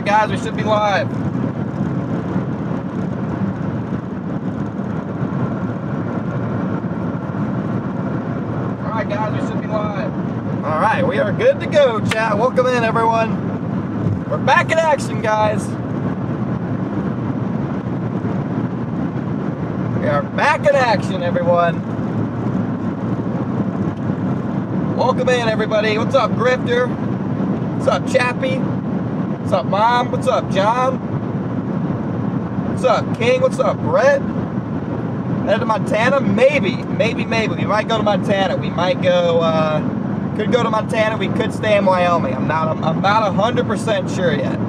Alright guys, we should be live. Alright guys, we should be live. Alright, we are good to go, chat. Welcome in, everyone. We're back in action, guys. We are back in action, everyone. Welcome in, everybody. What's up, Grifter? What's up, Chappie? What's up, Mom? What's up, John? What's up, King? What's up, Brett? Headed to Montana? Maybe. We might go to Montana. We might go, could go to Montana. We could stay in Wyoming. I'm not 100% sure yet.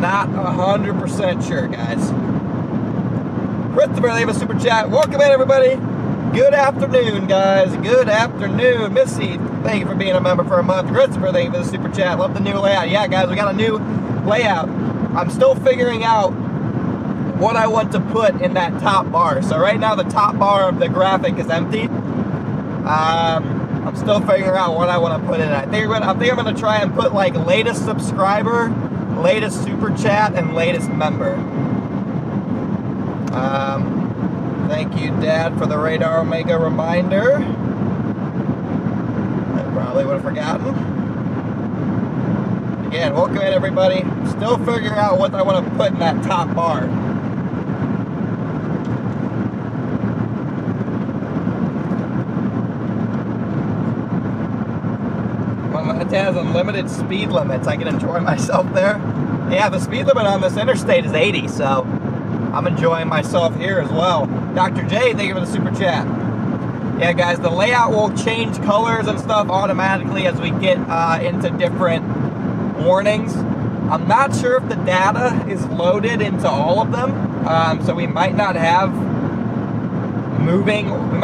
Not 100% sure, guys. Christopher, leave a super chat. Welcome in, everybody. Good afternoon, guys. Good afternoon. Missy, thank you for being a member for a month. Christopher, thank you for the super chat. Love the new layout. Yeah, guys, we got a new layout. I'm still figuring out what I want to put in that top bar. So right now, the top bar of the graphic is empty. I'm still figuring out what I want to put in it. I think I'm going to try and put like latest subscriber, latest super chat, and latest member. Thank you, Dad, for the Radar Omega reminder. I probably would have forgotten. Again, welcome in, everybody. Still figuring out what I want to put in that top bar. It has unlimited speed limits. I can enjoy myself there. Yeah, the speed limit on this interstate is 80, so I'm enjoying myself here as well. Dr. J, thank you for the super chat. Yeah, guys, the layout will change colors and stuff automatically as we get into different warnings. I'm not sure if the data is loaded into all of them, so we might not have moving. We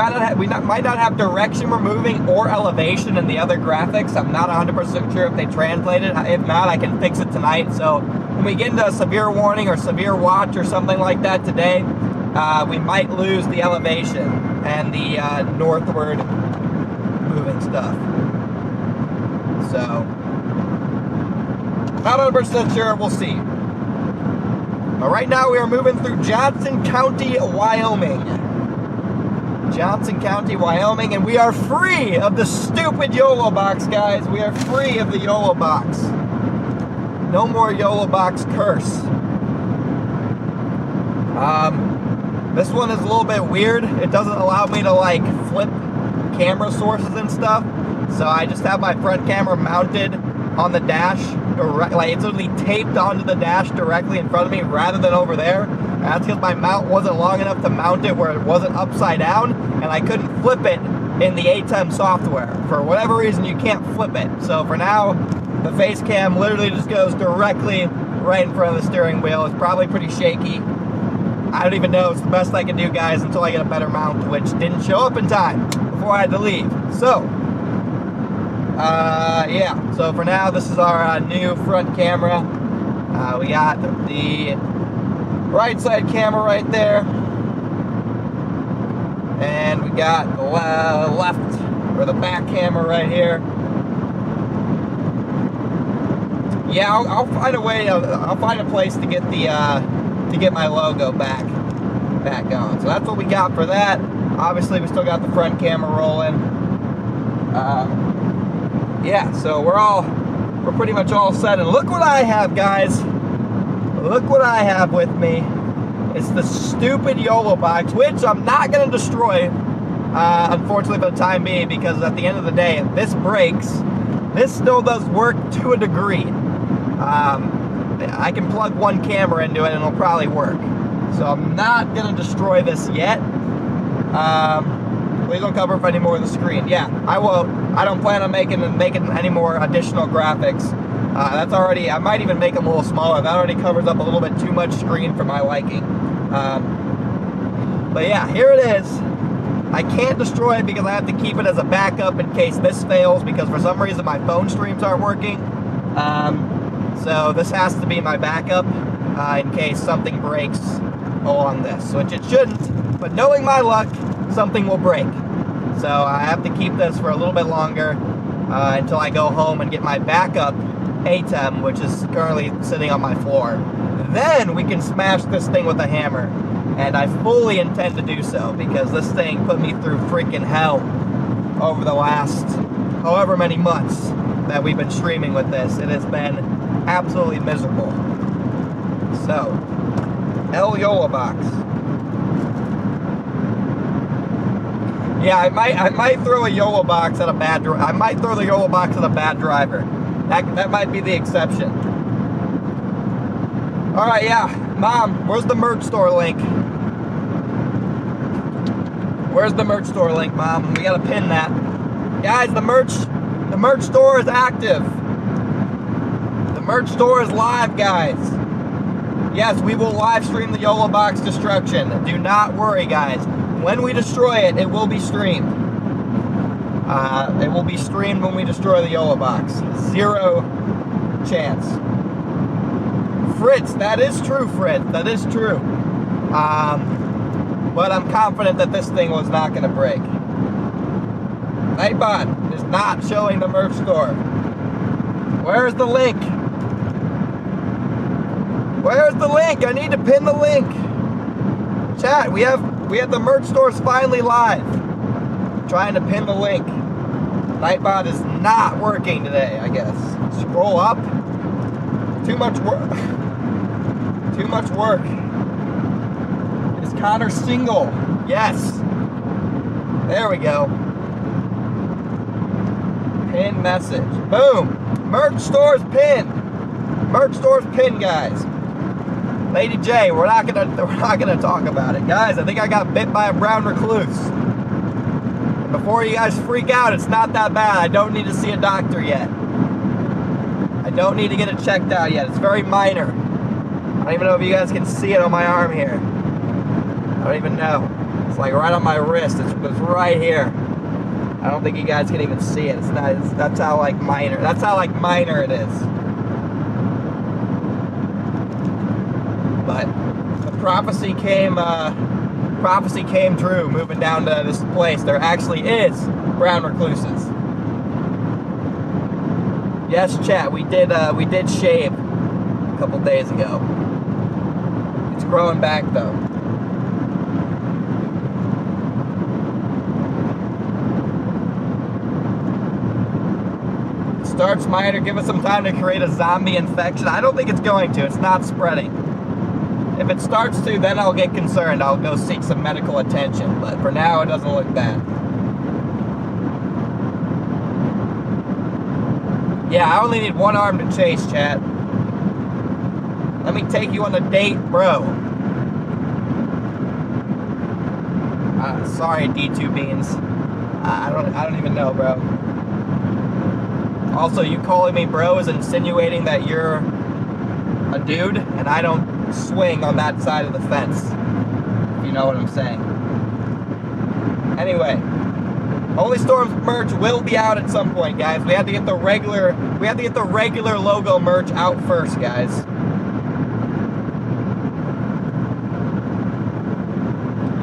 might not have direction we're moving or elevation in the other graphics. I'm not 100% sure if they translated. If not, I can fix it tonight. So when we get into a severe warning or severe watch or something like that today, we might lose the elevation and the northward moving stuff. So, not 100% sure, we'll see. But right now we are moving through Johnson County, Wyoming. Johnson County, Wyoming, and we are free of the stupid Yolo Box, guys. We are free of the Yolo Box. No more Yolo Box curse. This one is a little bit weird. It doesn't allow me to like flip camera sources and stuff. So I just have my front camera mounted on the dash, like it's literally taped onto the dash directly in front of me rather than over there. And that's because my mount wasn't long enough to mount it where it wasn't upside down, and I couldn't flip it in the ATEM software. For whatever reason, you can't flip it. So for now, the face cam literally just goes directly right in front of the steering wheel. It's probably pretty shaky. I don't even know. It's the best I can do, guys, until I get a better mount, which didn't show up in time before I had to leave. So, yeah. So for now, this is our new front camera. We got the right side camera right there. And we got the left, or the back camera right here. Yeah, I'll find a way. I'll find a place to get the to get my logo back on. So that's what we got for that. Obviously, we still got the front camera rolling. Yeah, so we're pretty much all set. And look what I have, guys. Look what I have with me. It's the stupid Yolo Box, which I'm not going to destroy, unfortunately, for the time being, because at the end of the day, if this breaks, this still does work to a degree. I can plug one camera into it and it'll probably work. So I'm not going to destroy this yet. Please don't cover up any more of the screen. Yeah, I won't. I don't plan on making any more additional graphics. That's already, I might even make them a little smaller. That already covers up a little bit too much screen for my liking. But yeah, here it is. I can't destroy it because I have to keep it as a backup in case this fails, because for some reason my phone streams aren't working. So this has to be my backup in case something breaks along this, which it shouldn't, but knowing my luck, something will break. So I have to keep this for a little bit longer. until I go home and get my backup ATEM, which is currently sitting on my floor. Then we can smash this thing with a hammer. And I fully intend to do so, because this thing put me through freaking hell over the last however many months that we've been streaming with this. It has been absolutely miserable. So, Yolo Box. Yeah, I might throw a Yolo Box at a bad driver. I might throw the Yolo Box at a bad driver. That might be the exception. All right, yeah, Mom, where's the merch store link? Where's the merch store link, Mom? We gotta pin that, guys. The merch store is active. The merch store is live, guys. Yes, we will live stream the Yolo Box destruction. Do not worry, guys. When we destroy it, it will be streamed. It will be streamed when we destroy the Yolo Box. 0 chance. Fritz, that is true, Fritz. That is true. But I'm confident that this thing was not going to break. Nightbot is not showing the merch store. Where's the link? Where's the link? I need to pin the link. Chat, we have the merch stores finally live. I'm trying to pin the link. Nightbot is not working today, I guess. Scroll up. Too much work. Too much work. Is Connor single? Yes. There we go. Pin message. Boom. Merch stores pinned. Merch stores pinned, guys. Lady J, we're not gonna talk about it, guys. I think I got bit by a brown recluse. And before you guys freak out, it's not that bad. I don't need to see a doctor yet. I don't need to get it checked out yet. It's very minor. I don't even know if you guys can see it on my arm here. I don't even know. It's like right on my wrist. It's right here. I don't think you guys can even see it. That's how like minor. That's how like minor it is. But the prophecy came true. Moving down to this place, there actually is brown recluses. Yes, chat. We did shave a couple days ago. It's growing back though. Starts minor. Give us some time to create a zombie infection. I don't think it's going to. It's not spreading. If it starts to, then I'll get concerned. I'll go seek some medical attention. But for now, it doesn't look bad. Yeah, I only need one arm to chase, chat. Let me take you on a date, bro. Sorry, D2 Beans. I don't even know, bro. Also, you calling me bro is insinuating that you're a dude, and I don't swing on that side of the fence. If you know what I'm saying. Anyway, Holy Storm's merch will be out at some point, guys. We have to get the regular logo merch out first, guys.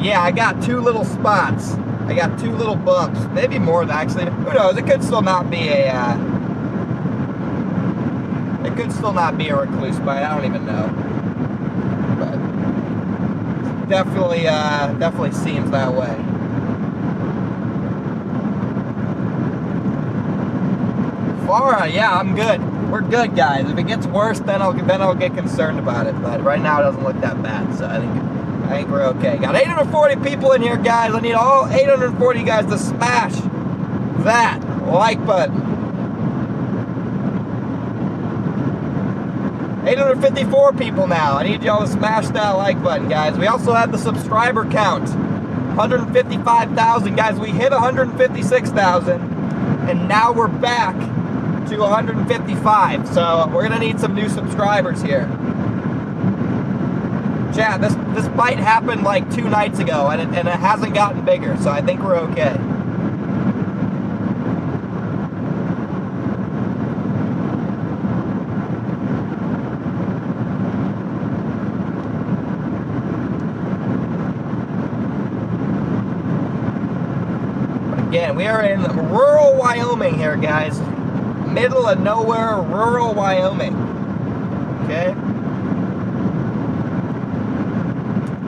Yeah, I got 2 little spots. I got 2 little bumps. Maybe more, actually. Who knows? It could still not be a recluse bite. I don't even know. But definitely seems that way. Farah, yeah, I'm good. We're good, guys. If it gets worse, then I'll get concerned about it. But right now, it doesn't look that bad. So I think we're okay. Got 840 people in here, guys. I need all 840 guys to smash that like button. 854 people now. I need y'all to smash that like button, guys. We also have the subscriber count. 155,000, guys. We hit 156,000, and now we're back to 155. So we're gonna need some new subscribers here. Chat, this bite happened like 2 nights ago, and it hasn't gotten bigger. So I think we're okay. Again, we are in rural Wyoming here, guys. Middle of nowhere, rural Wyoming. Okay?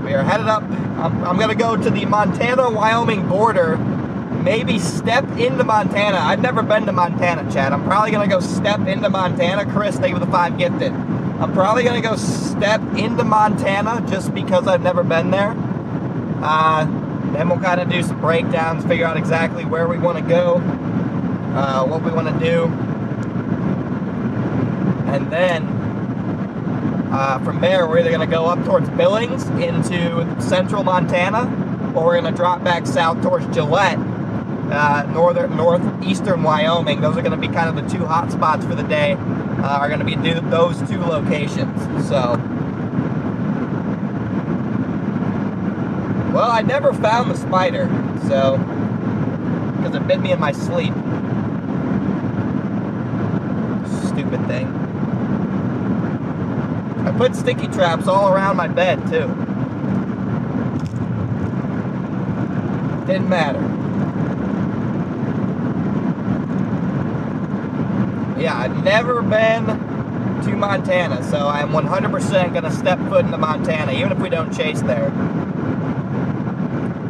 We are headed up. I'm going to go to the Montana-Wyoming border. Maybe step into Montana. I've never been to Montana, Chad. I'm probably going to go step into Montana. Chris, thank you for the 5 gifted. I'm probably going to go step into Montana just because I've never been there. Then we'll kind of do some breakdowns, figure out exactly where we want to go, what we want to do. And then from there, we're either going to go up towards Billings into central Montana, or we're going to drop back south towards Gillette, northeastern Wyoming. Those are going to be kind of the 2 hot spots for the day, are going to be those 2 locations. So, well, I never found the spider, so, because it bit me in my sleep. Stupid thing. I put sticky traps all around my bed, too. Didn't matter. Yeah, I've never been to Montana, so I'm 100% going to step foot into Montana, even if we don't chase there.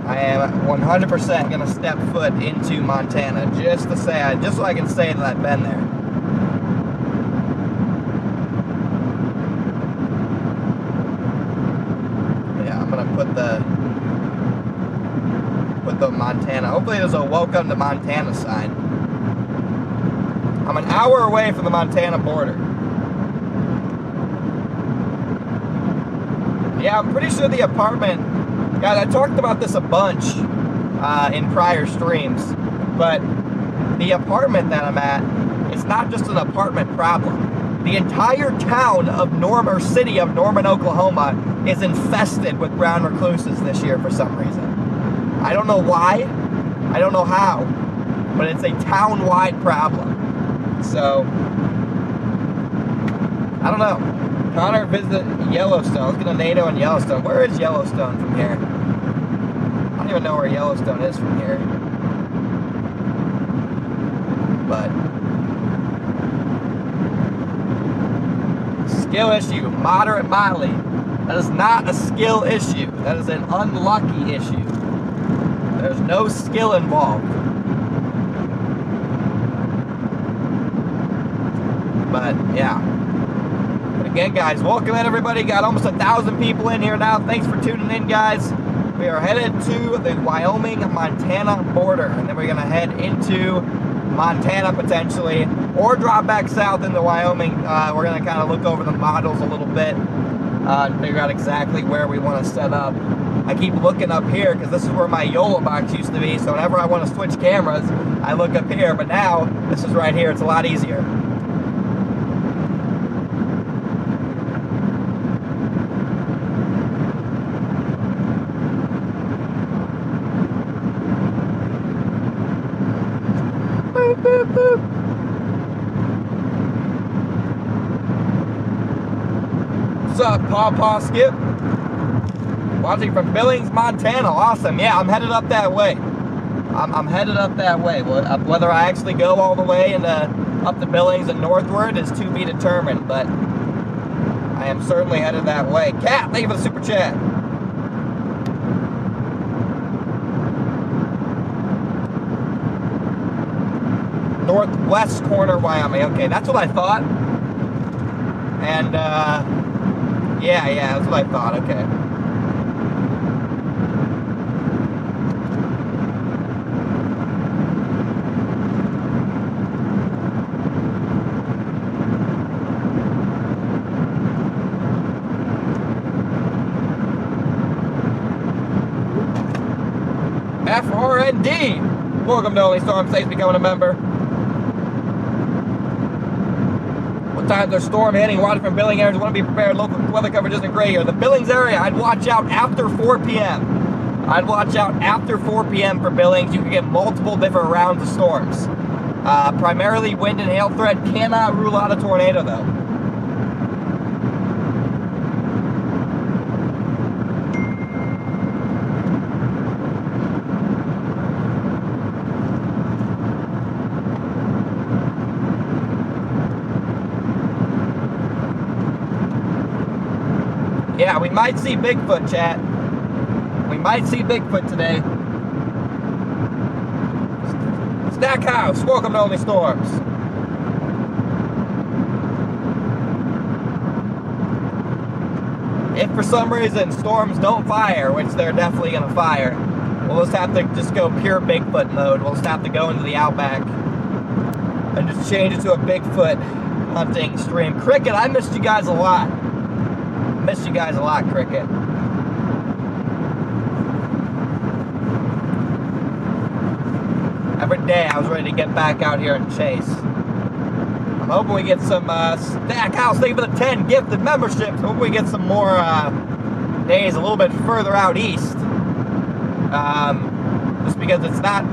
I am 100% going to step foot into Montana, just so I can say that I've been there. Put the Montana. Hopefully there's a welcome to Montana sign. I'm an hour away from the Montana border. Yeah, I'm pretty sure the apartment, guys, I talked about this a bunch in prior streams, but the apartment that I'm at, it's not just an apartment problem. The entire town of Norman, or city of Norman, Oklahoma, is infested with brown recluses this year for some reason. I don't know why, I don't know how, but it's a town-wide problem. So, I don't know. Connor visited Yellowstone. Let's get a NATO in Yellowstone. Where is Yellowstone from here? I don't even know where Yellowstone is from here. But skill issue, moderate mildly. That is not a skill issue. That is an unlucky issue. There's no skill involved. But yeah. But again, guys, welcome in everybody. Got almost 1,000 people in here now. Thanks for tuning in, guys. We are headed to the Wyoming-Montana border, and then we're gonna head into Montana potentially, or drop back south into Wyoming. We're gonna kind of look over the models a little bit and figure out exactly where we want to set up. I keep looking up here because this is where my Yolo Box used to be, so whenever I want to switch cameras, I look up here, but now this is right here. It's a lot easier. Boop, boop, boop. What's up, Paw Skip? Watching from Billings, Montana. Awesome. Yeah, I'm headed up that way. I'm headed up that way. Whether I actually go all the way and up to Billings and northward is to be determined, but I am certainly headed that way. Cat, thank you for the super chat. Northwest corner, Wyoming. Okay, that's what I thought. And, yeah, that's what I thought. Okay. FRND. Welcome to Only Storm States becoming a member. What times are storm hitting? Watching from Billings areas. Want to be prepared. Local weather coverage isn't great here. The Billings area, I'd watch out after 4 p.m. I'd watch out after 4 p.m. for Billings. You can get multiple different rounds of storms. Primarily wind and hail threat. Cannot rule out a tornado though. Yeah, we might see Bigfoot, chat. We might see Bigfoot today. Stackhouse, welcome to Only Storms. If for some reason storms don't fire, which they're definitely going to fire, we'll just have to just go pure Bigfoot mode. We'll just have to go into the outback and just change it to a Bigfoot hunting stream. Cricket, I missed you guys a lot. Missed you guys a lot, Cricket. Every day I was ready to get back out here and chase. I'm hoping we get some Stackhouse, thank you for the 10 gifted memberships. Hoping we get some more days a little bit further out east. Just because it's not,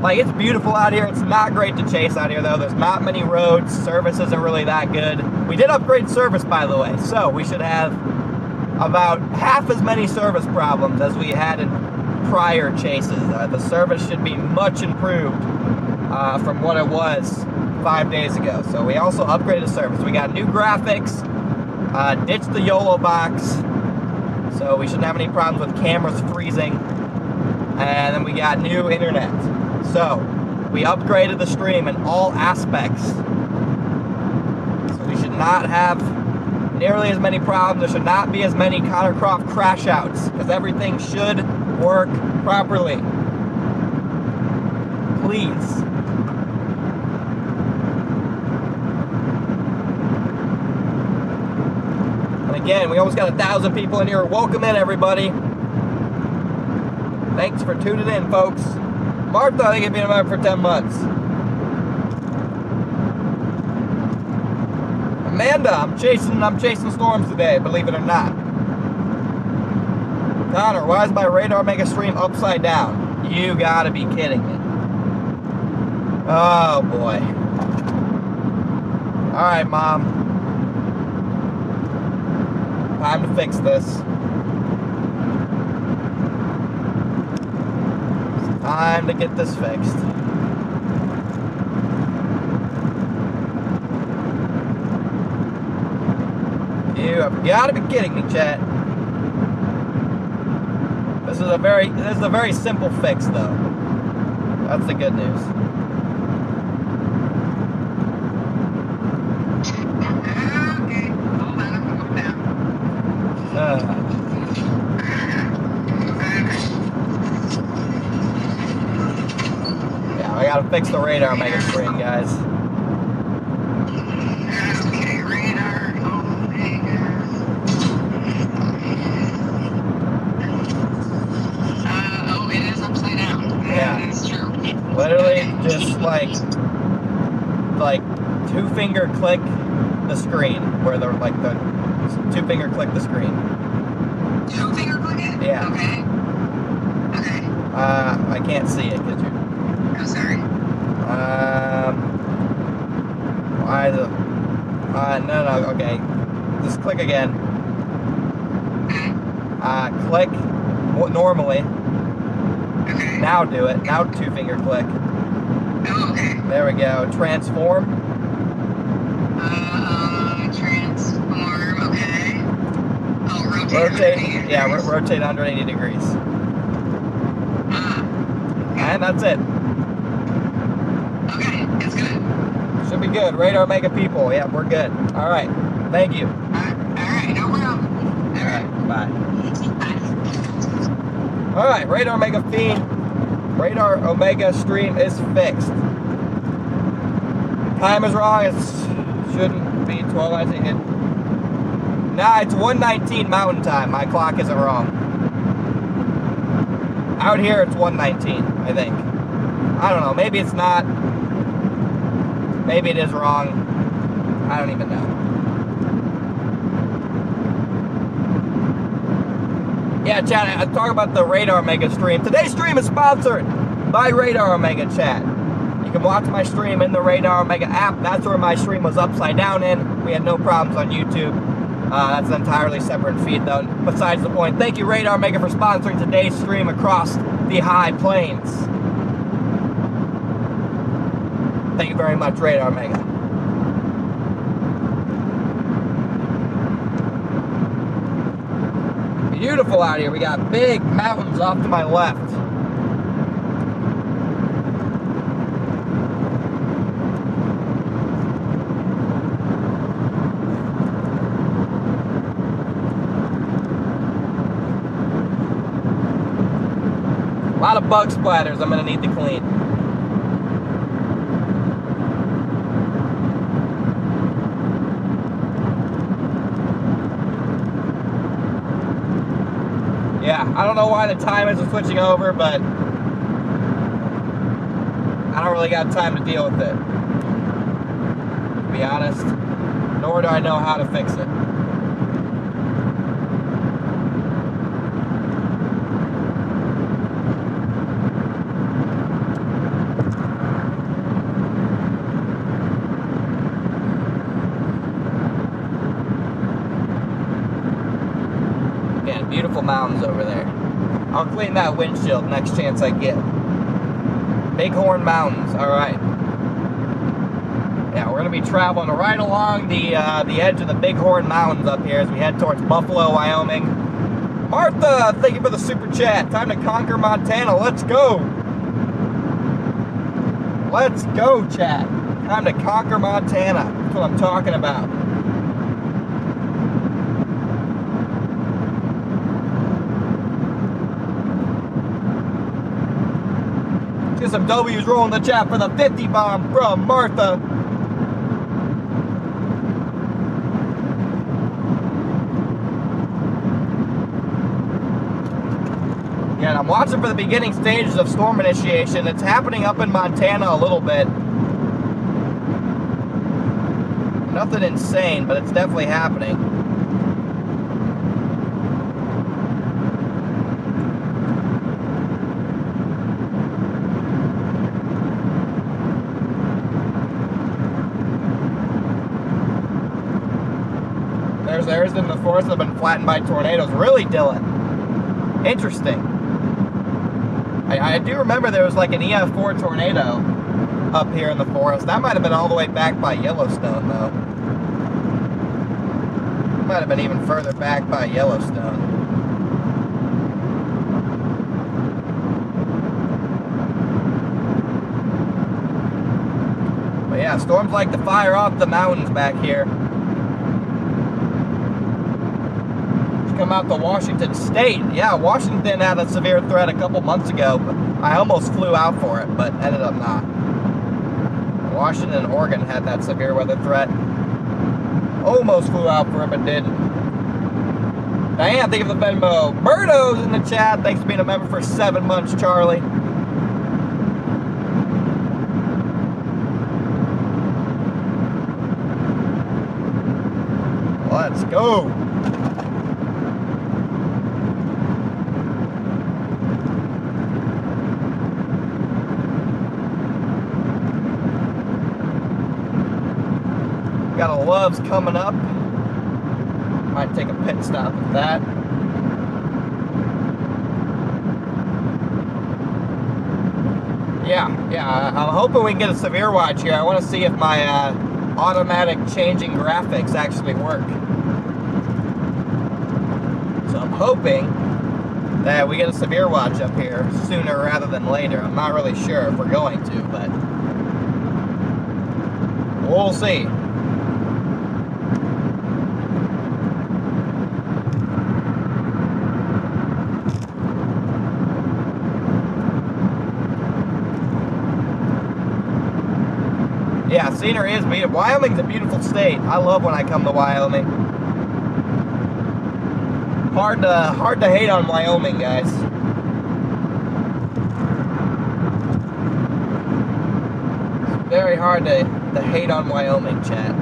like, it's beautiful out here. It's not great to chase out here, though. There's not many roads. Service isn't really that good. We did upgrade service, by the way, so we should have about half as many service problems as we had in prior chases. The service should be much improved from what it was 5 days ago. So we also upgraded service. We got new graphics, ditched the Yolo Box, so we shouldn't have any problems with cameras freezing, and then we got new internet. So we upgraded the stream in all aspects. So we should not have nearly as many problems. There should not be as many Connor Croft crash outs, because everything should work properly. Please. And again, we almost got 1,000 people in here. Welcome in, everybody. Thanks for tuning in, folks. Martha, I think you've been a member for 10 months. Amanda, I'm chasing storms today, believe it or not. Connor, why is my radar mega stream upside down? You gotta be kidding me. Oh boy. Alright, Mom. Time to fix this. It's time to get this fixed. You have gotta be kidding me, chat. This is a very simple fix, though. That's the good news. Okay, hold on, I'm going down. Yeah, I gotta fix the radar mega screen, guys. Okay, radar, Omega. Oh, it is upside down. Yeah. That is true. Literally just like two-finger click the screen, where the two-finger click the screen. Two-finger click it? Yeah. Okay. Okay. I can't see it, could you? Oh, sorry. Why the? No, okay. Just click again. Okay. Click normally. Okay. Now do it. Now two-finger click. Oh, okay. There we go. Transform. Transform, okay. Oh, Rotate. 180 Yeah, degrees. rotate 180 degrees. Okay. And that's it. Okay, it's good. Should be good. Radar mega people. Yeah, we're good. All right. Thank you. Alright, no problem. All right. Bye. Bye. All right. Radar mega fiend. Radar Omega stream is fixed. Time is wrong. It shouldn't be 12:19. Nah, it's 1:19 Mountain Time. My clock isn't wrong. Out here, it's 1:19, I think. I don't know. Maybe it's not. Maybe it is wrong. I don't even know. Yeah, chat, I'm talking about the Radar Omega stream. Today's stream is sponsored by Radar Omega, chat. You can watch my stream in the Radar Omega app. That's where my stream was upside down in. We had no problems on YouTube. That's an entirely separate feed, though. Besides the point, thank you, Radar Omega, for sponsoring today's stream across the High Plains. Thank you very much, Radar Omega. Beautiful out here. We got big mountains off to my left. A lot of bug splatters I'm gonna need to clean. Yeah, I don't know why the time isn't switching over, but I don't really got time to deal with it, to be honest, nor do I know how to fix it. Beautiful mountains over there. I'll clean that windshield next chance I get. Bighorn Mountains, alright. Yeah, we're going to be traveling right along the edge of the Bighorn Mountains up here as we head towards Buffalo, Wyoming. Martha, thank you for the super chat. Time to conquer Montana. Let's go. Let's go, chat. Time to conquer Montana. That's what I'm talking about. Get some W's rolling the chat for the 50 bomb from Martha. Yeah, I'm watching for the beginning stages of storm initiation. It's happening up in Montana a little bit. Nothing insane, but it's definitely happening. There's areas in the forest that have been flattened by tornadoes. Really, Dylan? Interesting. I do remember there was like an EF4 tornado up here in the forest. That might have been all the way back by Yellowstone, though. Might have been even further back by Yellowstone. But yeah, storms like to fire off the mountains back here. Come out to Washington State. Yeah, Washington had a severe threat a couple months ago, but I almost flew out for it, but ended up not. Washington and Oregon had that severe weather threat. Almost flew out for it, but didn't. Diane, thank you for the Venmo. Murdo's in the chat. Thanks for being a member for 7 months, Charlie. Let's go. Got a Love's coming up. Might take a pit stop at that. Yeah, I'm hoping we can get a severe watch here. I want to see if my automatic changing graphics actually work. So I'm hoping that we get a severe watch up here sooner rather than later. I'm not really sure if we're going to, but we'll see. Yeah, scenery is beautiful. Wyoming's a beautiful state. I love when I come to Wyoming. Hard to hate on Wyoming, guys. It's very hard to hate on Wyoming, chat.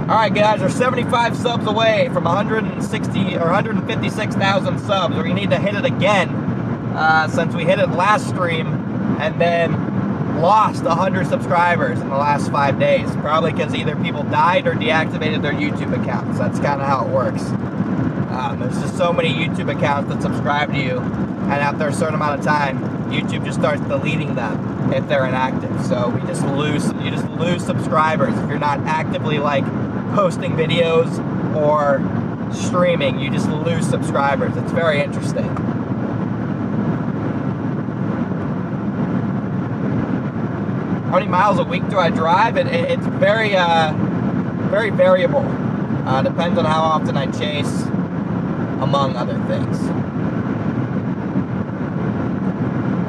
Alright, guys, we're 75 subs away from 160 or 156,000 subs. We need to hit it again since we hit it last stream and then lost 100 subscribers in the last 5 days. Probably because either people died or deactivated their YouTube accounts. That's kind of how it works. There's just so many YouTube accounts that subscribe to you, and after a certain amount of time, YouTube just starts deleting them if they're inactive. So you just lose subscribers if you're not actively like posting videos or streaming, you just lose subscribers. It's very interesting. How many miles a week do I drive? It's very, very variable. Depends on how often I chase, among other things.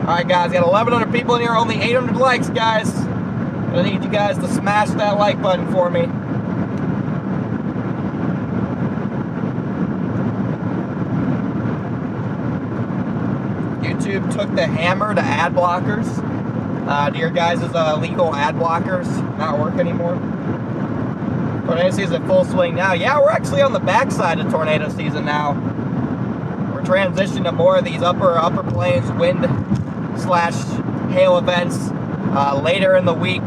Alright guys, got 1,100 people in here, only 800 likes, guys. I need you guys to smash that like button for me. YouTube took the hammer to ad blockers. Do your guys' legal ad blockers not work anymore? Tornado season full swing now. Yeah, we're actually on the backside of tornado season now. We're transitioning to more of these upper plains wind / hail events later in the week.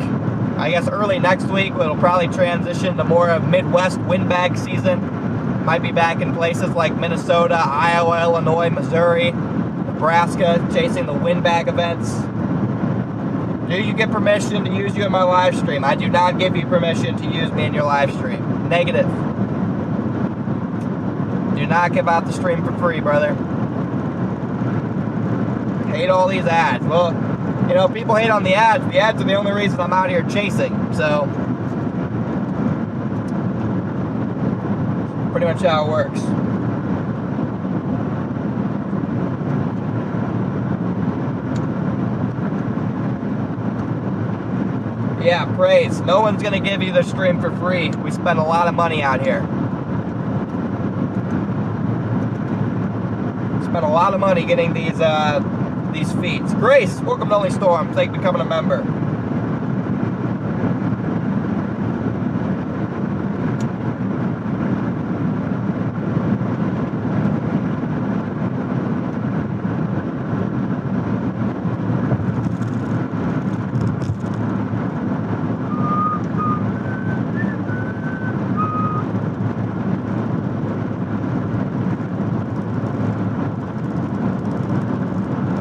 I guess early next week it'll probably transition to more of Midwest windbag season. Might be back in places like Minnesota, Iowa, Illinois, Missouri, Nebraska, chasing the windbag events. Do you get permission to use you in my live stream? I do not give you permission to use me in your live stream. Negative. Do not give out the stream for free, brother. Hate all these ads. Well, you know, people hate on the ads. The ads are the only reason I'm out here chasing. So, pretty much how it works. Yeah, praise. No one's going to give you the stream for free. We spend a lot of money out here. Spend a lot of money getting these feeds. Grace, welcome to Only Storm. Thank you for becoming a member.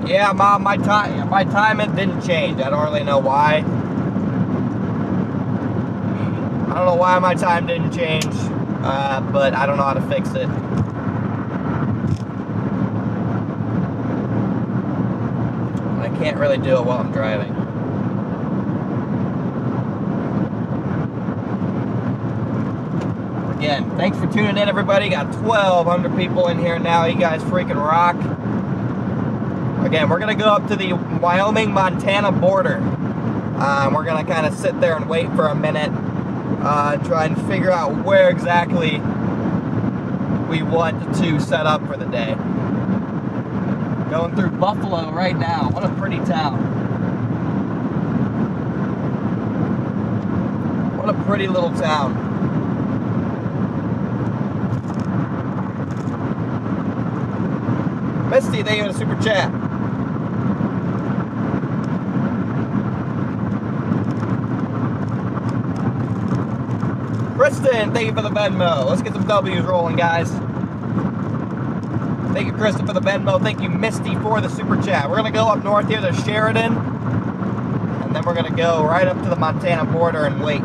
Yeah, Mom, my time it didn't change. I don't really know why. I don't know why my time didn't change, but I don't know how to fix it. I can't really do it while I'm driving. Again, thanks for tuning in, everybody. Got 1,200 people in here now. You guys freaking rock. Again, we're going to go up to the Wyoming-Montana border. We're going to kind of sit there and wait for a minute, try and figure out where exactly we want to set up for the day. Going through Buffalo right now. What a pretty town. What a pretty little town. Misty, thank you for the super chat. Kristen, thank you for the Venmo. Let's get some W's rolling, guys. Thank you, Kristen, for the Venmo. Thank you, Misty, for the super chat. We're going to go up north here to Sheridan, and then we're going to go right up to the Montana border and wait.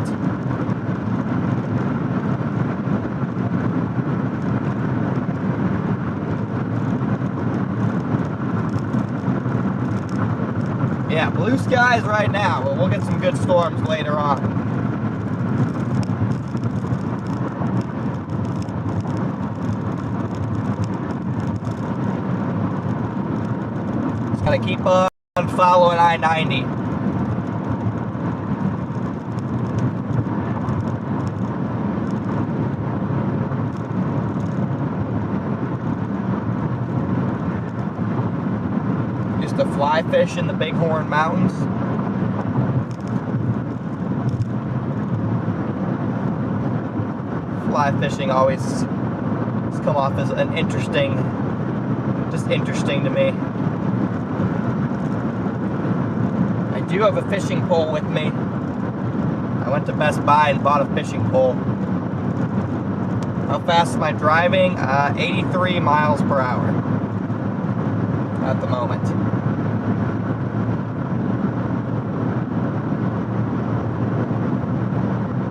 Yeah, blue skies right now, but we'll get some good storms later on. Gotta keep on following I-90. Used to fly fish in the Bighorn Mountains. Fly fishing always has come off as an interesting, just interesting to me. I do have a fishing pole with me. I went to Best Buy and bought a fishing pole. How fast am I driving? 83 miles per hour at the moment.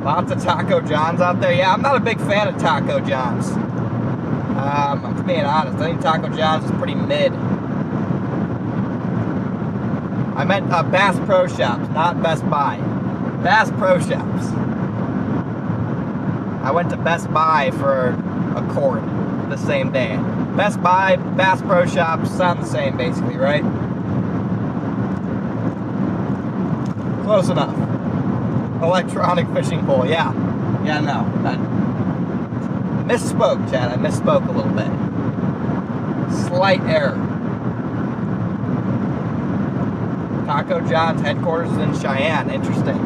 Lots of Taco John's out there. Yeah, I'm not a big fan of Taco John's. I'm being honest. I think Taco John's is pretty mid. I meant Bass Pro Shops, not Best Buy. Bass Pro Shops. I went to Best Buy for a cord the same day. Best Buy, Bass Pro Shops sound the same basically, right? Close enough. Electronic fishing pole, yeah. Yeah, no. I misspoke, Chad. I misspoke a little bit. Slight error. Taco John's headquarters is in Cheyenne. Interesting.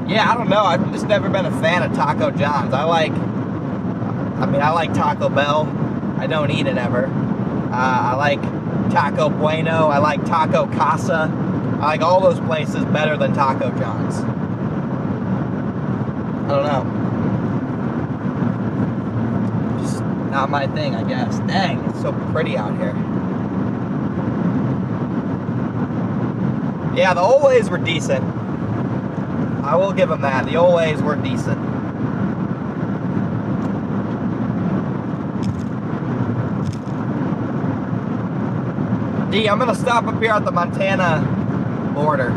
Yeah, I don't know. I've just never been a fan of Taco John's. I like Taco Bell. I don't eat it ever. I like Taco Bueno. I like Taco Casa. I like all those places better than Taco John's. I don't know. Just not my thing, I guess. Dang, it's so pretty out here. Yeah, the Olays were decent. I will give them that. The Olays were decent. D, I'm going to stop up here at the Montana border.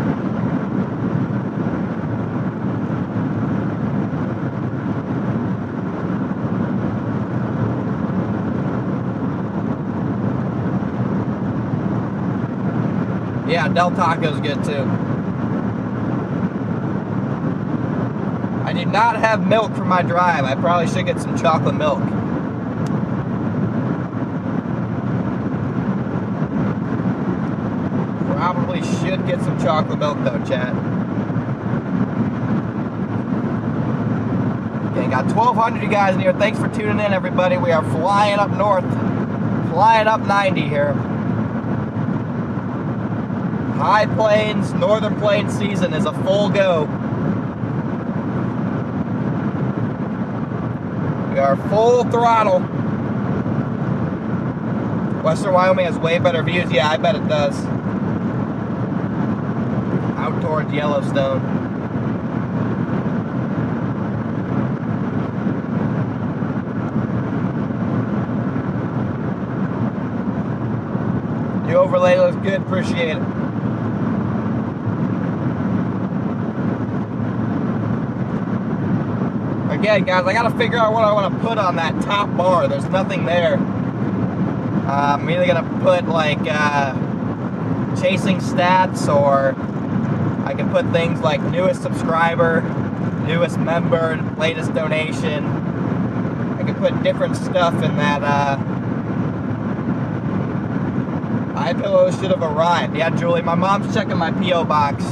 Yeah, Del Taco's good too. I did not have milk for my drive. I probably should get some chocolate milk. Probably should get some chocolate milk though, chat. Okay, got 1,200 you guys in here. Thanks for tuning in, everybody. We are flying up north. Flying up 90 here. High Plains, Northern Plains season is a full go. We are full throttle. Western Wyoming has way better views. Yeah, I bet it does. Out towards Yellowstone. The overlay looks good. Appreciate it. Again, guys, I gotta figure out what I want to put on that top bar. There's nothing there. I'm either gonna put like chasing stats, or I can put things like newest subscriber, newest member, latest donation. I can put different stuff in that. iPillow should have arrived. Yeah, Julie, my mom's checking my P.O. box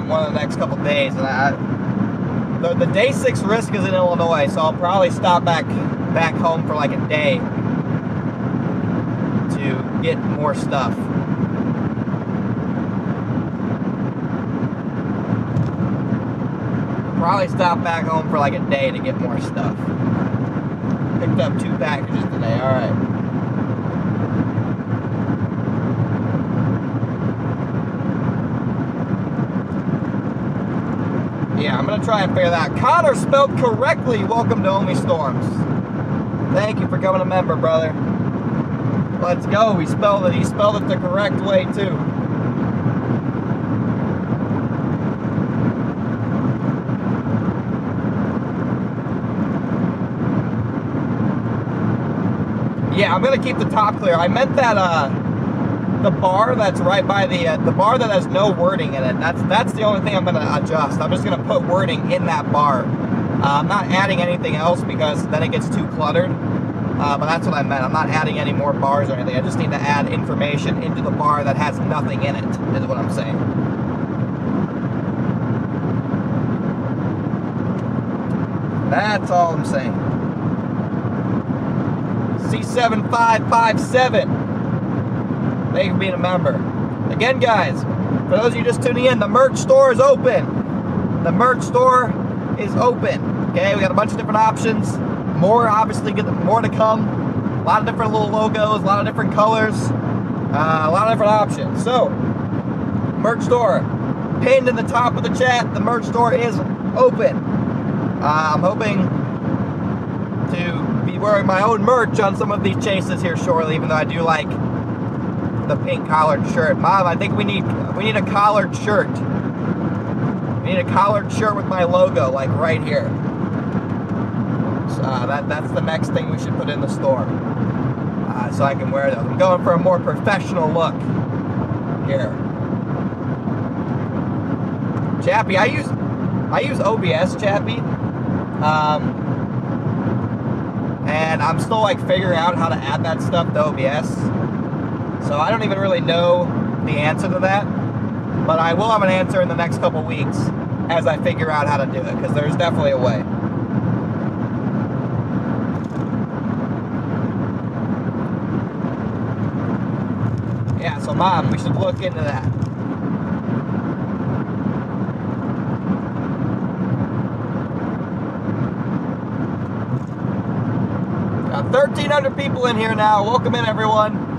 one of the next couple days, and the day 6 risk is in Illinois, so I'll probably stop back home for like a day to get more stuff. Probably stop back home for like a day to get more stuff. Picked up 2 packages today, alright. Yeah, I'm going to try and figure that out. Connor spelled correctly. Welcome to Only Storms. Thank you for becoming a member, brother. Let's go. He spelled it the correct way, too. Yeah, I'm going to keep the top clear. I meant that, the bar that's right by the bar that has no wording in it. That's the only thing I'm going to adjust. I'm just going to put wording in that bar. I'm not adding anything else because then it gets too cluttered. But that's what I meant. I'm not adding any more bars or anything. I just need to add information into the bar that has nothing in it, is what I'm saying. That's all I'm saying. C7557. Thank you for being a member. Again, guys, for those of you just tuning in, the merch store is open. The merch store is open. Okay, we got a bunch of different options. More, obviously, more to come. A lot of different little logos, a lot of different colors, a lot of different options. So, merch store, pinned in the top of the chat. The merch store is open. I'm hoping to wearing my own merch on some of these chases here shortly, even though I do like the pink collared shirt. Mom, I think we need a collared shirt. We need a collared shirt with my logo, like right here. So that's the next thing we should put in the store. So I can wear those. I'm going for a more professional look here. Chappie, I use OBS, Chappie. And I'm still like figuring out how to add that stuff to OBS. So I don't even really know the answer to that. But I will have an answer in the next couple weeks as I figure out how to do it, because there's definitely a way. Yeah, so Mom, we should look into that. Got 1,300 people in here now. Welcome in, everyone.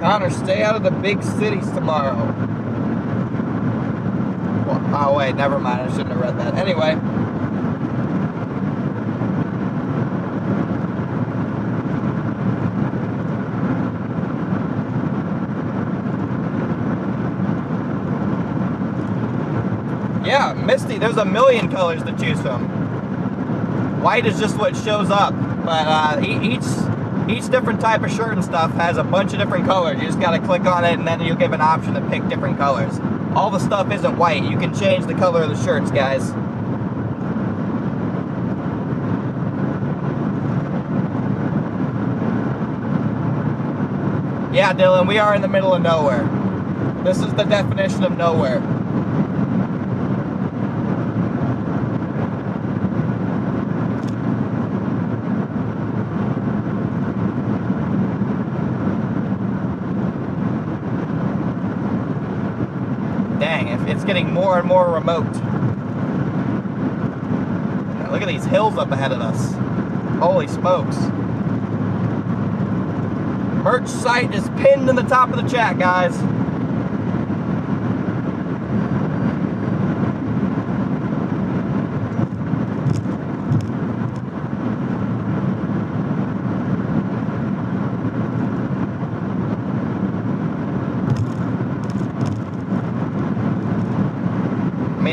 Connor, stay out of the big cities tomorrow. Well, oh wait, never mind. I shouldn't have read that. Anyway. Yeah, Misty, there's a million colors to choose from. White is just what shows up, but each different type of shirt and stuff has a bunch of different colors. You just gotta click on it and then you'll give an option to pick different colors. All the stuff isn't white. You can change the color of the shirts, guys. Yeah, Dylan, we are in the middle of nowhere. This is the definition of nowhere. It's getting more and more remote. Look at these hills up ahead of us. Holy smokes. Merch site is pinned in the top of the chat, guys.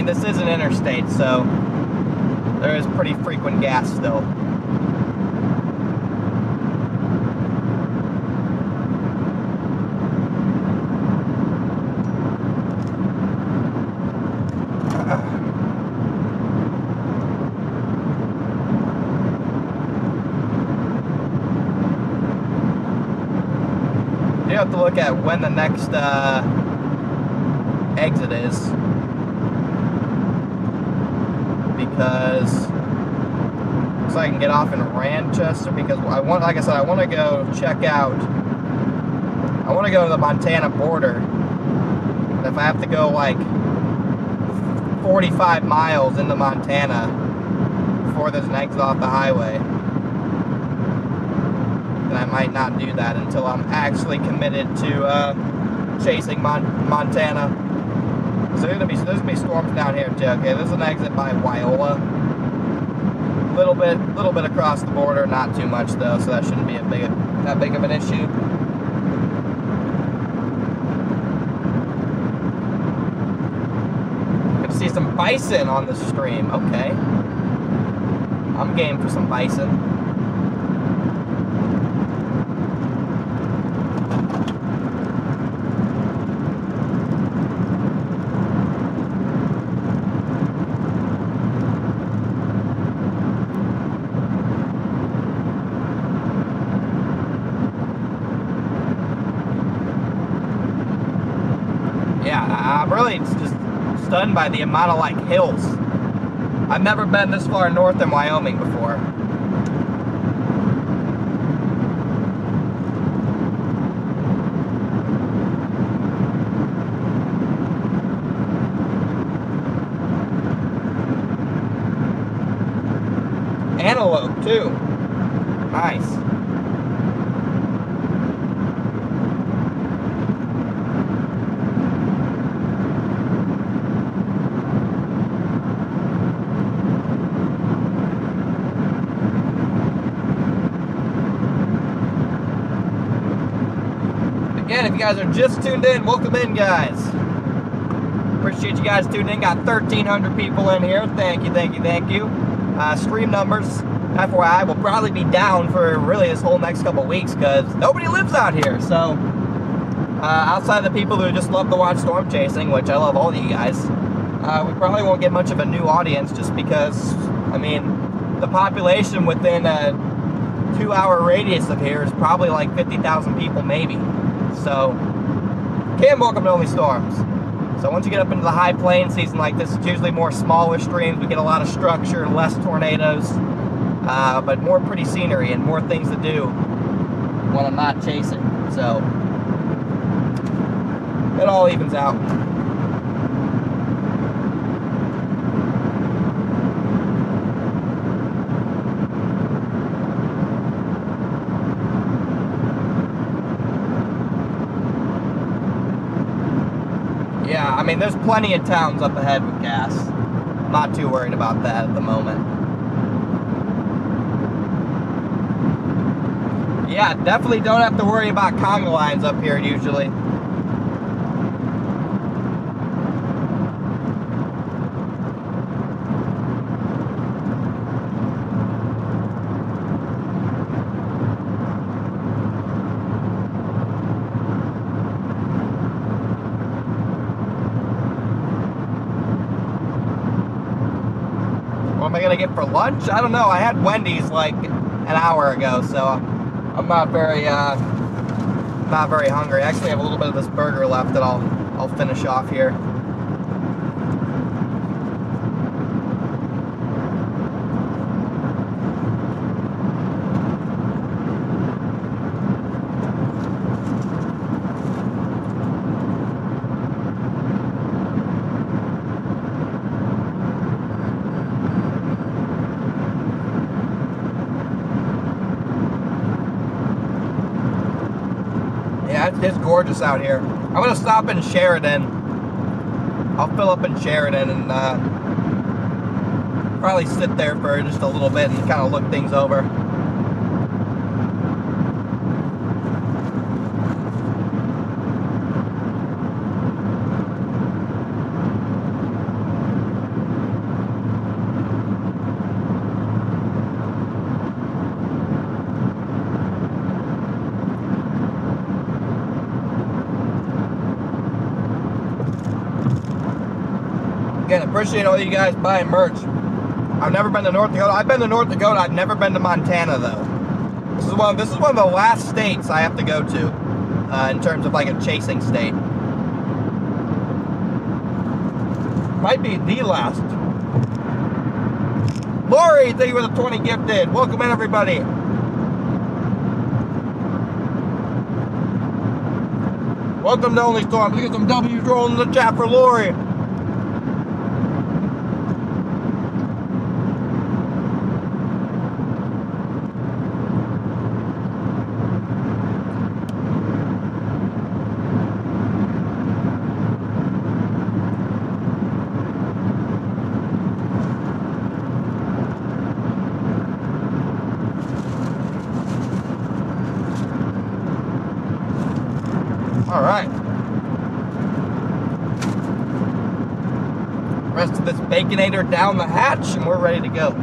This is an interstate, so there is pretty frequent gas still. You have to look at when the next exit is. Because so I can get off in Ranchester, because I want, like I said, I want to go check out. I want to go to the Montana border. If I have to go like 45 miles into Montana before there's an exit off the highway, then I might not do that until I'm actually committed to chasing Montana. So there's gonna be storms down here too. Okay, there's an exit by Wyola. Little bit across the border, not too much though, so that shouldn't be that big of an issue. Good to see some bison on the stream. Okay, I'm game for some bison. stunned by the amount of like hills. I've never been this far north in Wyoming before. Antelope too. Nice. Again, if you guys are just tuned in, welcome in, guys. Appreciate you guys tuning in. Got 1,300 people in here. Thank you, thank you, thank you. Stream numbers, FYI, will probably be down for really this whole next couple weeks because nobody lives out here. So, outside of the people who just love to watch storm chasing, which I love all of you guys, we probably won't get much of a new audience just because, I mean, the population within a 2-hour radius of here is probably like 50,000 people maybe. So, again, welcome to Only Storms. So once you get up into the high plains season like this, it's usually more smaller streams. We get a lot of structure, less tornadoes, but more pretty scenery and more things to do when I'm not chasing. So it all evens out. Yeah, I mean, there's plenty of towns up ahead with gas. I'm not too worried about that at the moment. Yeah, definitely don't have to worry about conga lines up here usually. What am I gonna get for lunch? I don't know. I had Wendy's like an hour ago, so I'm not very hungry. I actually have a little bit of this burger left that I'll finish off here. It's gorgeous out here. I'm gonna stop in Sheridan. I'll fill up in Sheridan and probably sit there for just a little bit and kind of look things over. Again, appreciate all you guys buying merch. I've never been to North Dakota. I've been to North Dakota. I've never been to Montana though. This is one of the last states I have to go to in terms of like a chasing state. Might be the last. Lori, thank you for the 20 gifted. Welcome in, everybody. Welcome to Only Storms. Let's get some W's rolling in the chat for Lori. All right. Rest of this Baconator down the hatch and we're ready to go.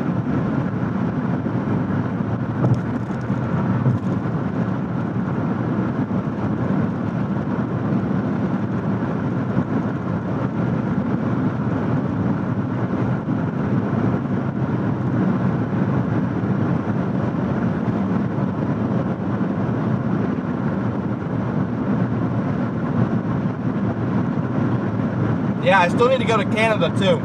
Yeah, I still need to go to Canada too.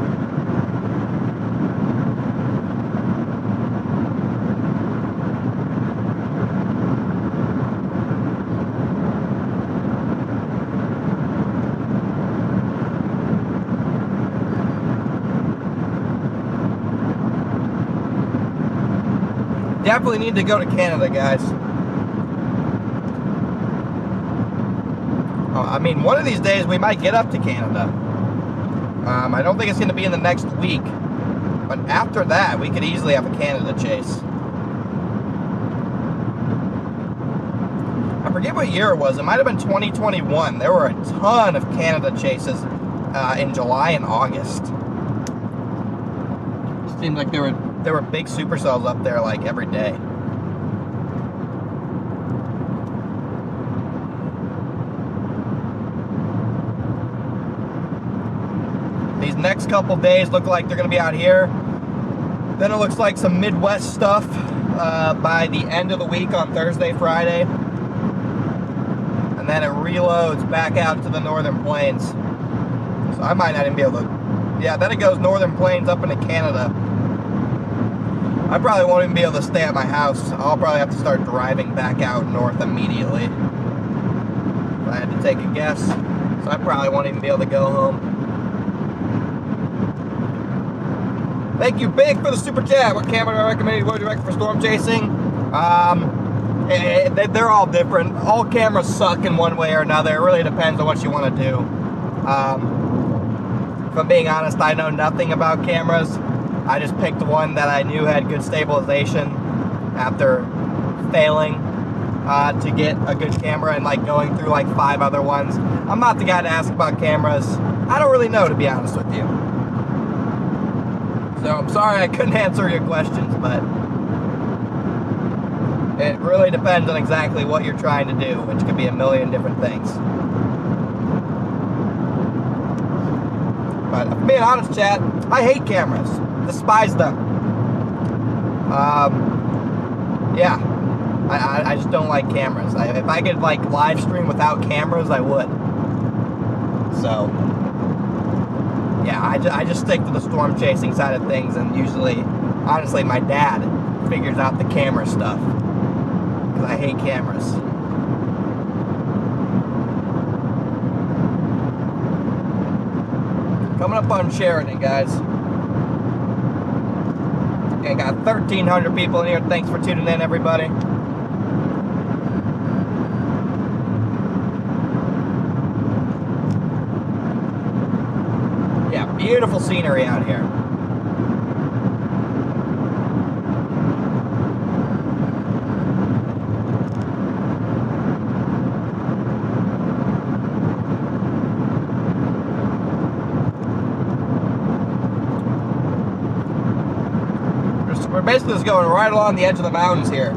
Definitely need to go to Canada, guys. I mean, one of these days we might get up to Canada. I don't think it's going to be in the next week. But after that, we could easily have a Canada chase. I forget what year it was. It might have been 2021. There were a ton of Canada chases in July and August. It seemed like there were big supercells up there like every day. These next couple days look like they're going to be out here. Then it looks like some Midwest stuff by the end of the week on Thursday, Friday. And then it reloads back out to the Northern Plains. So I might not even be able to... Yeah, then it goes Northern Plains up into Canada. I probably won't even be able to stay at my house. I'll probably have to start driving back out north immediately. If I had to take a guess. So I probably won't even be able to go home. Thank you, Big, for the super chat. What camera do I recommend you direct for storm chasing? They're all different. All cameras suck in one way or another. It really depends on what you want to do. If I'm being honest, I know nothing about cameras. I just picked one that I knew had good stabilization after failing to get a good camera and like going through like 5 other ones. I'm not the guy to ask about cameras. I don't really know, to be honest with you. So I'm sorry I couldn't answer your questions, but it really depends on exactly what you're trying to do, which could be a million different things. But if I'm being honest, chat, I hate cameras. Despise them. Yeah, I just don't like cameras. If I could like live stream without cameras, I would. So yeah, I just stick to the storm chasing side of things, and usually, honestly, my dad figures out the camera stuff because I hate cameras. Coming up on Sheridan, guys. Okay, got 1,300 people in here. Thanks for tuning in, everybody. Yeah, beautiful scenery out here. We're basically just going right along the edge of the mountains here.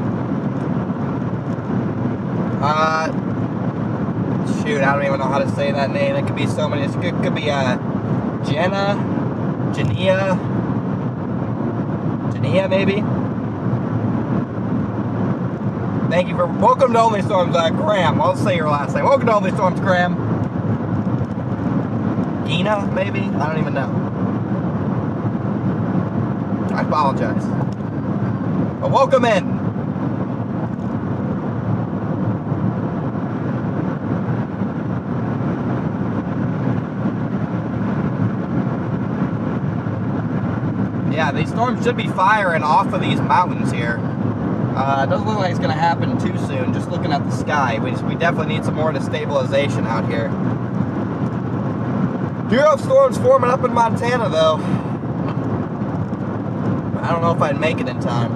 Shoot, I don't even know how to say that name. It could be so many. It could be Jania maybe. Thank you for welcome to Only Storms, Graham. I'll say your last name. Welcome to Only Storms, Graham. Gina, maybe. I don't even know. I apologize. But welcome in. Yeah, these storms should be firing off of these mountains here. It doesn't look like it's going to happen too soon, just looking at the sky. We definitely need some more stabilization out here. Do have storms forming up in Montana, though. I don't know if I'd make it in time.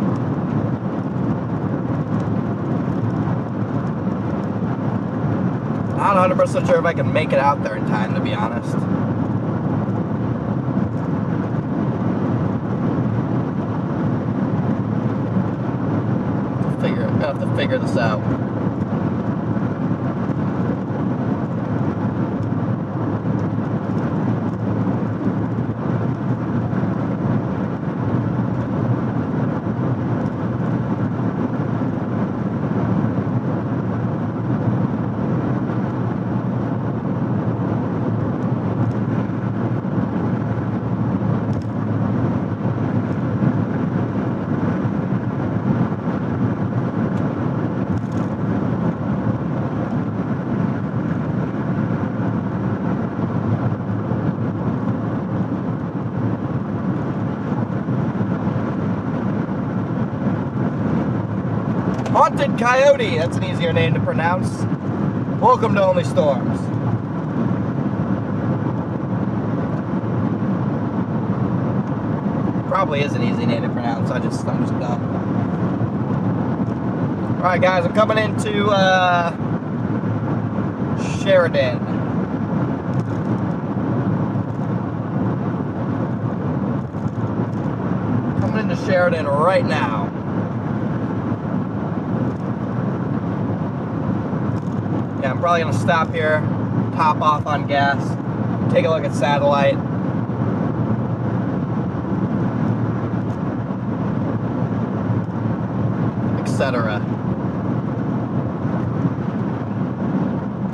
I'm not 100% sure if I can make it out there in time, to be honest. I have to figure this out. Haunted Coyote, that's an easier name to pronounce. Welcome to Only Storms. Probably is an easy name to pronounce, I'm just dumb. Alright guys, I'm coming into Sheridan. Coming into Sheridan right now. Yeah, I'm probably gonna stop here, top off on gas, take a look at satellite. Etc.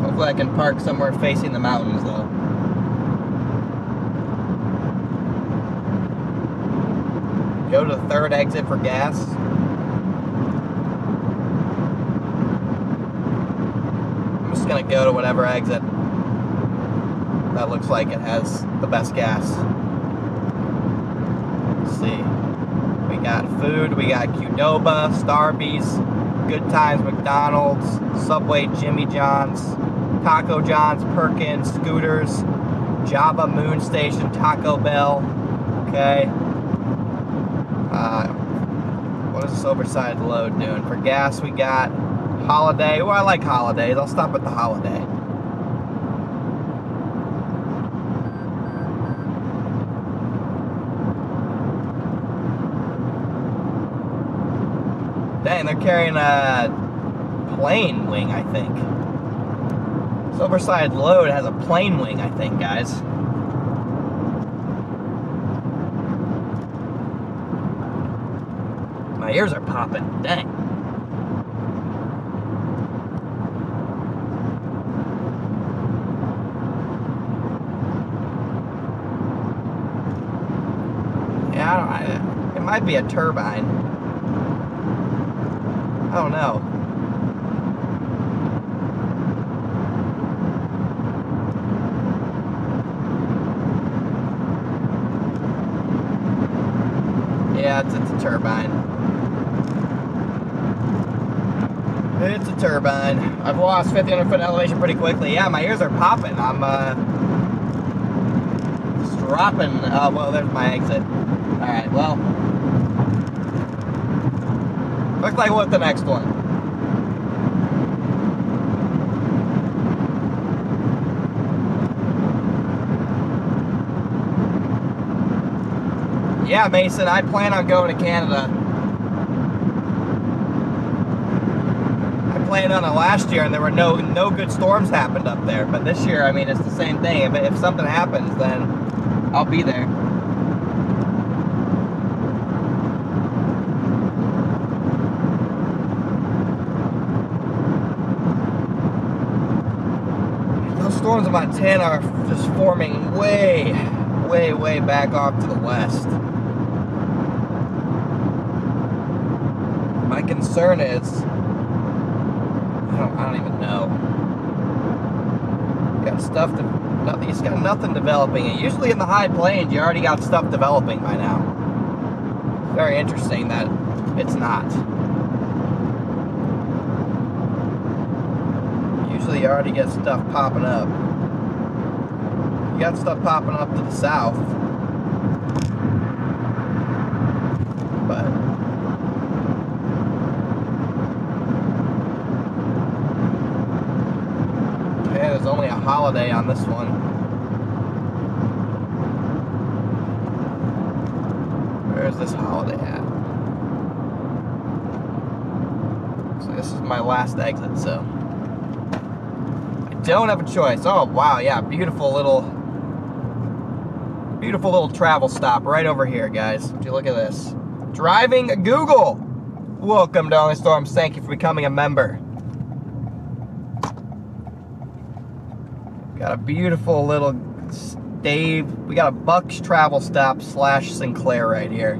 Hopefully I can park somewhere facing the mountains though. Go to the third exit for gas. I'm just gonna go to whatever exit that looks like it has the best gas. Let's see. We got food, we got Qdoba, Starbucks, Good Times McDonald's, Subway Jimmy John's, Taco John's, Perkins, Scooters, Java Moon Station, Taco Bell. Okay. What is this oversized load doing? For gas we got Holiday. Oh, I like Holidays. I'll stop at the Holiday. Dang, they're carrying a plane wing, I think. This oversized load has a plane wing, I think, guys. My ears are popping. Dang. Yeah, it might be a turbine. I don't know. Yeah, it's a turbine. It's a turbine. I've lost 1,500 foot elevation pretty quickly. Yeah, my ears are popping. I'm just dropping. Oh, well, there's my exit. Alright, well. Looks like what the next one. Yeah, Mason, I plan on going to Canada. I planned on it last year and there were no good storms happened up there. But this year, I mean, it's the same thing. If something happens, then I'll be there. Storms in Montana are just forming way back off to the west. My concern is, I don't even know. You just got nothing developing. And usually in the high plains, you already got stuff developing by now. Very interesting that it's not. Usually you already get stuff popping up. You got stuff popping up to the south. But yeah, there's only a Holiday on this one. Where's this Holiday at? So this is my last exit, so don't have a choice. Oh wow, yeah, beautiful little travel stop right over here, guys. Would you look at this? Driving Google. Welcome to Only Storms. Thank you for becoming a member. Got a beautiful little Dave. We got a Bucks travel stop / Sinclair right here.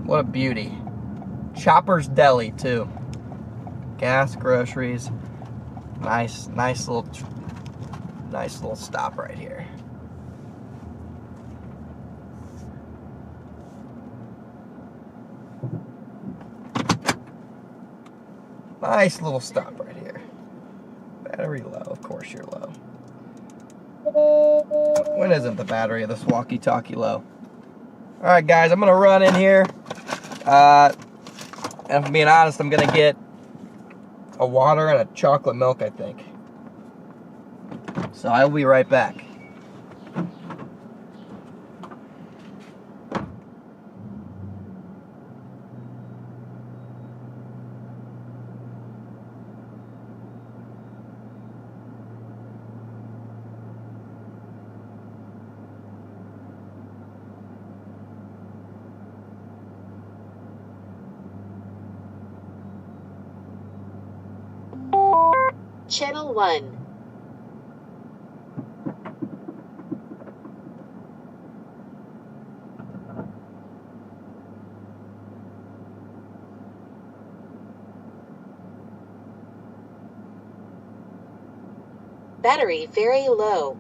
What a beauty. Chopper's Deli too. Gas, groceries. Nice little stop right here. Nice little stop right here. Battery low, of course you're low. When isn't the battery of this walkie-talkie low? Alright guys, I'm going to run in here. And if I'm being honest, I'm going to get a water and a chocolate milk, I think. So I will be right back. Channel 1. Battery very low.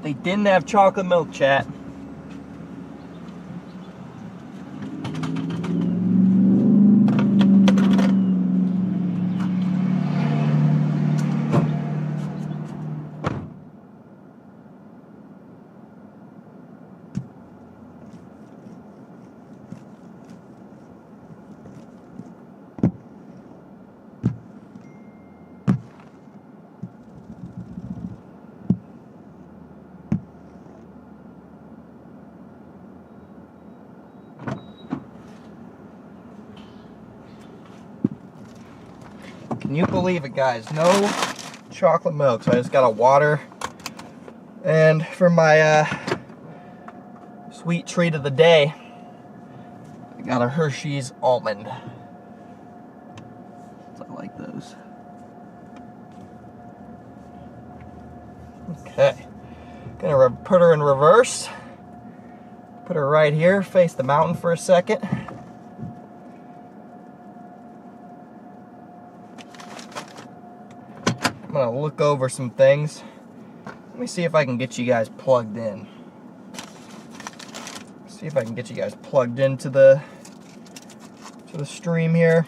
They didn't have chocolate milk, chat. Can you believe it, guys? No chocolate milk, so I just got a water. And for my sweet treat of the day, I got a Hershey's almond. So I like those. Okay, gonna put her in reverse. Put her right here, face the mountain for a second. I'm gonna look over some things. Let me see if I can get you guys plugged in. See if I can get you guys plugged into the stream here.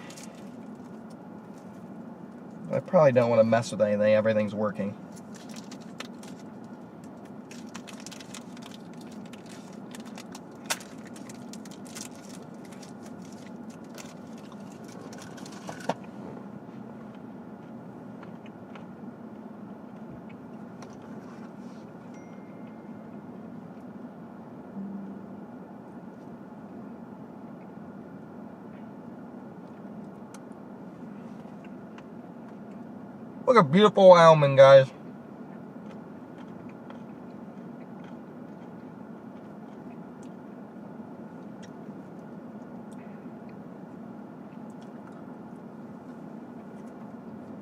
I probably don't want to mess with anything. Everything's working. Look at beautiful Wyoming, guys.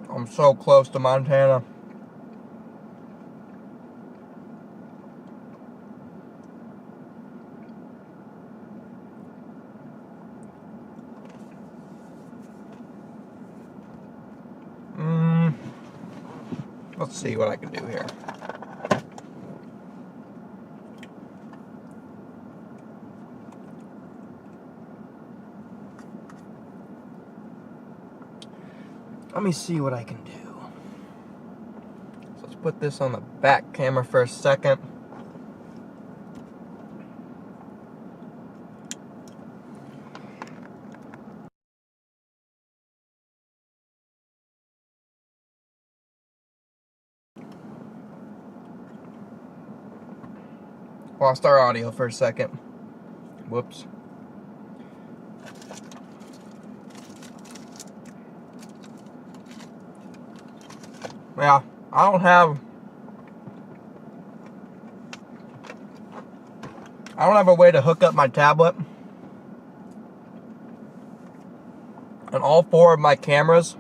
I'm so close to Montana. Let's see what I can do here. Let me see what I can do. So let's put this on the back camera for a second. Lost our audio for a second. Whoops. Yeah, I don't have a way to hook up my tablet. And all four of my cameras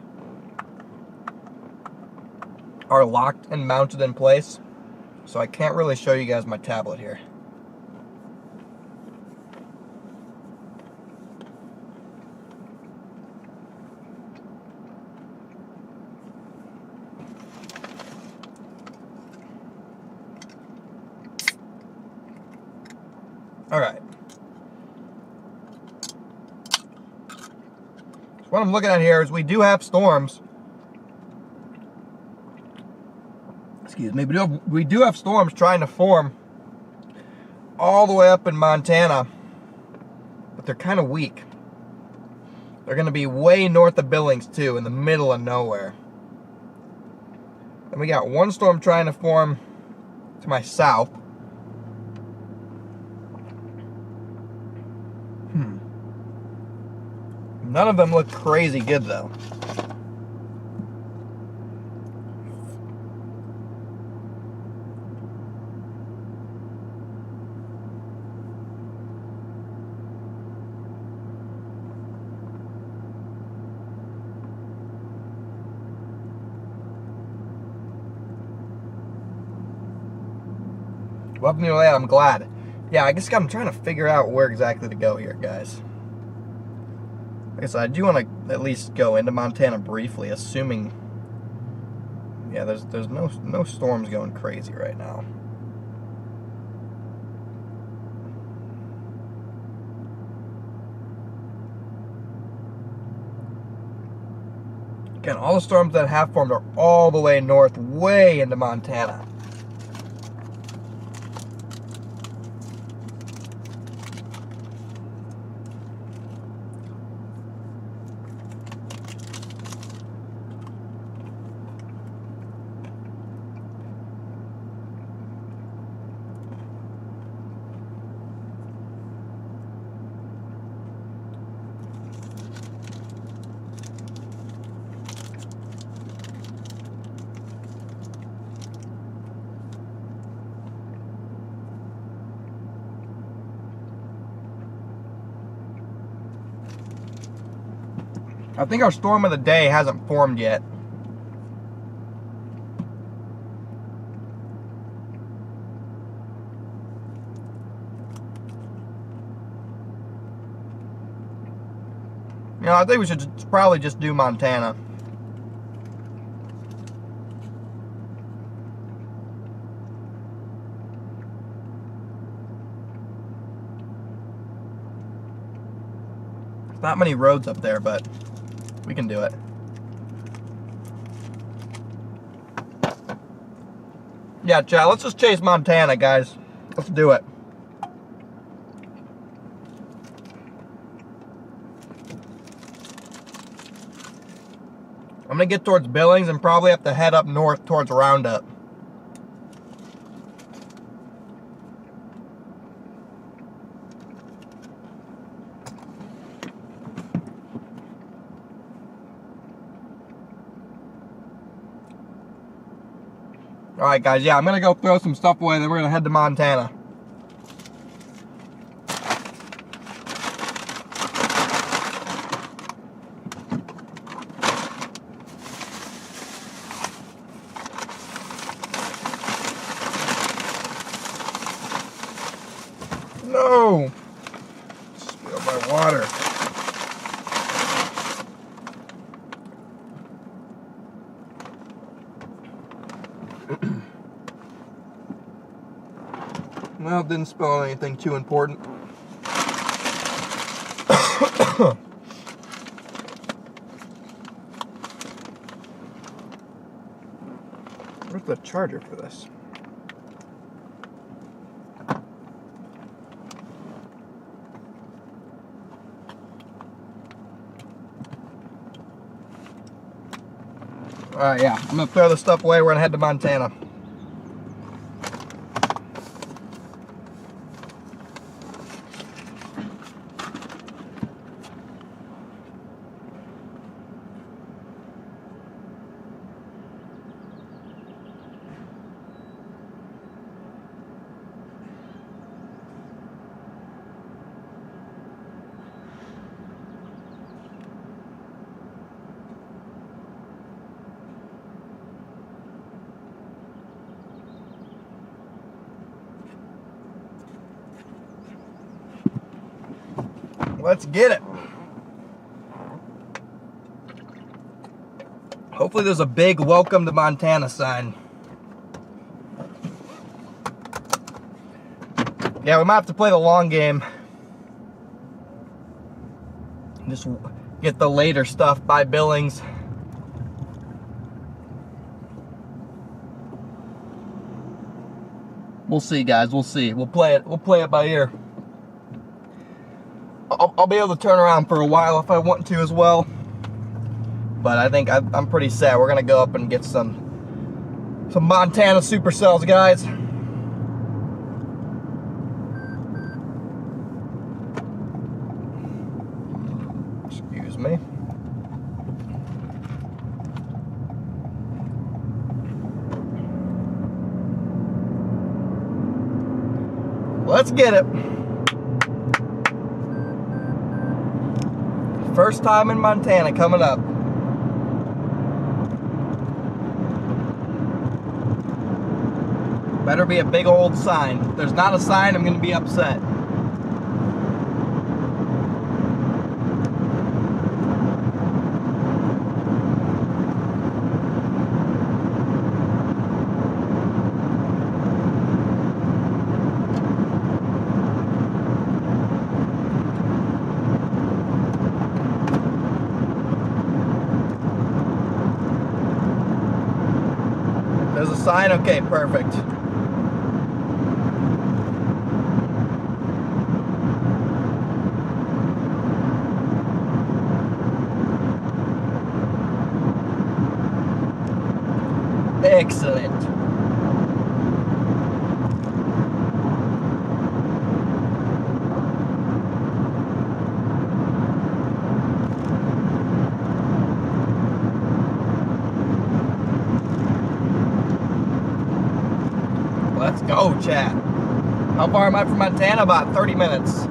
are locked and mounted in place. So I can't really show you guys my tablet here. All right. So what I'm looking at here is we do have storms. Excuse me, we do have storms trying to form all the way up in Montana, but they're kind of weak. They're going to be way north of Billings too, in the middle of nowhere. And we got one storm trying to form to my south. None of them look crazy good though. Welcome to that, I'm glad. Yeah, I guess I'm trying to figure out where exactly to go here, guys. Like I said, I do want to at least go into Montana briefly, assuming, yeah, there's no storms going crazy right now. Again, all the storms that have formed are all the way north, way into Montana. I think our storm of the day hasn't formed yet. You know, I think we should probably just do Montana. There's not many roads up there, but we can do it. Yeah, chat, let's just chase Montana, guys. Let's do it. I'm gonna get towards Billings and probably have to head up north towards Roundup. Alright guys, yeah, I'm gonna go throw some stuff away, then we're gonna head to Montana. No! Spilled my water. Well, didn't spill anything too important. Where's the charger for this? Alright, yeah, I'm gonna throw this stuff away. We're gonna head to Montana. Let's get it. Hopefully there's a big welcome to Montana sign. Yeah, we might have to play the long game. Just get the later stuff by Billings. We'll see, guys. We'll see. We'll play it by ear. I'll be able to turn around for a while if I want to as well. But I think I'm pretty set. We're gonna go up and get some Montana supercells, guys. Excuse me. Let's get it. First time in Montana coming up. Better be a big old sign. If there's not a sign, I'm gonna be upset. There's a sign? Okay, perfect. Excellent. Let's go, chat. How far am I from Montana? About 30 minutes.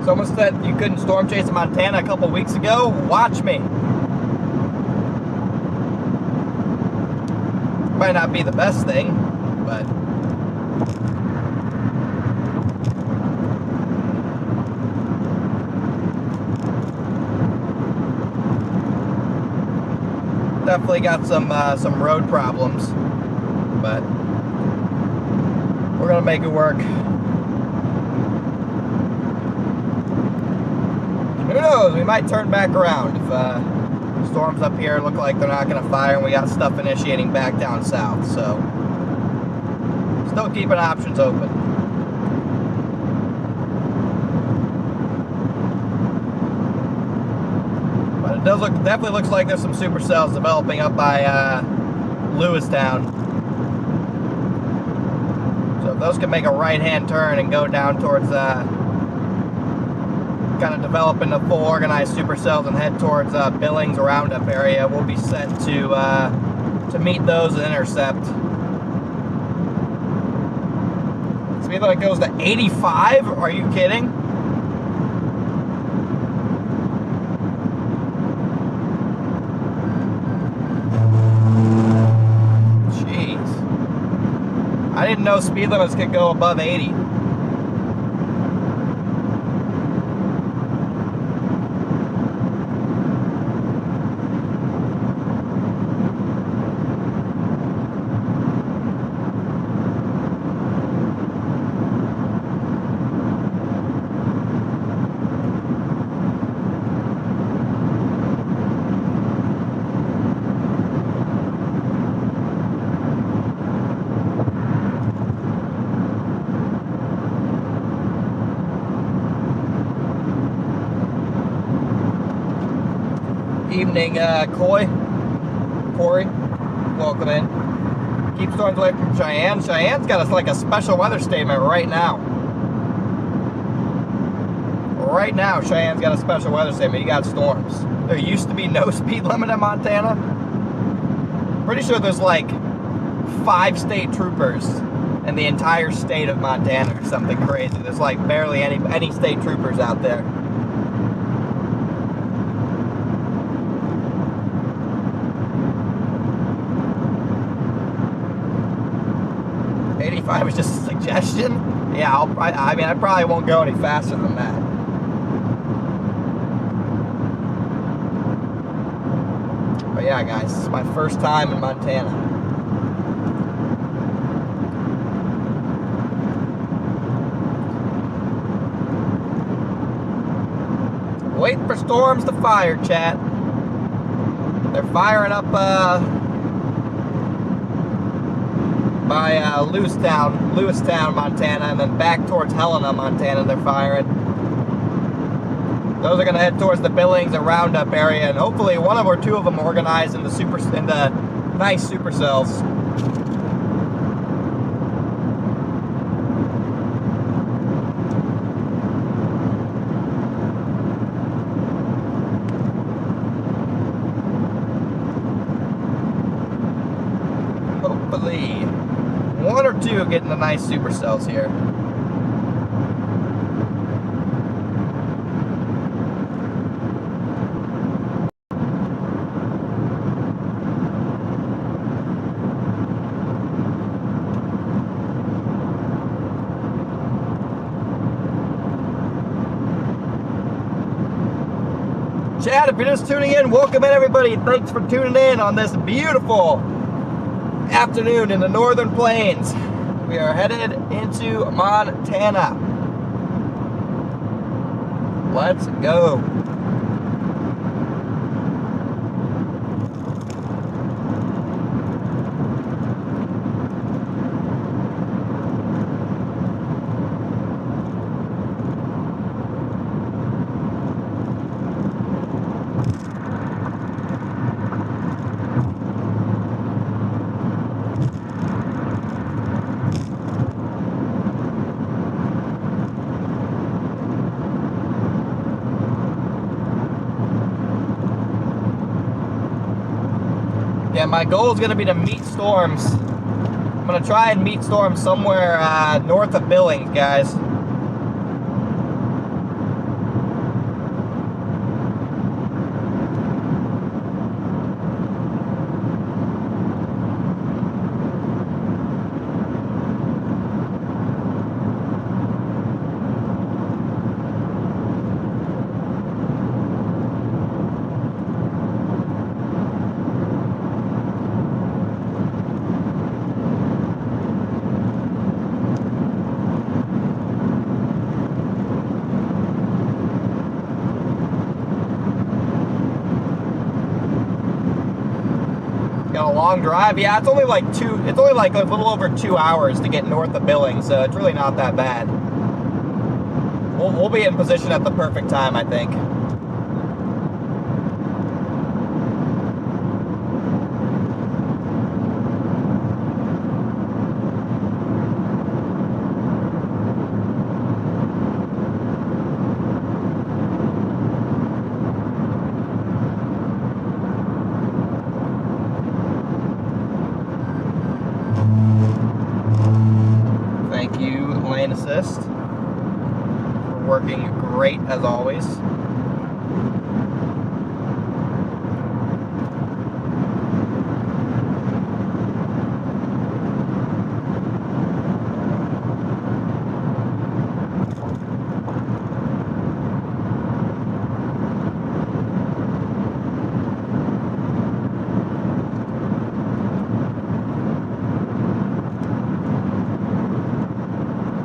Someone said you couldn't storm chase in Montana a couple weeks ago. Watch me. Might not be the best thing, but definitely got some road problems, but we're gonna make it work. Who knows? We might turn back around if storms up here look like they're not gonna fire, and we got stuff initiating back down south. So still keeping options open. It does look, definitely looks like there's some supercells developing up by Lewistown. So if those can make a right-hand turn and go down towards kind of developing the full organized supercells and head towards Billings Roundup area, we'll be set to meet those and intercept. Speed limit goes to 85? Are you kidding? I didn't know speed limits could go above 80. Evening, Corey, welcome in. Keep storms away from Cheyenne. Cheyenne's got us like a special weather statement right now. Right now, Cheyenne's got a special weather statement. You got storms. There used to be no speed limit in Montana. Pretty sure there's like 5 state troopers in the entire state of Montana or something crazy. There's like barely any state troopers out there. 85 is just a suggestion. Yeah, I mean, I probably won't go any faster than that. But yeah, guys, this is my first time in Montana. Waiting for storms to fire, chat. They're firing up, by Lewistown, Montana, and then back towards Helena, Montana. They're firing. Those are going to head towards the Billings and Roundup area, and hopefully one of or two of them organized in the nice supercells. Hopefully. One or two getting the nice supercells here. Chat, if you're just tuning in, welcome in everybody. Thanks for tuning in on this beautiful afternoon in the Northern Plains. We are headed into Montana. Let's go. Yeah, my goal is going to be to meet storms. I'm going to try and meet storms somewhere north of Billings, guys. Got a long drive. Yeah, it's only like a little over 2 hours to get north of Billings, so it's really not that bad. We'll be in position at the perfect time, I think. Thank you, lane assist. Working great as always.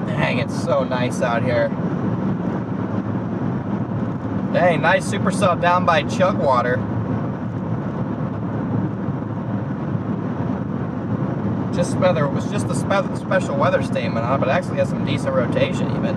Dang, it's so nice out here. Dang, nice supercell down by Chugwater. It was just a special weather statement on it, but it actually has some decent rotation even.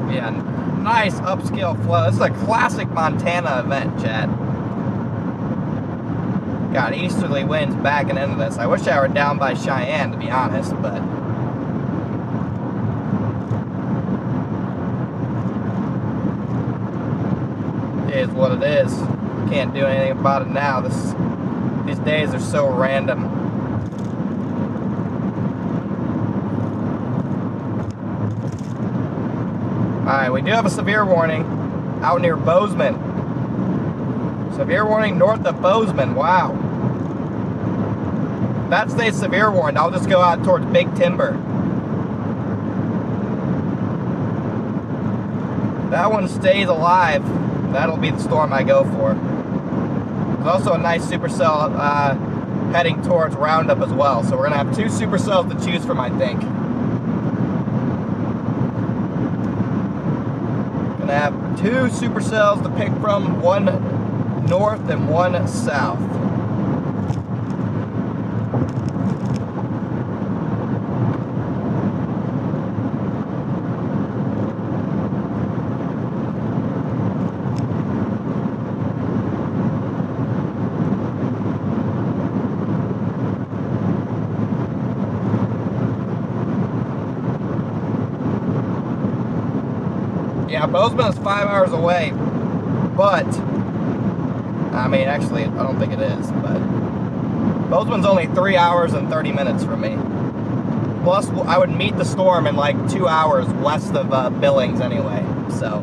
Yeah, nice upscale flow. This is a classic Montana event, Chad. Got easterly winds backing into this. I wish I were down by Cheyenne, to be honest, but it is what it is. Can't do anything about it now. These days are so random. Alright, we do have a severe warning out near Bozeman. Severe warning north of Bozeman. Wow. If that stays severe warned, I'll just go out towards Big Timber. If that one stays alive, that'll be the storm I go for. There's also a nice supercell heading towards Roundup as well. So we're going to have 2 supercells to choose from, I think. Gonna have 2 supercells to pick from, one north and one south. Yeah, Bozeman is 5 hours away, but, I mean, actually, I don't think it is, but Bozeman's only 3 hours and 30 minutes from me. Plus, I would meet the storm in like 2 hours west of Billings anyway, so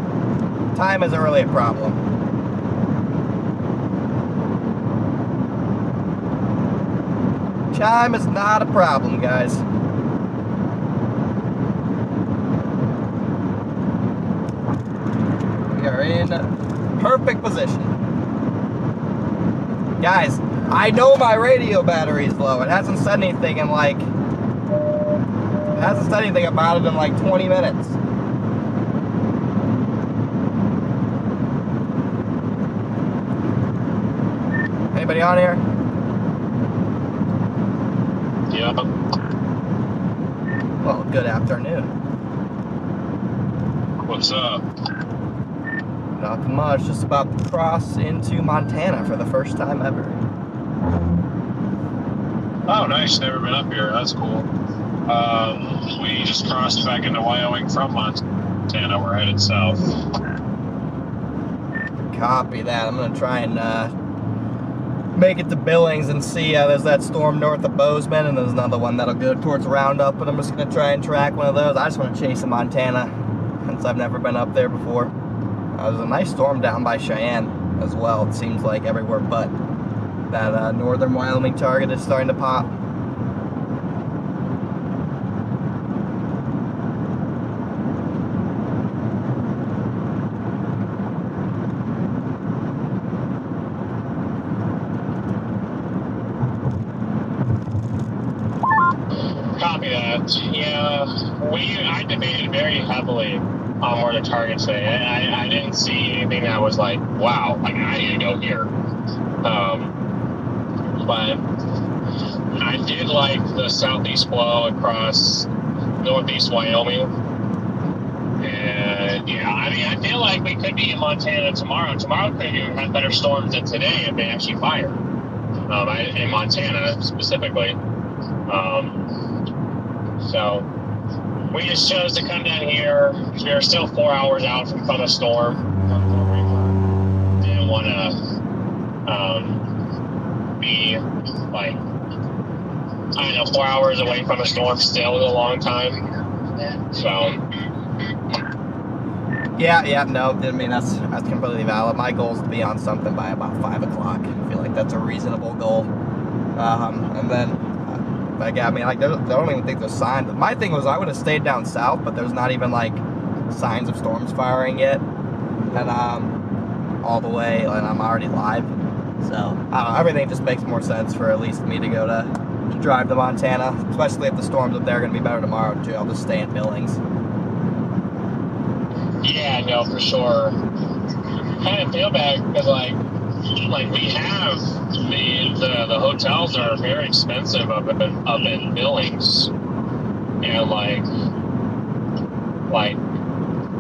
time isn't really a problem. Time is not a problem, guys. We are in perfect position. Guys, I know my radio battery is low. It hasn't said anything in like, it hasn't said anything about it in like 20 minutes. Anybody on here? Yep. Well, good afternoon. What's up? Nothing much, just about to cross into Montana for the first time ever. Oh, nice. Never been up here. That's cool. We just crossed back into Wyoming from Montana. We're headed south. Copy that. I'm gonna try and make it to Billings and see. There's that storm north of Bozeman, and there's another one that'll go towards Roundup. But I'm just gonna try and track one of those. I just want to chase a Montana, since I've never been up there before. There's a nice storm down by Cheyenne as well. It seems like everywhere but that northern Wyoming target is starting to pop. Copy that. Yeah, I debated very heavily on where the targets lay. I didn't see anything that was like, wow, like I need to go here. But I did like the southeast flow across northeast Wyoming. And yeah, I mean, I feel like we could be in Montana tomorrow. Tomorrow could even have better storms than today if they actually fire. In Montana specifically. So we just chose to come down here. We are still 4 hours out from a storm. Didn't want to be like, I don't know, 4 hours away from a storm still is a long time. So yeah, no, I mean that's completely valid. My goal is to be on something by about 5 o'clock. I feel like that's a reasonable goal. And then. Like, I mean, like, I don't even think there's signs. My thing was I would have stayed down south, but there's not even, like, signs of storms firing yet. And, all the way, and I'm already live. So, I don't know, everything just makes more sense for at least me to go to drive to Montana. Especially if the storms up there are going to be better tomorrow, too. I'll just stay in Billings. yeah, no, for sure. Kind of feel bad because, like we have the hotels are very expensive up in Billings, and like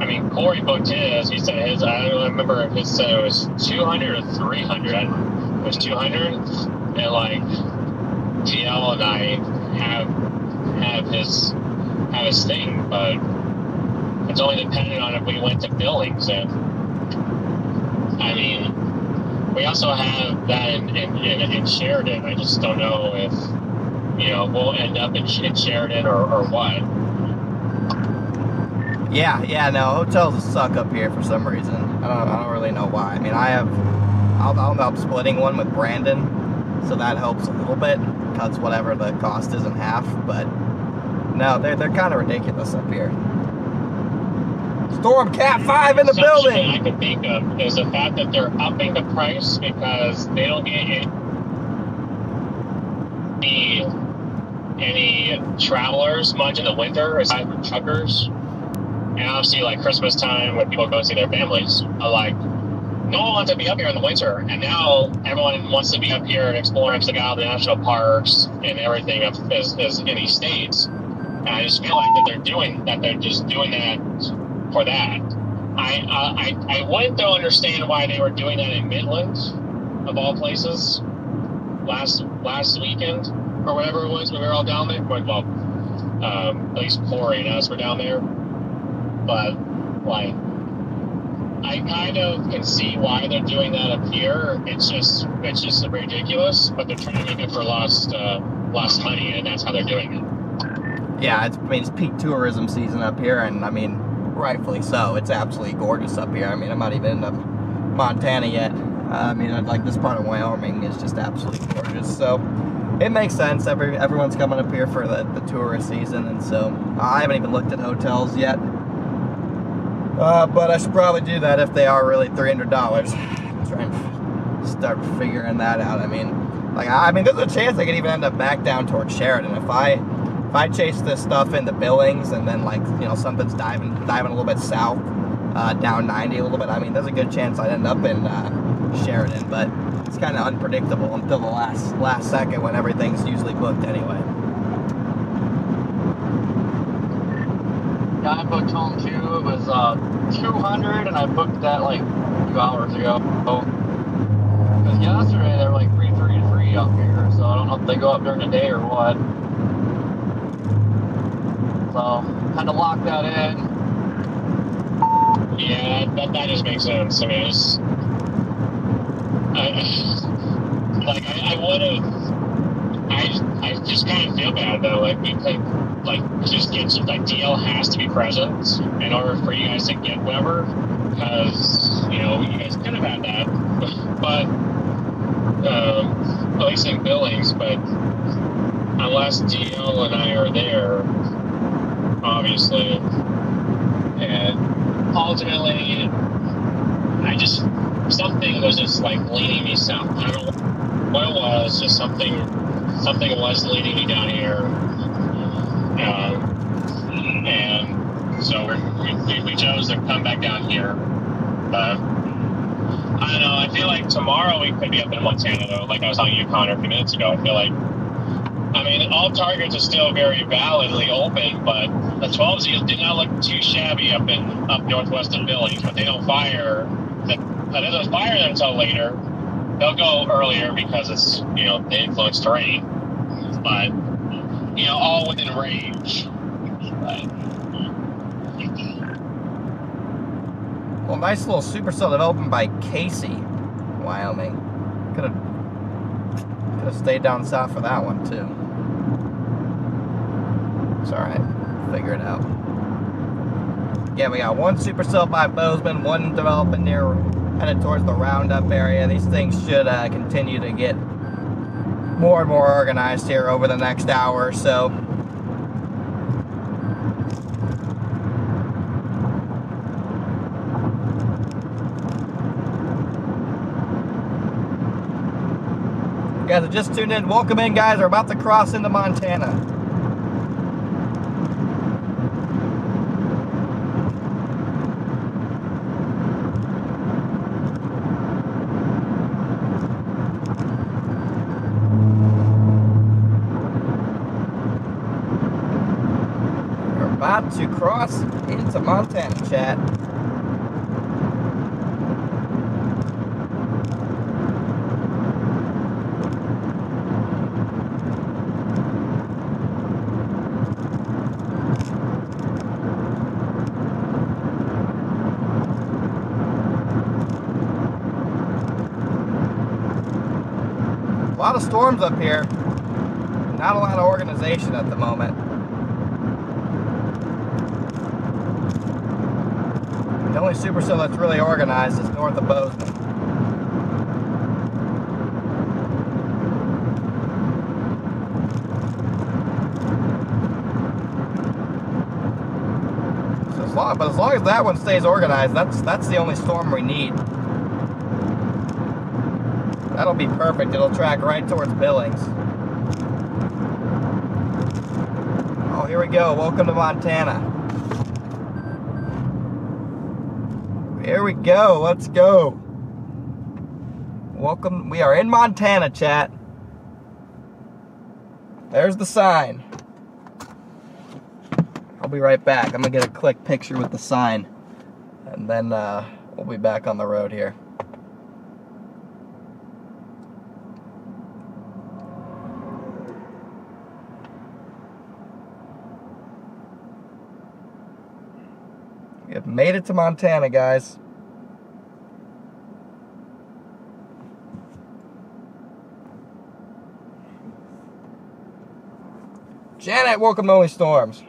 I mean, Corey booked his. He said his. I don't remember if he said it was 200 or 300. It was 200, and like TL and I have his thing, but it's only dependent on if we went to Billings. And I mean, we also have that in Sheridan. I just don't know if, we'll end up in Sheridan or what. Yeah, no, hotels suck up here for some reason. I don't really know why. I mean, I'll end up splitting one with Brandon, so that helps a little bit. Cuts whatever the cost is in half, but no, they're kind of ridiculous up here. Storm Cat 5 in the building! I can think of is the fact that they're upping the price because they don't get any travelers much in the winter aside from truckers. And obviously, like Christmas time when people go see their families, like no one wants to be up here in the winter. And now everyone wants to be up here and explore and check out the national parks and everything as in these states. And I just feel like they're just doing that for that. I wouldn't though understand why they were doing that in Midland, of all places, last weekend or whatever it was when we were all down there. Well, at least Corey and us were down there. But like, I kind of can see why they're doing that up here. It's just ridiculous. But they're trying to make it for lost money, and that's how they're doing it. Yeah, it's peak tourism season up here, and I mean, rightfully so. It's absolutely gorgeous up here. I mean, I'm not even in Montana yet. I mean, like this part of Wyoming is just absolutely gorgeous. So it makes sense. Everyone's coming up here for the tourist season, and so I haven't even looked at hotels yet. But I should probably do that if they are really $300. Try and start figuring that out. I mean, there's a chance I could even end up back down towards Sheridan if I chase this stuff into Billings and then something's diving a little bit south, down 90 a little bit. I mean, there's a good chance I'd end up in Sheridan, but it's kind of unpredictable until the last second when everything's usually booked anyway. Yeah, I booked home too. It was 200, and I booked that like 2 hours ago. Because yesterday they were like free up here, so I don't know if they go up during the day or what. So had to lock that in. Yeah, that just makes sense. I mean, I would have. I just kind of feel bad though. Like we could just get some, like DL has to be present in order for you guys to get whatever, because you guys could have had that, but at least in Billings. But unless DL and I are there, obviously, and ultimately, something was just like leading me south. I don't know what it was, just something was leading me down here. And so we chose to come back down here. But I don't know, I feel like tomorrow we could be up in Montana though, like I was telling you, Connor, a few minutes ago. I feel like, all targets are still very validly open, but the 12s did not look too shabby up northwest of Billings, but they don't fire. They don't fire them until later. They'll go earlier because it's, the influence terrain. But, all within range. But, well, nice little supercell development by Casey, Wyoming. Could have stayed down south for that one too. It's alright. Figure it out. Yeah, we got one supercell by Bozeman, one developing near, headed towards the Roundup area. These things should continue to get more and more organized here over the next hour or so. You guys have just tuned in. Welcome in, guys. We're about to cross into Montana. About to cross into Montana, chat. A lot of storms up here. Not a lot of organization at the moment. The only supercell that's really organized is north of Bozeman. So as long as that one stays organized, that's the only storm we need. That'll be perfect. It'll track right towards Billings. Oh, here we go. Welcome to Montana. Here we go. Let's go. Welcome. We are in Montana, chat. There's the sign. I'll be right back. I'm going to get a quick picture with the sign. And then we'll be back on the road here. We have made it to Montana, guys. Janet, welcome to Only Storms.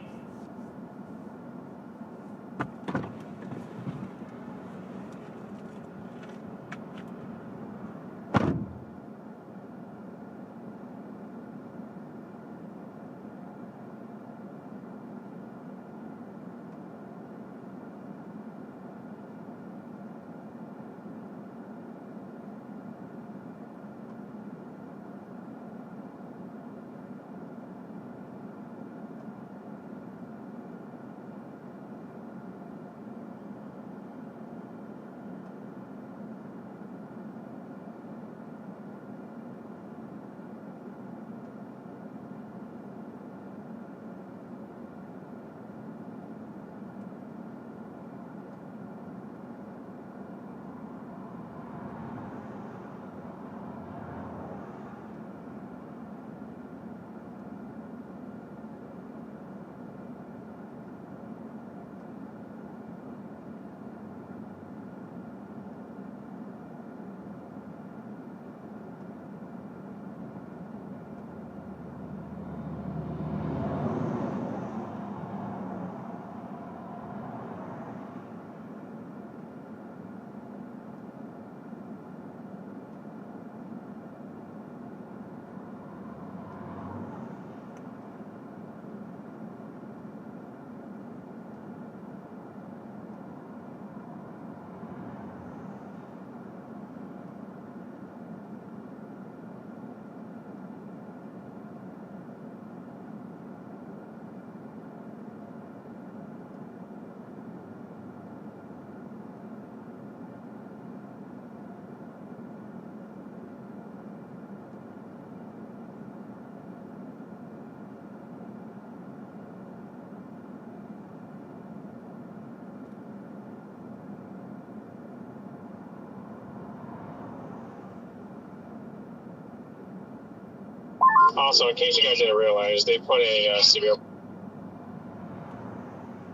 Also, in case you guys didn't realize, they put a severe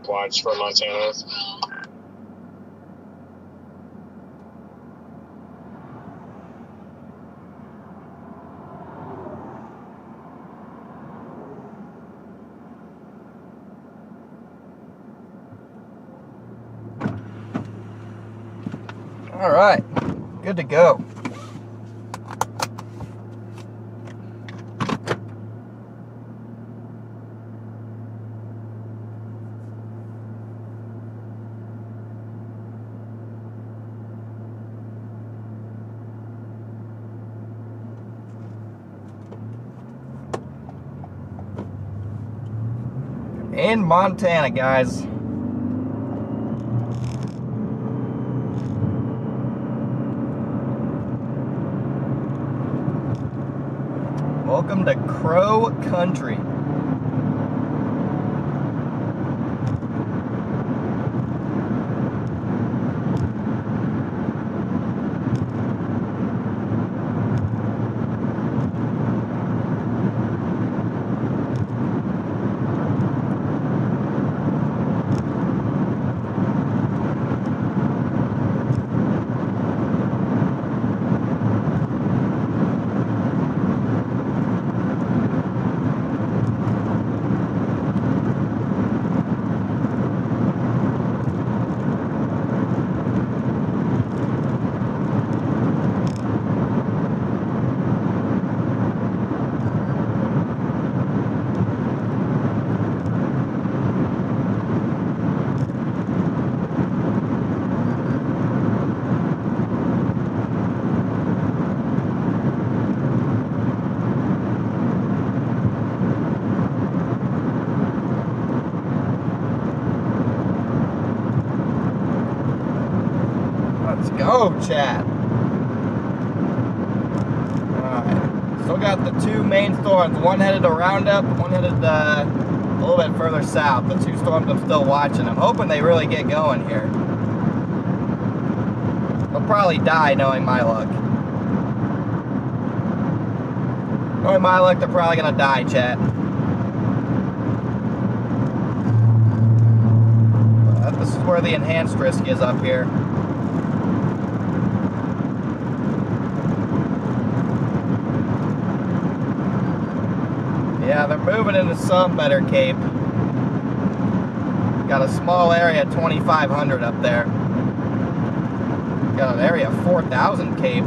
watch for Montana. All right, good to go. In Montana, guys. Welcome to Crow Country. Go, chat. Alright. Still got the two main storms. One headed to Roundup, one headed a little bit further south. The two storms I'm still watching. I'm hoping they really get going here. They'll probably die knowing my luck. Knowing my luck, they're probably gonna die, chat. But this is where the enhanced risk is up here. Yeah, they're moving into some better cape. Got a small area, 2,500 up there. Got an area of 4,000 cape.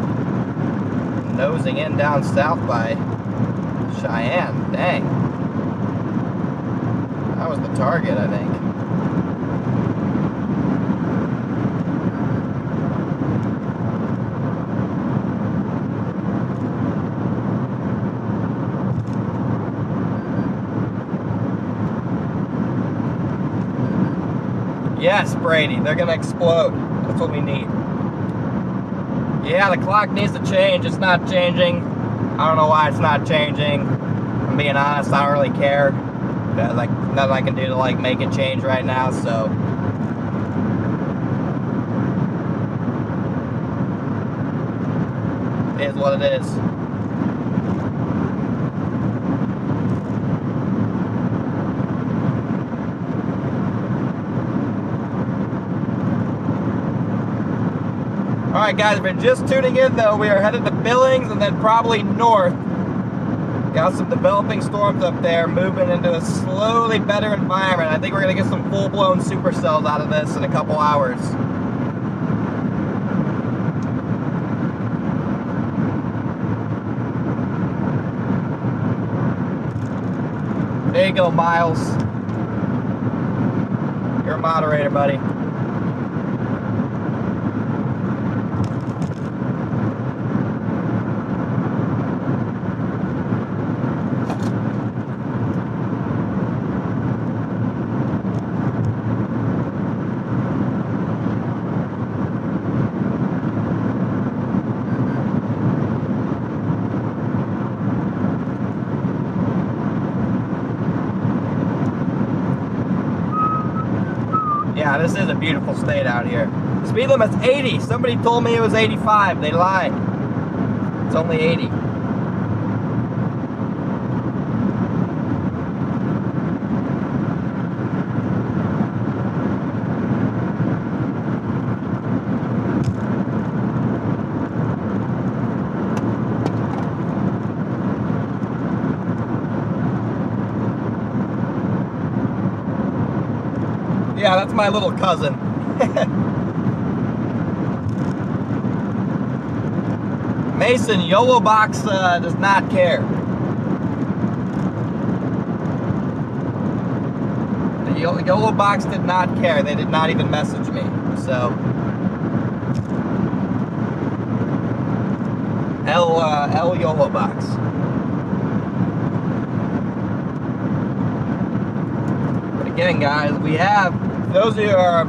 Nosing in down south by Cheyenne. Dang. That was the target, I think. Yes, Brady, they're gonna explode. That's what we need. Yeah, the clock needs to change. It's not changing. I don't know why it's not changing. I'm being honest, I don't really care. There's like nothing I can do to like make it change right now, so. It is what it is. Alright guys, if you're just tuning in though, we are headed to Billings and then probably north. Got some developing storms up there, moving into a slowly better environment. I think we're going to get some full-blown supercells out of this in a couple hours. There you go, Miles. You're a moderator, buddy. Yeah, this is a beautiful state out here. The speed limit's 80. Somebody told me it was 85. They lied. It's only 80. Yeah, that's my little cousin. Mason, Yolo Box does not care. The Yolo Box did not care. They did not even message me. So, L Yolo Box. But again, guys, we have, those of you who are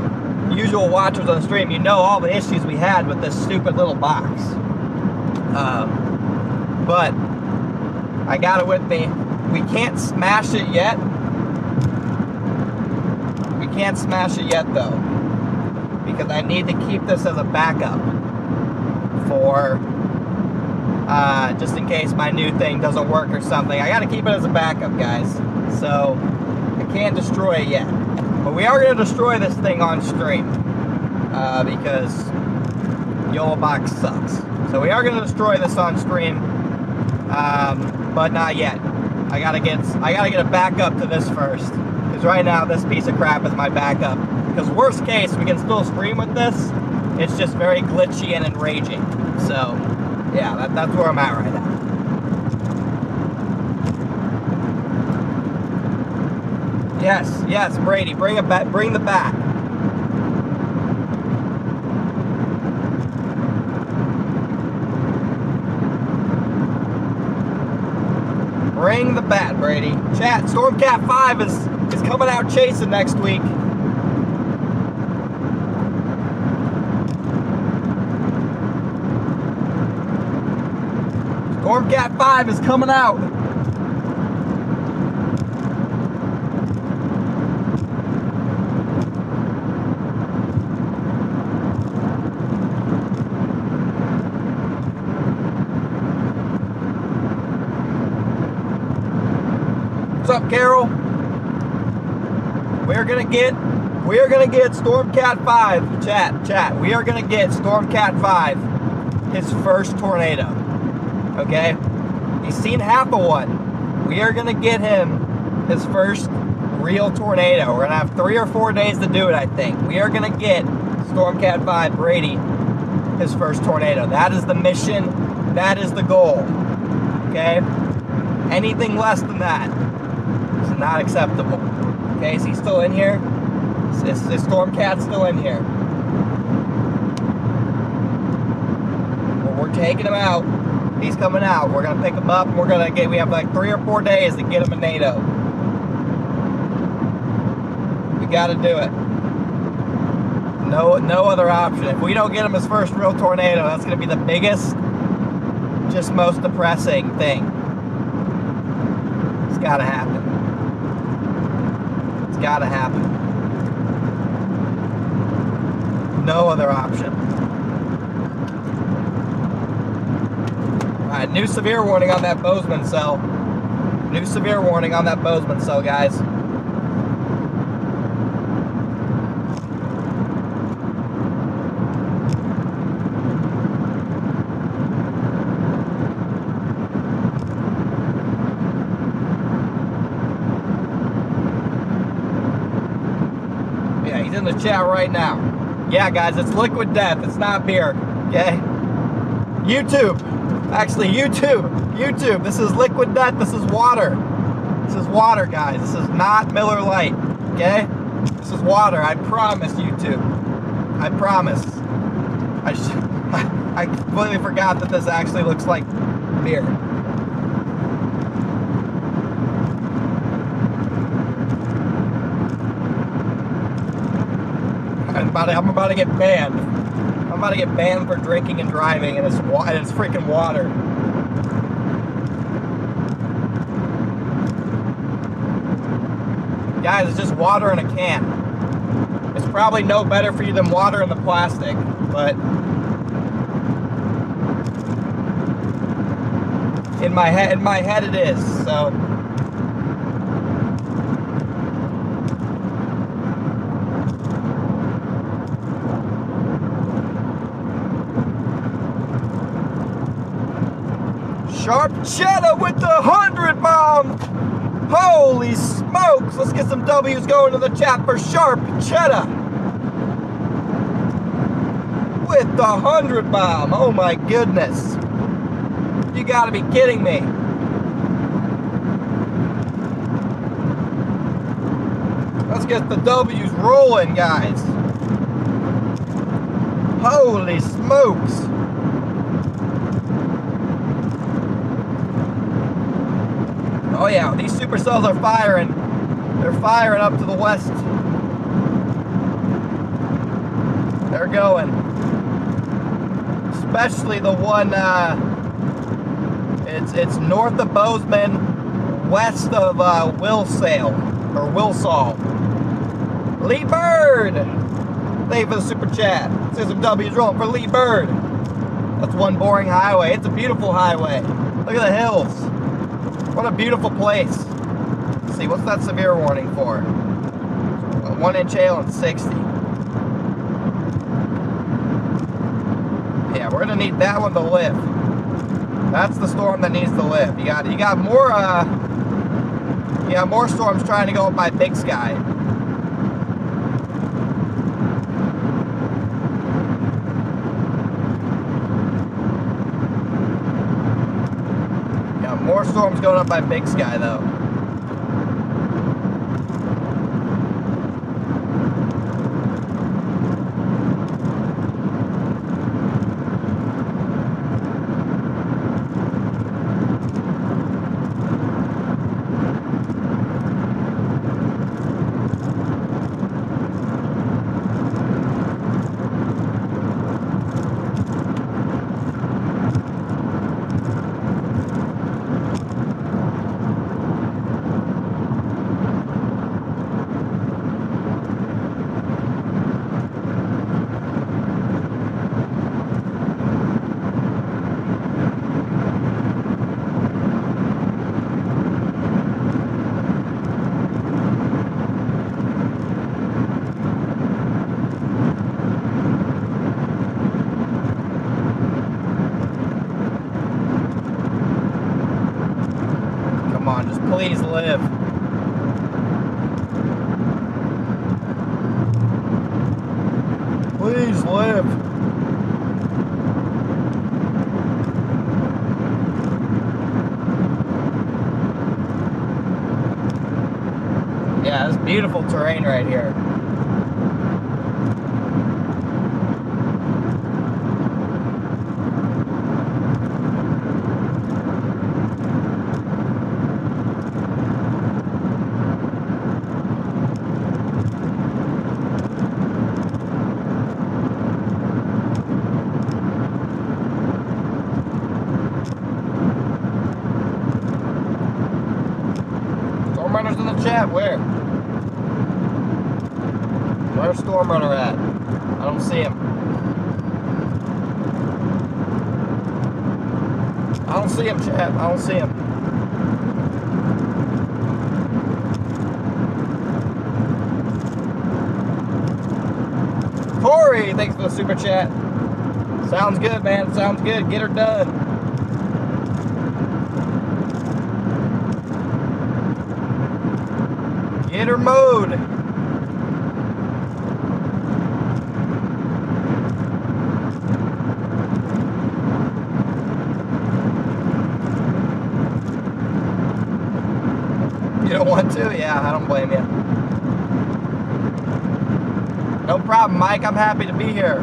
usual watchers on the stream, you know all the issues we had with this stupid little box. But I got it with me. We can't smash it yet. We can't smash it yet though, because I need to keep this as a backup for just in case my new thing doesn't work or something. I got to keep it as a backup, guys. So I can't destroy it yet, but we are going to destroy this thing on stream because Yolo Box sucks. So we are going to destroy this on stream, but not yet. I gotta get a backup to this first, because right now this piece of crap is my backup. Because worst case, we can still stream with this. It's just very glitchy and enraging. So yeah, that's where I'm at right now. Yes, Brady, bring the bat. Bring the bat, Brady. Chat, Stormcat 5 is coming out chasing next week. Stormcat 5 is coming out. What's up, Carol? We're gonna get Stormcat 5. Chat. We are gonna get Stormcat 5 his first tornado. Okay? He's seen half of one. We are gonna get him his first real tornado. We're gonna have 3 or 4 days to do it, I think. We are gonna get Stormcat 5 Brady his first tornado. That is the mission. That is the goal. Okay? Anything less than that is not acceptable. Okay, is he still in here? Is Stormcat still in here? Well, we're taking him out. He's coming out. We're gonna pick him up, and we have like 3 or 4 days to get him a NATO. We gotta do it. No other option. If we don't get him his first real tornado, that's gonna be the biggest, just most depressing thing. It's gotta happen. It's gotta happen. No other option. Alright, new severe warning on that Bozeman cell. New severe warning on that Bozeman cell, guys. Yeah, he's in the chat right now. Yeah, guys, it's liquid death. It's not beer. Okay? YouTube. Actually, YouTube. This is liquid death. This is water. This is water, guys. This is not Miller Lite. Okay? This is water. I promise, YouTube. I promise. I completely forgot that this actually looks like beer. I'm about to get banned. I'm about to get banned for drinking and driving, and it's freaking water. Guys, it's just water in a can. It's probably no better for you than water in the plastic, but in my head it is. So. Sharp Cheddar with the 100 bomb. Holy smoke. So let's get some W's going to the chat for Sharp Cheddar. With the 100 bomb. Oh my goodness. You gotta be kidding me. Let's get the W's rolling, guys. Holy smokes. Oh yeah, these supercells are firing. They're firing up to the west. They're going. Especially the one, it's north of Bozeman, west of Wilsall. Lee Bird! Thank you for the super chat. Let's see some W's rolling for Lee Bird. That's one boring highway. It's a beautiful highway. Look at the hills. What a beautiful place. Let's see, what's that severe warning for? 1 inch hail and 60. Yeah, we're gonna need that one to live. That's the storm that needs to live. You got more storms trying to go up by Big Sky. Yeah, more storms going up by Big Sky though. Please live. Please live. Yeah, it's beautiful terrain right here. Where? Where's Storm Runner at? I don't see him. I don't see him, chat. I don't see him. Corey, thanks for the super chat. Sounds good, man. Sounds good. Get her done. Enter mode. You don't want to? Yeah, I don't blame you. No problem, Mike. I'm happy to be here.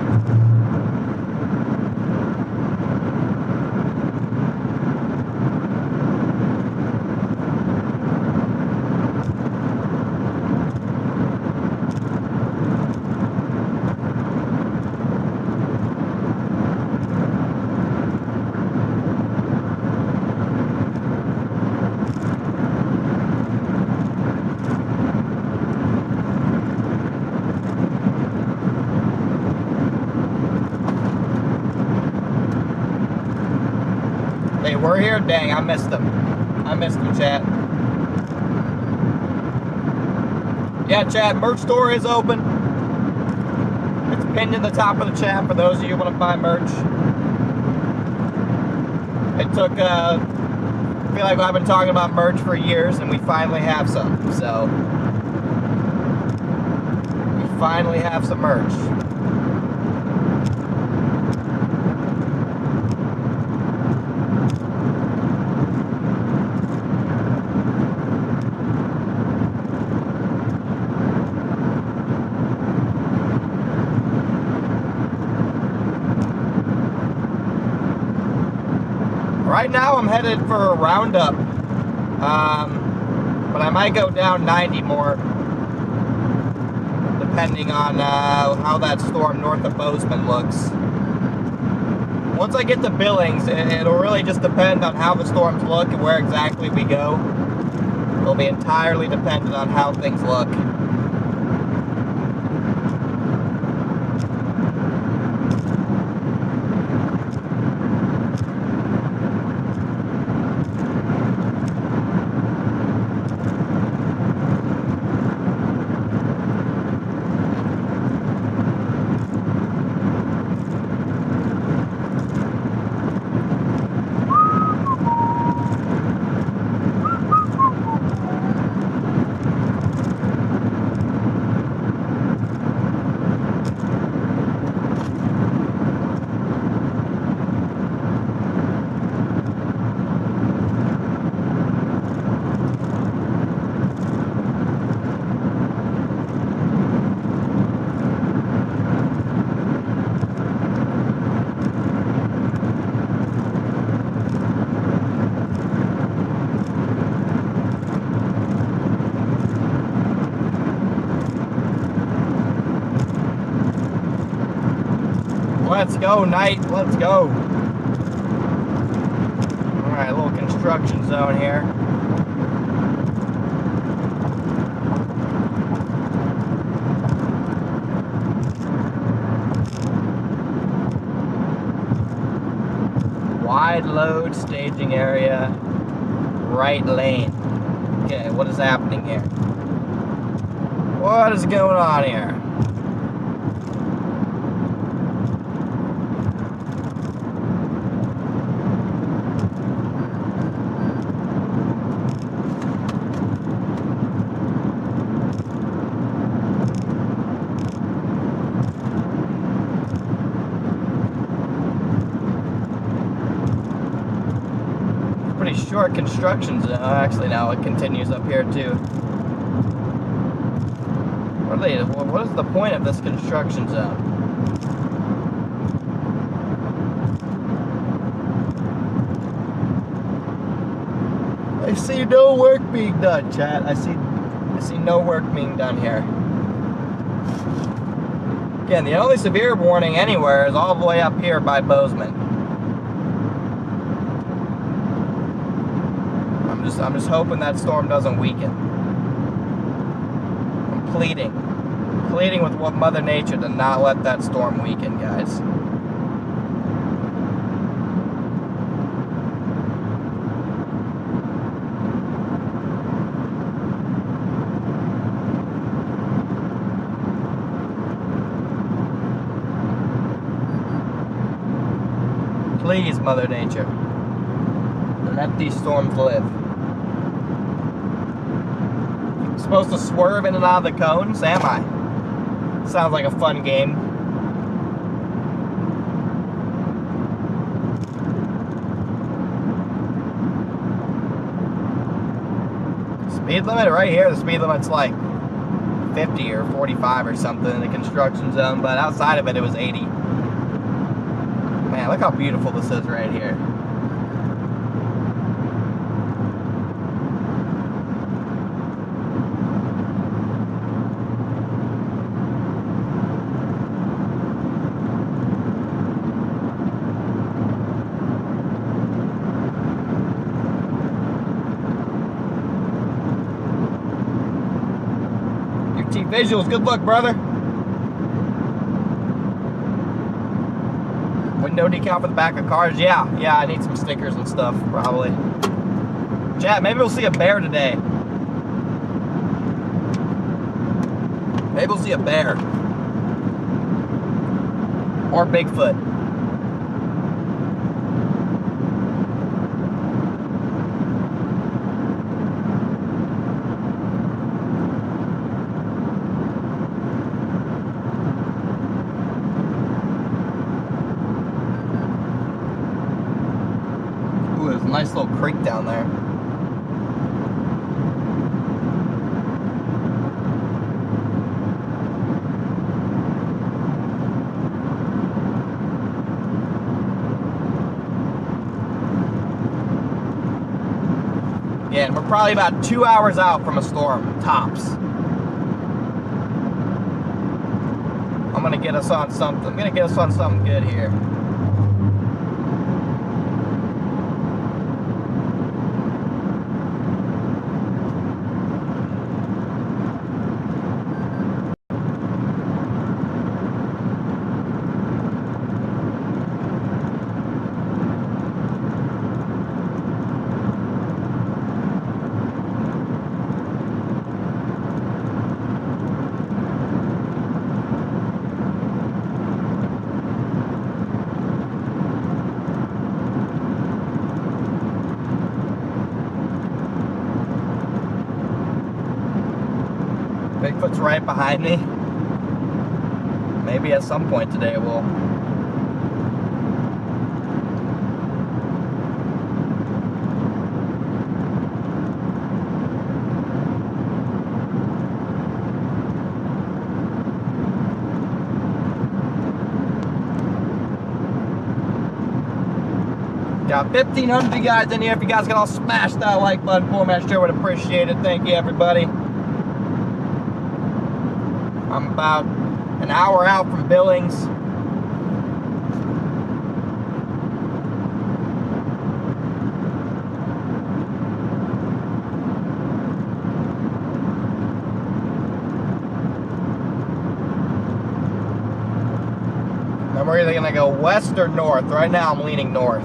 We're here? Dang, I missed them. I missed them, chat. Yeah, chat, merch store is open. It's pinned in the top of the chat for those of you who want to buy merch. It took feel like I've been talking about merch for years, and we finally have some. So we finally have some merch. Right now I'm headed for a roundup, but I might go down 90 more, depending on how that storm north of Bozeman looks. Once I get to Billings, it'll really just depend on how the storms look and where exactly we go. It'll be entirely dependent on how things look. Let's go, Knight. Let's go. Alright, a little construction zone here. Wide load staging area. Right lane. Okay, what is happening here? What is going on here? Short construction zone. Actually, now it continues up here too. What is the point of this construction zone? I see no work being done, chat. I see no work being done here. Again, the only severe warning anywhere is all the way up here by Bozeman. I'm just hoping that storm doesn't weaken. I'm pleading with Mother Nature to not let that storm weaken, guys. Please, Mother Nature, let these storms live. Supposed to swerve in and out of the cones? Am I? Sounds like a fun game. Speed limit right here, the speed limit's like 50 or 45 or something in the construction zone, but outside of it, it was 80. Man, look how beautiful this is right here. Visuals, good luck, brother. Window decal for the back of cars. Yeah, I need some stickers and stuff, probably. Chat, maybe we'll see a bear today. Maybe we'll see a bear. Or Bigfoot. creek down there. Yeah, and we're probably about 2 hours out from a storm, tops. I'm gonna get us on something. I'm gonna get us on something good here. Bigfoot's right behind me. Maybe at some point today we'll. Got 1,500 of you guys in here. If you guys can all smash that like button for me, I sure would appreciate it. Thank you, everybody. I'm about an hour out from Billings. Now we're either gonna go west or north. Right now I'm leaning north.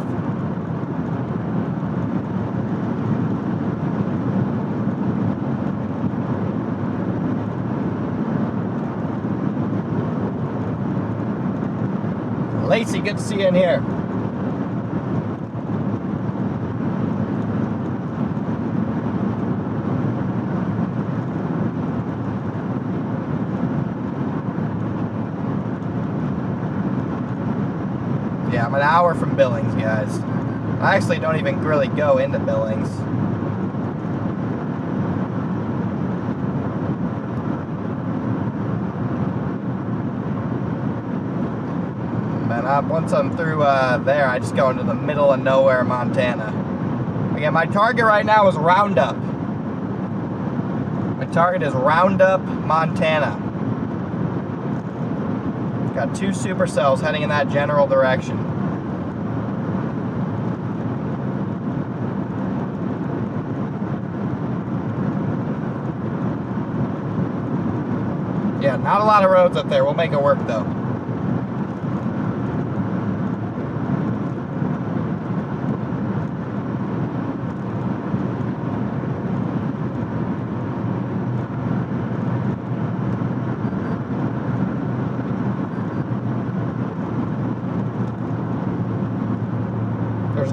Lacey, good to see you in here. Yeah, I'm an hour from Billings, guys. I actually don't even really go into Billings. Once I'm through there, I just go into the middle of nowhere, Montana. Again, my target right now is Roundup. My target is Roundup, Montana. Got 2 supercells heading in that general direction. Yeah, not a lot of roads up there. We'll make it work though.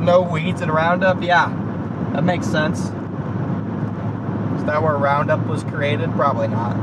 No weeds in Roundup? Yeah, that makes sense. Is that where Roundup was created? Probably not.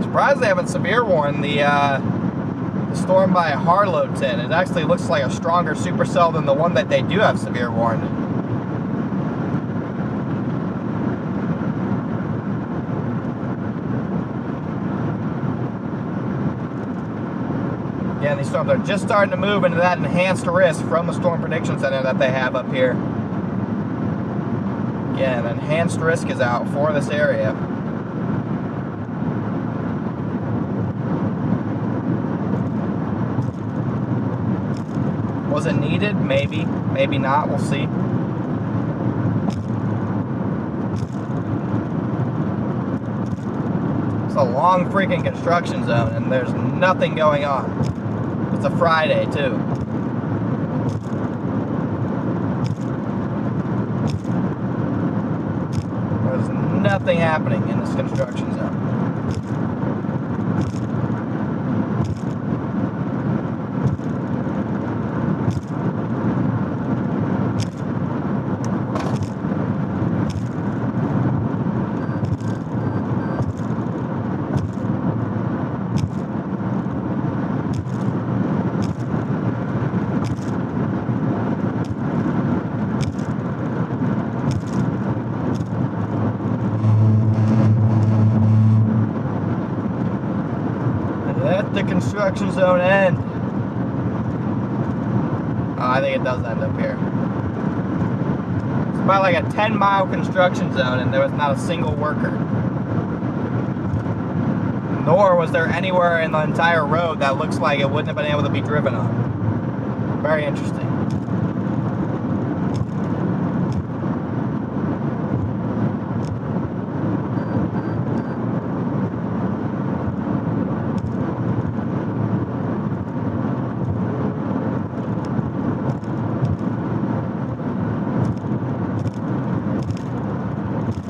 Surprised they haven't severe warned the storm by Harlowton. It actually looks like a stronger supercell than the one that they do have severe warned. Yeah, and these storms are just starting to move into that enhanced risk from the Storm Prediction Center that they have up here. Yeah, an enhanced risk is out for this area. Was it needed? Maybe. Maybe not. We'll see. It's a long freaking construction zone and there's nothing going on. It's a Friday, too. There's nothing happening in this construction zone. Let the construction zone end. Oh, I think it does end up here. It's about like a 10-mile construction zone and there was not a single worker. Nor was there anywhere in the entire road that looks like it wouldn't have been able to be driven on. Very interesting.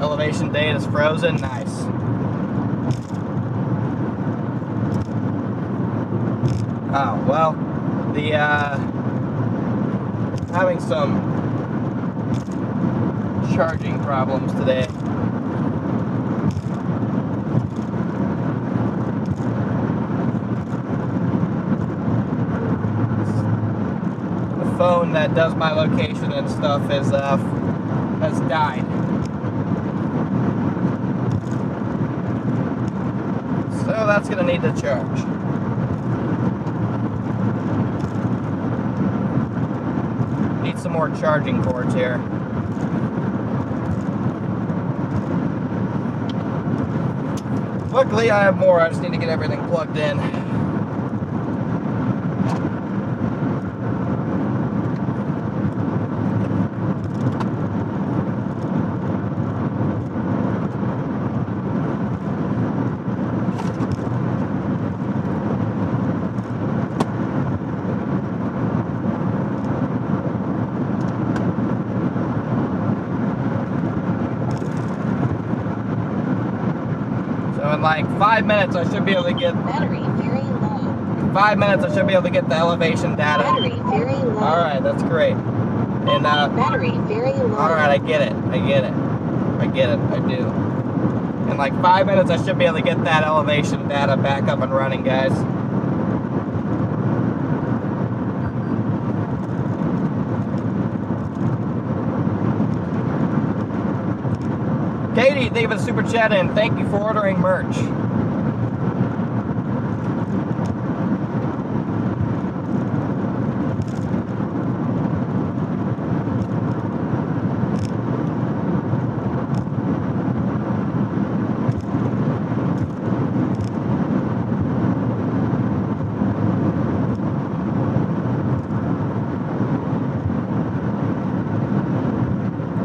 Elevation date is frozen. Nice. Oh, well, the, having some charging problems today. The phone that does my location and stuff is, has died. So that's gonna need to charge. Need some more charging cords here. Luckily I have more, I just need to get everything plugged in. In like 5 minutes, I should be able to get Battery very low. 5 minutes. I should be able to get the elevation data. Battery very low. All right, that's great. And Battery very low. all right, I get it. I get it. I get it. I do. In like 5 minutes, I should be able to get that elevation data back up and running, guys. Katie, thank you for the super chat and thank you for ordering merch.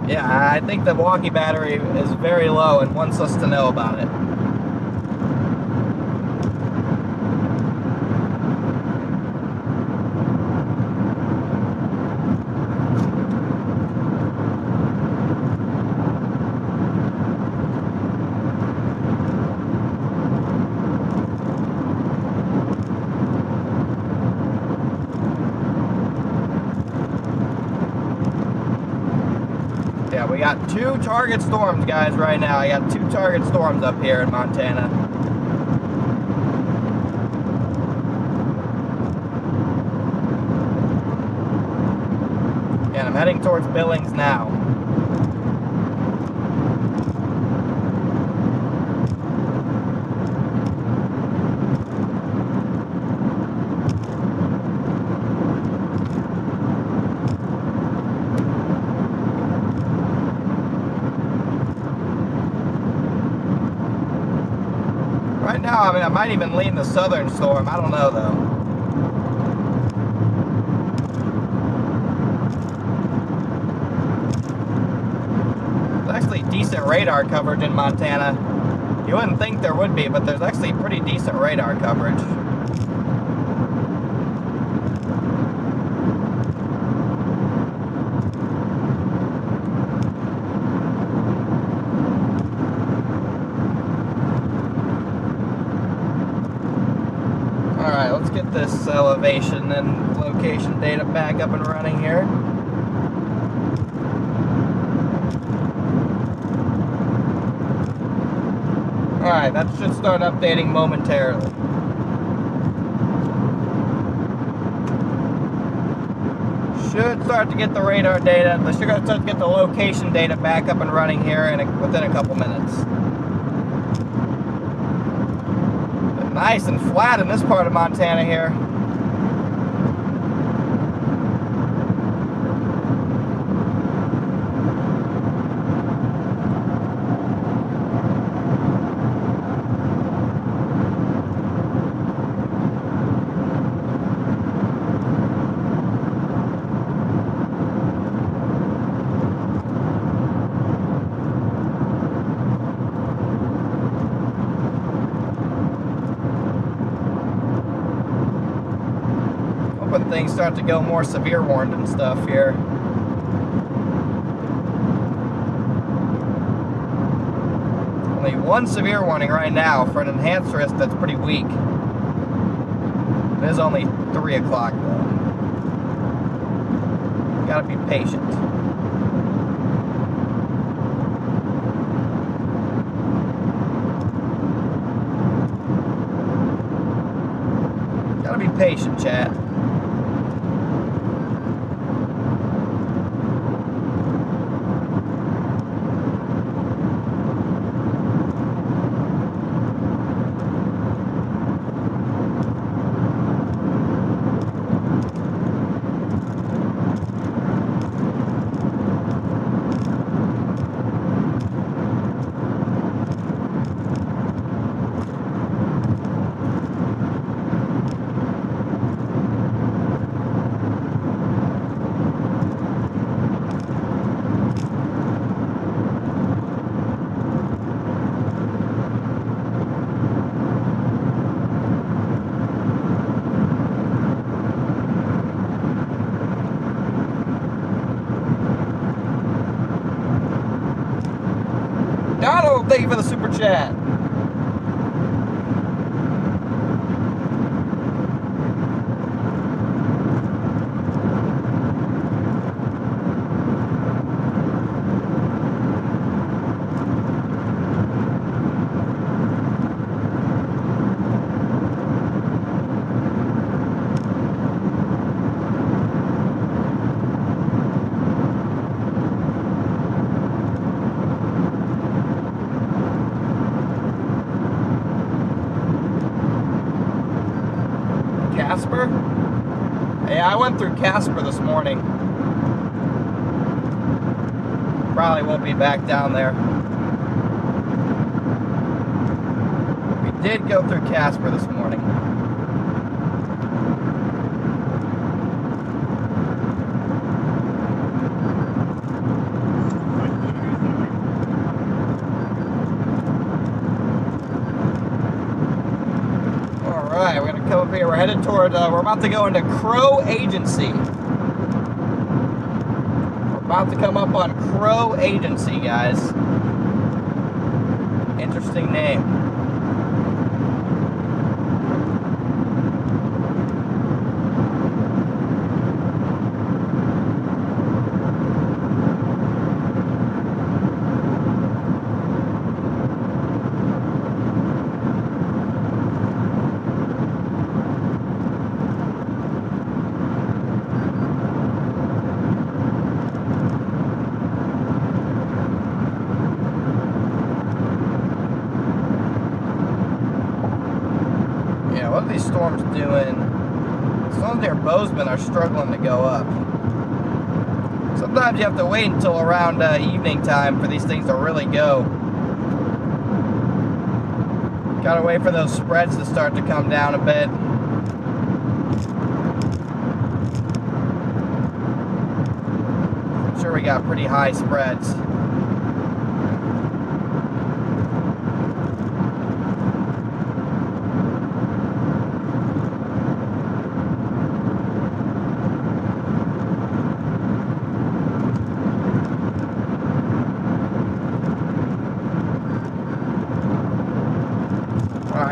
Yeah, I think the walkie battery is very low and wants us to know about it. Yeah, we got 2 target storms, guys, right now. I got 2 target storms up here in Montana. And I'm heading towards Billings now. Right now, I mean, I might even lean the southern storm. I don't know, though. There's actually decent radar coverage in Montana. You wouldn't think there would be, but there's actually pretty decent radar coverage. get this elevation and location data back up and running here. Alright, that should start updating momentarily. Should start to get the radar data, should start to get the location data back up and running here within a couple minutes. But nice and flat in this part of Montana here. When things start to go more severe warned and stuff here. Only one severe warning right now for an enhanced risk that's pretty weak. It is only 3 o'clock though. Gotta be patient. Gotta be patient, chat. Donald, thank you for the super chat. Casper? Yeah, I went through Casper this morning. Probably won't be back down there. We did go through Casper this morning. Alright, we're going to come up here. We're headed toward, we're about to go into Crow Agency. We're about to come up on Crow Agency, guys. Interesting name. What are these storms doing? Storms near Bozeman are struggling to go up. Sometimes you have to wait until around evening time for these things to really go. Gotta wait for those spreads to start to come down a bit. I'm sure we got pretty high spreads.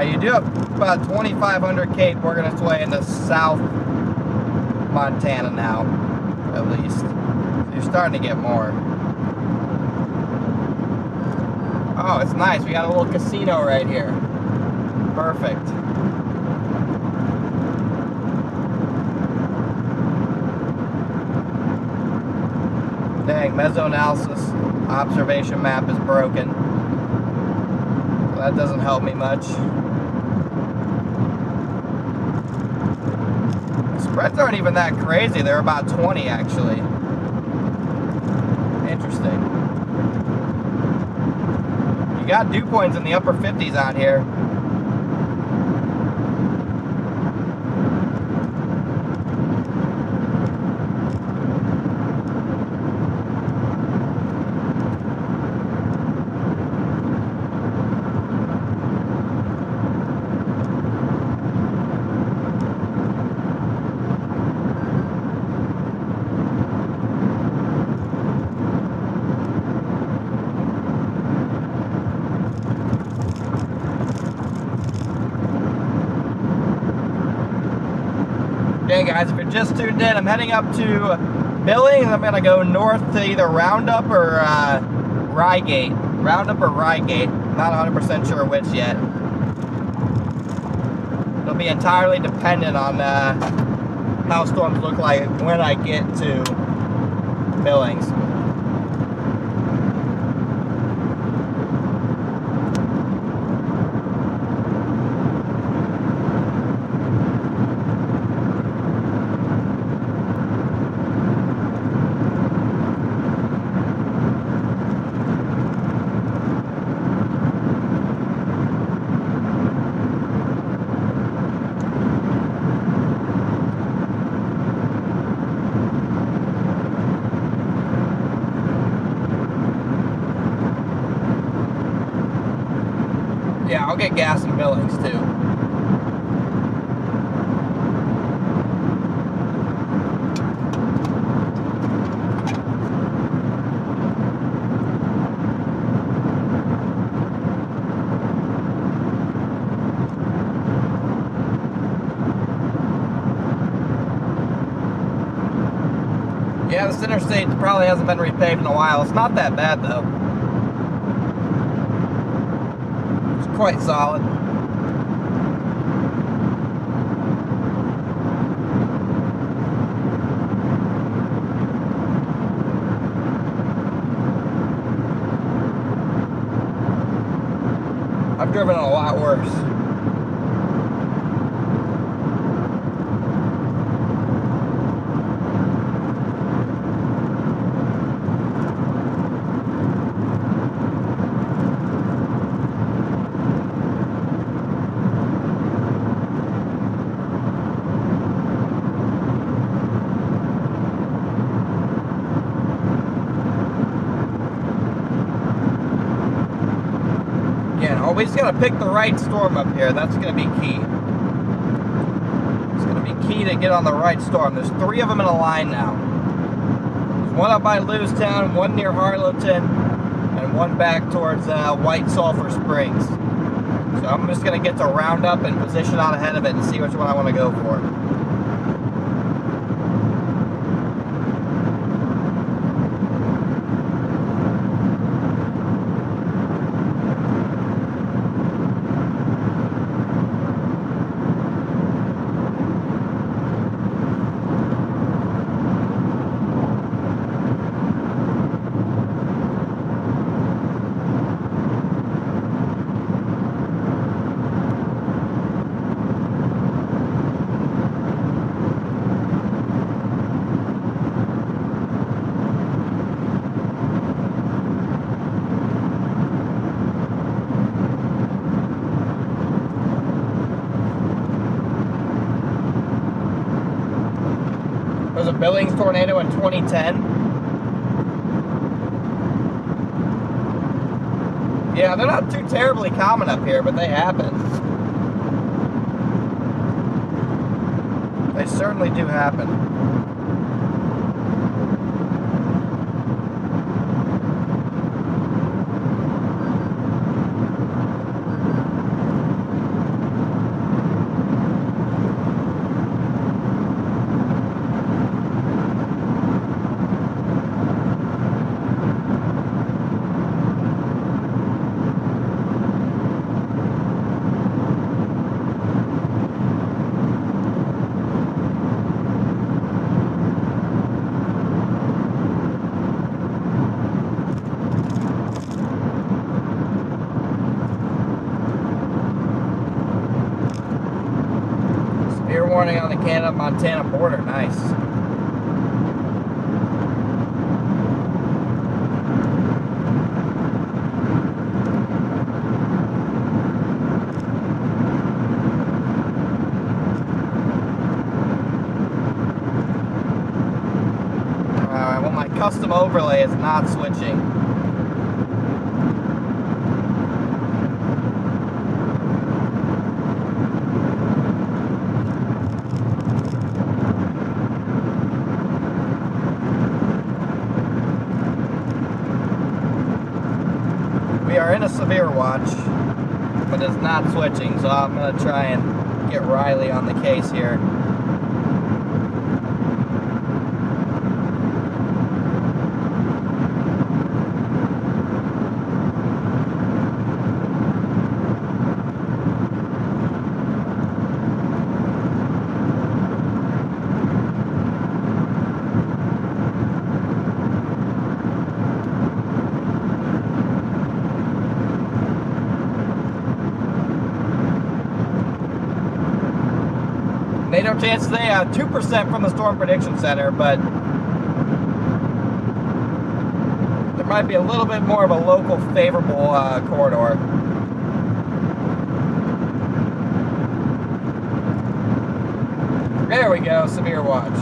You do have about 2,500 Cape working its way into South Montana now, at least. So you're starting to get more. Oh, it's nice. We got a little casino right here. Perfect. Dang, mesoanalysis observation map is broken. So that doesn't help me much. Spreads aren't even that crazy. They're about 20 actually. Interesting. You got dew points in the upper 50s out here. Okay guys, if you're just tuned in, I'm heading up to Billings. I'm going to go north to either Roundup or Rygate. Roundup or Rygate. Not 100% sure which yet. It'll be entirely dependent on how storms look like when I get to Billings. Yeah, I'll get gas in Billings too. Yeah, this interstate probably hasn't been repaved in a while. It's not that bad though. Quite solid. I've driven a lot worse. We just gotta pick the right storm up here. That's gonna be key. It's gonna be key to get on the right storm. There's 3 of them in a line now. There's one up by Lewistown, one near Harlowton, and one back towards White Sulphur Springs. So I'm just gonna get to Roundup and position out ahead of it and see which one I want to go for. There was a Billings tornado in 2010. Yeah, they're not too terribly common up here, but they happen. They certainly do happen. warning on the Canada-Montana border. Nice. Alright, well, my custom overlay is not switching. We are in a severe watch, but it's not switching, so I'm going to try and get Riley on the case here. NATO chance today, 2% from the Storm Prediction Center, but there might be a little bit more of a local favorable corridor. There we go, severe watch.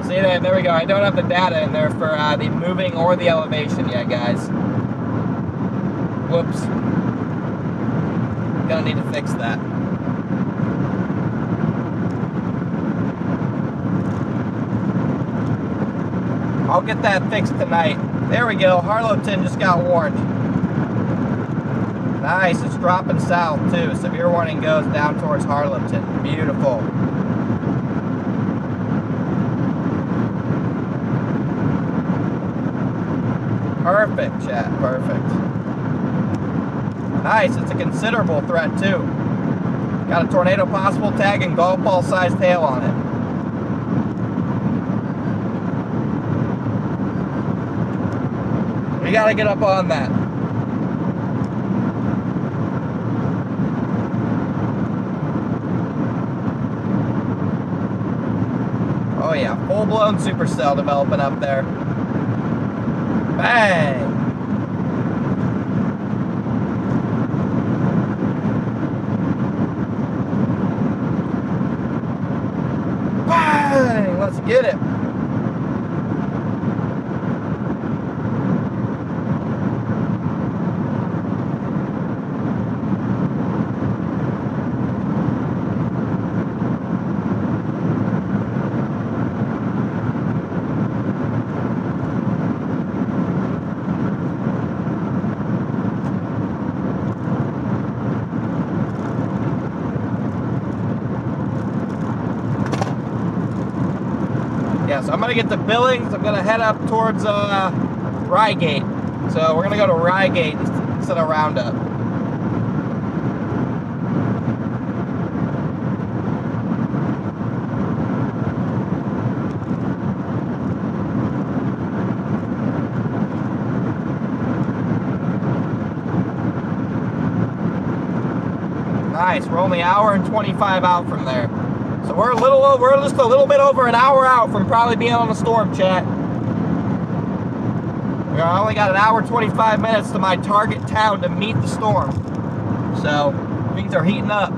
See that? There we go. I don't have the data in there for the moving or the elevation yet, guys. Whoops. Gonna need to fix that. I'll get that fixed tonight. There we go. Harlowton just got warned. Nice. It's dropping south, too. Severe warning goes down towards Harlowton. Beautiful. Perfect, chat. Perfect. Nice. It's a considerable threat, too. Got a tornado possible, tagging golf ball sized hail on it. We gotta get up on that. Oh yeah, full-blown supercell developing up there. Bang! Bang! Let's get it. So I'm gonna get to Billings. I'm gonna head up towards Rygate. So we're gonna go to Rygate instead of Roundup. Nice. We're only an hour and 25 out from there. So we're just a little bit over an hour out from probably being on the storm, chat. We only got an hour 25 minutes to my target town to meet the storm. So things are heating up.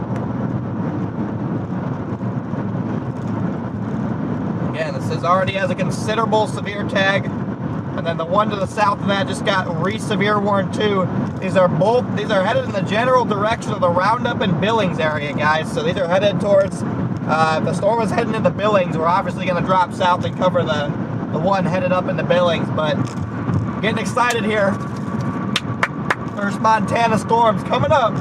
Again, this already has a considerable severe tag. And then the one to the south of that just got re-severe warned too. These are headed in the general direction of the Roundup and Billings area, guys. So these are headed towards the storm is heading into Billings. We're obviously going to drop south and cover the one headed up into Billings, but getting excited here. First Montana storms coming up.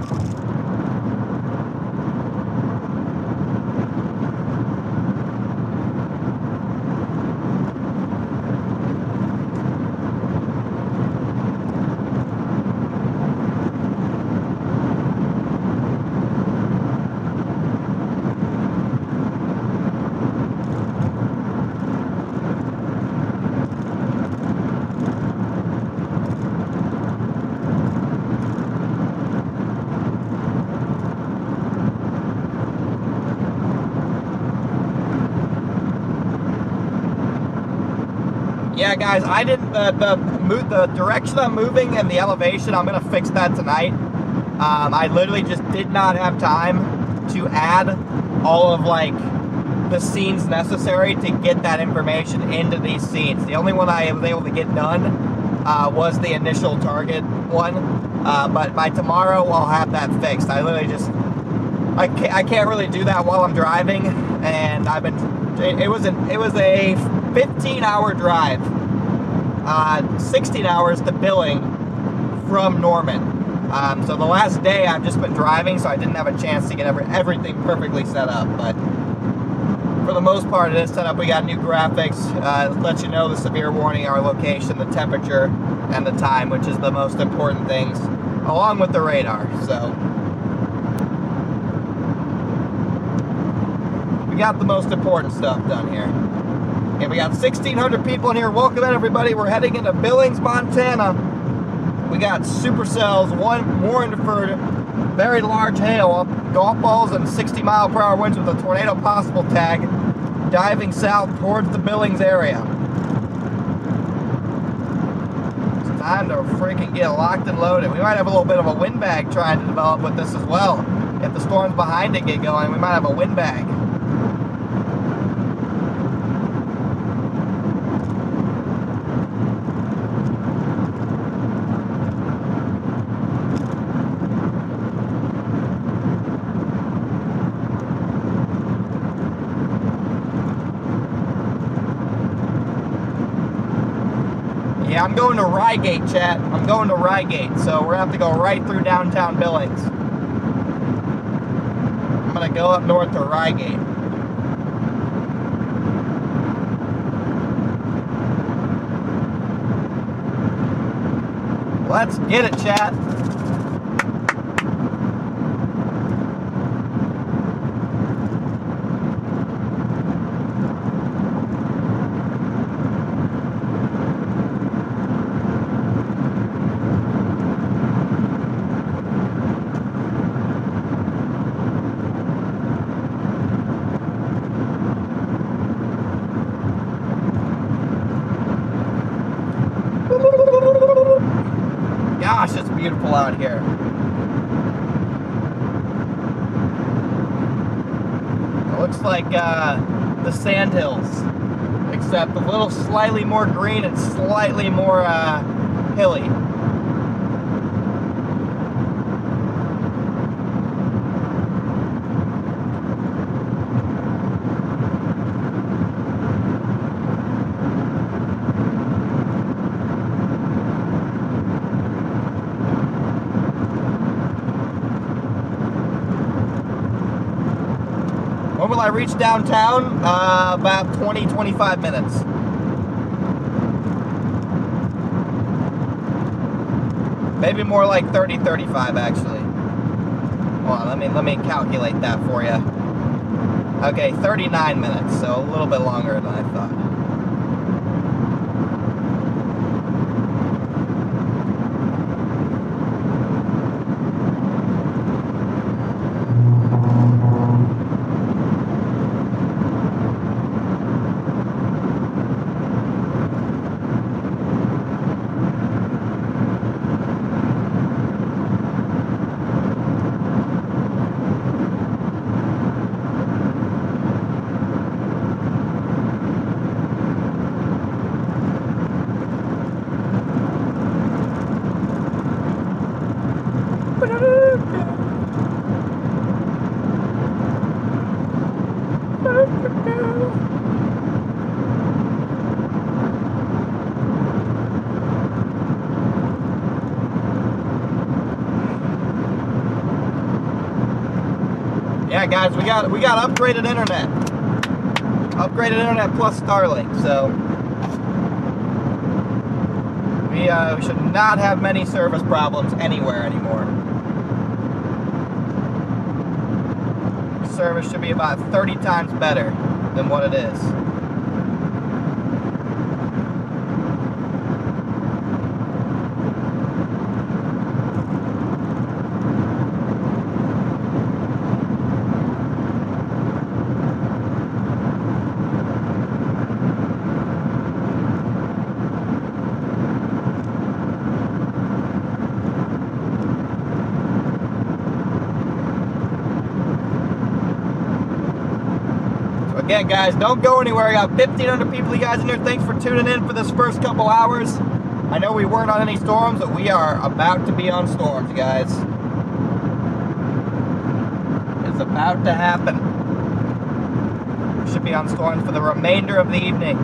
Yeah, guys, I didn't, the direction I'm moving and the elevation, I'm going to fix that tonight. I literally just did not have time to add all of, like, the scenes necessary to get that information into these scenes. The only one I was able to get done was the initial target one. But by tomorrow, I'll have that fixed. I literally just, I can't really do that while I'm driving, and I've been, it was a 15-hour drive, 16 hours to Billings from Norman. So the last day I've just been driving, so I didn't have a chance to get everything perfectly set up, but for the most part it is set up. We got new graphics, let you know the severe warning, our location, the temperature, and the time, which is the most important things, along with the radar. So we got the most important stuff done here. Okay, we got 1,600 people in here. Welcome in, everybody. We're heading into Billings, Montana. We got supercells, one warned for very large hail, golf balls, and 60-mile-per-hour winds with a tornado possible tag, diving south towards the Billings area. It's time to freaking get locked and loaded. We might have a little bit of a windbag trying to develop with this as well. If the storms behind it get going, we might have a windbag. Yeah, I'm going to Rygate, chat. I'm going to Rygate, so we're going to have to go right through downtown Billings. I'm going to go up north to Rygate. Let's get it, chat. Gosh, it's beautiful out here. It looks like the sandhills, except a little slightly more green and slightly more hilly. When will I reach downtown? About 20-25 minutes. Maybe more like 30-35 actually. Hold on, let me calculate that for you. Okay, 39 minutes, so a little bit longer than I thought. Yeah, guys, we got upgraded internet. Upgraded internet plus Starlink, so we should not have many service problems anywhere anymore. Service should be about 30 times better than what it is. Again, guys, don't go anywhere. I got 1,500 people, you guys, in here. Thanks for tuning in for this first couple hours. I know we weren't on any storms, but we are about to be on storms, guys. It's about to happen. We should be on storms for the remainder of the evening.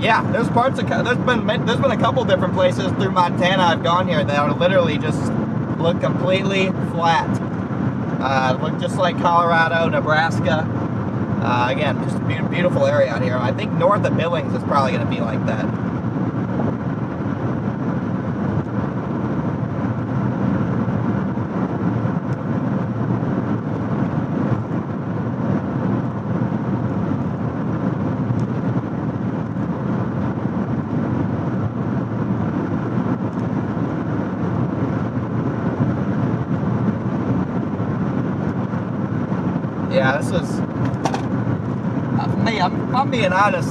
Yeah, there's been a couple different places through Montana I've gone here that are literally just look completely flat. Look just like Colorado, Nebraska. Again, just a beautiful area out here. I think north of Billings is probably going to be like that. Yeah, this is, if I'm being honest,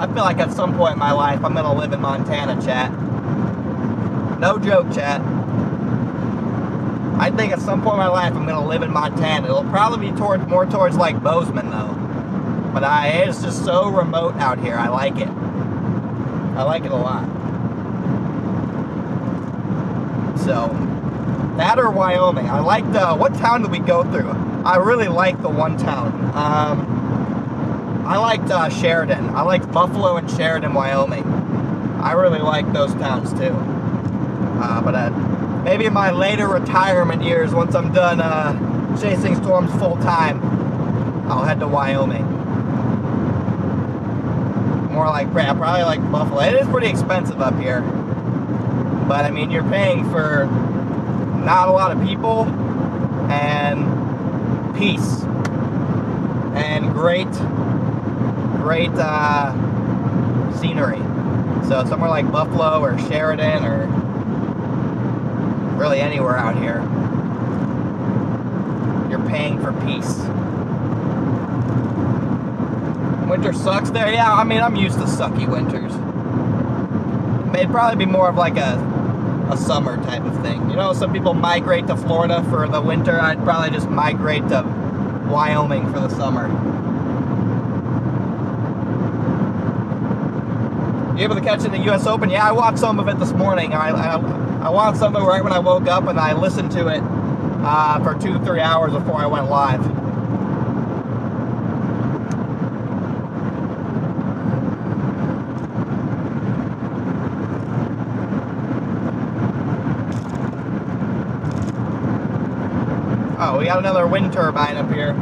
I feel like at some point in my life I'm going to live in Montana, chat. No joke, chat. I think at some point in my life I'm going to live in Montana. It'll probably be more towards like Bozeman though. But it's just so remote out here. I like it. I like it a lot. So, that or Wyoming. I liked, what town did we go through? I really like the one town. I liked Sheridan. I liked Buffalo and Sheridan, Wyoming. I really like those towns too. But maybe in my later retirement years, once I'm done chasing storms full time, I'll head to Wyoming. More like, probably like Buffalo. It is pretty expensive up here. But I mean, you're paying for not a lot of people and peace and great scenery. So somewhere like Buffalo or Sheridan or really anywhere out here, you're paying for peace. Winter sucks there. Yeah, I mean, I'm used to sucky winters. It'd probably be more of like a summer type of thing. You know, some people migrate to Florida for the winter. I'd probably just migrate to Wyoming for the summer. You able to catch it in the US Open? Yeah, I watched some of it this morning. I watched some of it right when I woke up, and I listened to it for 2 to 3 hours before I went live. Oh, we got another wind turbine up here.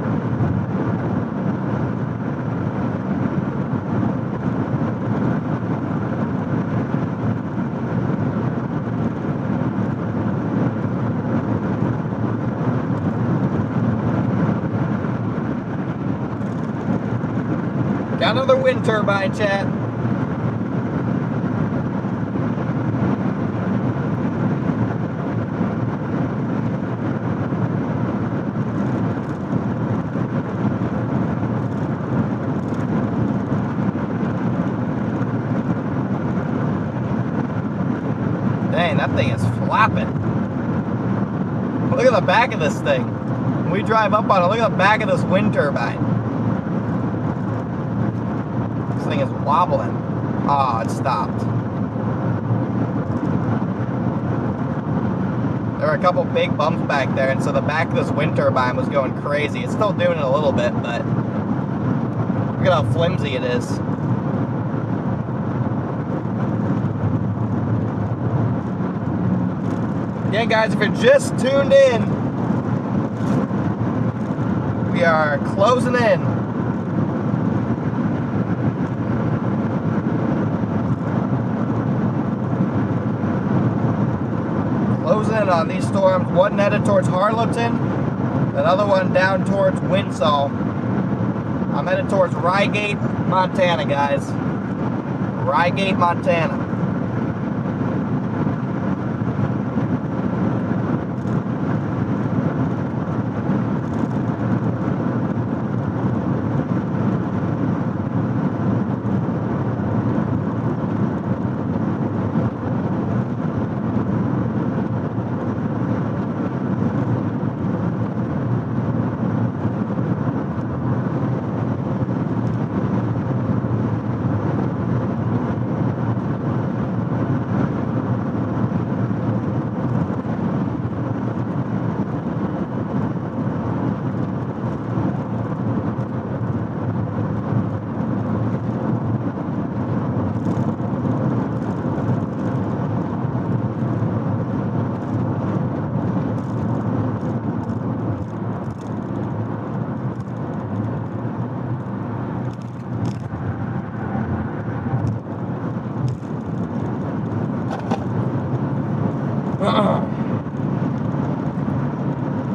Got another wind turbine, chat. Dang, that thing is flapping. Look at the back of this thing. When we drive up on it, look at the back of this wind turbine. This thing is wobbling. Oh, it stopped. There were a couple big bumps back there, and so the back of this wind turbine was going crazy. It's still doing it a little bit, but look at how flimsy it is. Again, guys, if you're just tuned in, we are closing in. Closing in on these storms. One headed towards Harlowton, another one down towards Windsall. I'm headed towards Rygate, Montana, guys. Rygate, Montana.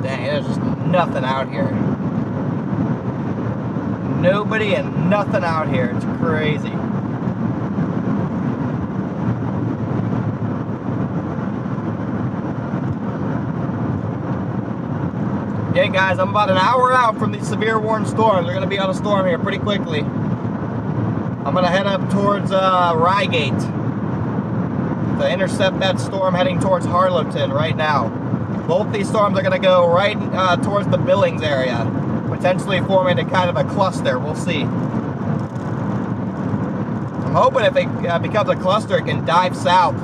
Dang, there's just nothing out here. Nobody and nothing out here. It's crazy. Okay, guys, I'm about an hour out from these severe warned storms. We're going to be on a storm here pretty quickly. I'm going to head up towards Rygate to intercept that storm heading towards Harlowton right now. Both these storms are going to go right towards the Billings area, potentially forming a kind of a cluster. We'll see. I'm hoping if it becomes a cluster, it can dive south,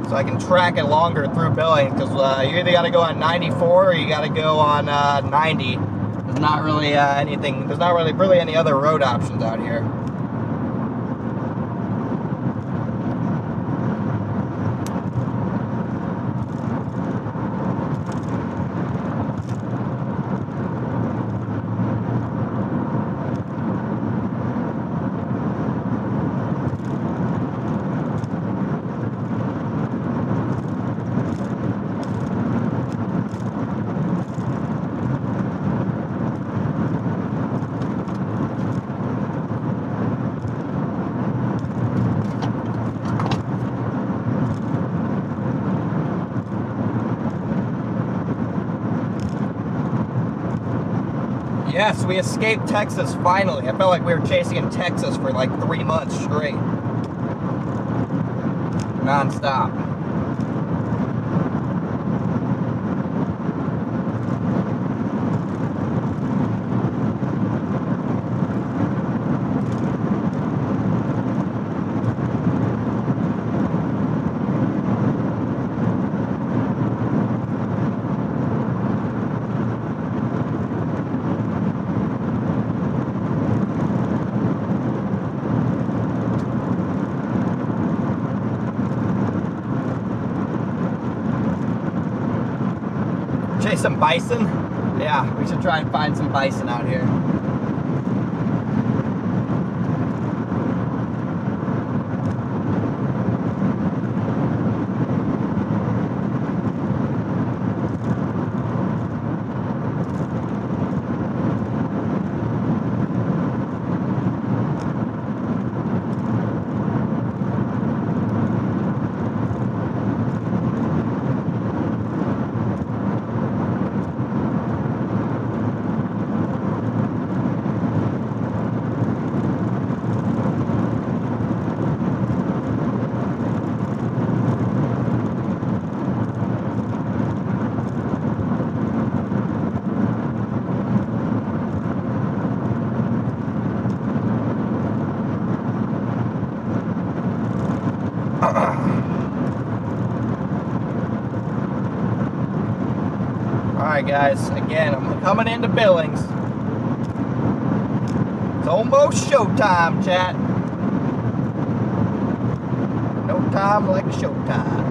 so I can track it longer through Billings, because you either got to go on 94 or you got to go on 90. There's not really anything, there's not really any other road options out here. Yes, we escaped Texas finally. I felt like we were chasing in Texas for like 3 months straight. Non-stop. Chase some bison? Yeah, we should try and find some bison out here. Alright guys, again, I'm coming into Billings. It's almost showtime, chat. No time like showtime.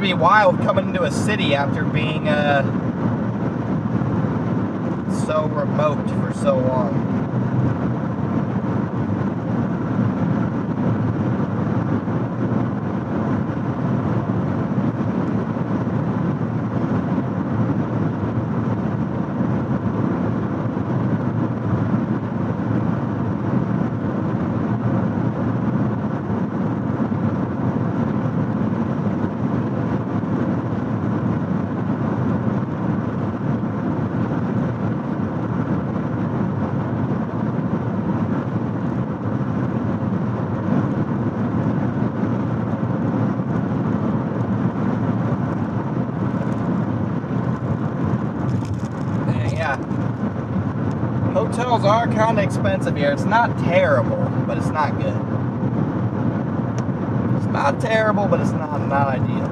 Be wild coming into a city after being so remote for so long. Hotels are kind of expensive here. It's not terrible, but it's not good. It's not terrible, but it's not ideal.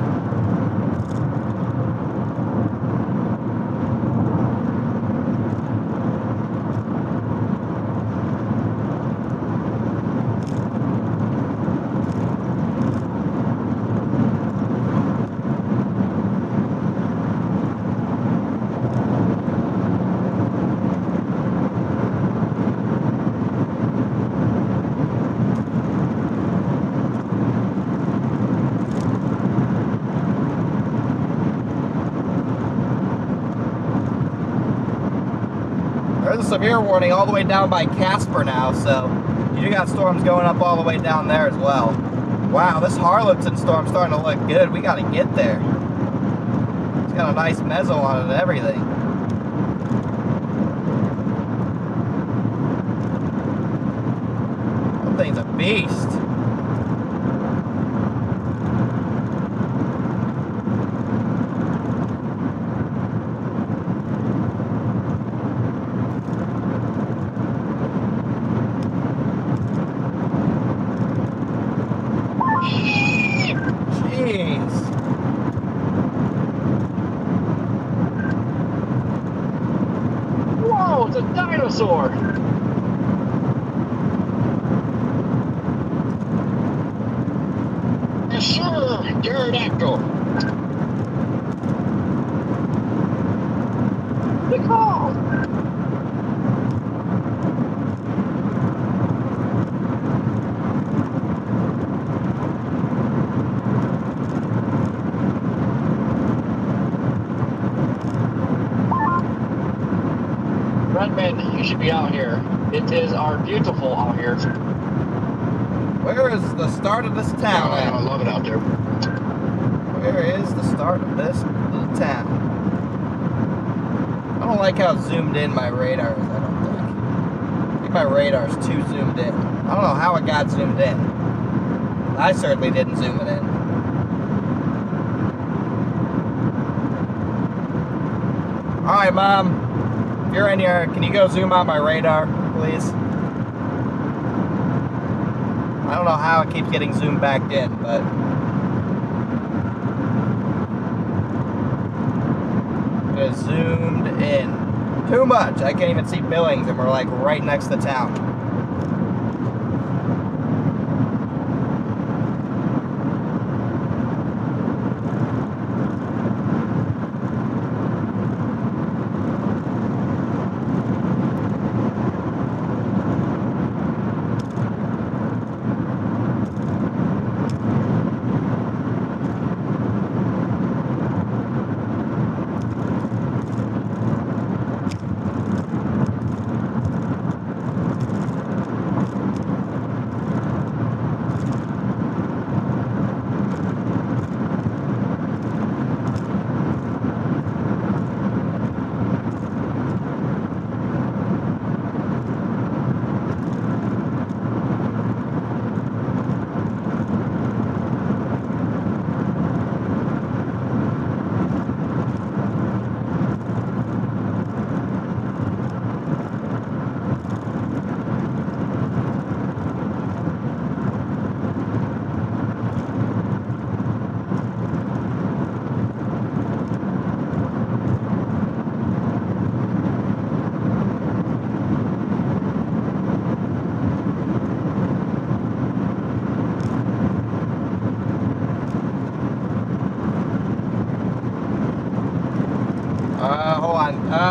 There's a severe warning all the way down by Casper now, so you got storms going up all the way down there as well. Wow, this Harlowton storm's starting to look good. We got to get there. It's got a nice mezzo on it and everything. That thing's a beast. Dinosaur. Yes, sir, pterodactyl. Good call. Redman, you should be out here. It is our beautiful out here. Where is the start of this town at? I love it out there. Where is the start of this little town? I don't like how zoomed in my radar is, I don't think. I think my radar's too zoomed in. I don't know how it got zoomed in. I certainly didn't zoom it in. Alright, Mom. If you're in here, can you go zoom out my radar, please? I don't know how it keeps getting zoomed back in, but... it is zoomed in. Too much! I can't even see Billings, and we're like right next to town.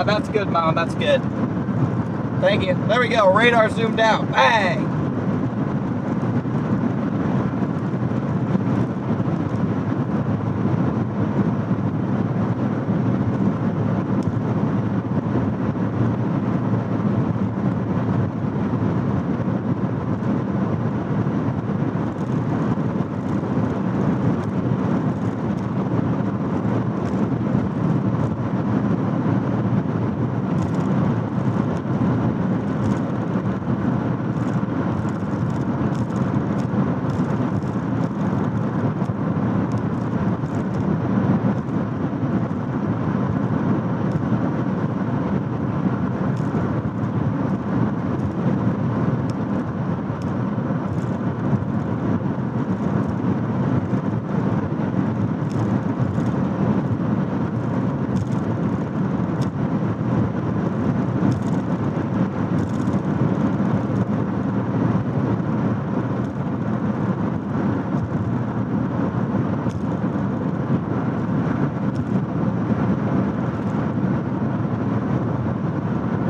that's good, Mom. That's good. Thank you. There we go. Radar zoomed out. Bang!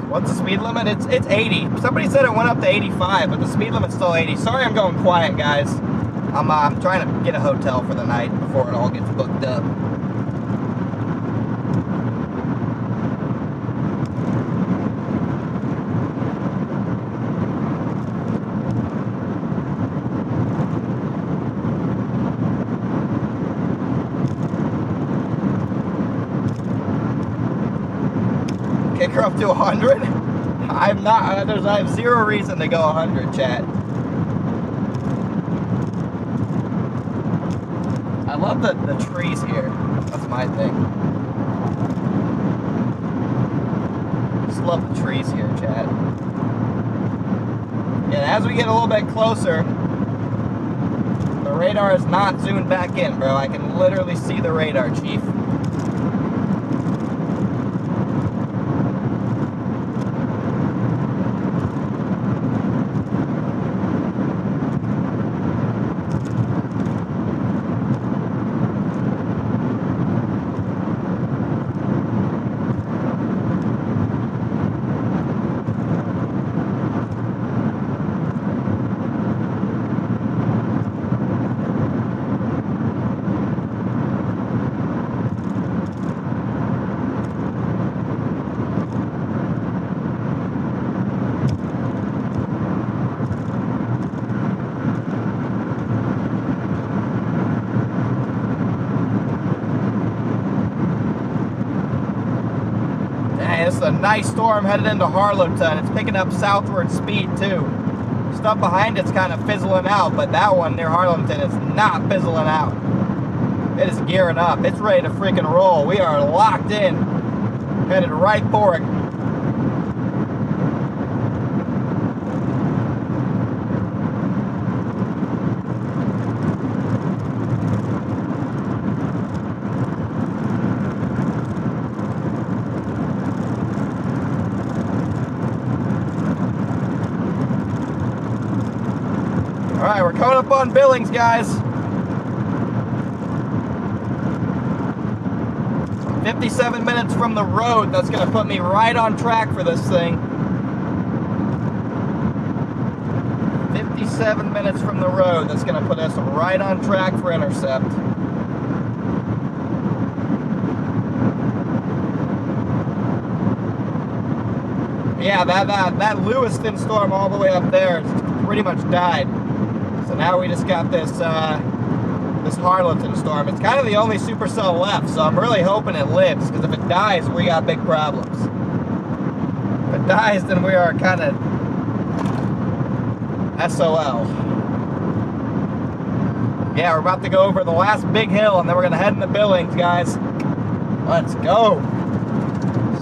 What's the speed limit? It's 80. Somebody said it went up to 85, but the speed limit's still 80. Sorry I'm going quiet, guys. I'm trying to get a hotel for the night before it all gets booked up. Kick her up to 100? I'm not, I have zero reason to go 100, chat. I love the trees here. That's my thing. Just love the trees here, chat. And as we get a little bit closer, the radar is not zoomed back in, bro. I can literally see the radar, Chief. This is a nice storm headed into Harlowton. It's picking up southward speed too. Stuff behind it's kind of fizzling out, but that one near Harlowton is not fizzling out. It is gearing up. It's ready to freaking roll. We are locked in, headed right for it. Alright, we're coming up on Billings, guys. 57 minutes from the road. That's going to put me right on track for this thing. 57 minutes from the road. That's going to put us right on track for intercept. Yeah, that Lewiston storm all the way up there pretty much died. So now we just got this this Harlowton storm. It's kind of the only supercell left, so I'm really hoping it lives, because if it dies, we got big problems. If it dies, then we are kind of SOL. Yeah, we're about to go over the last big hill, and then we're going to head into Billings, guys. Let's go.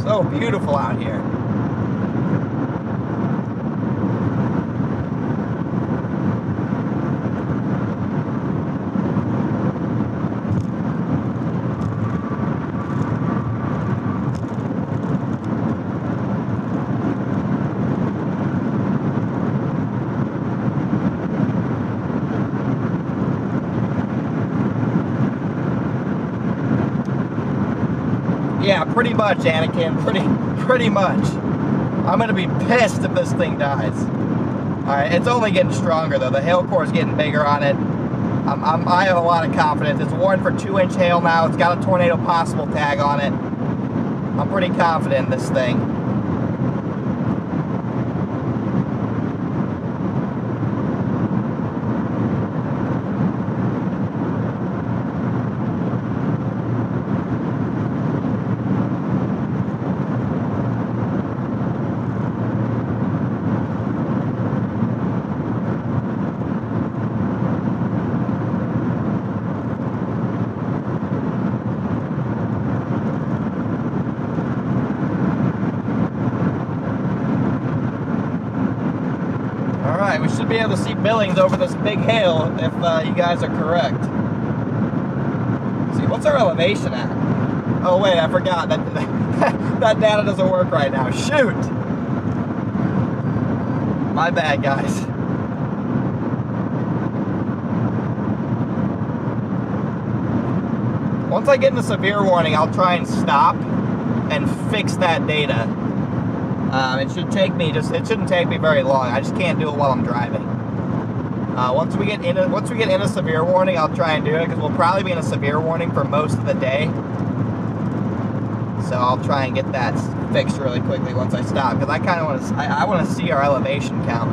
So beautiful out here. Yeah, pretty much, Anakin. Pretty much. I'm gonna be pissed if this thing dies. Alright, it's only getting stronger though. The hail core is getting bigger on it. I have a lot of confidence. It's warned for 2-inch hail now. It's got a tornado possible tag on it. I'm pretty confident in this thing. We should be able to see Billings over this big hail if you guys are correct. Let's see, what's our elevation at? Oh wait, I forgot that that data doesn't work right now. Shoot! My bad, guys. Once I get into severe warning, I'll try and stop and fix that data. It should take me it shouldn't take me very long. I just can't do it while I'm driving. Once we get into severe warning, I'll try and do it because we'll probably be in a severe warning for most of the day. So I'll try and get that fixed really quickly once I stop because I kind of want to see our elevation count.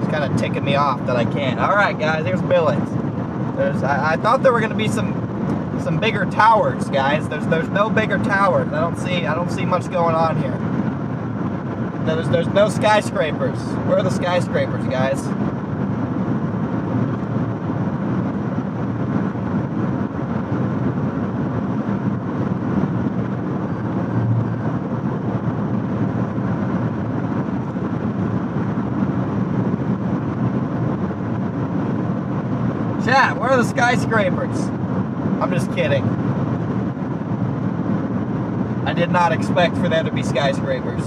It's kind of ticking me off that I can't. All right, guys, here's Billings. I thought there were going to be some bigger towers, guys. There's no bigger towers. I don't see much going on here. There's no skyscrapers. Where are the skyscrapers, guys? Chat, where are the skyscrapers? I'm just kidding. I did not expect for there to be skyscrapers.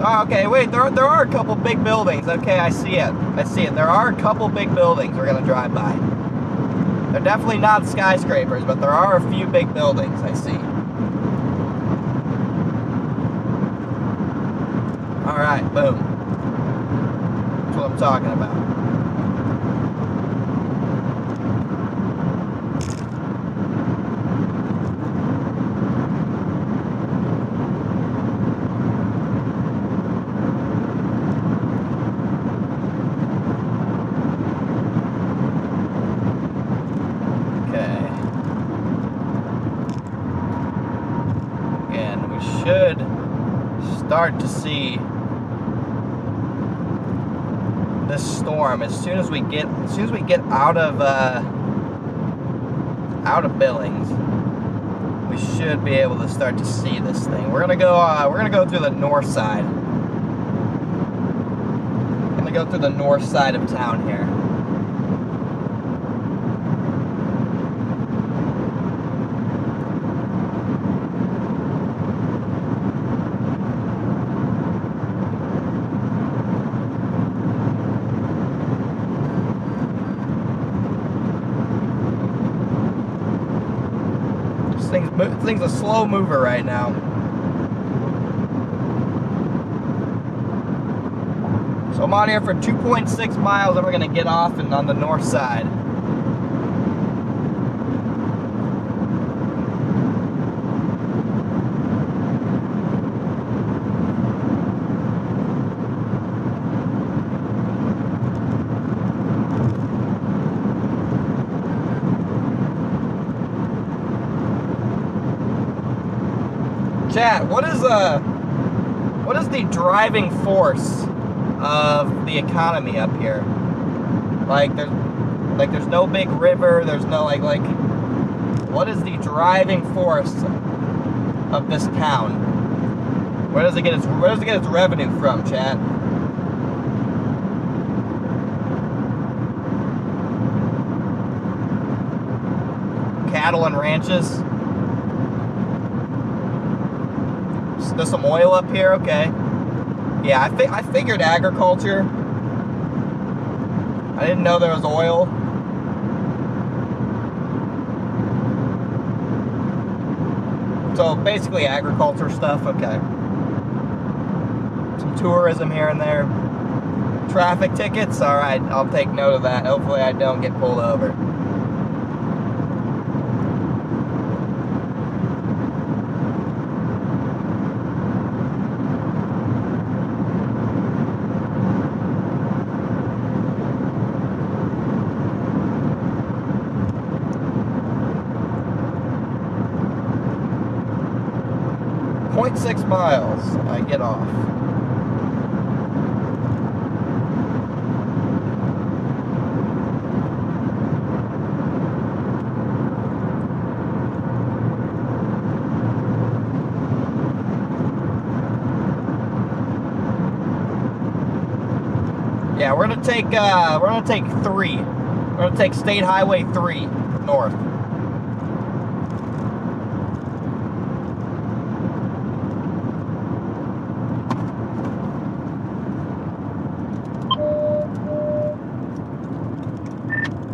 Oh, okay, wait, there are a couple big buildings. Okay, I see it. There are a couple big buildings we're going to drive by. They're definitely not skyscrapers, but there are a few big buildings I see. Alright, boom. That's what I'm talking about. Start to see this storm as soon as we get out of Billings. We should be able to start to see this thing. We're gonna go through the north side. Gonna go through the north side of town here. This thing's a slow mover right now. So I'm on here for 2.6 miles and we're going to get off and on the north side. Chat, what is the driving force of the economy up here? Like, Like, there's no big river. There's no, like, what is the driving force of this town? Where does it get its revenue from, chat? Cattle and ranches. There's some oil up here, okay. Yeah, I figured agriculture. I didn't know there was oil. So basically agriculture stuff, okay. Some tourism here and there. Traffic tickets, alright, I'll take note of that. Hopefully I don't get pulled over. .6 miles, I get off. Yeah, we're gonna take 3. We're gonna take State Highway 3 north.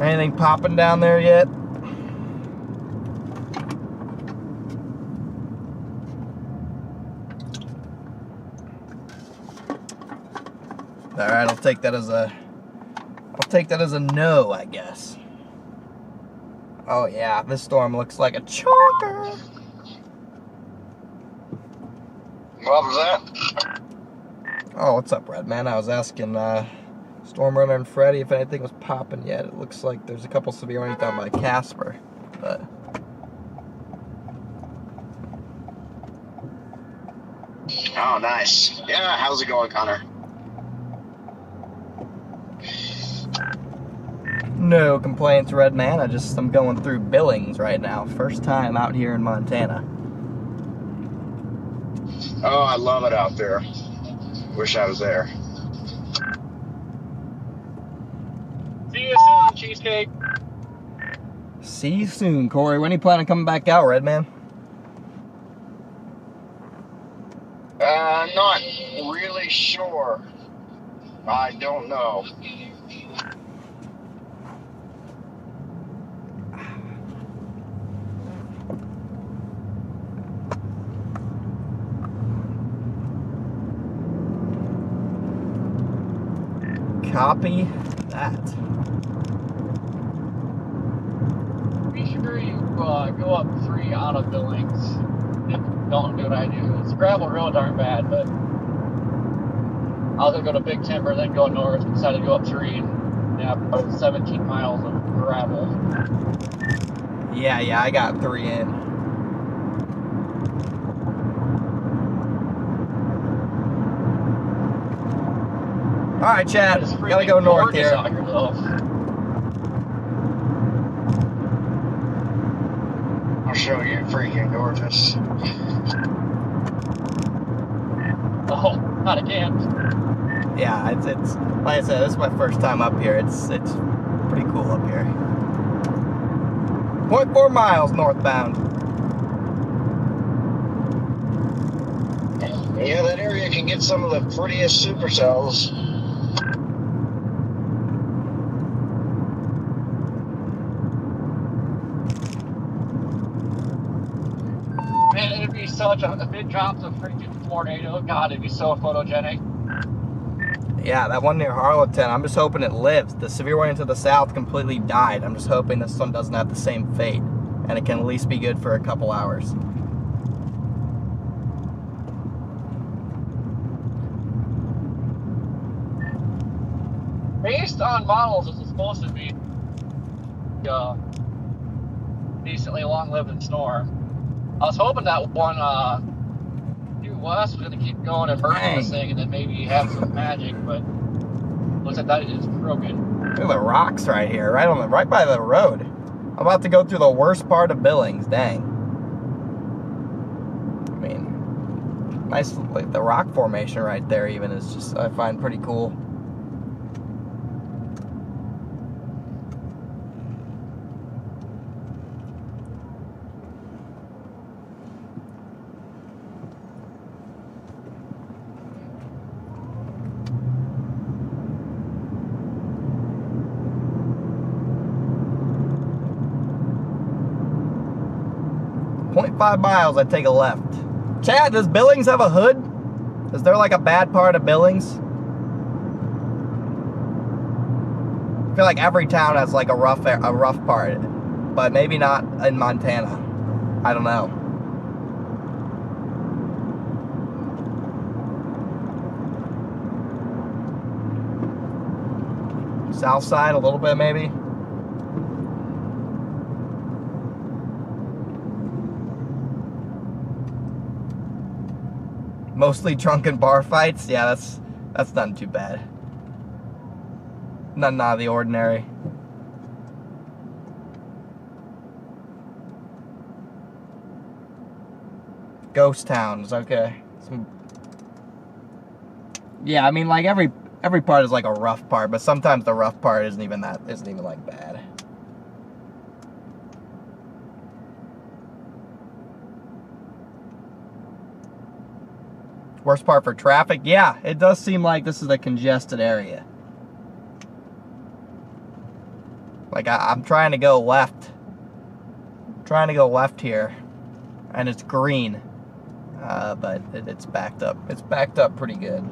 Anything popping down there yet? All right, I'll take that as a no, I guess. Oh yeah, this storm looks like a chonker. What was that? Oh, what's up, Redman? I was asking Stormrunner and Freddy if anything was popping yet. It looks like there's a couple severe ones down by Casper, but Oh, nice. Yeah, how's it going, Connor? no complaints, Redman. I'm going through Billings right now. First time out here in Montana. Oh, I love it out there. Wish I was there. See you soon, Cheesecake. See you soon, Corey. When are you planning on coming back out, Redman? Not really sure. I don't know. Copy that. Be sure you go up 3 out of Billings. Don't do what I do. It's gravel real darn bad, but I was gonna go to Big Timber, then go north. Decided to go up 3 and about 17 miles of gravel. Yeah, I got 3 in. All right, Chad. Gotta go north here. I'll show you freaking gorgeous. Oh, not again. Yeah, it's like I said, this is my first time up here. It's pretty cool up here. 0.4 miles northbound. Yeah, that area can get some of the prettiest supercells. Man, it'd be such a big drop to freaking tornado. God, it'd be so photogenic. Yeah, that one near Harlowton, I'm just hoping it lives. The severe one to the south completely died. I'm just hoping this one doesn't have the same fate, and it can at least be good for a couple hours. Based on models, this is supposed to be decently long-lived and snore. I was hoping that one due west was going to keep going and burning this thing and then maybe have some magic, but looks like that is broken. Look at the rocks right here, right by the road. I'm about to go through the worst part of Billings. Dang. I mean, nice. Like the rock formation right there, even is just I find pretty cool. .5 miles, I take a left. Chad, does Billings have a hood? Is there like a bad part of Billings? I feel like every town has like a rough part, but maybe not in Montana. I don't know. South side a little bit maybe. Mostly drunken bar fights. Yeah, that's not too bad. Nothing out of the ordinary. Ghost towns, okay. Yeah, I mean like every part is like a rough part, but sometimes the rough part isn't even like bad. Worst part for traffic? Yeah, it does seem like this is a congested area. Like I'm trying to go left. Trying to go left here. And it's green. But it's backed up. It's backed up pretty good.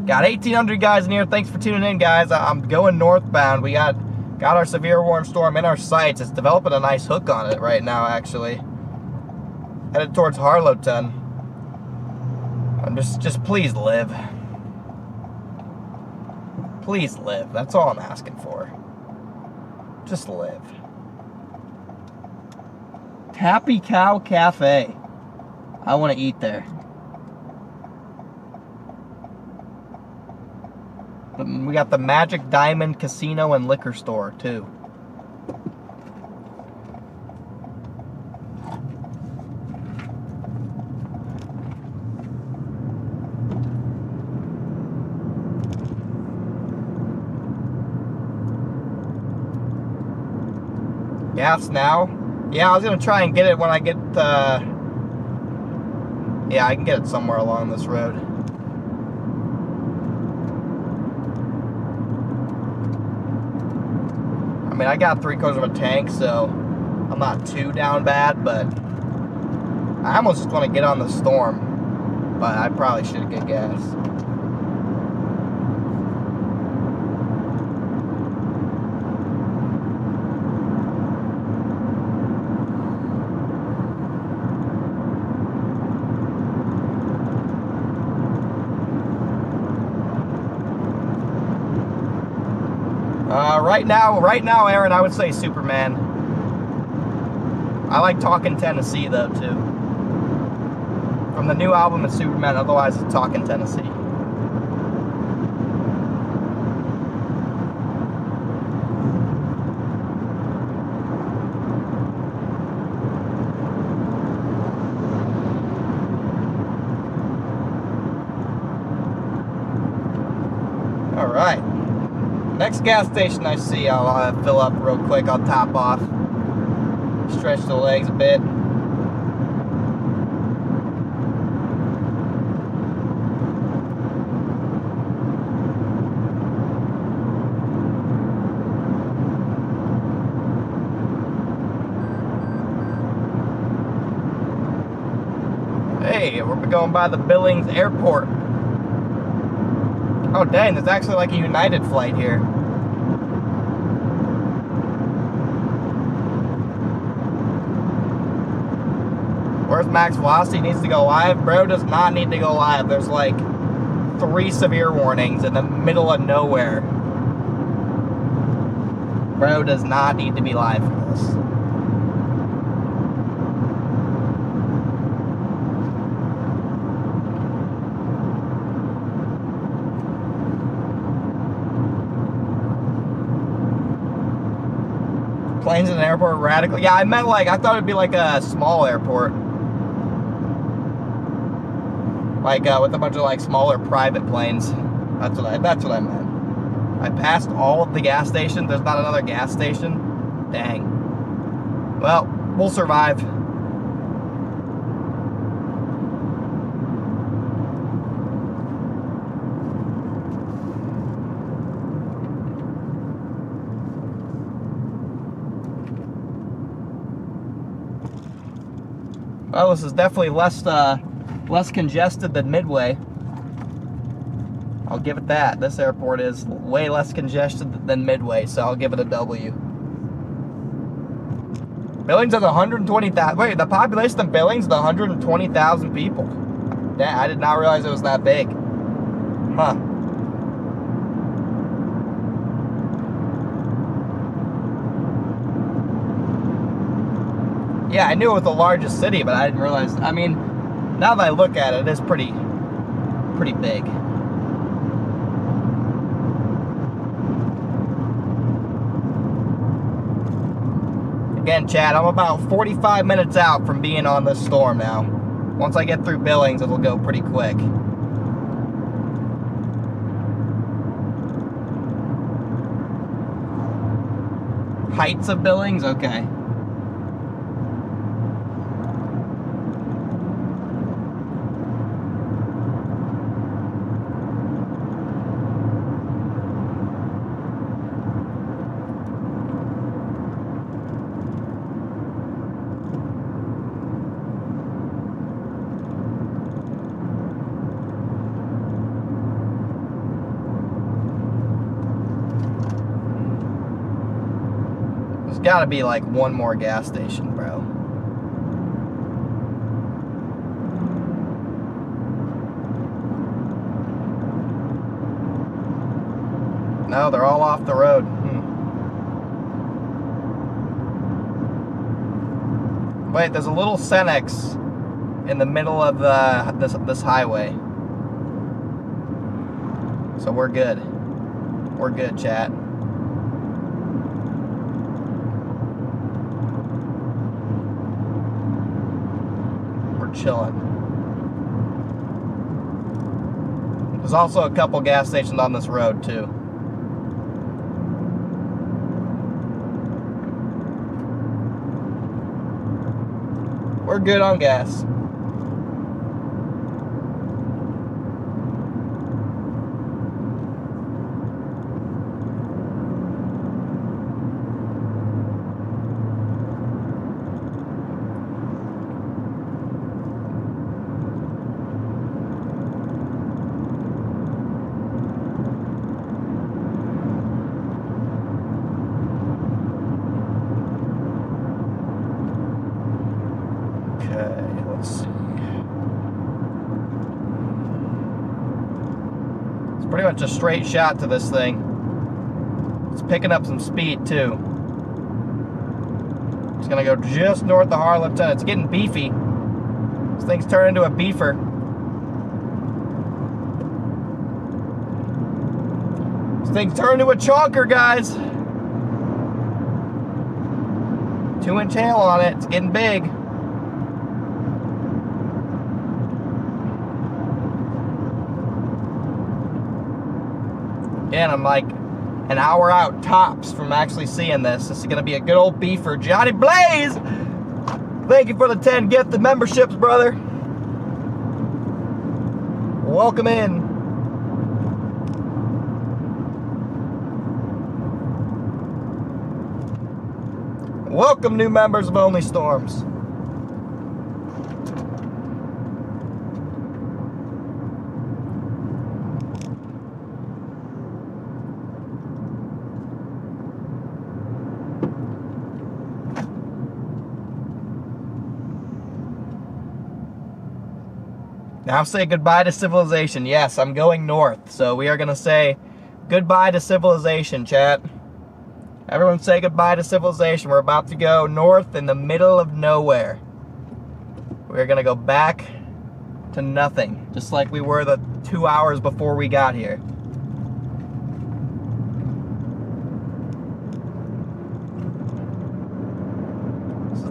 Got 1,800 guys in here. Thanks for tuning in, guys. I'm going northbound. We got our severe warm storm in our sights. It's developing a nice hook on it right now, actually. Headed towards Harlowton. I'm just please live. Please live. That's all I'm asking for. Just live. Happy Cow Cafe. I want to eat there. We got the Magic Diamond Casino and Liquor Store, too. Gas now? Yeah, I was going to try and get it when I get, yeah, I can get it somewhere along this road. I mean, I got 3/4 of a tank, so I'm not too down bad, but I almost just want to get on the storm, but I probably should get gas. Right now, Aaron, I would say Superman. I like Talkin' Tennessee, though, too. From the new album, it's Superman, otherwise it's Talkin' Tennessee. All right. Next gas station I see, I'll fill up real quick. I'll top off, stretch the legs a bit. Hey, we're going by the Billings Airport. Oh dang, there's actually like a United flight here. Where's max velocity? Needs to go live? Bro does not need to go live. There's like 3 severe warnings in the middle of nowhere. Bro does not need to be live for this. planes in an airport radically. Yeah, I meant like, I thought it'd be like a small airport. Like with a bunch of like smaller private planes. That's what I meant. I passed all of the gas stations. There's not another gas station. Dang. Well, we'll survive. Well, this is definitely less congested than Midway. I'll give it that. This airport is way less congested than Midway, so I'll give it a W. Billings has 120,000. Wait, the population of Billings is 120,000 people. Damn, I did not realize it was that big. Huh. Yeah, I knew it was the largest city, but I didn't realize. I mean, now that I look at it, it is pretty big. Again, Chad, I'm about 45 minutes out from being on this storm now. Once I get through Billings, it'll go pretty quick. Heights of Billings? Okay. Gotta be like one more gas station, bro. No, they're all off the road. Wait, there's a little Cenex in the middle of this highway. So we're good. We're good, chat. Chilling. There's also a couple gas stations on this road too. We're good on gas. Pretty much a straight shot to this thing. It's picking up some speed too. It's gonna go just north of Harlowton. It's getting beefy. This thing's turned into a beefer. This thing's turned into a chonker, guys. 2-inch hail on it. It's getting big. Again, I'm like an hour out tops from actually seeing this. This is going to be a good old beefer. Johnny Blaze! Thank you for the 10 gifted memberships, brother. Welcome in. Welcome, new members of Only Storms. Now say goodbye to civilization. Yes, I'm going north, so we are going to say goodbye to civilization, chat. Everyone say goodbye to civilization. We're about to go north in the middle of nowhere. We're going to go back to nothing, just like we were the 2 hours before we got here.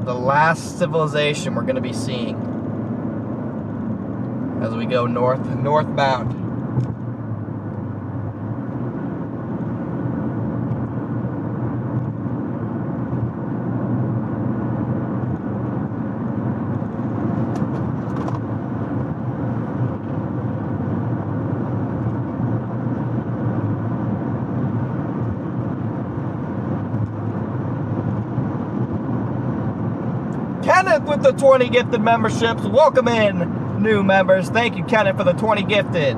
the last civilization we're going to be seeing as we go northbound. Kenneth with the 20 gifted memberships. Welcome in, new members. Thank you, Kenneth, for the 20 gifted.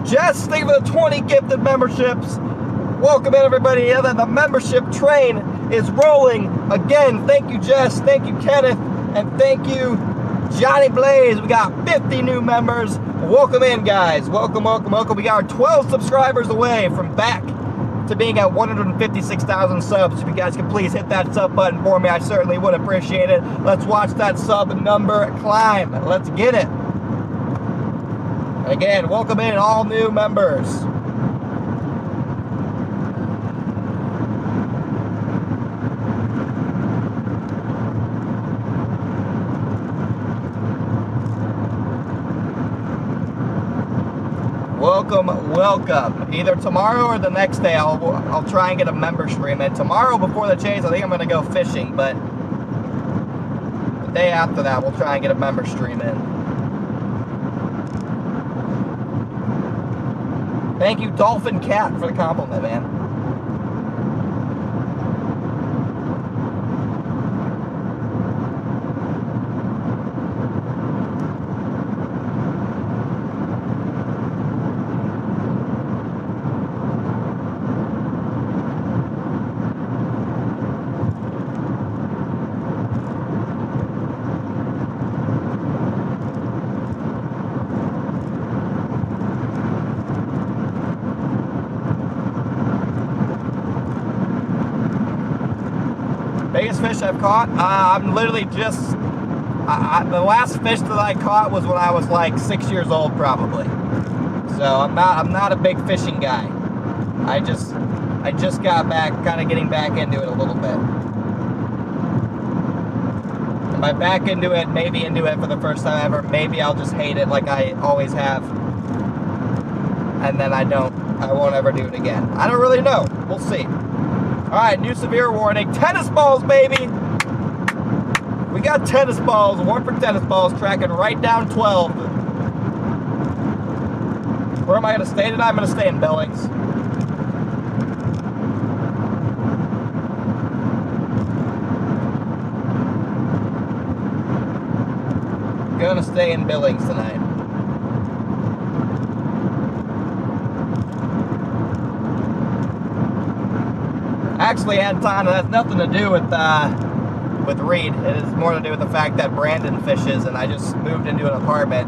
Jess, thank you for the 20 gifted memberships. Welcome in, everybody. Yeah, the membership train is rolling again. Thank you, Jess. Thank you, Kenneth. And thank you, Johnny Blaze. We got 50 new members. Welcome in, guys. Welcome, welcome, welcome. We got our 12 subscribers away from back to being at 156,000 subs. If you guys could please hit that sub button for me, I certainly would appreciate it. Let's watch that sub number climb. Let's get it. Again, welcome in all new members. Welcome, welcome. Either tomorrow or the next day, I'll try and get a member stream in. Tomorrow before the chase, I think I'm going to go fishing, but the day after that, we'll try and get a member stream in. Thank you, Dolphin Cat, for the compliment, man. Biggest fish I've caught? I'm literally just, the last fish that I caught was when I was like 6 years old, probably. So I'm not a big fishing guy. I just got back, kind of getting back into it a little bit. And by back into it, maybe into it for the first time ever, maybe I'll just hate it like I always have. And then I won't ever do it again. I don't really know. We'll see. All right, new severe warning. Tennis balls, baby. We got tennis balls. One for tennis balls, tracking right down 12. Where am I going to stay tonight? I'm going to stay in Billings. Going to stay in Billings tonight. Actually, Anton, it has nothing to do with Reed. It is more to do with the fact that Brandon fishes, and I just moved into an apartment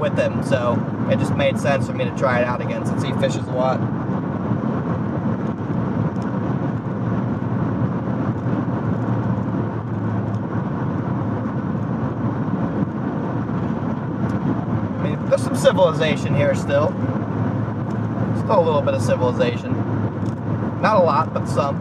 with him, so it just made sense for me to try it out again since he fishes a lot. I mean, there's some civilization here still. Still a little bit of civilization. Not a lot, but some.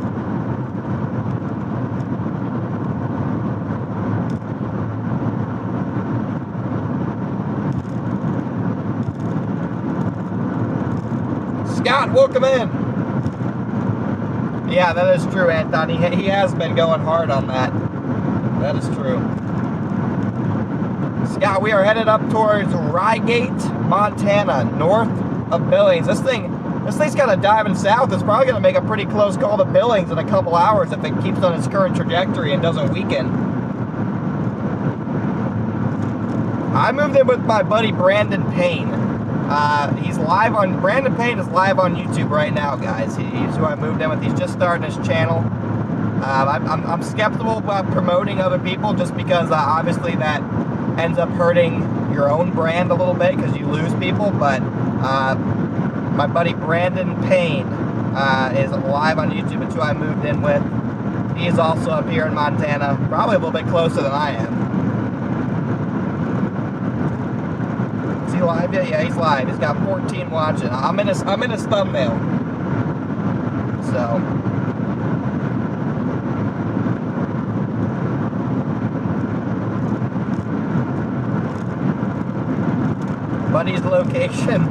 Scott, welcome in. Yeah, that is true, Anton. He has been going hard on that. That is true. Scott, we are headed up towards Rygate, Montana, north of Billings. This thing's kind of diving south. It's probably going to make a pretty close call to Billings in a couple hours if it keeps on its current trajectory and doesn't weaken. I moved in with my buddy Brandon Payne. Brandon Payne is live on YouTube right now, guys. He's who I moved in with. He's just starting his channel. I'm skeptical about promoting other people just because obviously that ends up hurting your own brand a little bit because you lose people. But my buddy Brandon Payne is live on YouTube. It's who I moved in with. He is also up here in Montana, probably a little bit closer than I am. Is he live yet? Yeah, he's live. He's got 14 watching. I'm in his thumbnail. So. Buddy's location.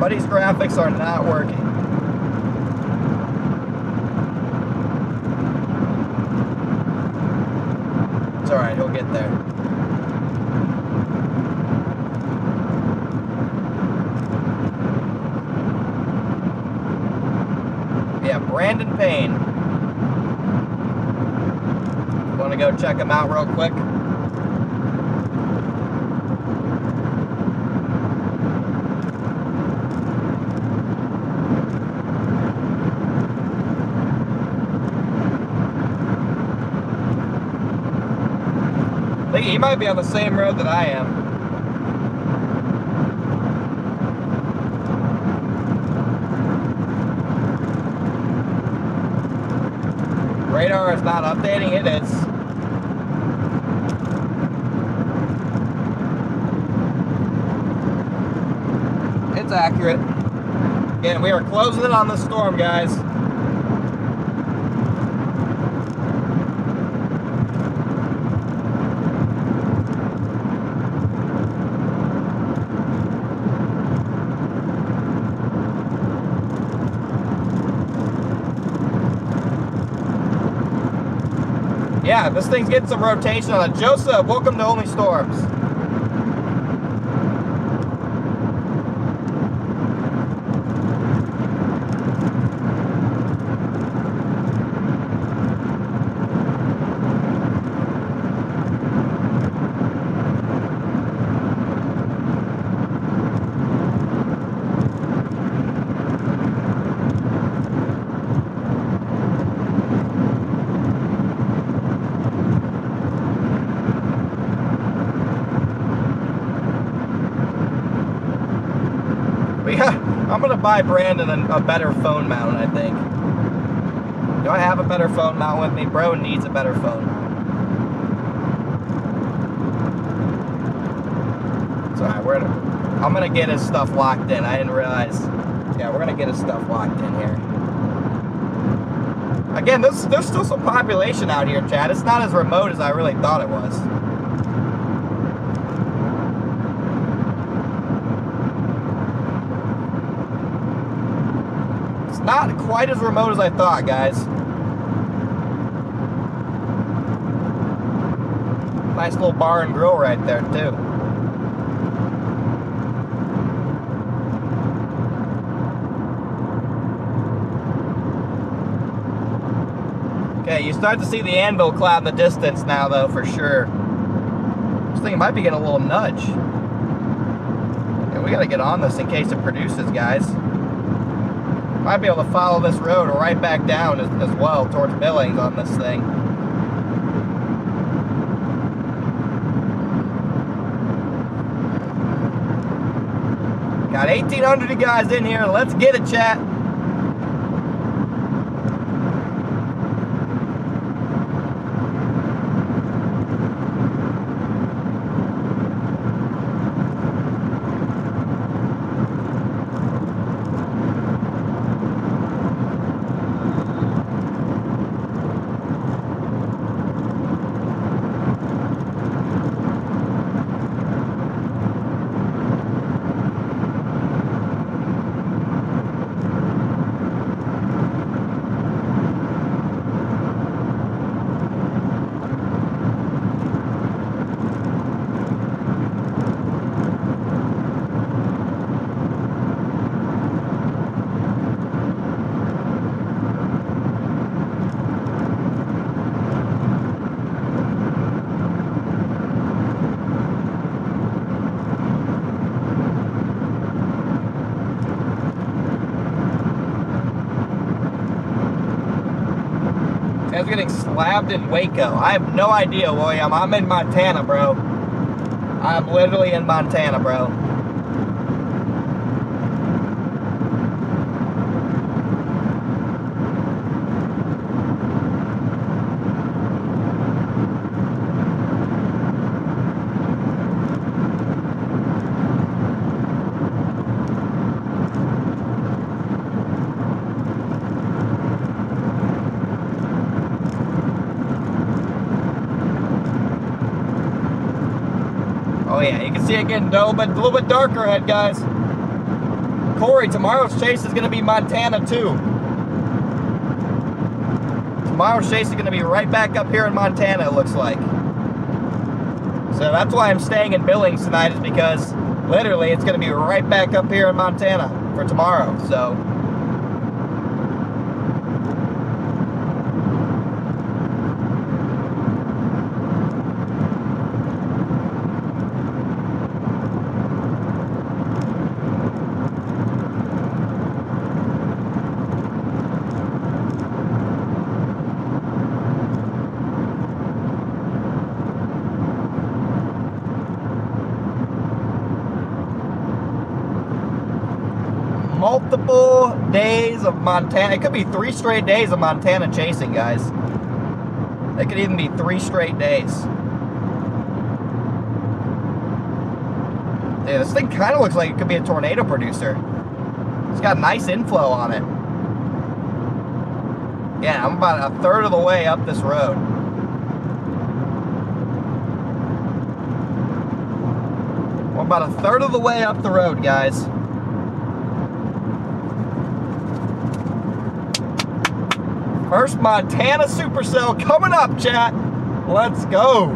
Buddy's graphics are not working. It's alright, he'll get there. Yeah, Brandon Payne. Want to go check him out real quick? He might be on the same road that I am. Radar is not updating, it is. It's accurate. Again, we are closing in on the storm, guys. Yeah, this thing's getting some rotation on it. Joseph, welcome to Only Storms. I'm gonna buy Brandon a better phone mount, I think. Do I have a better phone mount with me? Bro needs a better phone mount. It's alright, I'm gonna get his stuff locked in. I didn't realize. Yeah, we're gonna get his stuff locked in here. Again, there's still some population out here, Chad. It's not as remote as I really thought it was. Not quite as remote as I thought, guys. Nice little bar and grill right there, too. Okay, you start to see the anvil cloud in the distance now, though, for sure. This thing might be getting a little nudge. Yeah, we gotta get on this in case it produces, guys. Might be able to follow this road right back down as well towards Billings on this thing. Got 1,800 of you guys in here. Let's get it, chat. Guys are getting slabbed in Waco. I have no idea, William. I'm in Montana, bro. I'm literally in Montana, bro. Oh yeah, you can see it getting a little bit darker ahead, guys. Corey, tomorrow's chase is going to be Montana too. Tomorrow's chase is going to be right back up here in Montana, it looks like. So that's why I'm staying in Billings tonight, is because literally it's going to be right back up here in Montana for tomorrow. So multiple days of Montana. It could be 3 straight days of Montana chasing, guys. It could even be 3 straight days. Yeah, this thing kind of looks like it could be a tornado producer. It's got nice inflow on it. Yeah, I'm about a third of the way up this road. We're about a third of the way up the road, guys. First Montana Supercell coming up, chat. Let's go.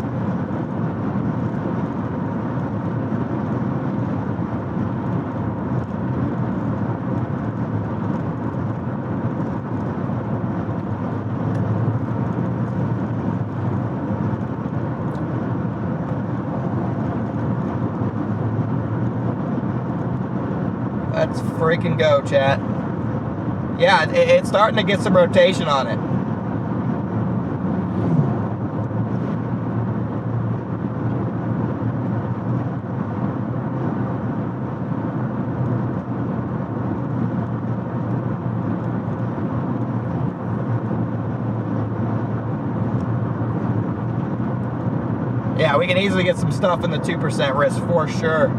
Let's freaking go, chat. Yeah, it's starting to get some rotation on it. Yeah, we can easily get some stuff in the 2% risk for sure.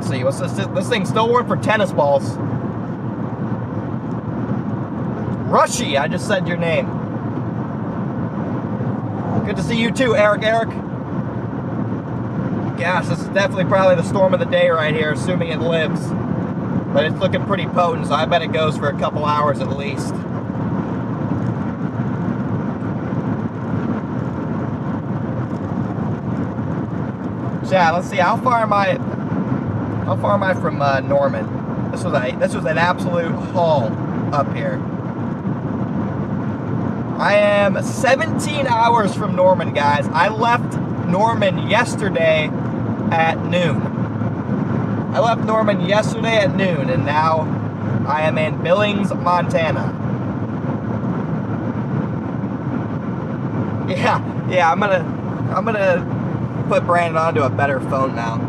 See, what's this thing's still working for tennis balls. Rushy, I just said your name. Good to see you too, Eric. Gosh, this is definitely probably the storm of the day right here, assuming it lives. But it's looking pretty potent, so I bet it goes for a couple hours at least. Yeah, let's see, how far am I from Norman? This was an absolute haul up here. I am 17 hours from Norman, guys. I left Norman yesterday at noon. And now I am in Billings, Montana. Yeah, I'm gonna put Brandon onto a better phone now.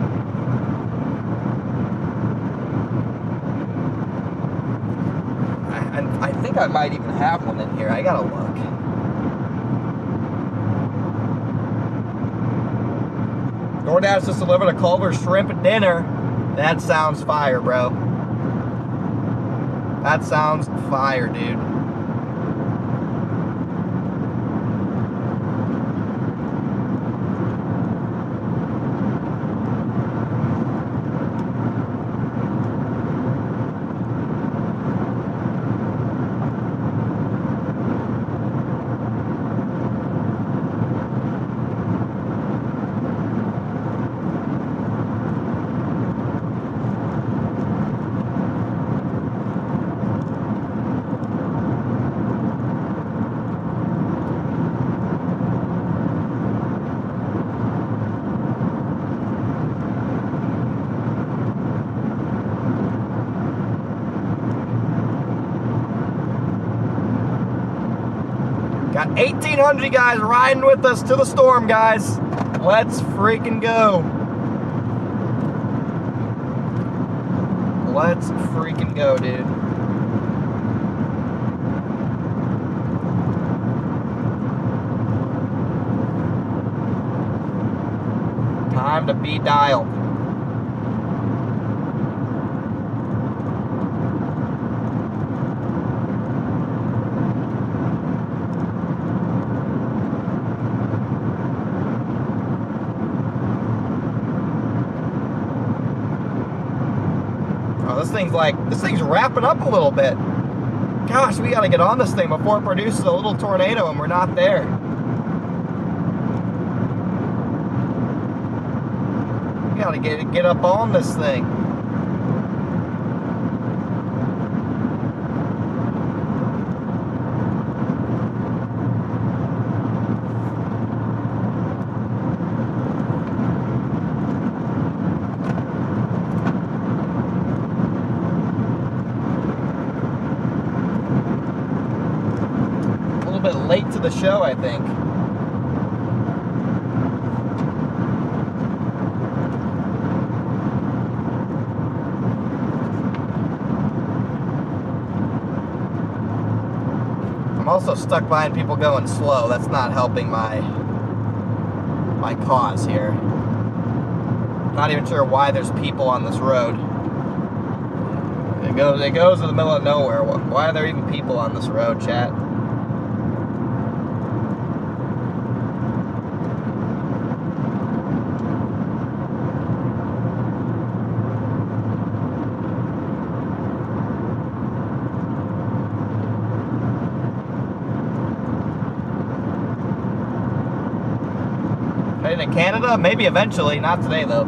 I think I might even have one in here. I gotta look. DoorDash just delivered a Culver shrimp dinner. That sounds fire, bro. That sounds fire, dude. Got 1,800 guys riding with us to the storm, guys. Let's freaking go. Let's freaking go, dude. Time to be dialed. This thing's wrapping up a little bit. Gosh, we gotta get on this thing before it produces a little tornado and we're not there. We gotta get up on this thing. Late to the show, I think. I'm also stuck behind people going slow. That's not helping my cause here. Not even sure why there's people on this road. It goes to the middle of nowhere. Why are there even people on this road, chat? Heading to Canada? Maybe eventually, not today though.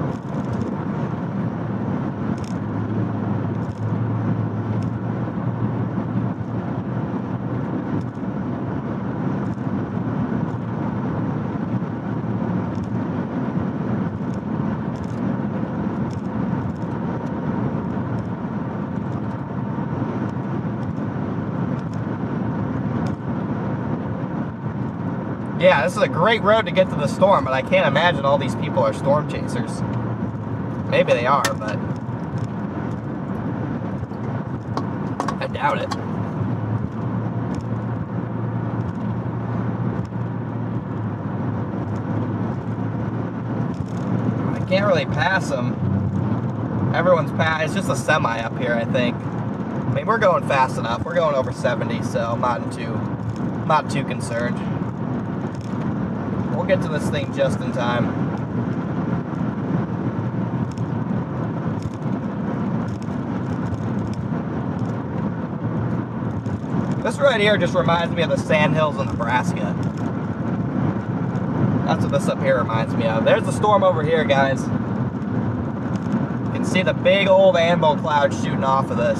Yeah, this is a great road to get to the storm, but I can't imagine all these people are storm chasers. Maybe they are, but I doubt it. I can't really pass them. Everyone's past. It's just a semi up here, I think. I mean, we're going fast enough. We're going over 70, so I'm not too concerned. We'll get to this thing just in time. This right here just reminds me of the sandhills in Nebraska. That's what this up here reminds me of. There's the storm over here, guys. You can see the big old anvil cloud shooting off of this.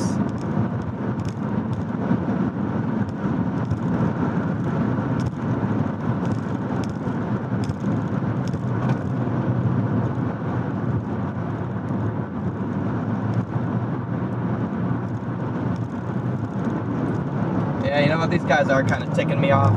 Yeah, you know what? These guys are kind of ticking me off.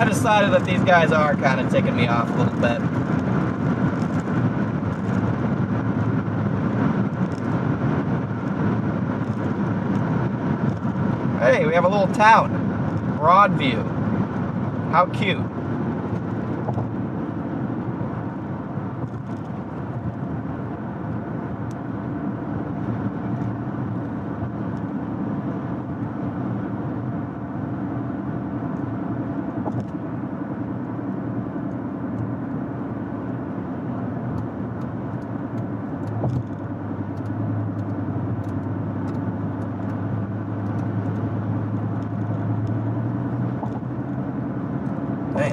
I decided that these guys are kind of ticking me off a little bit. Hey, we have a little town. Broadview. How cute.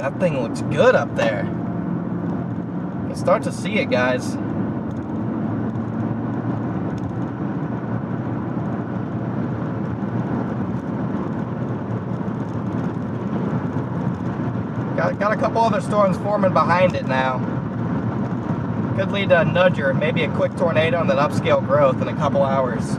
That thing looks good up there. You can start to see it, guys. Got a couple other storms forming behind it now. Could lead to a nudger, maybe a quick tornado and then upscale growth in a couple hours.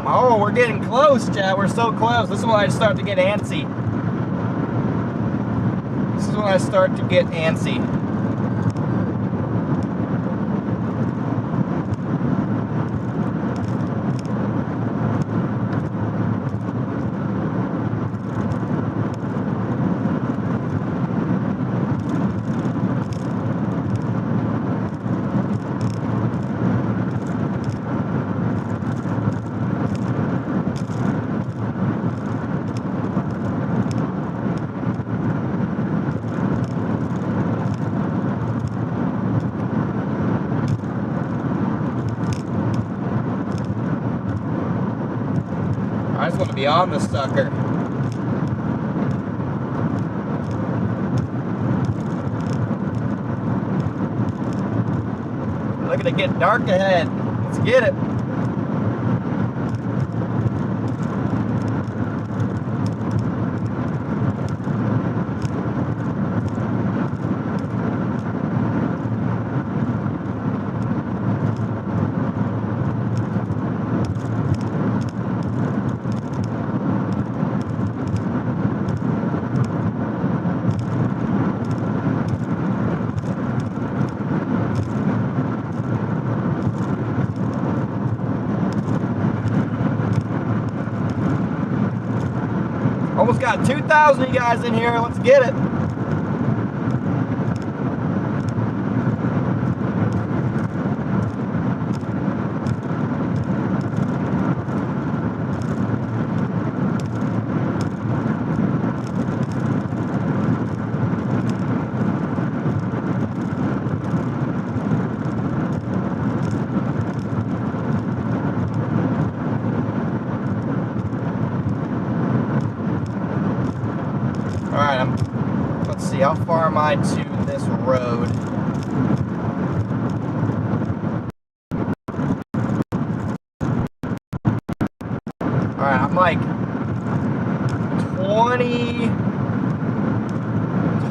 Oh, we're getting close, Chad. We're so close. This is when I start to get antsy. This is when I start to get antsy. I just want to be on this sucker. Look at it get dark ahead. Let's get it. Almost got 2,000 of you guys in here. Let's get it. Alright, let's see, how far am I to this road? Alright, I'm like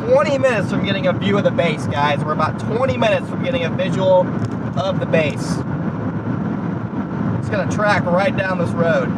20 minutes from getting a view of the base, guys. We're about 20 minutes from getting a visual of the base. It's gonna track right down this road.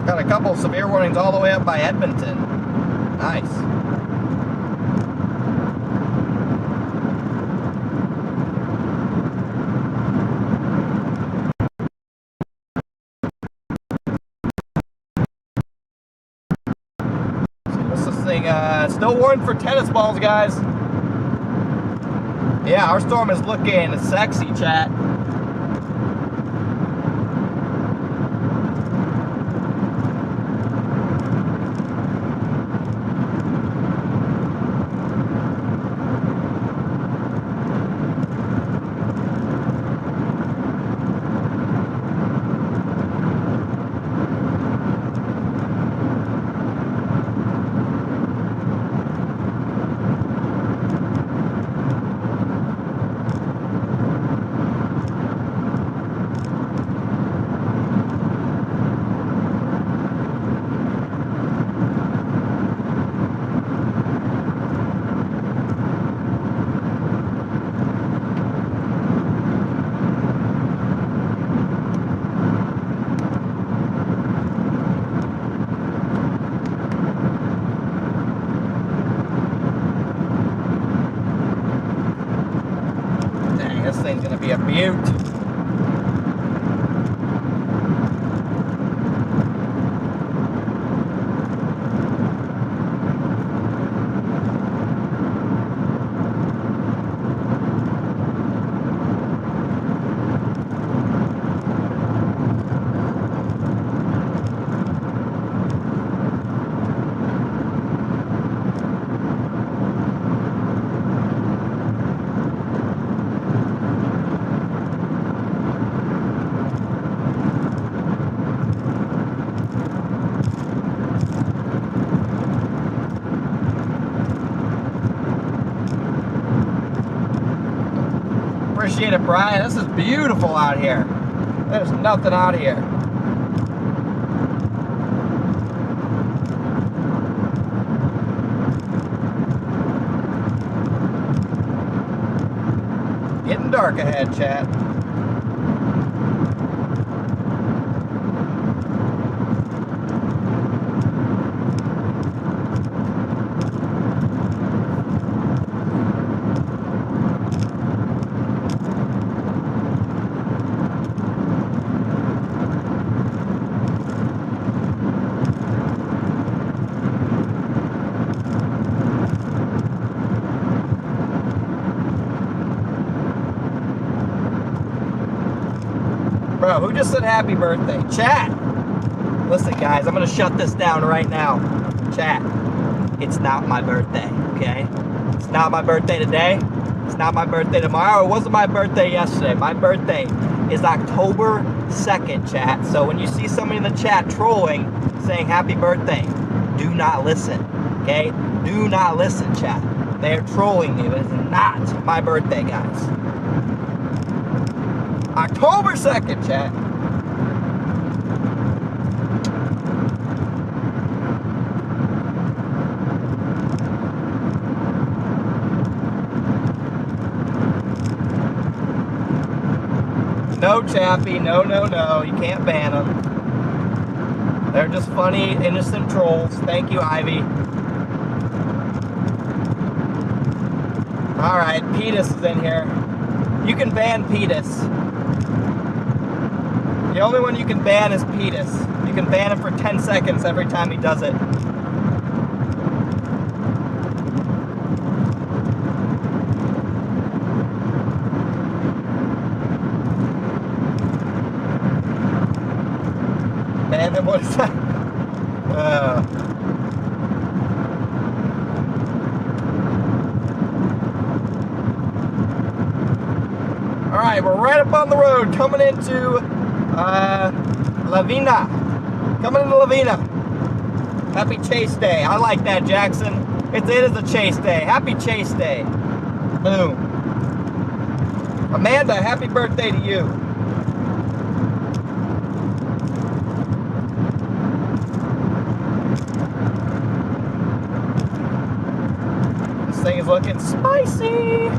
Got a couple severe warnings all the way up by Edmonton. Nice. What's this thing? Still warning for tennis balls, guys. Yeah, our storm is looking sexy, chat. This thing's gonna be a beaut. Appreciate it, Brian. This is beautiful out here. There's nothing out here. Getting dark ahead, chat. Bro, who just said happy birthday? Chat! Listen, guys, I'm gonna shut this down right now. Chat, it's not my birthday, okay? It's not my birthday today. It's not my birthday tomorrow. It wasn't my birthday yesterday. My birthday is October 2nd, chat. So when you see somebody in the chat trolling, saying happy birthday, do not listen, okay? Do not listen, chat. They are trolling you. It is not my birthday, guys. October 2nd, chat. No, Chappie. No, no, no. You can't ban them. They're just funny, innocent trolls. Thank you, Ivy. Alright, Petus is in here. You can ban Petus. The only one you can ban is Petus. You can ban him for 10 seconds every time he does it. Ban him, what is that? Alright, we're right up on the road coming into Lavina. Coming into Lavina. Happy Chase Day. I like that, Jackson. It is a Chase Day. Happy Chase Day. Boom. Amanda, happy birthday to you. This thing is looking spicy.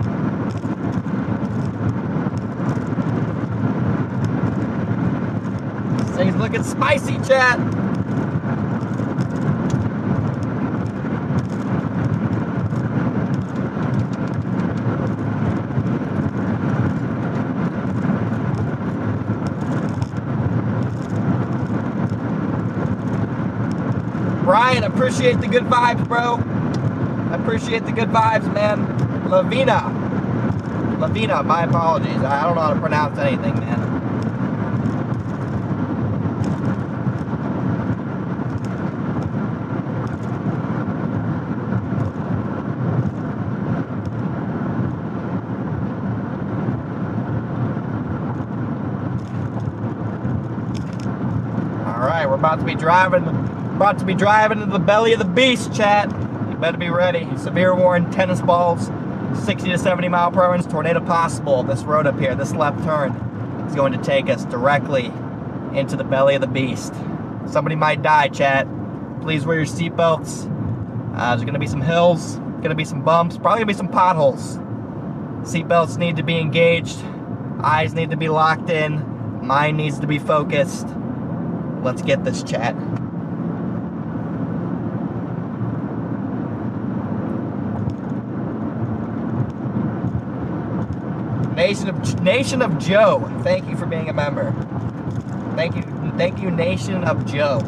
Things looking spicy, chat. Brian, appreciate the good vibes, bro. I appreciate the good vibes, man. Lavina. Lavina, my apologies. I don't know how to pronounce anything, man. Alright, we're about to be driving into the belly of the beast, chat. You better be ready. Severe warning, tennis balls, 60 to 70 mile per hour, tornado possible. This road up here, this left turn is going to take us directly into the belly of the beast. Somebody might die, chat. Please wear your seatbelts. There's going to be some hills, going to be some bumps, probably going to be some potholes. Seatbelts need to be engaged. Eyes need to be locked in. Mind needs to be focused. Let's get this, chat. Nation of Joe. Thank you for being a member. Thank you, Nation of Joe.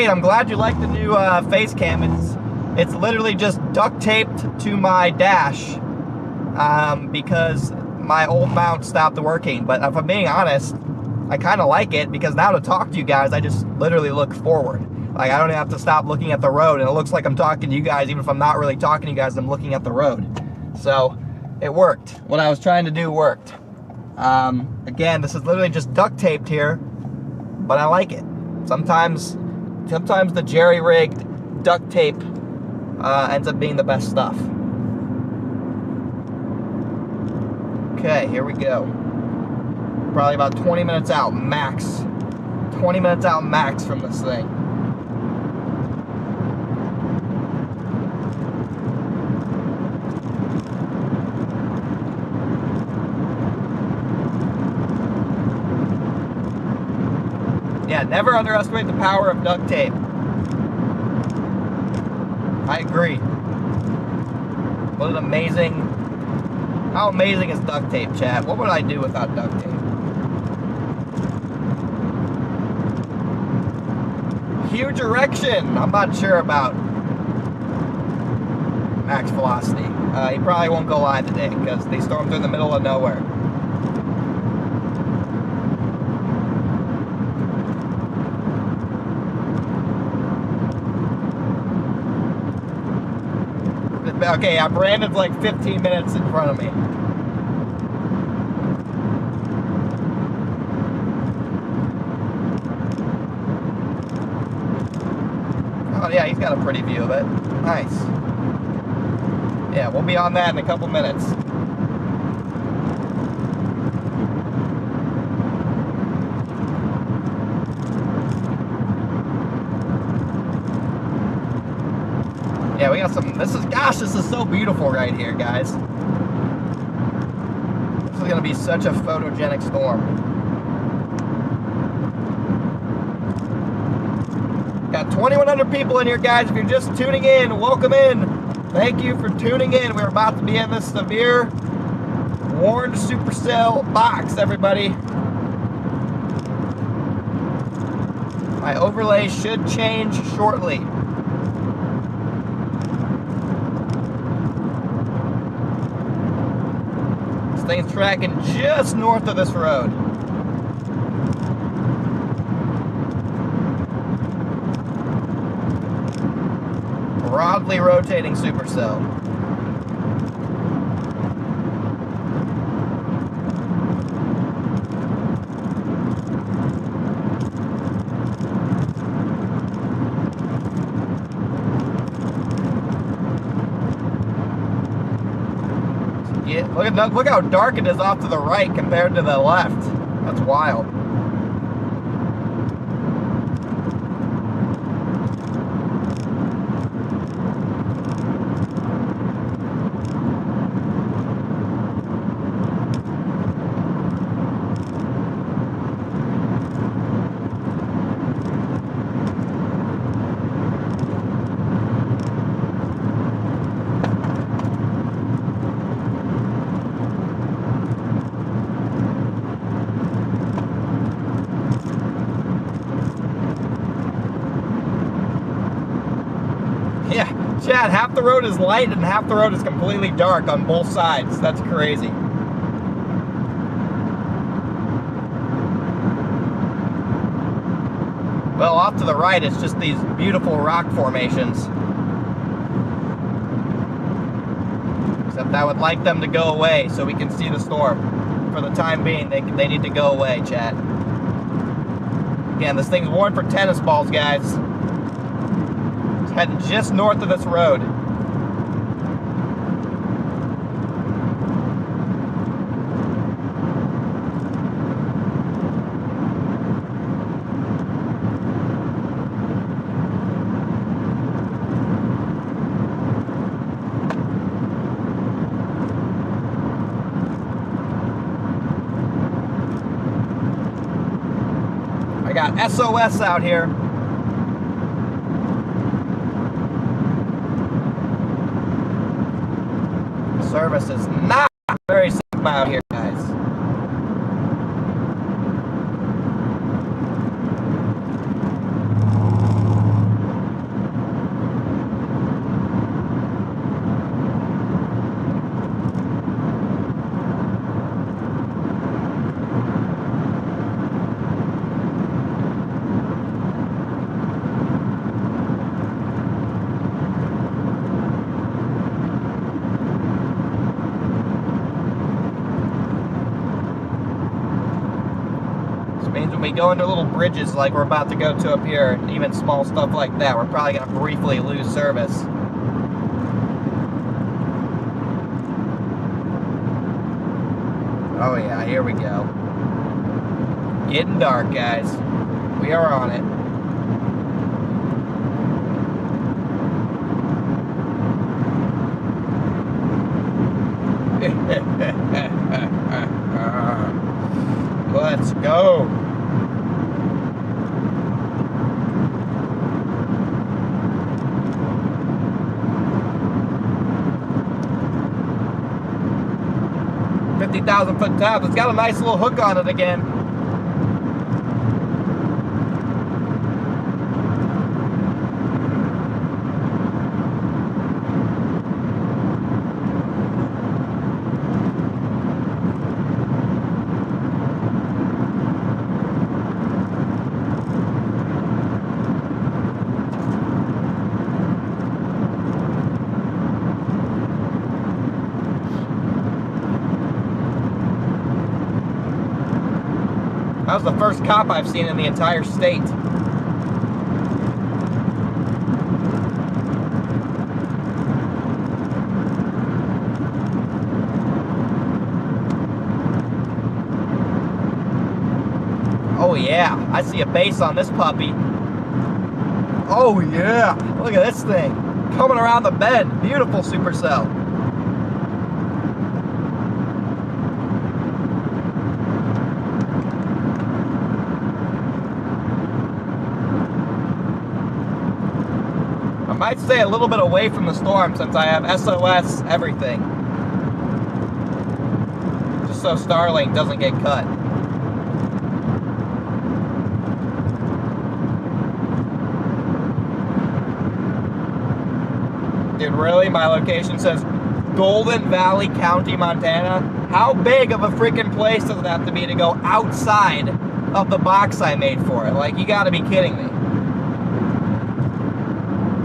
I'm glad you like the new face cam. It's literally just duct taped to my dash because my old mount stopped working. But if I'm being honest, I kind of like it because now to talk to you guys, I just literally look forward. Like, I don't have to stop looking at the road, and it looks like I'm talking to you guys. Even if I'm not really talking to you guys, I'm looking at the road. So it worked. What I was trying to do worked. Again, this is literally just duct taped here, but I like it. Sometimes the jerry-rigged duct tape ends up being the best stuff. Okay, here we go. Probably about 20 minutes out max. 20 minutes out max from this thing. Yeah, never underestimate the power of duct tape. I agree. What an amazing... How amazing is duct tape, chat? What would I do without duct tape? Huge erection! I'm not sure about max velocity. He probably won't go live today because they stormed through the middle of nowhere. Okay, yeah, Brandon's like 15 minutes in front of me. Oh yeah, he's got a pretty view of it. Nice. Yeah, we'll be on that in a couple minutes. Yeah, we got some, this is so beautiful right here, guys. This is gonna be such a photogenic storm. Got 2,100 people in here, guys. If you're just tuning in, welcome in. Thank you for tuning in. We're about to be in this severe warned Supercell box, everybody. My overlay should change shortly. Thing's tracking just north of this road. Broadly rotating supercell. Look how dark it is off to the right compared to the left. That's wild. Chad, half the road is light and half the road is completely dark on both sides. That's crazy. Well, off to the right, it's just these beautiful rock formations. Except I would like them to go away so we can see the storm. For the time being, they need to go away, chat. Again, this thing's warned for tennis balls, guys. Heading just north of this road. got SOS out here. Service is not very safe out here, guys. When we go into little bridges like we're about to go to up here, and even small stuff like that, we're probably going to briefly lose service. Oh yeah, here we go. Getting dark, guys. We are on it. Let's go. $50,000-foot top. It's got a nice little hook on it again. That was the first cop I've seen in the entire state. Oh yeah, I see a base on this puppy. Oh yeah, look at this thing. Coming around the bend. Beautiful supercell. I might stay a little bit away from the storm since I have SOS everything. Just so Starlink doesn't get cut. Dude, really? My location says Golden Valley County, Montana? How big of a freaking place does it have to be to go outside of the box I made for it? Like, you gotta be kidding me.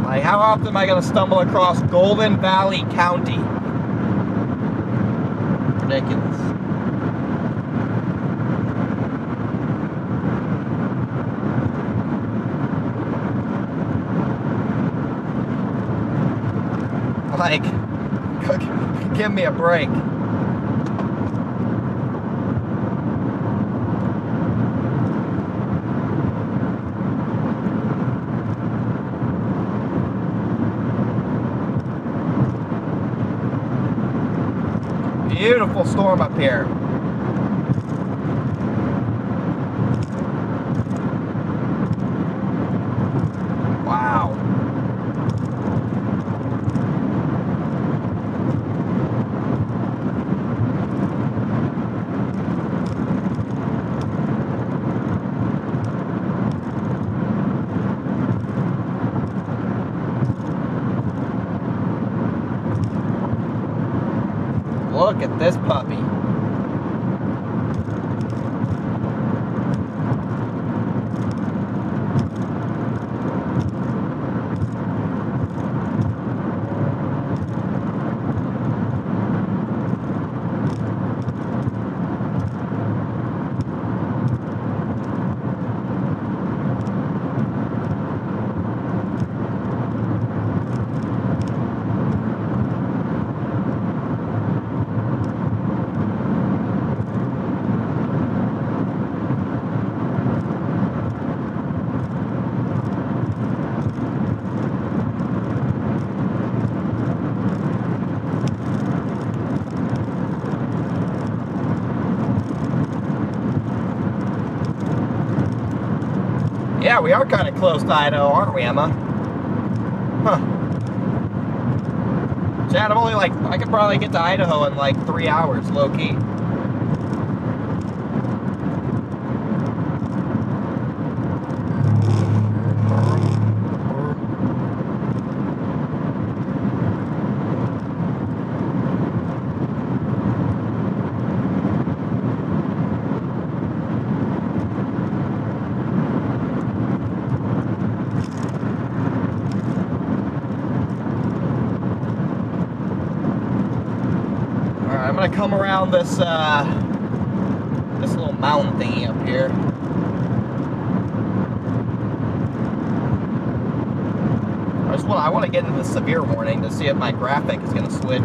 Like, how often am I going to stumble across Golden Valley County? Ridiculous. Like, give me a break. Beautiful storm up here. Wow. Look at this puppy. Yeah, we are kind of close to Idaho, aren't we, Emma? Huh. Chad, I'm only like, I could probably get to Idaho in like 3 hours, low key. I'm gonna come around this this little mountain thingy up here. I want to get into the severe warning to see if my graphic is gonna switch.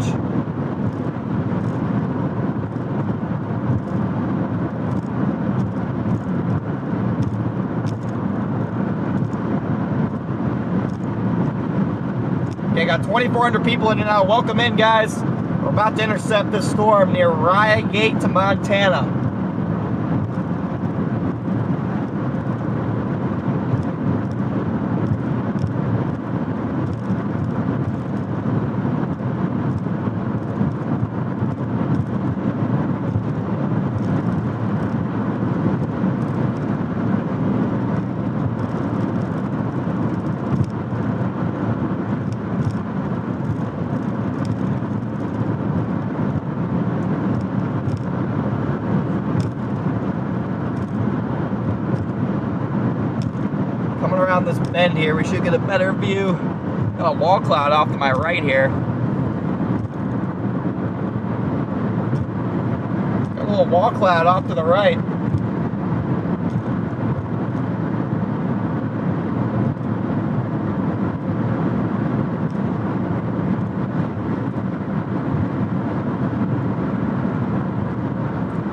Okay, got 2,400 people in and out. Welcome in, guys. We're about to intercept this storm near Rygate to Montana. Around this bend here, we should get a better view. Got a wall cloud off to my right here. Got a little wall cloud off to the right.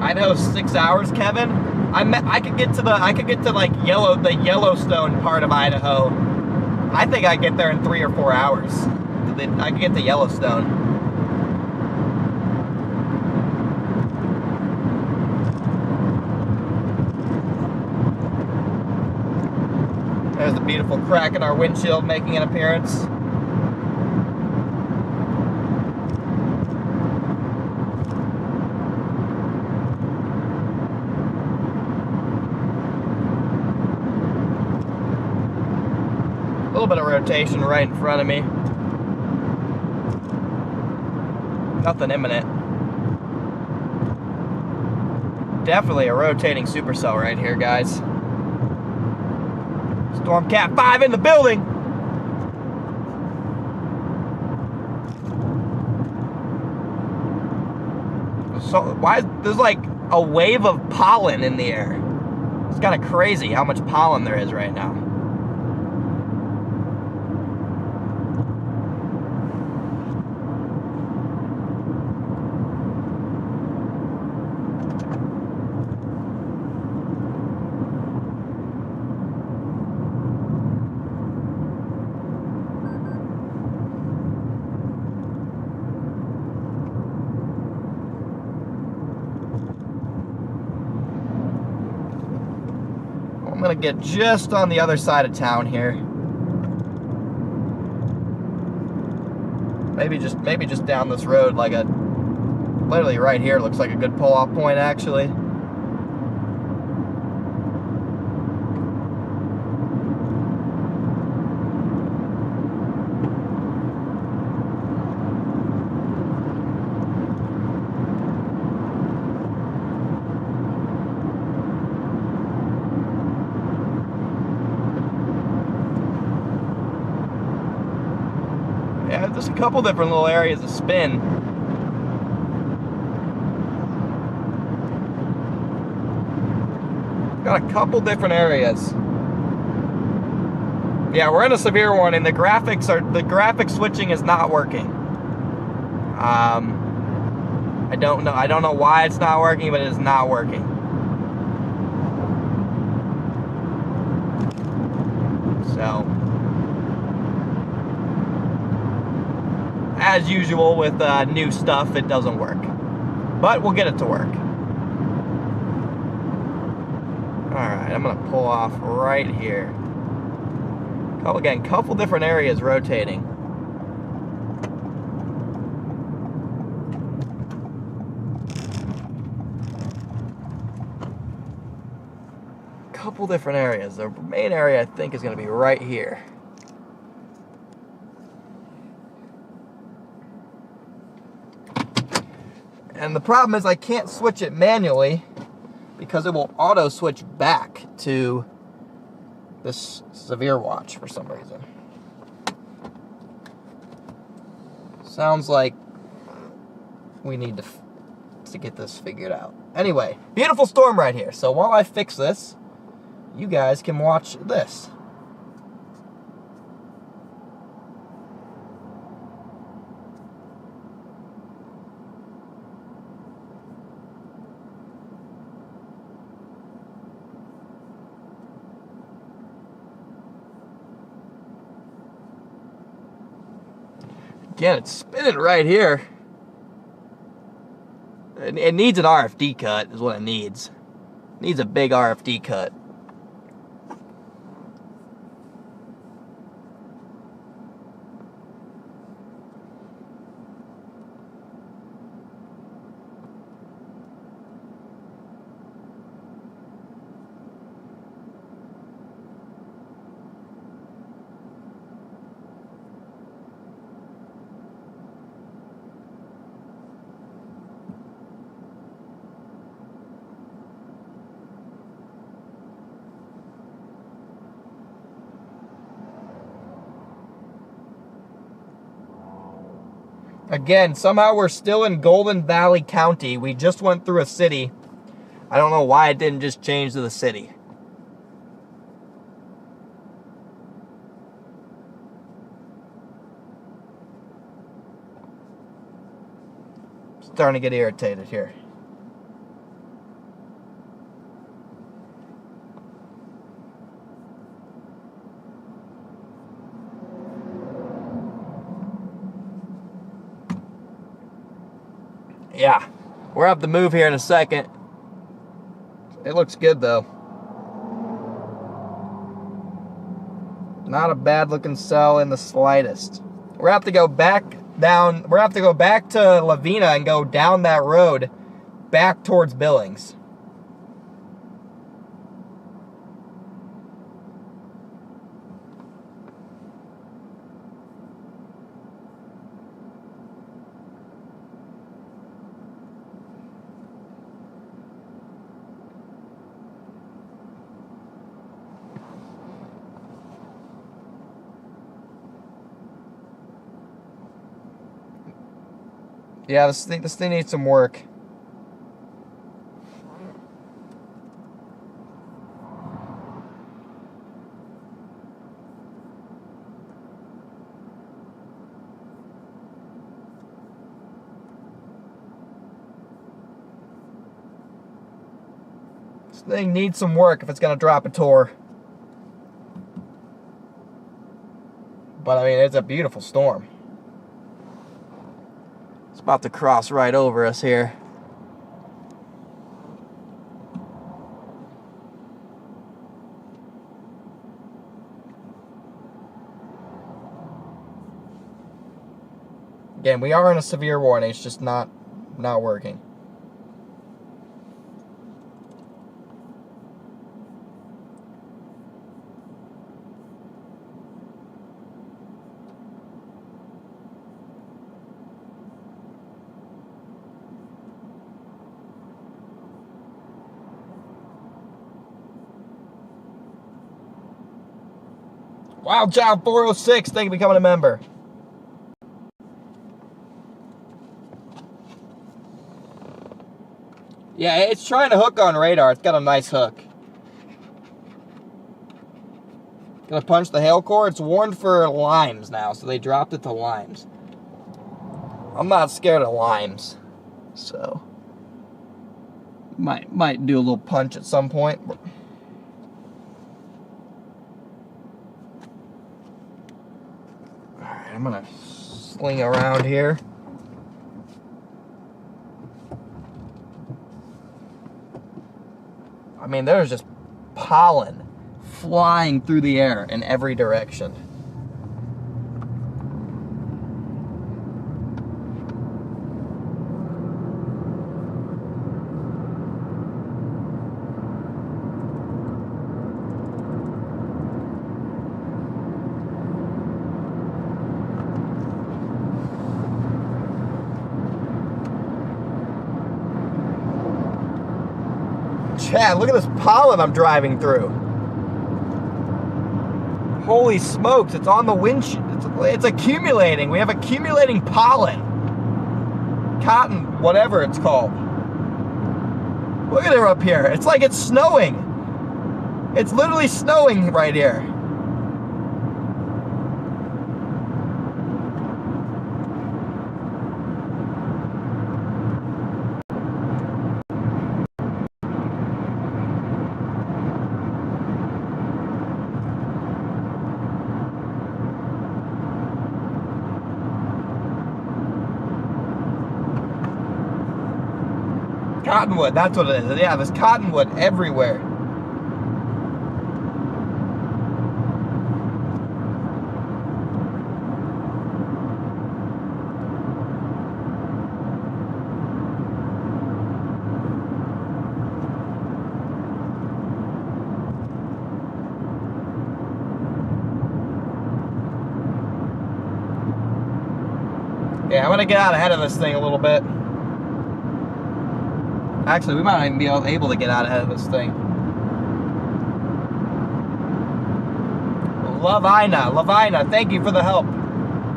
Idaho 6 hours, Kevin. I could get to like the Yellowstone part of Idaho. I think I get there in 3 or 4 hours. I could get to Yellowstone. There's the beautiful crack in our windshield making an appearance. A little bit of rotation right in front of me. Nothing imminent. Definitely a rotating supercell right here, guys. Storm Cat 5 in the building. So why is there's like a wave of pollen in the air? It's kind of crazy how much pollen there is right now. I'm gonna get just on the other side of town here. Maybe just down this road, like literally right here looks like a good pull-off point actually. Yeah, there's a couple different little areas of spin. Got a couple different areas. Yeah, we're in a severe warning. The graphic switching is not working. I don't know why it's not working, but it is not working. So, as usual with new stuff, it doesn't work. But we'll get it to work. Alright, I'm gonna pull off right here. Again, couple different areas rotating. Couple different areas. The main area I think is gonna be right here. And the problem is I can't switch it manually because it will auto switch back to this severe watch for some reason. Sounds like we need to get this figured out. Anyway, beautiful storm right here. So while I fix this, you guys can watch this. Again, it's spinning right here. It needs an RFD cut, is what it needs. It needs a big RFD cut. Again, somehow we're still in Golden Valley County. We just went through a city. I don't know why it didn't just change to the city. Starting to get irritated here. Yeah, we're up to move here in a second. It looks good though. Not a bad looking cell in the slightest. We're have to go back down. We're have to go back to Lavina and go down that road back towards Billings. Yeah, this thing needs some work. This thing needs some work if it's gonna drop a tour. But I mean, it's a beautiful storm. About to cross right over us here. Again, we are in a severe warning. It's just not working. Wild Child 406, thank you for becoming a member. Yeah, it's trying to hook on radar. It's got a nice hook. Gonna punch the hail core. It's warned for limes now, so they dropped it to limes. I'm not scared of limes, so might do a little punch at some point. I'm gonna sling around here. I mean, there's just pollen flying through the air in every direction. Chad, look at this pollen I'm driving through. Holy smokes, it's on the windshield. It's accumulating. We have accumulating pollen. Cotton, whatever it's called. Look at her up here. It's like it's snowing. It's literally snowing right here. Cottonwood, that's what it is. Yeah, there's cottonwood everywhere. Yeah, I'm gonna get out ahead of this thing a little bit. Actually, we might not even be able to get out ahead of this thing. Lavina, thank you for the help.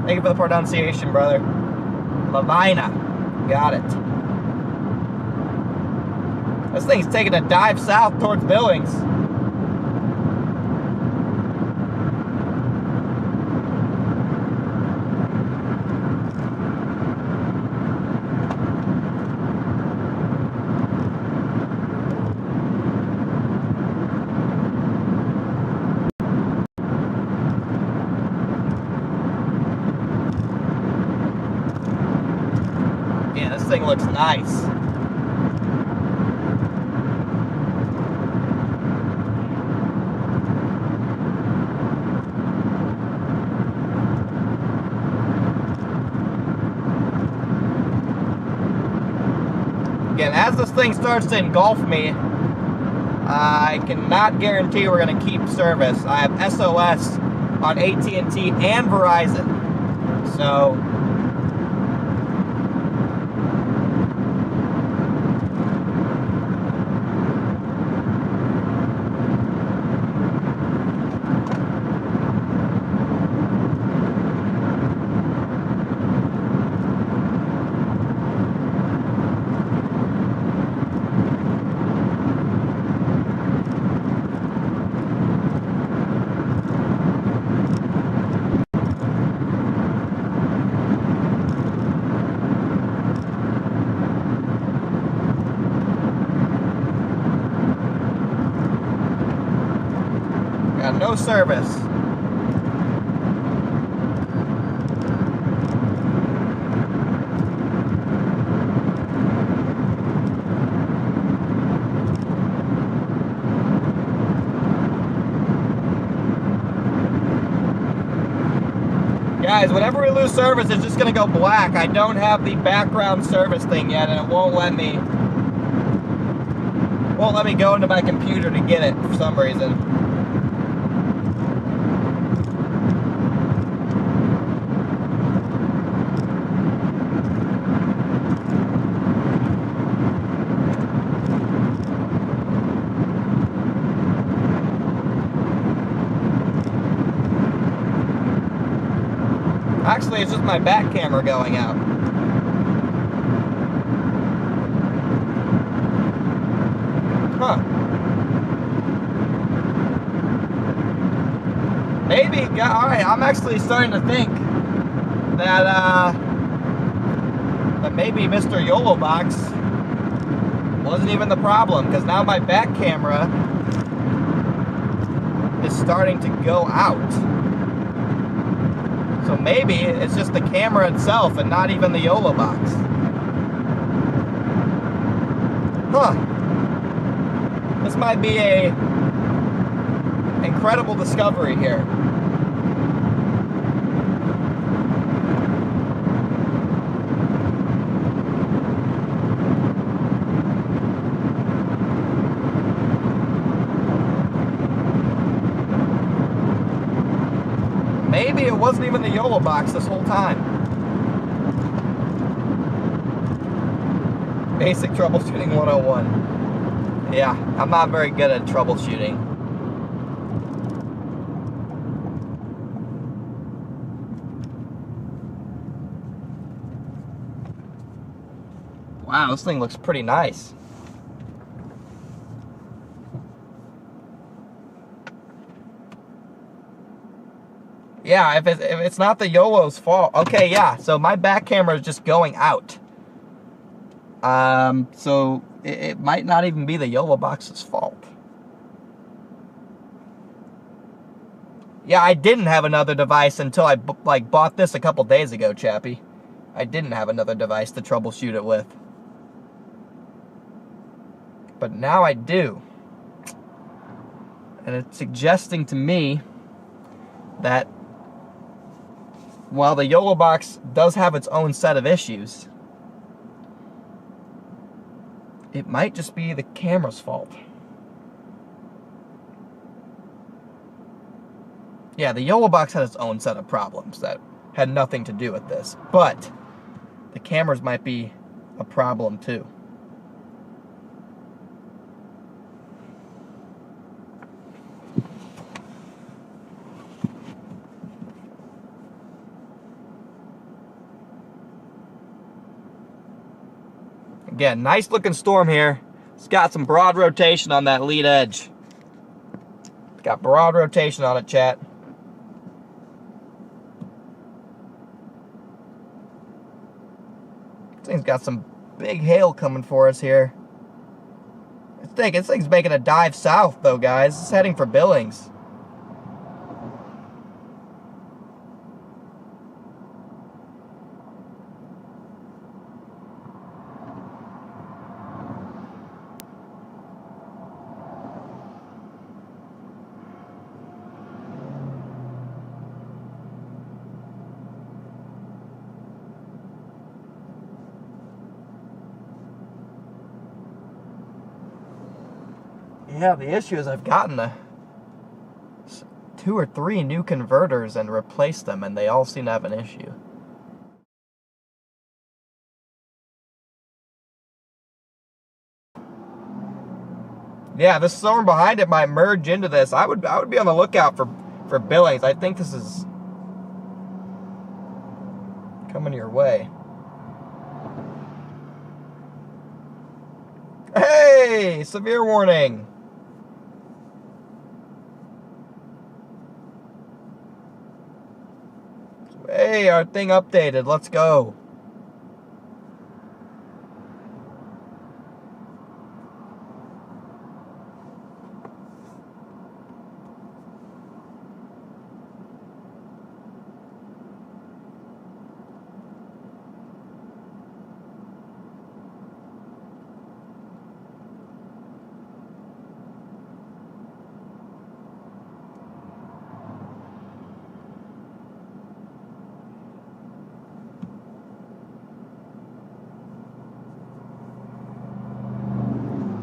Thank you for the pronunciation, brother. Lavina, got it. This thing's taking a dive south towards Billings. Thing looks nice. Again, as this thing starts to engulf me, I cannot guarantee we're going to keep service. I have SOS on AT&T and Verizon, so no service. Guys, whenever we lose service, it's just gonna go black. I don't have the background service thing yet, and it won't let me go into my computer to get it for some reason. Actually, it's just my back camera going out. Huh. Maybe, alright, I'm actually starting to think that, that maybe Mr. Yolo Box wasn't even the problem, because now my back camera is starting to go out. So maybe it's just the camera itself and not even the Yolo Box. Huh. This might be a incredible discovery here. Maybe it wasn't even the Yolo Box this whole time. Basic troubleshooting 101. Yeah, I'm not very good at troubleshooting. Wow, this thing looks pretty nice. Yeah, if it's not the Yolo's fault. Okay, yeah, so my back camera is just going out. So it might not even be the Yolo Box's fault. Yeah, I didn't have another device until I bought this a couple days ago, Chappie. I didn't have another device to troubleshoot it with. But now I do. And it's suggesting to me that while the Yolo Box does have its own set of issues, it might just be the camera's fault. Yeah, the Yolo Box had its own set of problems that had nothing to do with this, but the cameras might be a problem too. Again, nice looking storm here. It's got some broad rotation on that lead edge. It's got broad rotation on it, chat. This thing's got some big hail coming for us here. This thing's making a dive south though, guys. It's heading for Billings. Yeah, the issue is I've gotten 2 or 3 new converters and replaced them, and they all seem to have an issue. Yeah, this storm behind it might merge into this. I would be on the lookout for Billings. I think this is coming your way. Hey, severe warning. Hey, our thing updated. Let's go.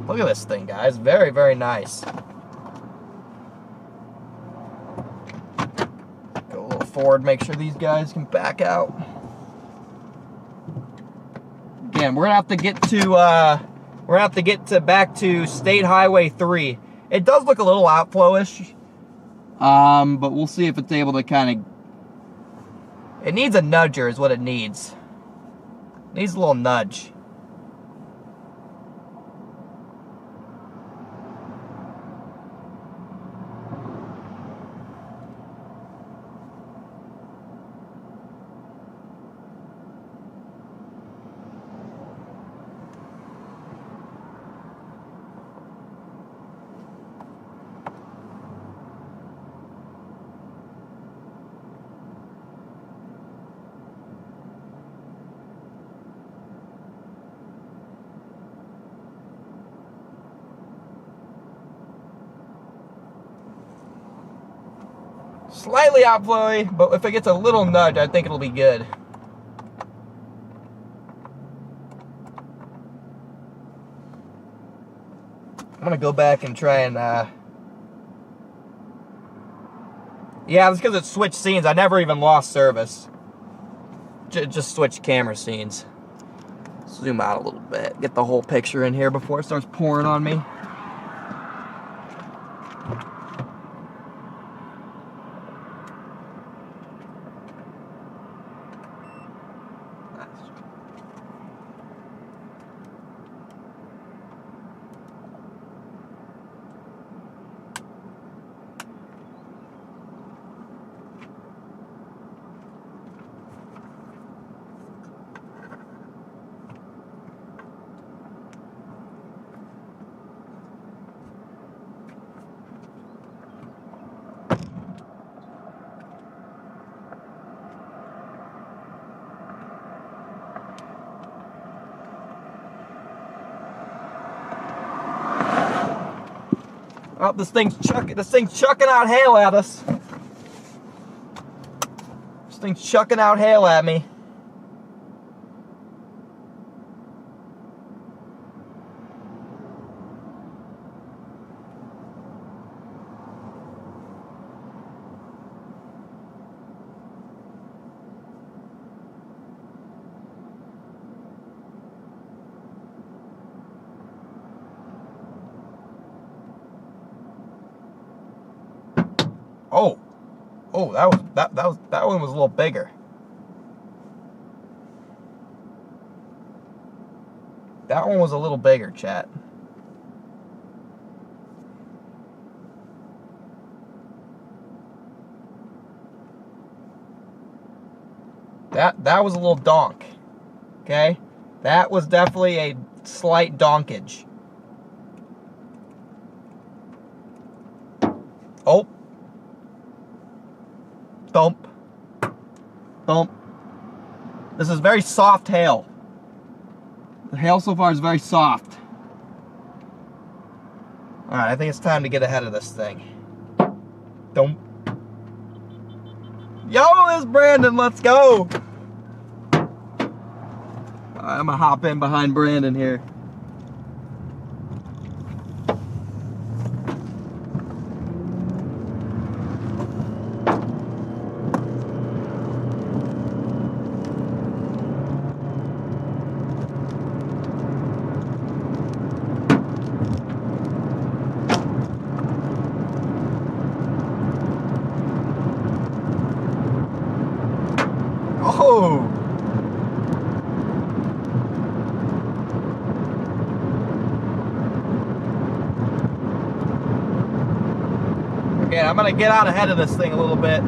Look at this thing, guys. Very, very nice. Go a little forward, make sure these guys can back out. Again, we're gonna have to get back to State Highway 3. It does look a little outflowish, but we'll see if it's able to kind of. It needs a nudger, is what it needs. It needs a little nudge. slightly outflowy, but if it gets a little nudge, I think it'll be good. I'm gonna go back and try and, yeah, that's because it switched scenes. I never even lost service. Just switched camera scenes. Zoom out a little bit. Get the whole picture in here before it starts pouring on me. Oh, this thing's chucking out hail at us. This thing's chucking out hail at me. Oh, that one was a little bigger. That one was a little bigger, chat. That was a little donk. Okay? That was definitely a slight donkage. Oh. Thump. Thump. This is very soft hail. The hail so far is very soft. Alright, I think it's time to get ahead of this thing. Thump. Yo, this Brandon, let's go! Alright, I'm gonna hop in behind Brandon here. Oh! Okay, I'm gonna get out ahead of this thing a little bit.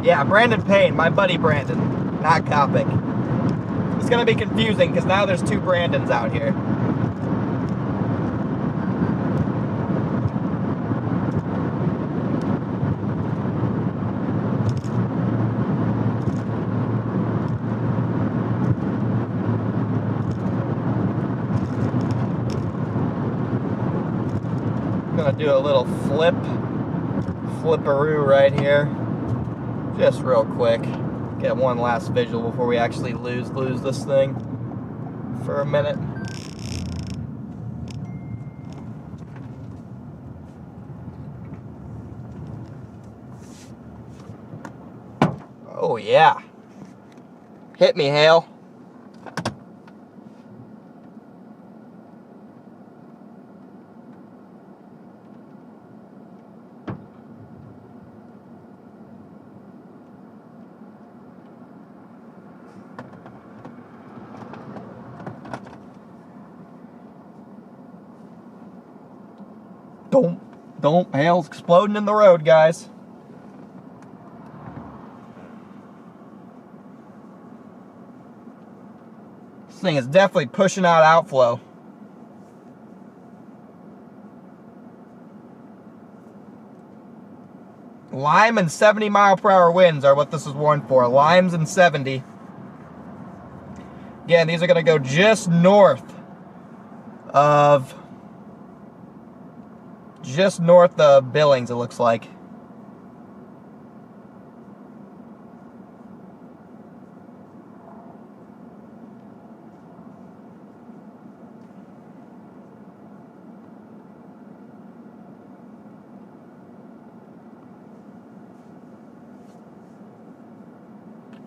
Yeah, Brandon Payne, my buddy Brandon, not Kopic. It's gonna be confusing because now there's two Brandons out here. I'm gonna do a little flipperoo right here. Just real quick, get one last visual before we actually lose this thing for a minute. Oh yeah, hit me, hail. Don't, hail's exploding in the road, guys. This thing is definitely pushing out outflow. Lime and 70-mile-per-hour winds are what this is warned for. Limes and 70. Again, these are going to go just north of Billings, it looks like.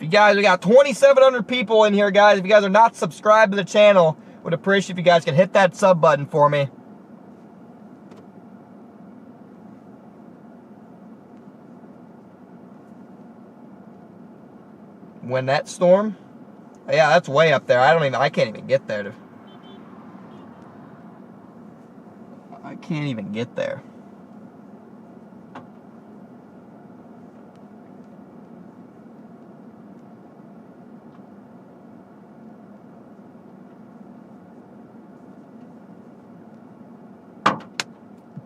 You guys, we got 2,700 people in here, guys. If you guys are not subscribed to the channel, would appreciate if you guys could hit that sub button for me. When that storm? Yeah, that's way up there. I can't even get there. I can't even get there.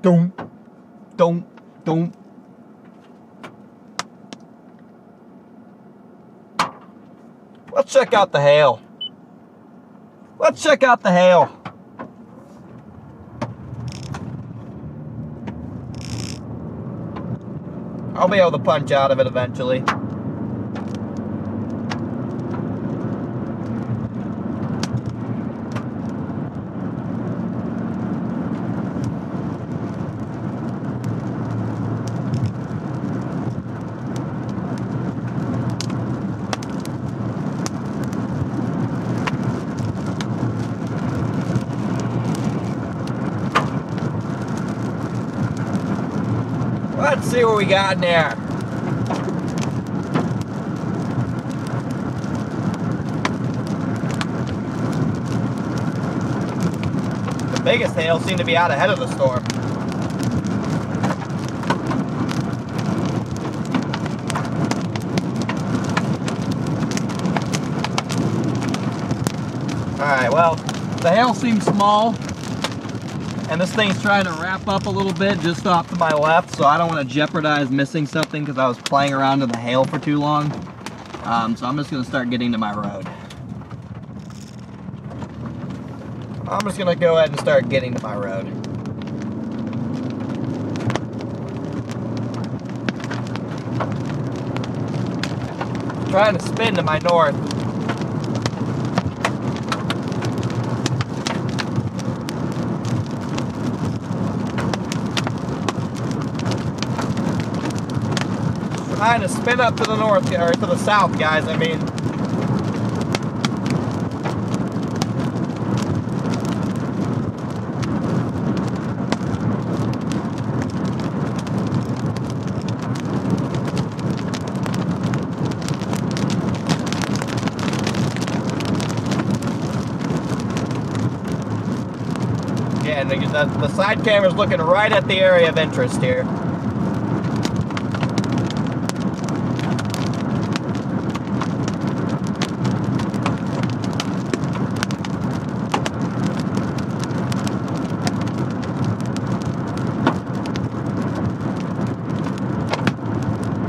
Don't. Let's check out the hail. I'll be able to punch out of it eventually. Let's see what we got in there. The biggest hail seemed to be out ahead of the storm. Alright, well, the hail seems small. And this thing's trying to wrap up a little bit just off to my left, so I don't want to jeopardize missing something because I was playing around in the hail for too long. So I'm just going to start getting to my road. I'm just going to go ahead and start getting to my road. Trying to spin to my north. Trying to spin up to the north, or to the south, guys, I mean. Yeah, and the side camera's looking right at the area of interest here.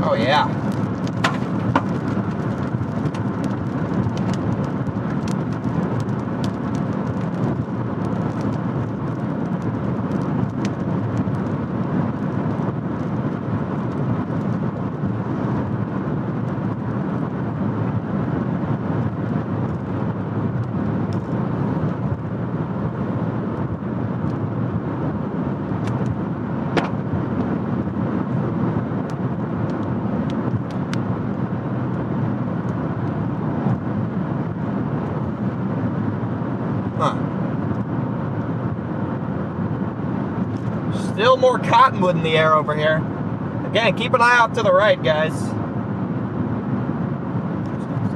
Oh yeah. Still more cottonwood in the air over here. Again, keep an eye out to the right, guys. It's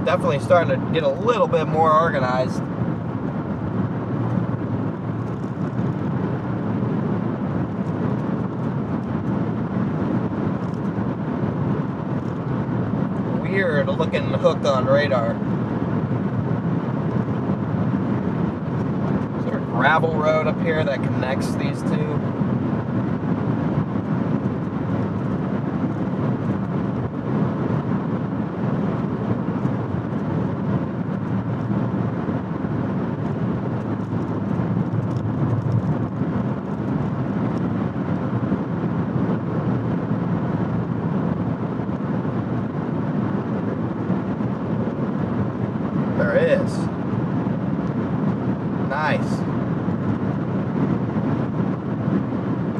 definitely starting to get a little bit more organized. Weird looking hook on radar. Is there a gravel road up here that connects these two? is. Nice.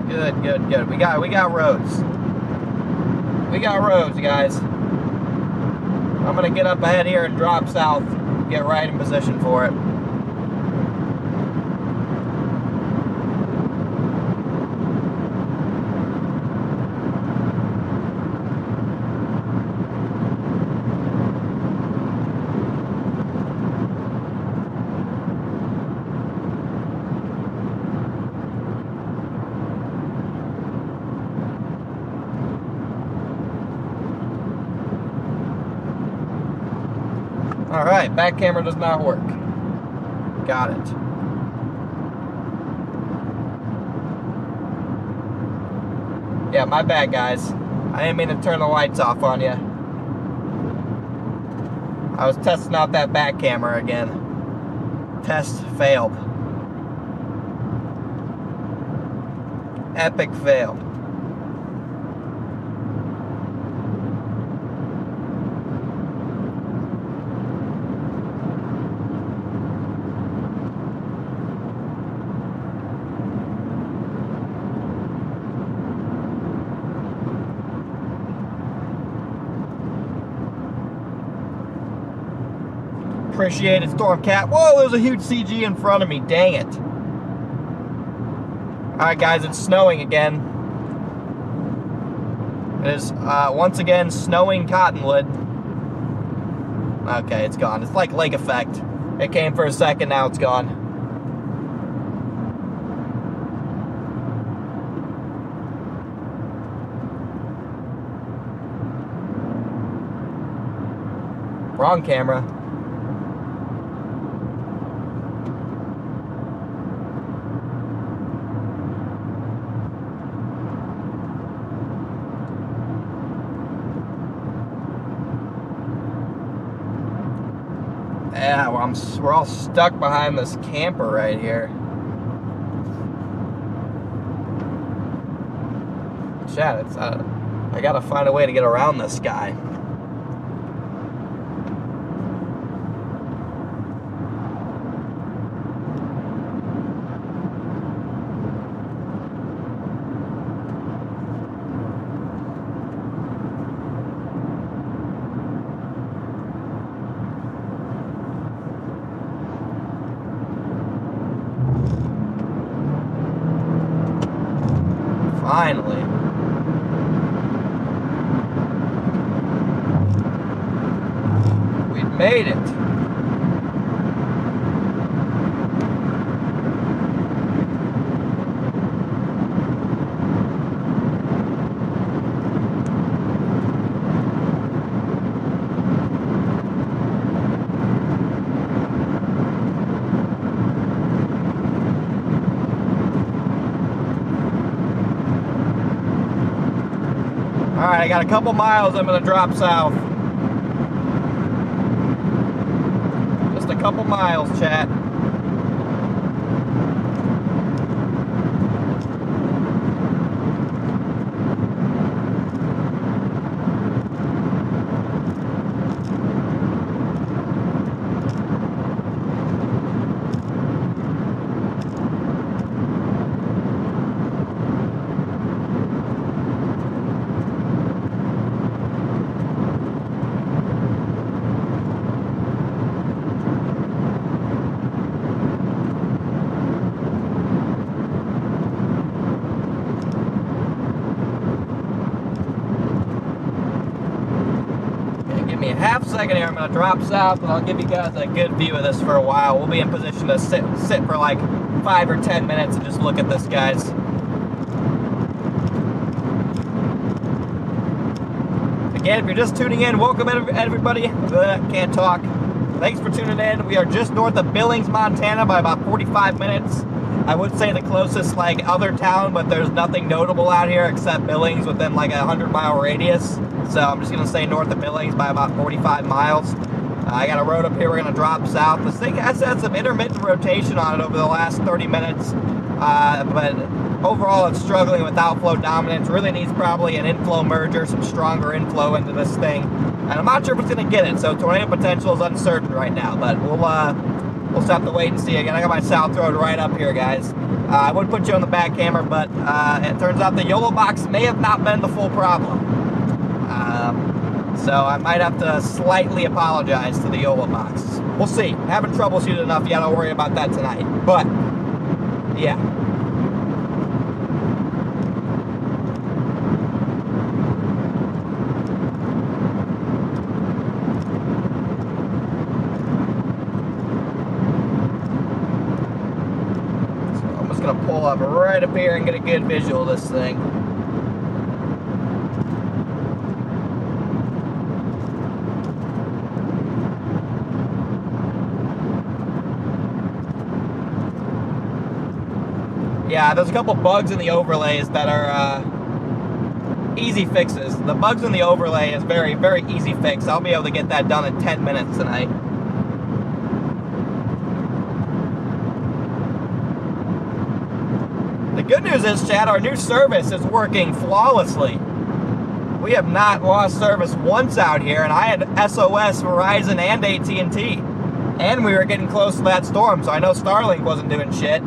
Good, good, good. We got roads. We got roads, guys. I'm gonna get up ahead here and drop south. Get right in position for it. Alright, back camera does not work. Got it. Yeah, my bad, guys. I didn't mean to turn the lights off on you. I was testing out that back camera again. Test failed. Epic fail. Appreciate it, Stormcat. Whoa, there's a huge CG in front of me. Dang it. Alright, guys, it's snowing again. It is, once again, snowing cottonwood. Okay, it's gone. It's like lake effect. It came for a second, now it's gone. Wrong camera. Yeah, well, we're all stuck behind this camper right here. Chat, it's, I gotta find a way to get around this guy. Finally. We made it. Alright, I got a couple miles I'm gonna drop south. Just a couple miles, chat. Half second here, I'm going to drop south and I'll give you guys a good view of this for a while. We'll be in position to sit for like 5 or 10 minutes and just look at this, guys. Again, if you're just tuning in, welcome everybody. Can't talk. Thanks for tuning in. We are just north of Billings, Montana by about 45 minutes. I would say the closest like other town, but there's nothing notable out here except Billings within like a 100-mile radius. So I'm just going to say north of Billings by about 45 miles. I got a road up here we're going to drop south. This thing has had some intermittent rotation on it over the last 30 minutes. But overall it's struggling with outflow dominance. Really needs probably an inflow merger, some stronger inflow into this thing. And I'm not sure if it's going to get it, so tornado potential is uncertain right now. But we'll just have to wait and see. Again, I got my south road right up here, guys. I would put you on the back camera, but it turns out the Yolo Box may have not been the full problem. So I might have to slightly apologize to the Yolo Box. We'll see. Haven't troubleshooted enough yet. I'll worry about that tonight. But, yeah. So I'm just going to pull up right up here and get a good visual of this thing. Yeah, there's a couple bugs in the overlays that are easy fixes. The bugs in the overlay is very, very easy fix. I'll be able to get that done in 10 minutes tonight. The good news is, Chad, our new service is working flawlessly. We have not lost service once out here, and I had SOS, Verizon, and AT&T. And we were getting close to that storm, so I know Starlink wasn't doing shit.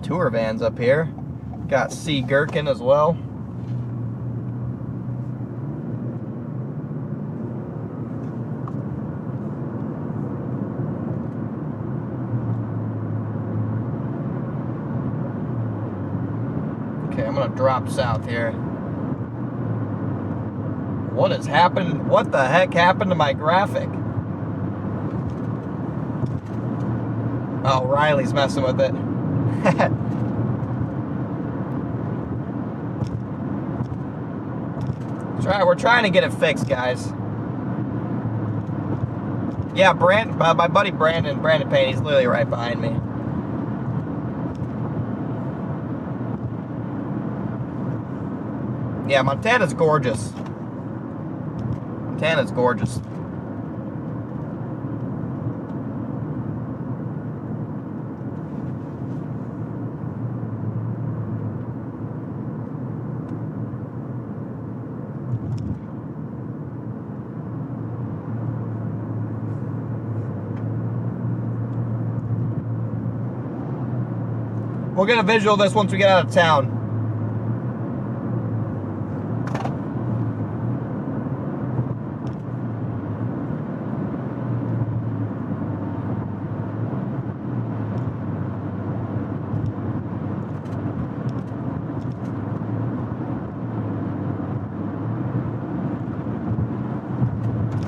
Tour vans up here. Got C. Gherkin as well. Okay, I'm gonna drop south here. What has happened? What the heck happened to my graphic? Oh, Riley's messing with it. We're trying to get it fixed, guys. Yeah, my buddy Brandon Payne, he's literally right behind me. Yeah, Montana's gorgeous. Montana's gorgeous. We'll get a visual of this once we get out of town.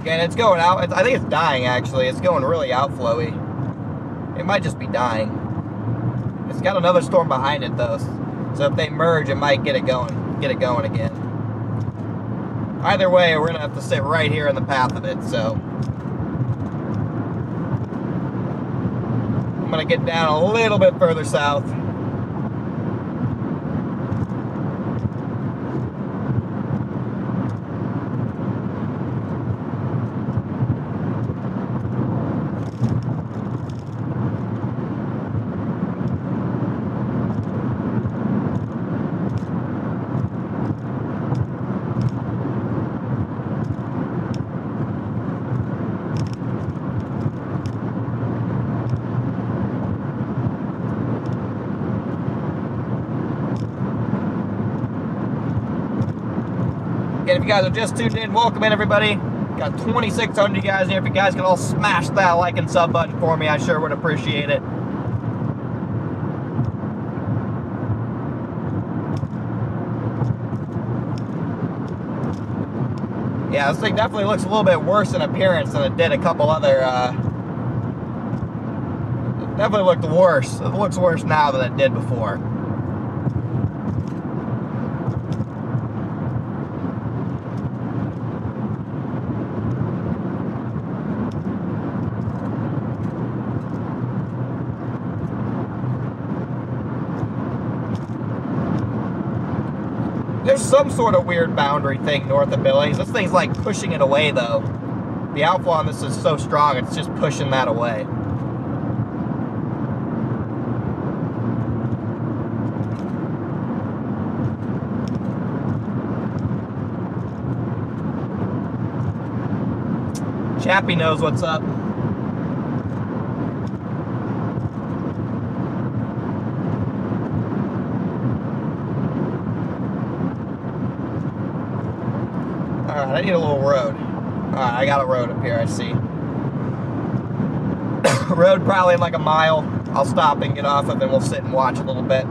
Again, it's going out. I think it's dying, actually. It's going really outflowy. It might just be dying. It's got another storm behind it, though. So if they merge, it might get it going again. Either way, we're gonna have to sit right here in the path of it. So I'm gonna get down a little bit further south. Again, if you guys are just tuned in, welcome in, everybody. Got 2,600 you guys here. If you guys could all smash that like and sub button for me, I sure would appreciate it. Yeah, this thing definitely looks a little bit worse in appearance than it did a couple other Definitely looked worse. It looks worse now than it did before. There's some sort of weird boundary thing north of Billings. This thing's like pushing it away though. The outflow on this is so strong, it's just pushing that away. Chappie knows what's up. Alright, I need a little road. Alright, I got a road up here, I see. Road probably in like a mile. I'll stop and get off of it and we'll sit and watch a little bit.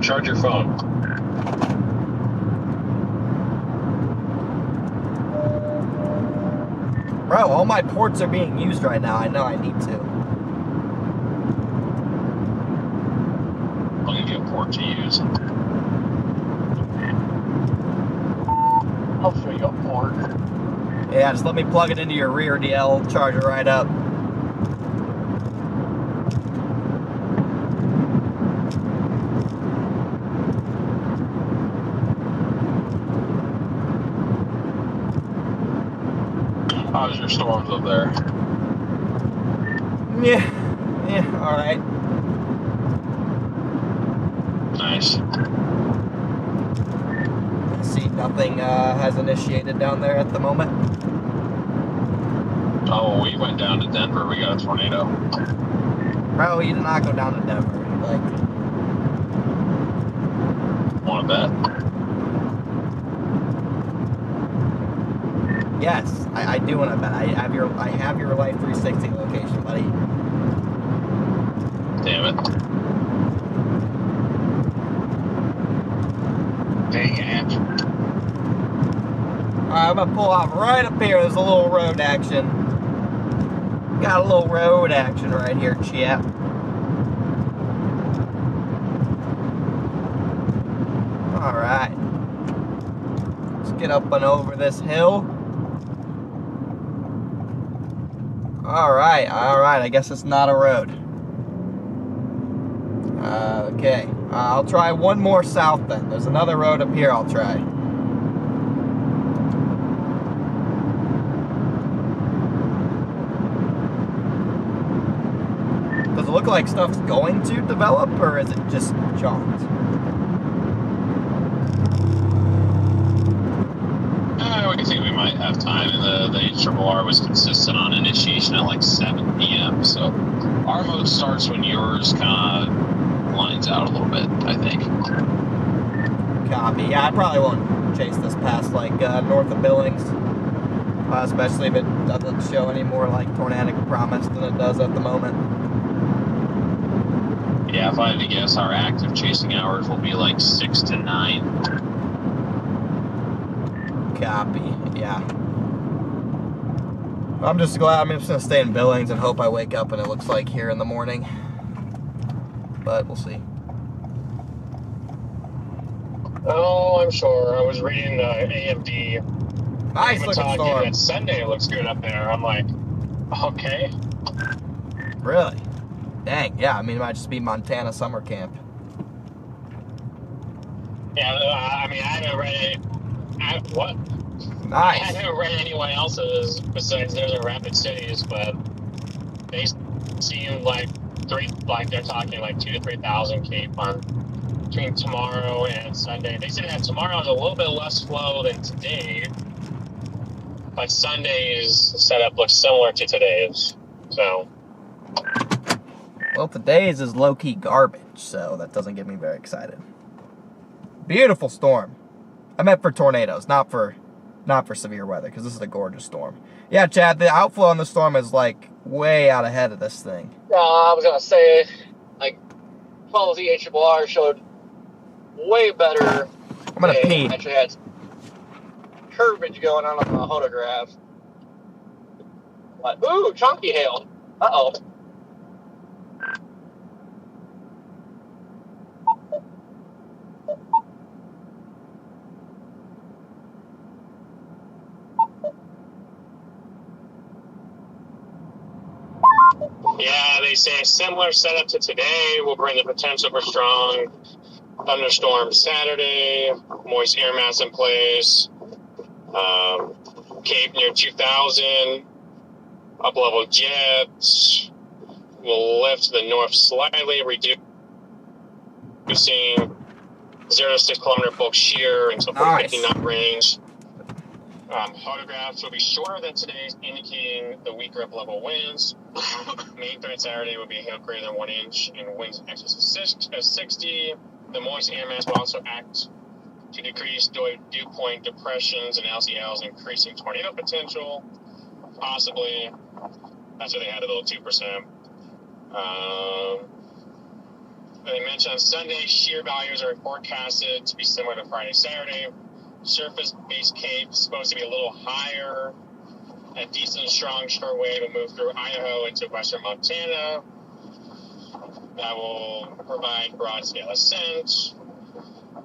Charge your phone. Bro, all my ports are being used right now. I know I need to. I'll give you a port to use. I'll show you a port. Yeah, just let me plug it into your rear DL, charge it right up. How's your storms up there? Yeah, alright. Nice. I see nothing has initiated down there at the moment. Oh, we went down to Denver. We got a tornado. Bro, you did not go down to Denver. Like, Want to bet? yes, I do want to bet. I have your Life 360 location, buddy. Damn it. Dang it. Alright, I'm gonna pull off right up here. There's a little road action. Got a little road action right here, chap. Alright. Let's get up and over this hill. Alright, I guess it's not a road. Okay. I'll try one more south then. There's another road up here I'll try. Does it look like stuff's going to develop, or is it just junked? We can see we might have time, and the HRR was consistent on initiation at like 7 p.m. So our mode starts when yours kind of lines out a little bit, I think. Copy. Yeah, I probably won't chase this past like north of Billings, especially if it doesn't show any more like tornadic promise than it does at the moment. Yeah, if I had to guess, our active chasing hours will be like 6 to 9. Copy. Yeah. I'm just glad. I'm just gonna stay in Billings and hope I wake up and it looks like here in the morning. But we'll see. Oh, I'm sure. I was reading AMD. Nice looking storm. That Sunday looks good up there. I'm like, okay. Really? Dang. Yeah. I mean, it might just be Montana summer camp. Yeah. I mean, I haven't read it. What? Nice. I haven't read anyone else's besides theirs in Rapid Cities, but they seem like they're talking like 2,000 to 3,000 cape on between tomorrow and Sunday. They said that tomorrow is a little bit less flow than today, but Sunday's setup looks similar to today's. So, Well, today's is low-key garbage, so that doesn't get me very excited. Beautiful storm. I meant for tornadoes, not for severe weather, because this is a gorgeous storm. Yeah, Chad, the outflow on the storm is like way out ahead of this thing. I was gonna say, like, 12 EHR showed way better. I'm gonna pee. Actually had curvage going on the photograph. But, ooh, chunky hail. Uh-oh. Yeah, they say a similar setup to today will bring the potential for strong thunderstorms Saturday, moist air mass in place, Cape near 2000, up-level jets will lift to the north slightly, reducing 0 to 6 kilometer bulk shear until 50 knot range. Photographs will be shorter than today's, indicating the weaker up-level winds. Main threat Saturday will be hail greater than 1 inch and winds in excess of 60. The moist air mass will also act to decrease dew point depressions and LCLs, increasing tornado potential. Possibly. That's why they added a little 2%. They mentioned on Sunday, shear values are forecasted to be similar to Friday, Saturday. Surface-based Cape is supposed to be a little higher. A decent, strong short wave will move through Idaho into western Montana. That will provide broad-scale ascent.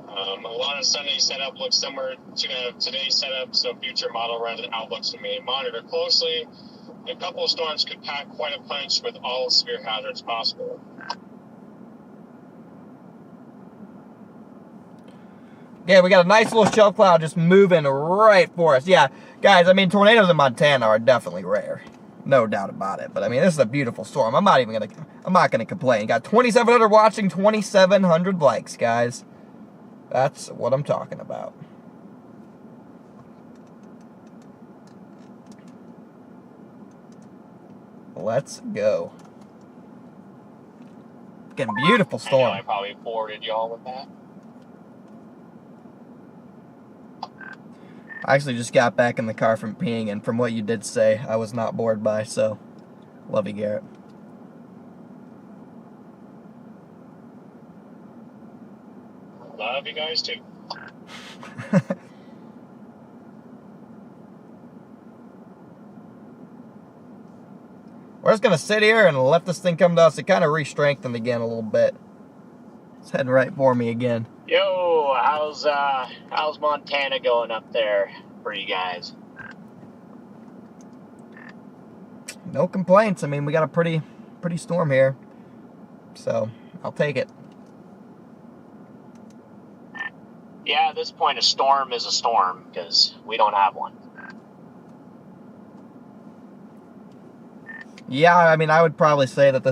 A lot of Sunday's setup looks similar to that of today's setup, so future model runs and outlooks will be monitored closely. A couple of storms could pack quite a punch with all severe hazards possible. Yeah, we got a nice little shelf cloud just moving right for us. Yeah, guys, I mean, tornadoes in Montana are definitely rare. No doubt about it. But, I mean, this is a beautiful storm. I'm not going to complain. Got 2,700 watching, 2,700 likes, guys. That's what I'm talking about. Let's go. Getting beautiful storm. I know I probably bored y'all with that. I actually just got back in the car from peeing, and from what you did say, I was not bored by, so love you, Garrett. Love you guys too. We're just gonna sit here and let this thing come to us. It kind of re-strengthened again a little bit. It's heading right for me again. Yo, how's Montana going up there for you guys? No complaints. I mean, we got a pretty storm here, so I'll take it. Yeah, at this point, a storm is a storm because we don't have one. Yeah, I mean, I would probably say that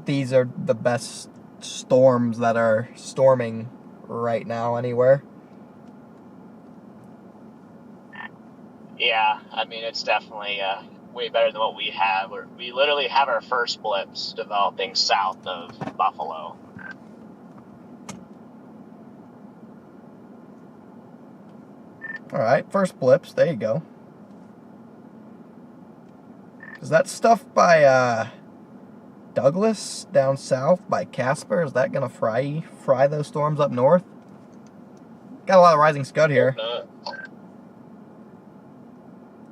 these are the best storms that are storming right now anywhere. Yeah, I mean, it's definitely way better than what we have. We literally have our first blips developing south of Buffalo. All right, first blips. There you go. Is that stuff by Douglas down south by Casper? Is that gonna fry those storms up north? Got a lot of rising scud here.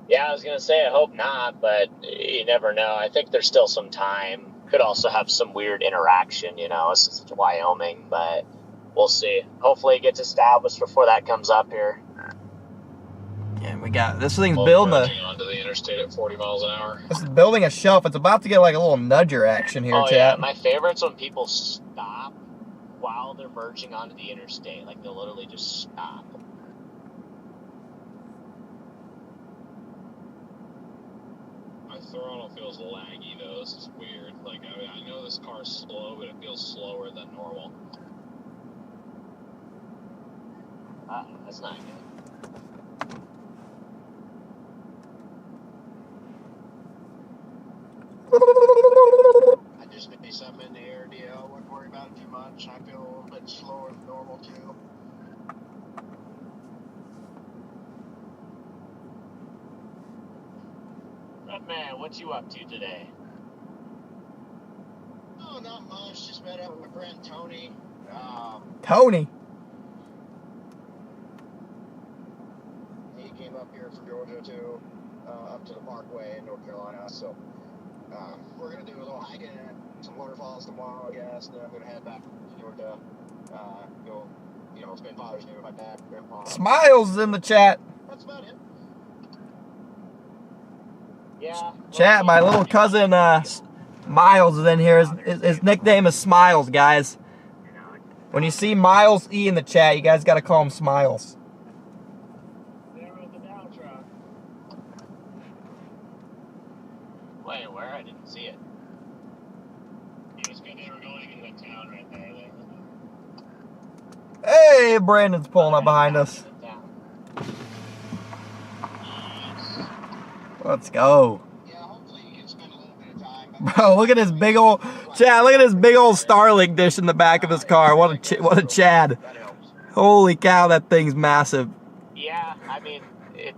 Yeah, I was gonna say I hope not, but you never know. I think there's still some time. Could also have some weird interaction, since it's Wyoming, but we'll see. Hopefully it gets established before that comes up here. And we got this thing's building onto the interstate at 40 miles an hour. This is building a shelf. It's about to get like a little nudger action here, chat. Yeah, my favorite's when people stop while they're merging onto the interstate. Like they'll literally just stop. My throttle feels laggy though. This is weird. Like I know this car's slow, but it feels slower than normal. That's not good. I just need something in the air DL. Wouldn't worry about it too much. I feel a little bit slower than normal too. man, what you up to today? Oh, not much. Just met up with my friend Tony. Tony. He came up here from Georgia to up to the Parkway in North Carolina. So we're gonna do a little hiking and some waterfalls tomorrow, I guess. Then I'm gonna head back to Georgia. Go, spend Father's Day with my dad, grandpa. Smiles in the chat. That's about it. Yeah. Chat, my little cousin Miles is in here. His nickname is Smiles, guys. When you see Miles E in the chat, you guys got to call him Smiles. There with the down truck. Wait, where? I didn't see it. It was good they were going in the town right there. Hey, Brandon's pulling up behind us. Let's go. Yeah, hopefully you can spend a little bit of time. Bro, look at this big old Chad. Look at this big old Starlink dish in the back of his car. What a Chad. That helps. Holy cow, that thing's massive. Yeah, I mean, it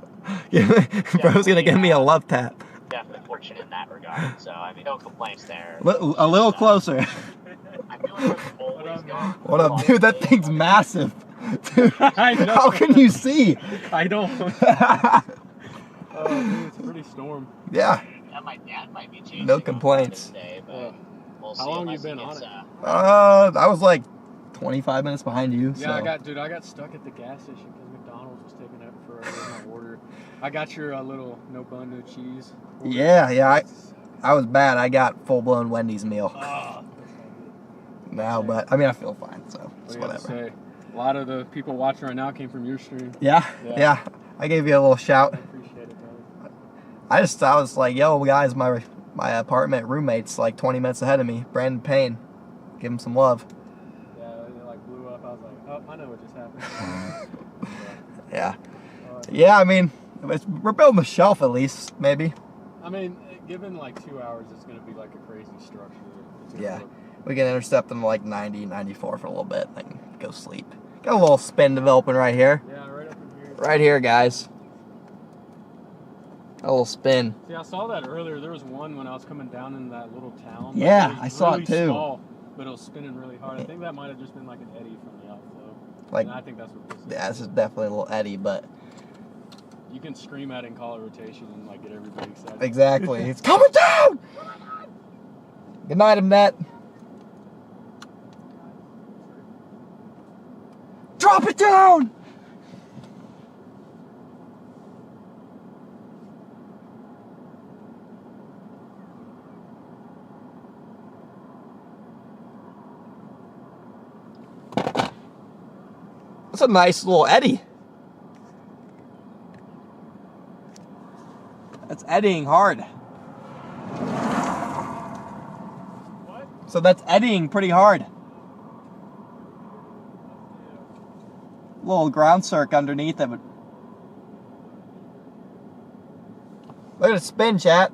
Bro's gonna give me a love tap. definitely fortunate in that regard. So, I mean, no complaints there. A little closer. I feel like there's always going. What up, dude? That thing's massive. Dude, I know. how can you see? I don't. Oh, dude, it's a pretty storm. Yeah. My dad might be changing. No complaints. Today, but we'll How see long you unless he been on gets, it? I was like 25 minutes behind you. Yeah, So. I got stuck at the gas station because McDonald's was taking that forever with my order. I got your little no bun, no cheese. order. Yeah. I was bad. I got full blown Wendy's meal. Ah, Now, but I mean, I feel fine, so what it's do you have to whatever. say? A lot of the people watching right now came from your stream. Yeah. I gave you a little I shout. appreciate it, brother. I was like, yo, guys, my apartment roommate's like 20 minutes ahead of me. Brandon Payne. Give him some love. Yeah, it like blew up. I was like, oh, I know what just happened. Yeah. Uh, Yeah, I mean, we're building a shelf at least, maybe. I mean, given like 2 hours, it's going to be like a crazy structure. It's gonna Yeah. look- We can intercept them like 90, 94 for a little bit, then go sleep. Got a little spin developing right here. Yeah, right up in here. Right here, guys. A little spin. See, I saw that earlier. There was one when I was coming down in that little town. Yeah, It was I saw it really too. Small, but it was spinning really hard. I think that might have just been like an eddy from the outflow. Like, And I think that's what this is. yeah, this is definitely a little eddy, but You can scream at it and call it rotation and like get everybody excited. exactly. It's coming down! Good night, Annette. Drop it down! That's a nice little eddy. That's eddying hard. What? So that's eddying pretty hard. Little ground circ underneath of it. Look at it spin, chat.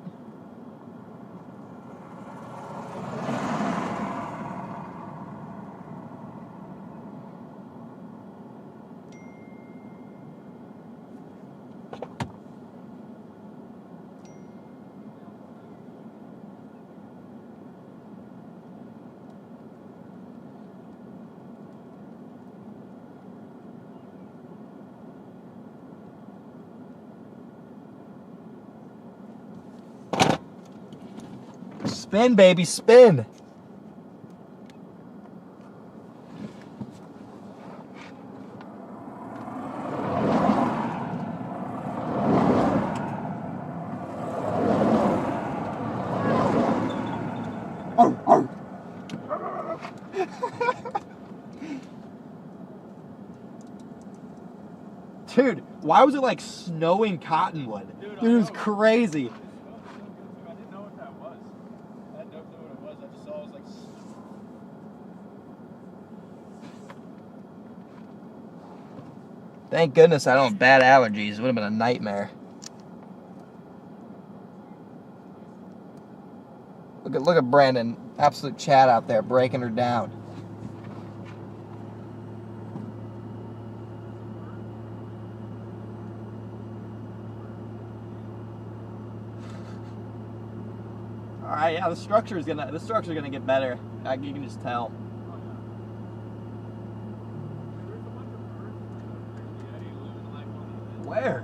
Spin, baby, spin. Dude, why was it like snowing cottonwood? Dude, I Dude, it was know. crazy. I didn't know what that was. I don't know what it was. I just saw it was like. Thank goodness I don't have bad allergies. It would have been a nightmare. Look at Brandon, absolute Chad out there breaking her down. All right, yeah, the structure's gonna get better. You can just tell. Where?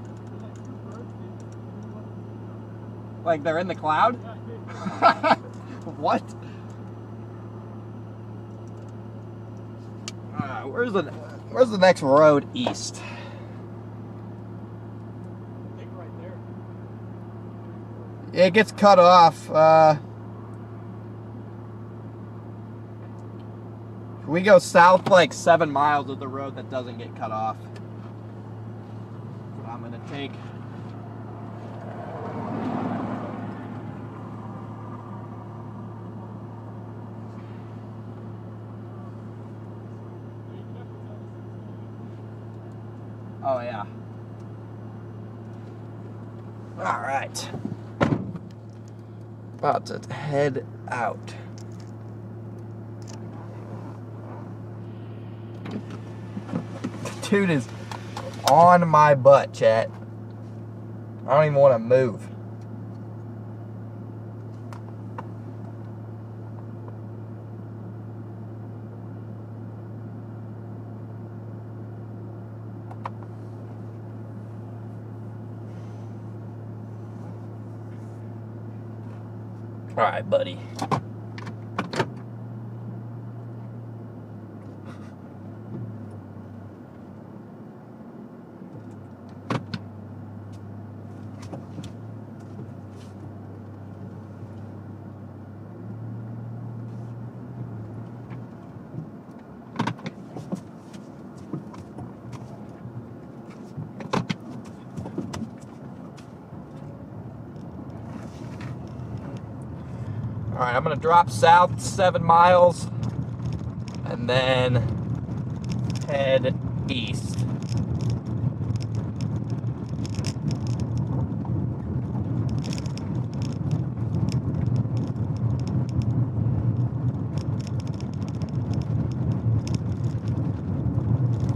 Like they're in the cloud? What? Where's the next road east? It gets cut off. We go south like 7 miles of the road that doesn't get cut off. That's what I'm gonna take. Oh yeah. All right. About to head out. Dude is on my butt, chat. I don't even want to move. All right, buddy. All right, I'm gonna drop south 7 miles and then head east.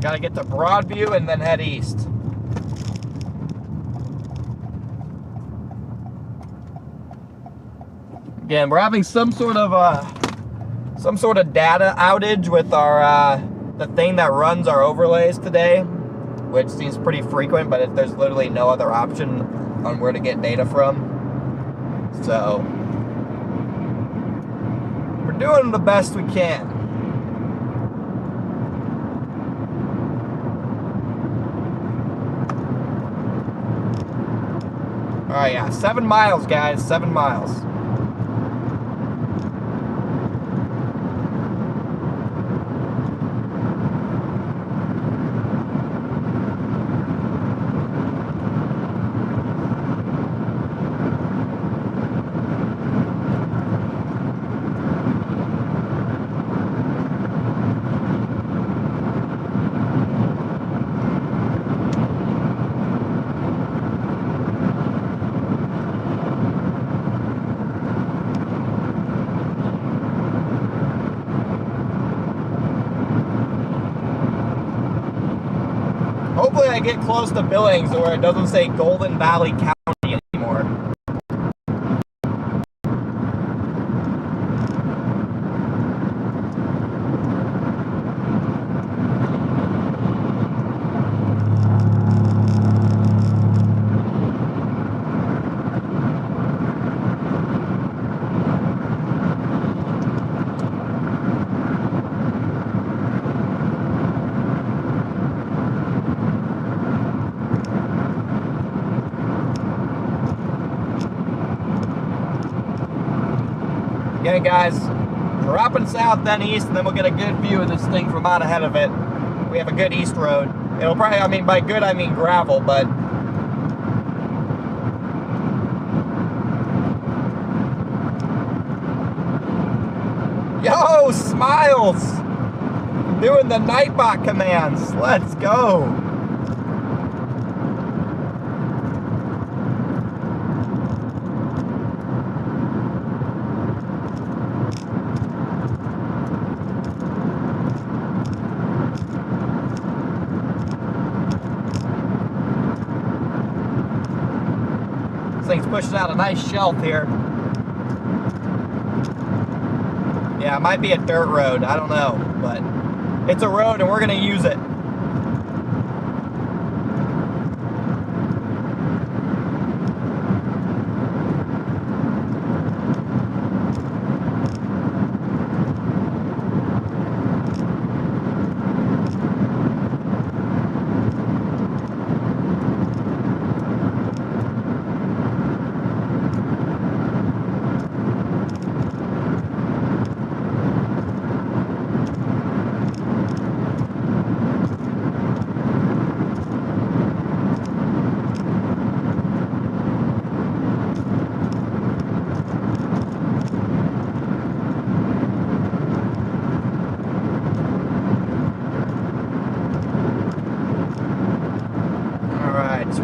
Gotta get to Broadview and then head east. Again, we're having some sort of data outage with our the thing that runs our overlays today, which seems pretty frequent, but there's literally no other option on where to get data from. So we're doing the best we can. All right, yeah, 7 miles, guys, 7 miles. Hopefully I get close to Billings where it doesn't say Golden Valley County anymore. Okay, guys, dropping south then east, and then we'll get a good view of this thing from out ahead of it. We have a good east road. It'll probably, I mean, by good I mean gravel, but yo, Smiles! Doing the Nightbot commands. Let's go. This thing's pushing out a nice shelf here. Yeah, it might be a dirt road. I don't know, but it's a road and we're gonna use it.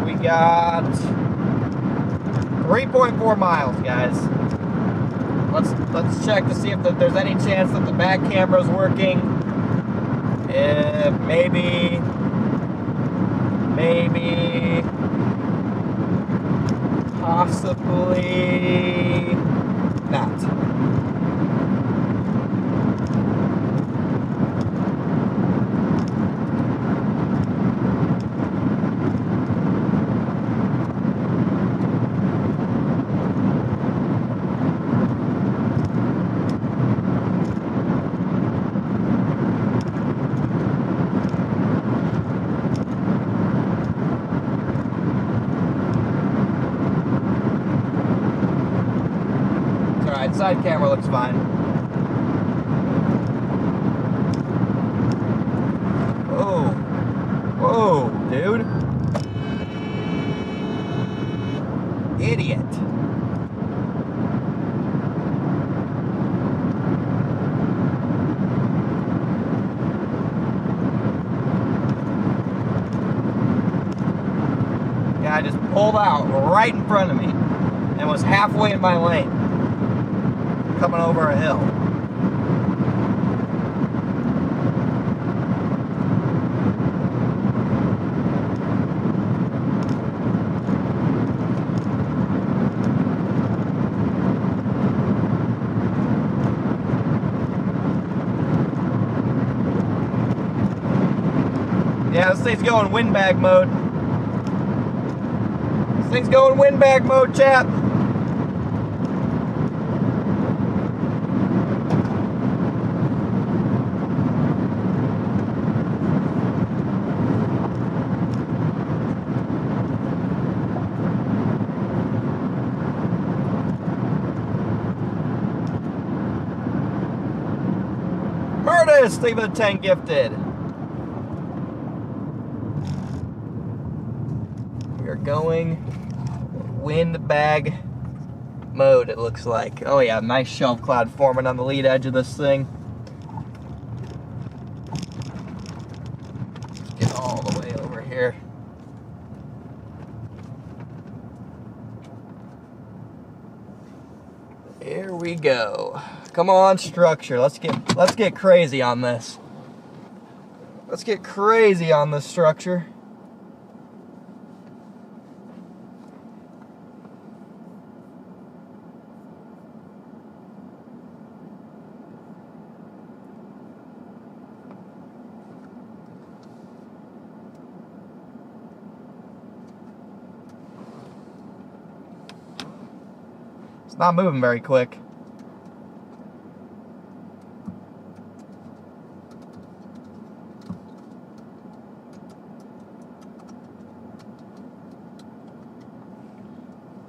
We got 3.4 miles, guys. Let's check to see if there's any chance that the back camera's working. Maybe possibly not. Side camera looks fine. Whoa. Whoa, dude. Idiot. Guy just pulled out right in front of me and was halfway in my lane. Coming over a hill. Yeah, this thing's going windbag mode. This thing's going windbag mode, chat. Thank you for the 10 gifted. We are going windbag mode, it looks like. Oh yeah, nice shelf cloud forming on the lead edge of this thing. Let's get all the way over here. Here we go. Come on, structure. Let's get crazy on this. Let's get crazy on this structure. It's not moving very quick.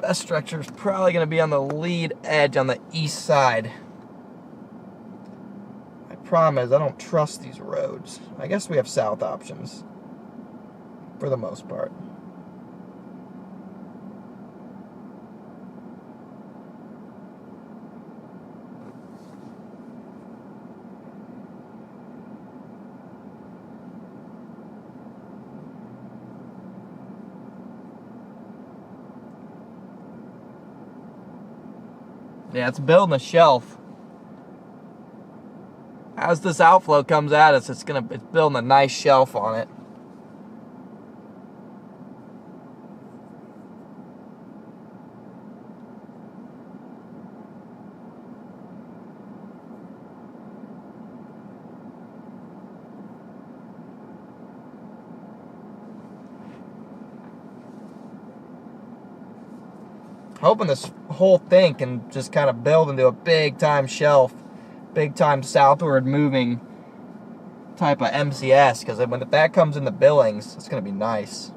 Best structure is probably going to be on the lead edge on the east side. My problem is I don't trust these roads. I guess we have south options for the most part. Yeah, it's building a shelf. As this outflow comes at us, it's building a nice shelf on it. Hoping this whole thing can just kind of build into a big-time shelf, big-time southward moving type of MCS, because when that comes into Billings, it's going to be nice.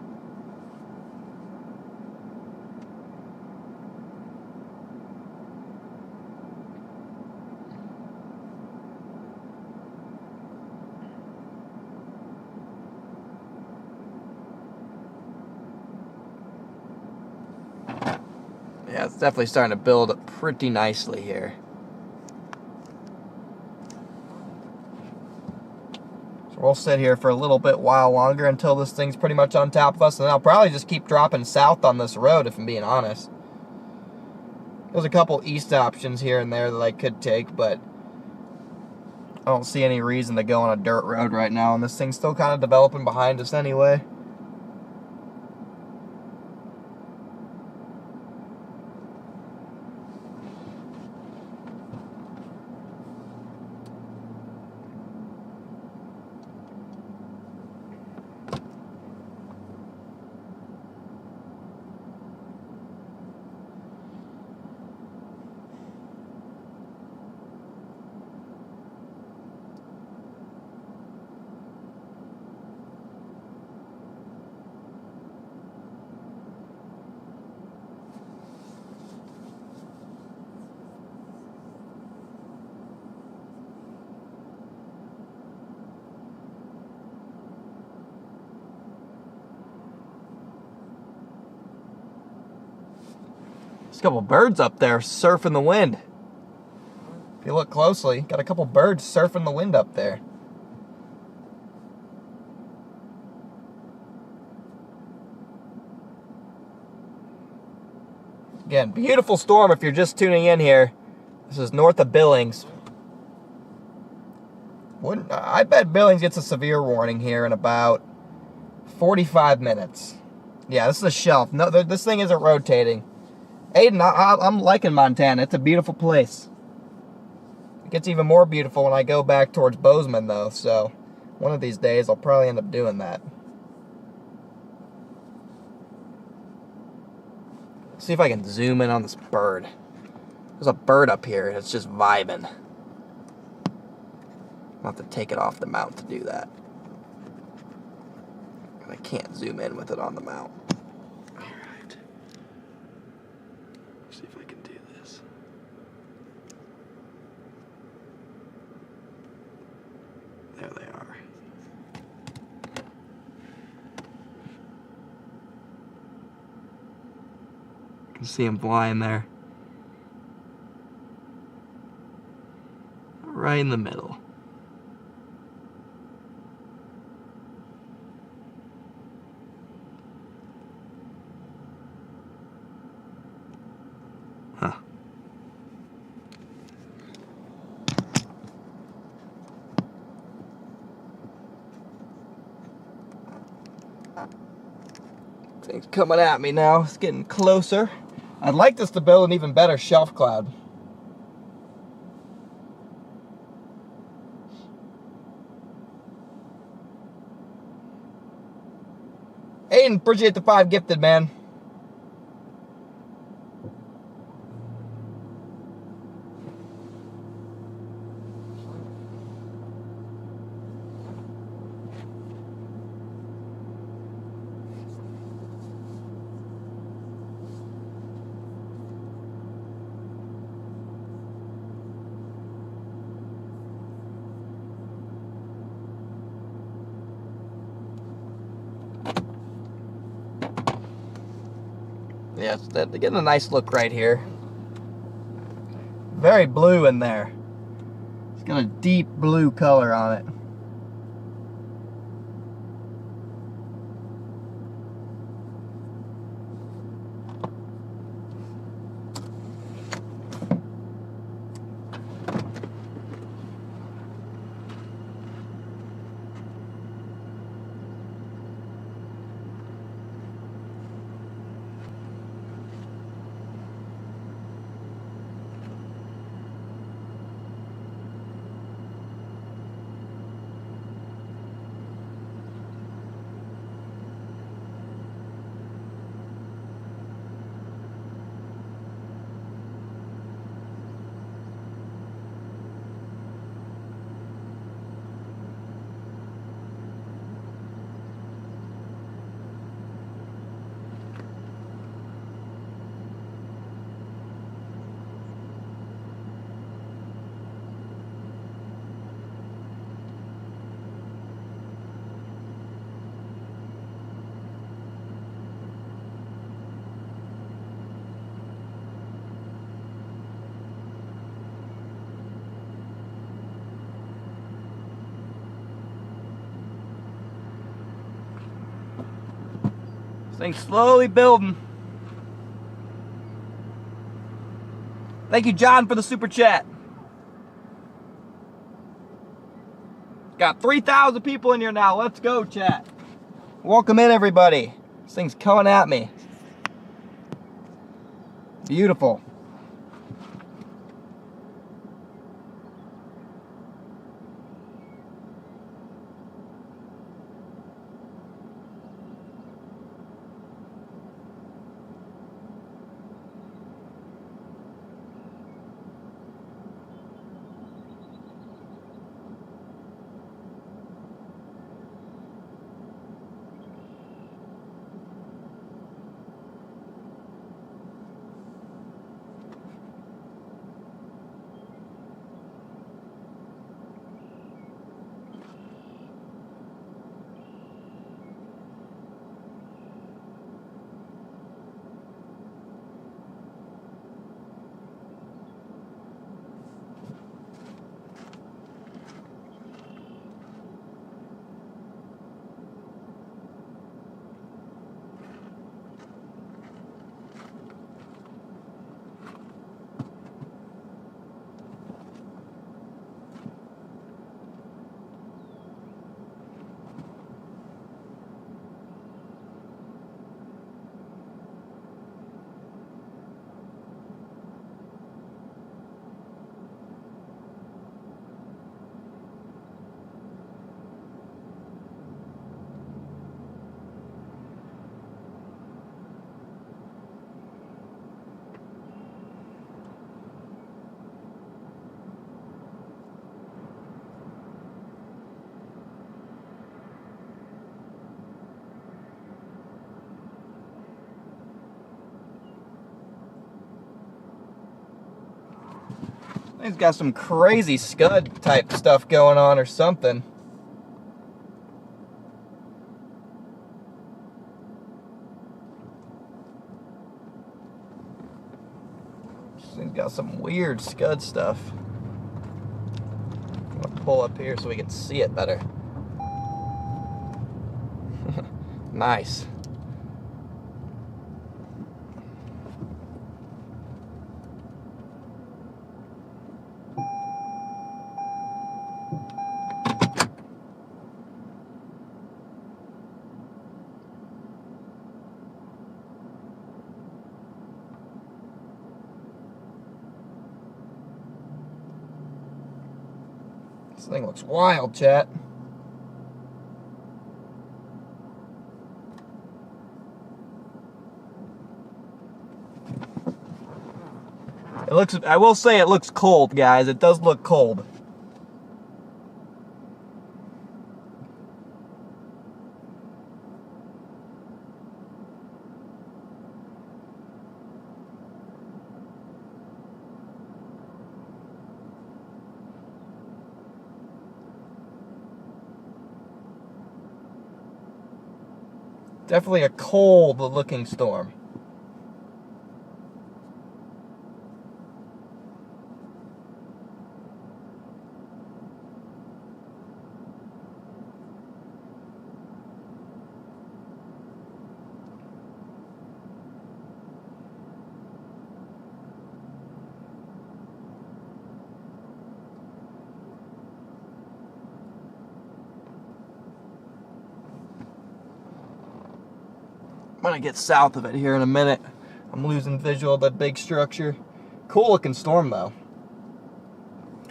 Yeah, it's definitely starting to build up pretty nicely here. So we'll sit here for a little bit while longer until this thing's pretty much on top of us, and then I'll probably just keep dropping south on this road, if I'm being honest. There's a couple east options here and there that I could take, but I don't see any reason to go on a dirt road right now, and this thing's still kind of developing behind us anyway. There's a couple birds up there surfing the wind. If you look closely, got a couple birds surfing the wind up there. Again, beautiful storm if you're just tuning in here. This is north of Billings. I bet Billings gets a severe warning here in about 45 minutes. Yeah, this is a shelf. No, this thing isn't rotating. Aiden, I'm liking Montana. It's a beautiful place. It gets even more beautiful when I go back towards Bozeman, though, so one of these days I'll probably end up doing that. See if I can zoom in on this bird. There's a bird up here, and it's just vibing. I'll have to take it off the mount to do that. I can't zoom in with it on the mount. Alright. See if I can do this. There they are. You can see them flying there. Right in the middle. Huh. Thing's coming at me now. It's getting closer. I'd like this to build an even better shelf cloud. Aiden, appreciate the 5 gifted, man. Yeah, they're getting a nice look right here. Very blue in there. It's got a deep blue color on it. thing's slowly building. Thank you, John, for the super chat. Got 3,000 people in here now. Let's go, chat. Welcome in, everybody. This thing's coming at me. Beautiful. He's got some crazy scud type stuff going on or something. He's got some weird scud stuff. I'm gonna pull up here so we can see it better. Nice. This thing looks wild, chat. It looks, I will say it looks cold, guys. It does look cold. Definitely a cold looking storm. I'm gonna get south of it here in a minute. I'm losing visual of that big structure. Cool looking storm though.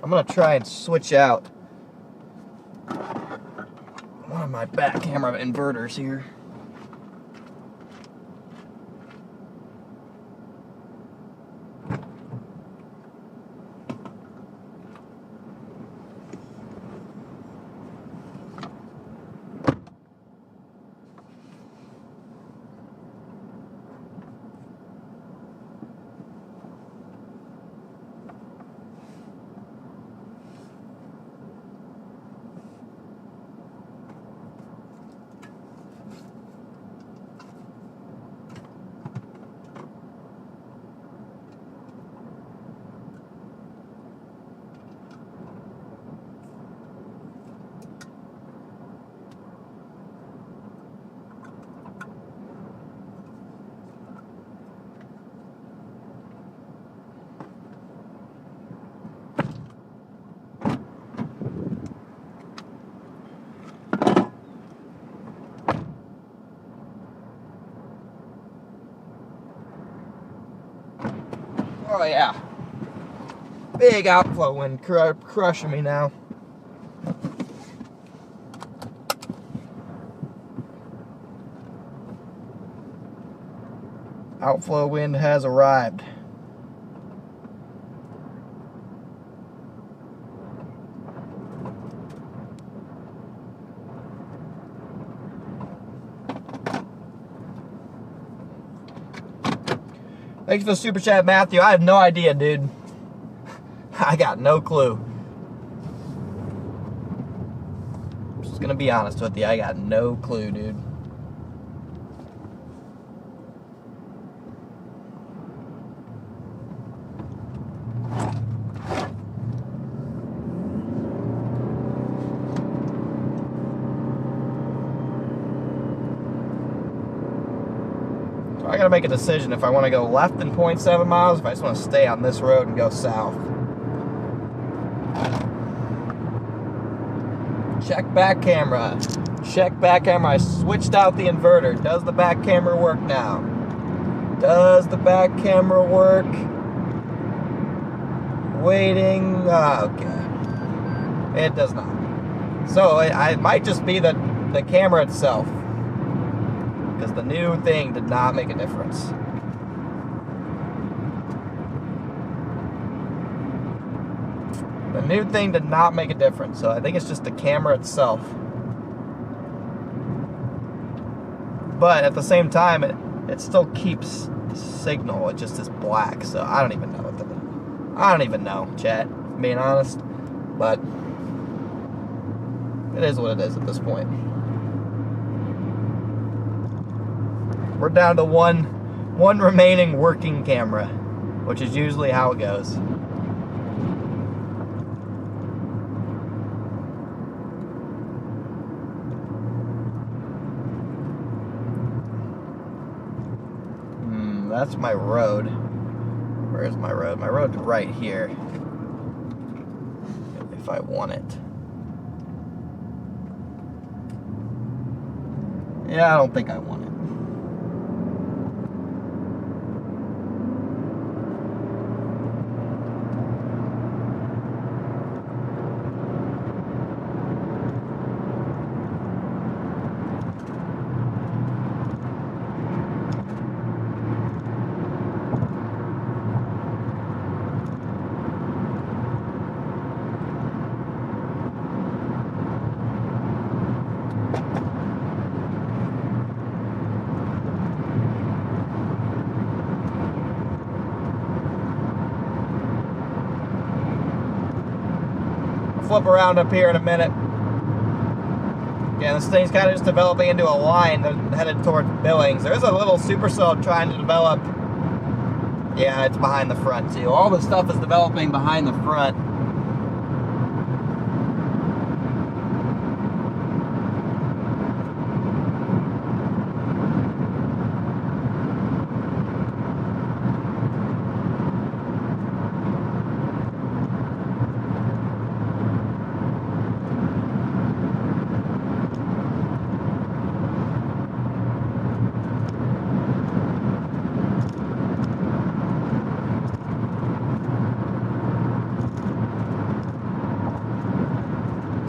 I'm gonna try and switch out one of my back camera inverters here. Oh yeah. Big outflow wind crushing me now. Outflow wind has arrived. Thanks for the super chat, Matthew. I have no idea, dude. I got no clue. I'm just gonna be honest with you. I got no clue, dude. I gotta make a decision if I want to go left in 0.7 miles, if I just want to stay on this road and go south. Check back camera. Check back camera. I switched out the inverter. Does the back camera work now? Does the back camera work? Waiting. Okay. It does not. So it might just be the camera itself. Because the new thing did not make a difference. The new thing did not make a difference, so I think it's just the camera itself. But at the same time, it still keeps signal. It just is black, so I don't even know what I don't even know, chat, being honest. But it is what it is at this point. We're down to one remaining working camera, which is usually how it goes. That's my road. Where is my road? My road's right here. If I want it. Yeah, I don't think I want it. Flip around up here in a minute. Yeah, this thing's kind of just developing into a line headed towards Billings. There's a little supercell trying to develop. Yeah, it's behind the front too. All the stuff is developing behind the front.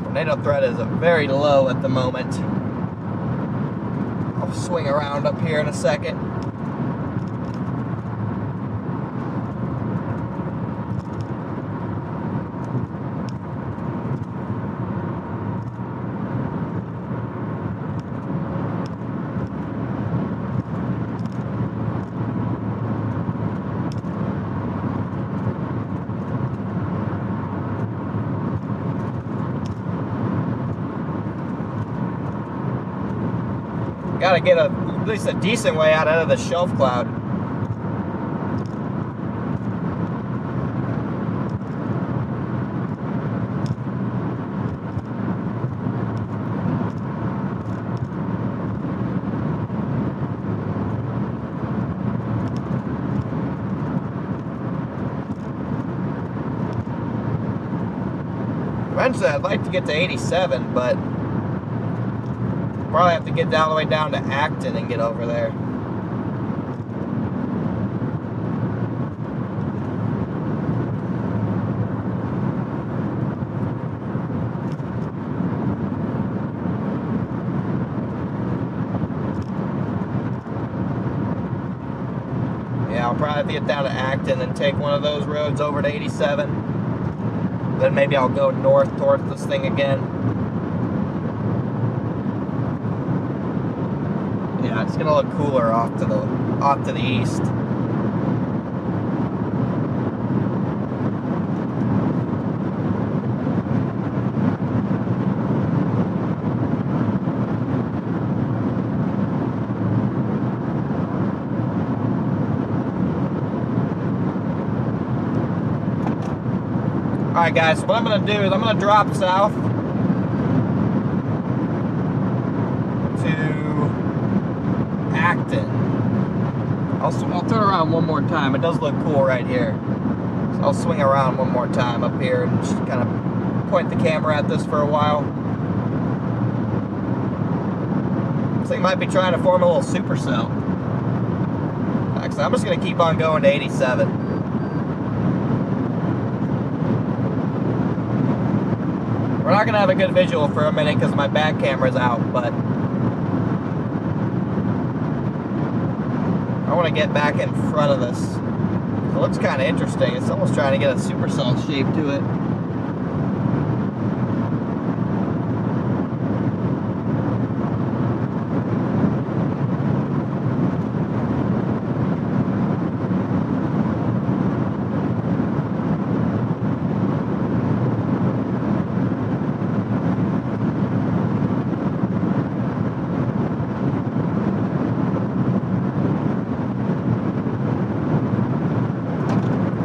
Tornado threat is very low at the moment. I'll swing around up here in a second. Gotta get at least a decent way out of the shelf cloud. Eventually I'd like to get to 87, but probably have to get all the way down to Acton and get over there. probably have to get down to Acton and take one of those roads over to 87. Then maybe I'll go north towards this thing again. Yeah, it's gonna look cooler off to the east. Alright guys, so what I'm going to do is I'm going to drop south to Acton. I'll turn around one more time. It does look cool right here. So I'll swing around one more time up here and just kind of point the camera at this for a while. This thing might be trying to form a little supercell. Actually, I'm just going to keep on going to 87. We're not going to have a good visual for a minute because my back camera's out, but I want to get back in front of this. It looks kind of interesting. It's almost trying to get a supercell shape to it.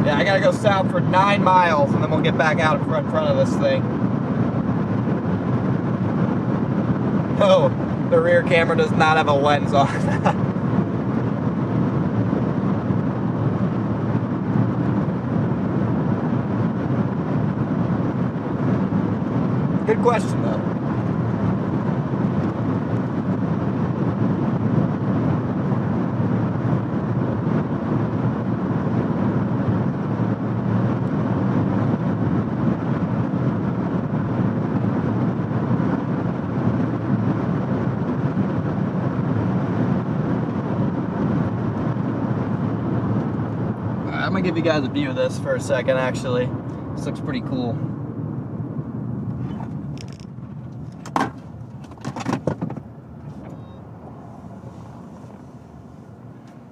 Yeah, I gotta go south for 9 miles and then we'll get back out in front of this thing. Oh, the rear camera does not have a lens on. Good question though. I'm gonna give you guys a view of this for a second, actually. This looks pretty cool.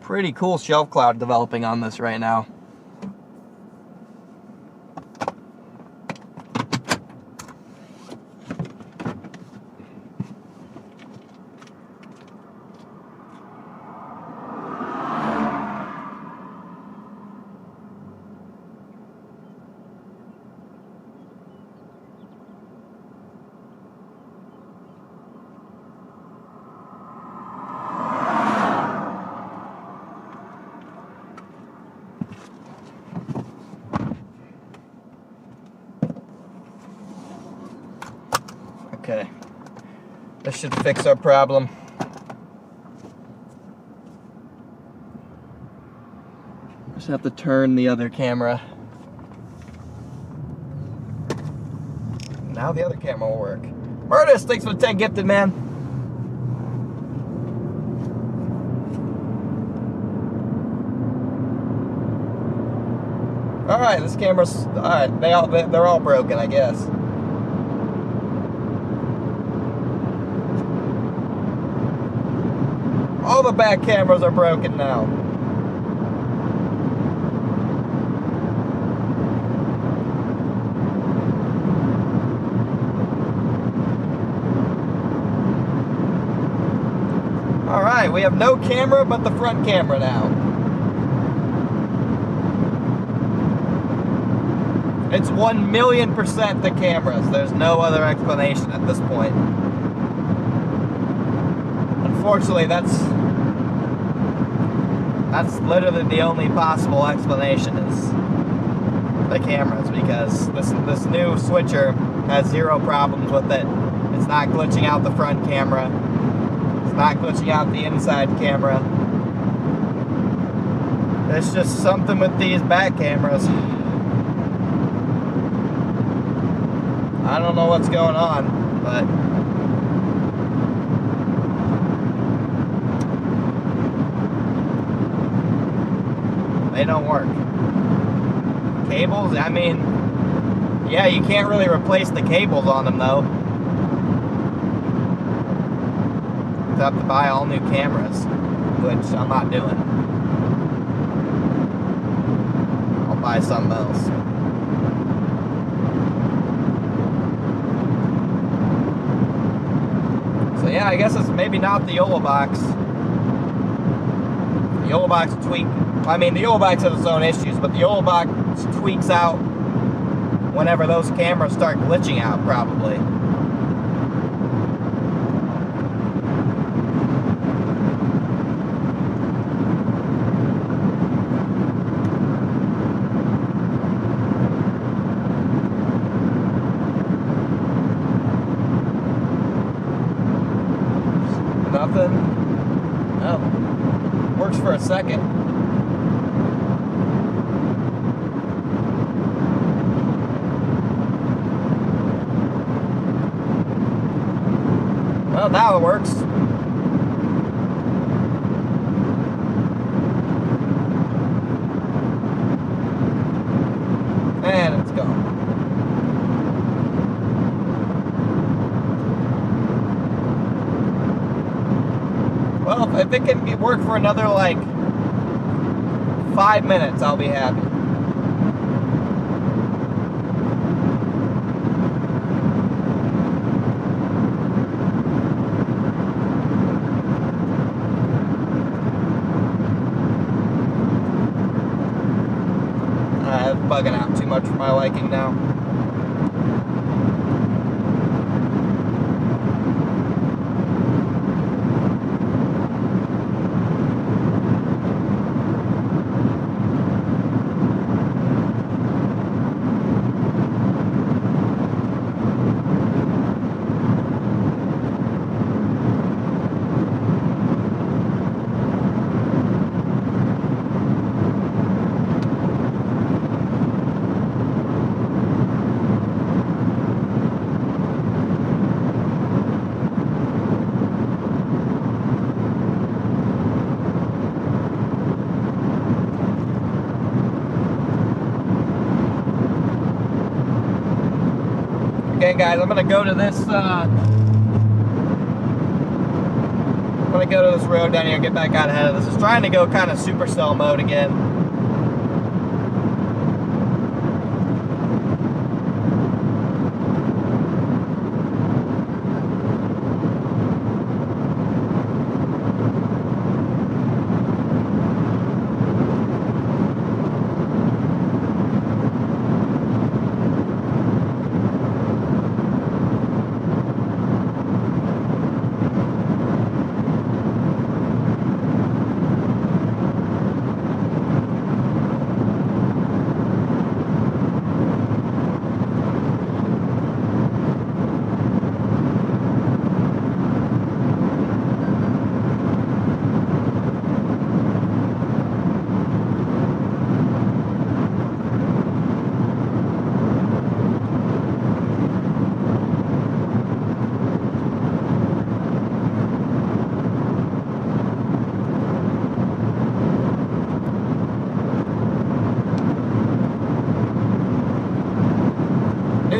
Pretty cool shelf cloud developing on this right now. Okay, this should fix our problem. Just have to turn the other camera. Now the other camera will work. Murtis, thanks for the 10 gifted, man. All right, this camera's all right. They're all broken, I guess. All the back cameras are broken now. All right, we have no camera but the front camera now. It's 1,000,000% the cameras. There's no other explanation at this point. Unfortunately, that's literally the only possible explanation is the cameras, because this new switcher has zero problems with it. It's not glitching out the front camera. It's not glitching out the inside camera. It's just something with these back cameras. I don't know what's going on, but They don't work. Cables, I mean, yeah, you can't really replace the cables on them though. You have to buy all new cameras, which I'm not doing. I'll buy something else. So yeah, I guess it's maybe not the Yolo Box. The Yolo Box tweak. I mean, the Yolo Box has its own issues, but the Yolo Box tweaks out whenever those cameras start glitching out, probably. Nothing. Oh. Works for a second. Well, now it works. And it's gone. Well, if it can work for another, like, 5 minutes, I'll be happy. It's bugging out too much for my liking now. Okay, guys, I'm gonna go to this. I'm gonna go to this road down here and get back out ahead of this. It's trying to go kind of supercell mode again.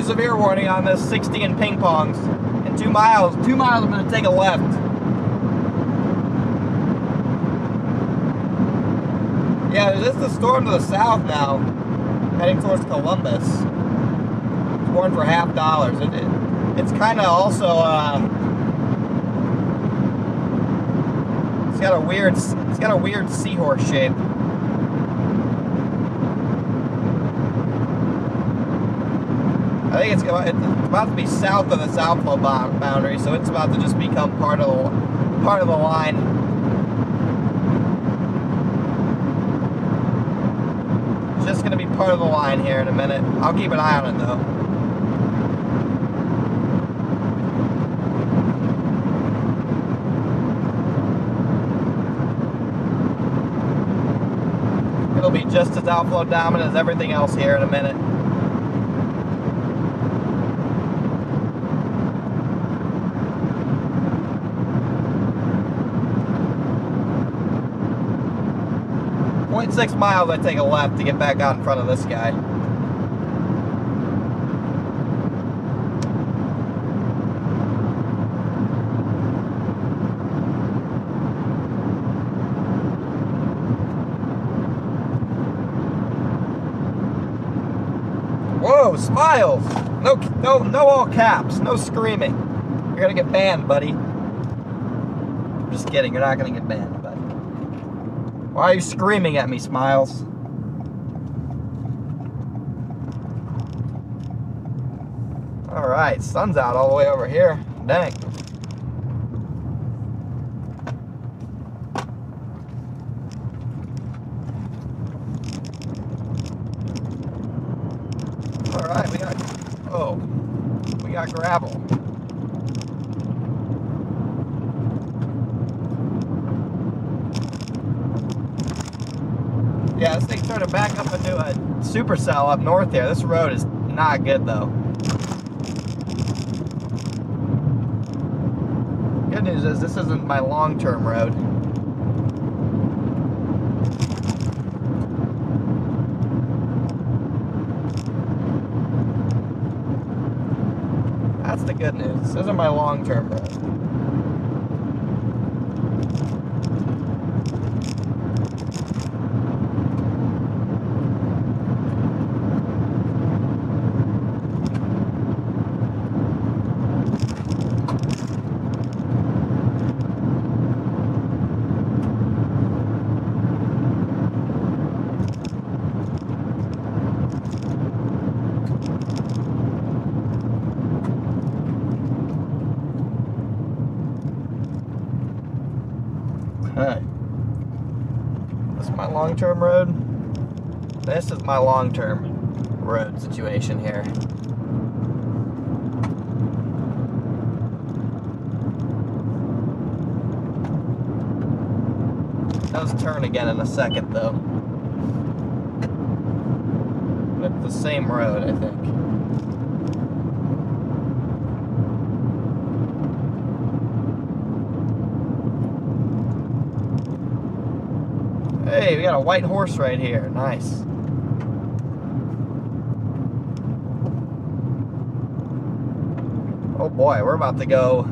Severe warning on this 60 in ping pongs. In 2 miles, I'm going to take a left. Yeah, there's the storm to the south now, heading towards Columbus. It's warned for $50. It's kind of also, it's got a weird seahorse shape. I think it's about to be south of this outflow boundary, so it's about to just become part of the line. It's just going to be part of the line here in a minute. I'll keep an eye on it though. It'll be just as outflow dominant as everything else here in a minute. 0.6 miles, I take a left to get back out in front of this guy. Whoa, Smiles! No all caps, no screaming. You're gonna get banned, buddy. I'm just kidding, you're not gonna get banned, buddy. Why are you screaming at me, Smiles? Alright, sun's out all the way over here. Dang. Alright, we got gravel. Yeah, this thing's trying to back up into a supercell up north here. This road is not good though. Good news is this isn't my long-term road. That's the good news. This isn't my long-term road. Okay. This is my long-term road. This is my long-term road situation here. It does turn again in a second though. But it's the same road, I think. Hey, we got a white horse right here. Nice. Oh boy, we're about to go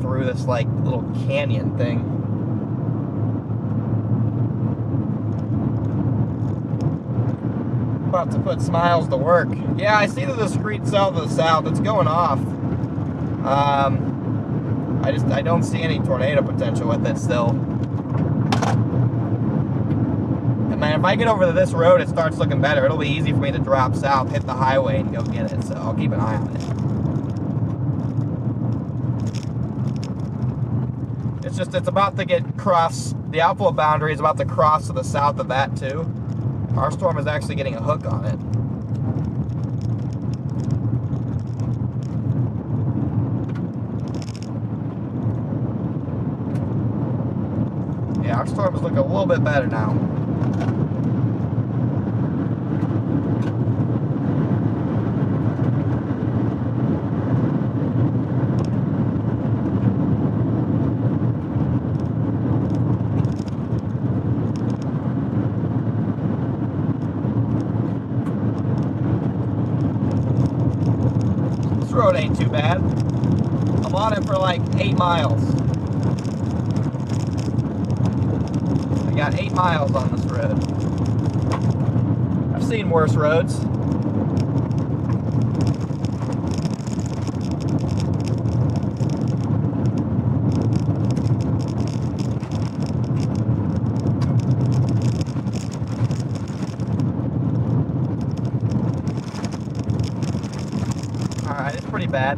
through this like little canyon thing. About to put Smiles to work. Yeah, I see the discrete cell to the south. It's going off. I don't see any tornado potential with it still. And man, if I get over to this road, it starts looking better. It'll be easy for me to drop south, hit the highway, and go get it. So I'll keep an eye on it. It's just, it's about to get cross, the outflow boundary is about to cross to the south of that too. Our storm is actually getting a hook on it. Yeah, our storm is looking a little bit better now. This road ain't too bad. I'm on it for like 8 miles. I got 8 miles on this road. I've seen worse roads. Alright, it's pretty bad.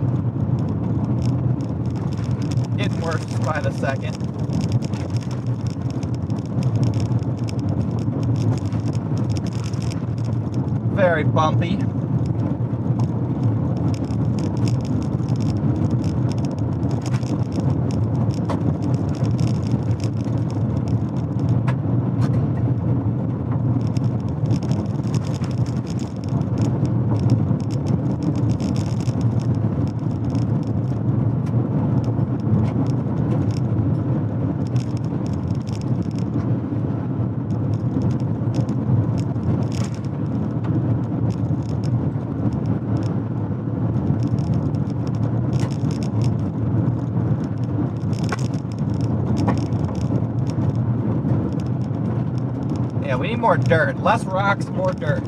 Getting worse by the second. Very bumpy. We need more dirt. Less rocks, more dirt.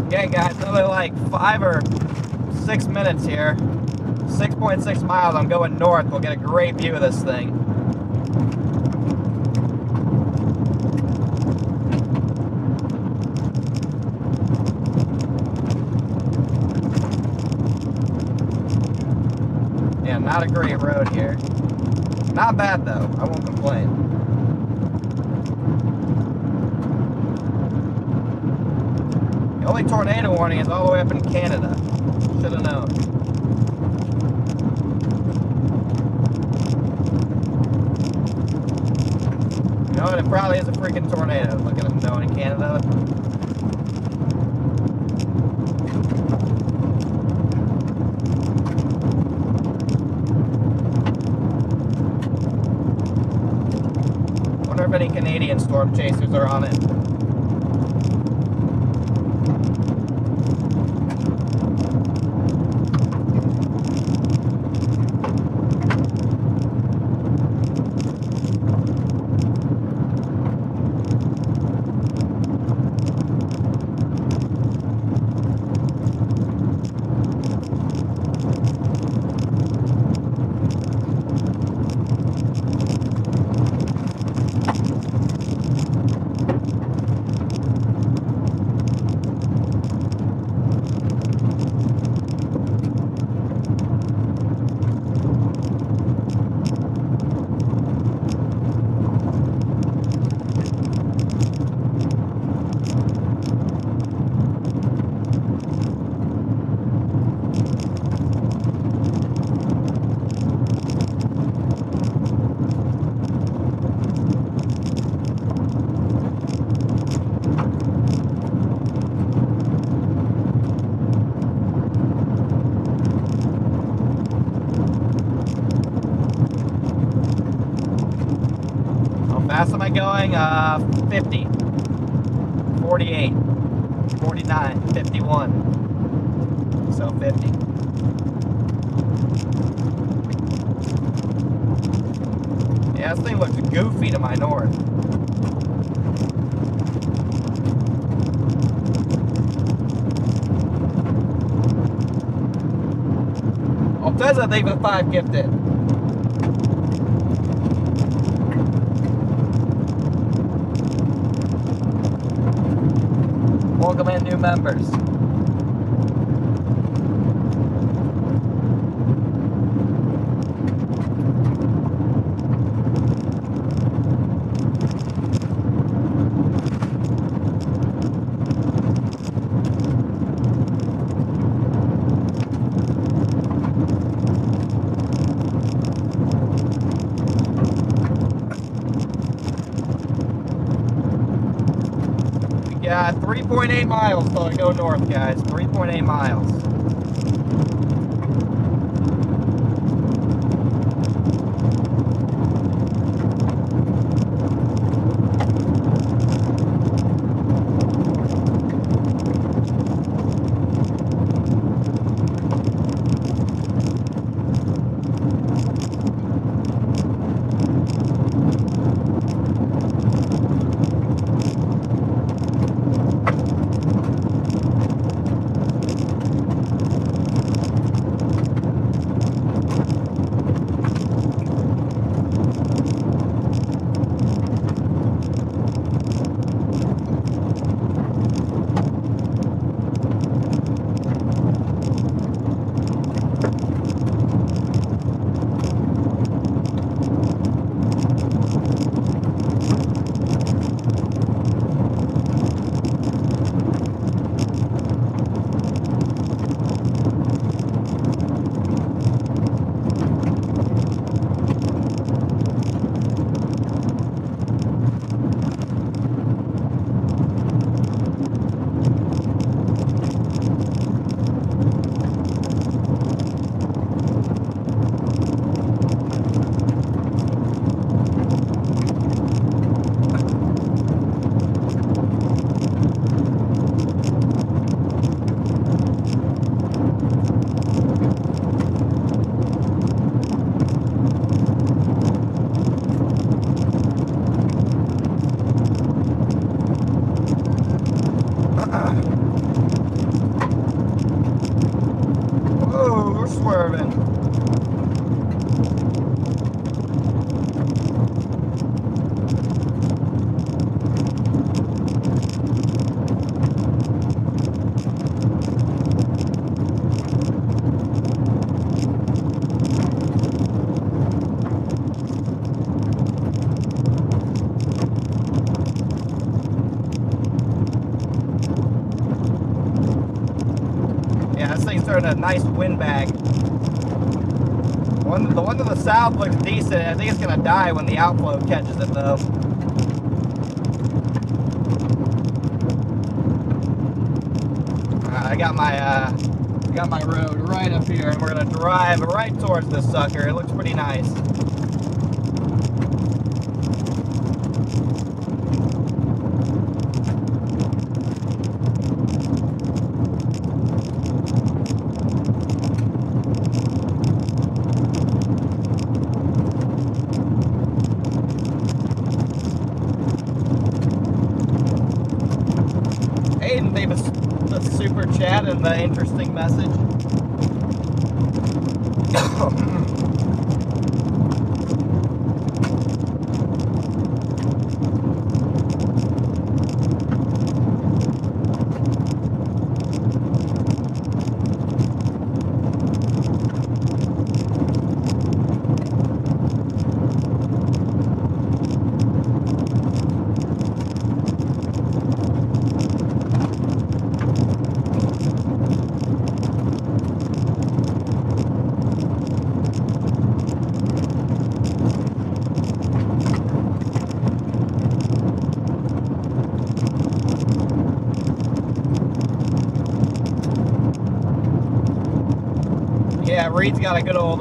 Okay guys, another like 5 or 6 minutes here. 6.6 miles, I'm going north. We'll get a great view of this thing. Yeah, not a great road here. Not bad though, I won't complain. The only tornado warning is all the way up in Canada. Should have known. You know what? It probably is a freaking tornado. Look at them going in Canada. Wonder if any Canadian storm chasers are on it. fast am I going? 50, 48, 49, 51. So 50. Yeah, this thing looks goofy to my north. It says that they've been 5 gifted. Welcome in new members. Yeah, 3.8 miles till I go north, guys. 3.8 miles. Whoa, we're swerving. Yeah, this thing's starting a nice windbag. The one to the south looks decent. I think it's gonna die when the outflow catches it though. I got my road right up here, and we're gonna drive right towards this sucker. It looks pretty nice. Aiden gave us the super chat and the interesting message. Yeah, Reed's got a good old,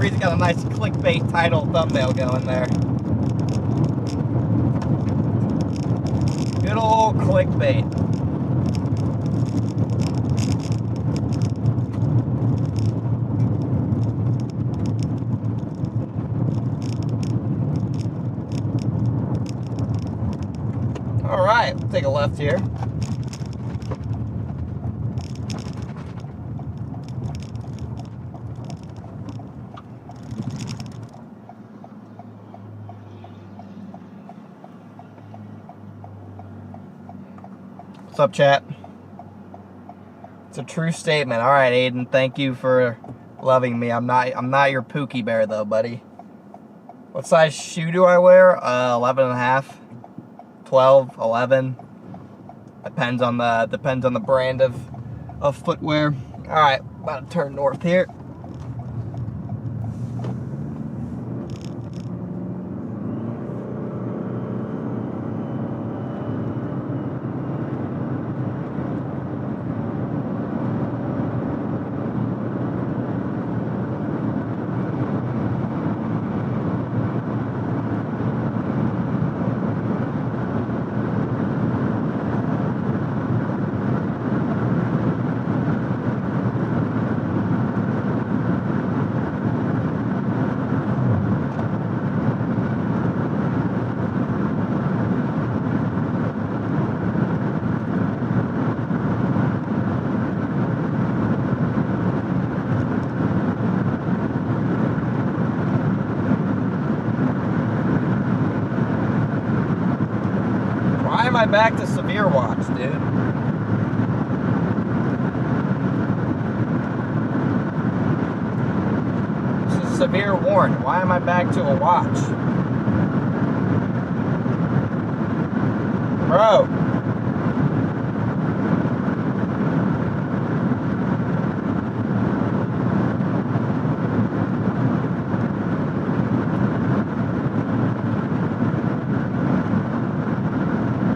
Reed's got a nice clickbait title thumbnail going there. Good old clickbait. All right, we'll take a left here. What's up, chat? It's a true statement. All right, Aiden, thank you for loving me. I'm not your Pookie Bear though, buddy. What size shoe do I wear? 11 and a half, 12, 11. Depends on the brand of footwear. All right, about to turn north here. Why am I back to severe watch, dude? This is severe warn. Why am I back to a watch? Bro.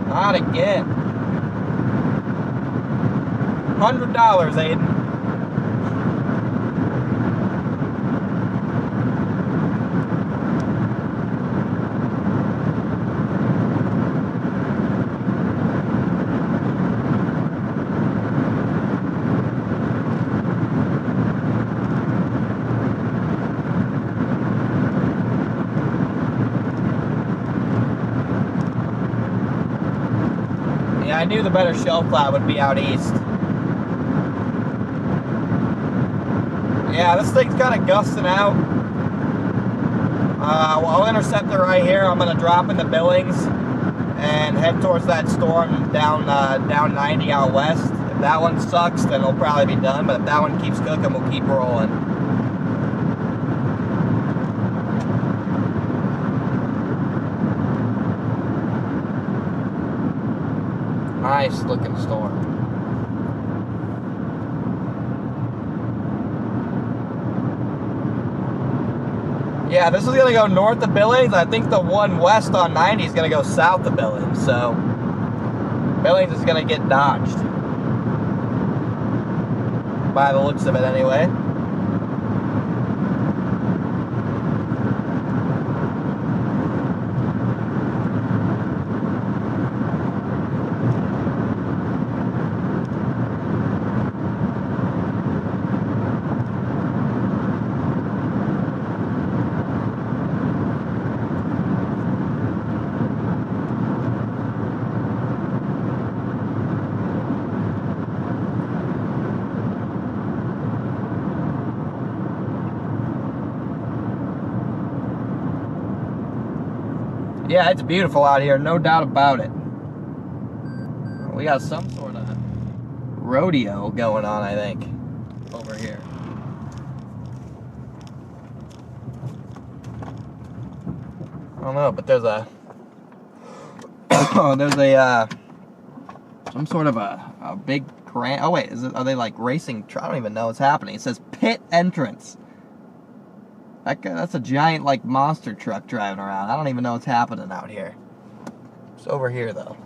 Not again. $100, Aiden. Yeah, I knew the better shelf cloud would be out east. Yeah, this thing's kind of gusting out. Well, I'll intercept it right here. I'm going to drop into Billings and head towards that storm down 90 out west. If that one sucks, then it'll probably be done. But if that one keeps cooking, we'll keep rolling. Nice looking storm. Yeah, this is going to go north of Billings. I think the one west on 90 is going to go south of Billings. So, Billings is going to get dodged. By the looks of it, anyway. Yeah, it's beautiful out here, no doubt about it. We got some sort of rodeo going on, I think, over here. I don't know, but there's a some sort of a big grand. Oh wait, are they like racing? I don't even know what's happening. It says pit entrance. That's a giant, like, monster truck driving around. I don't even know what's happening out here. It's over here, though.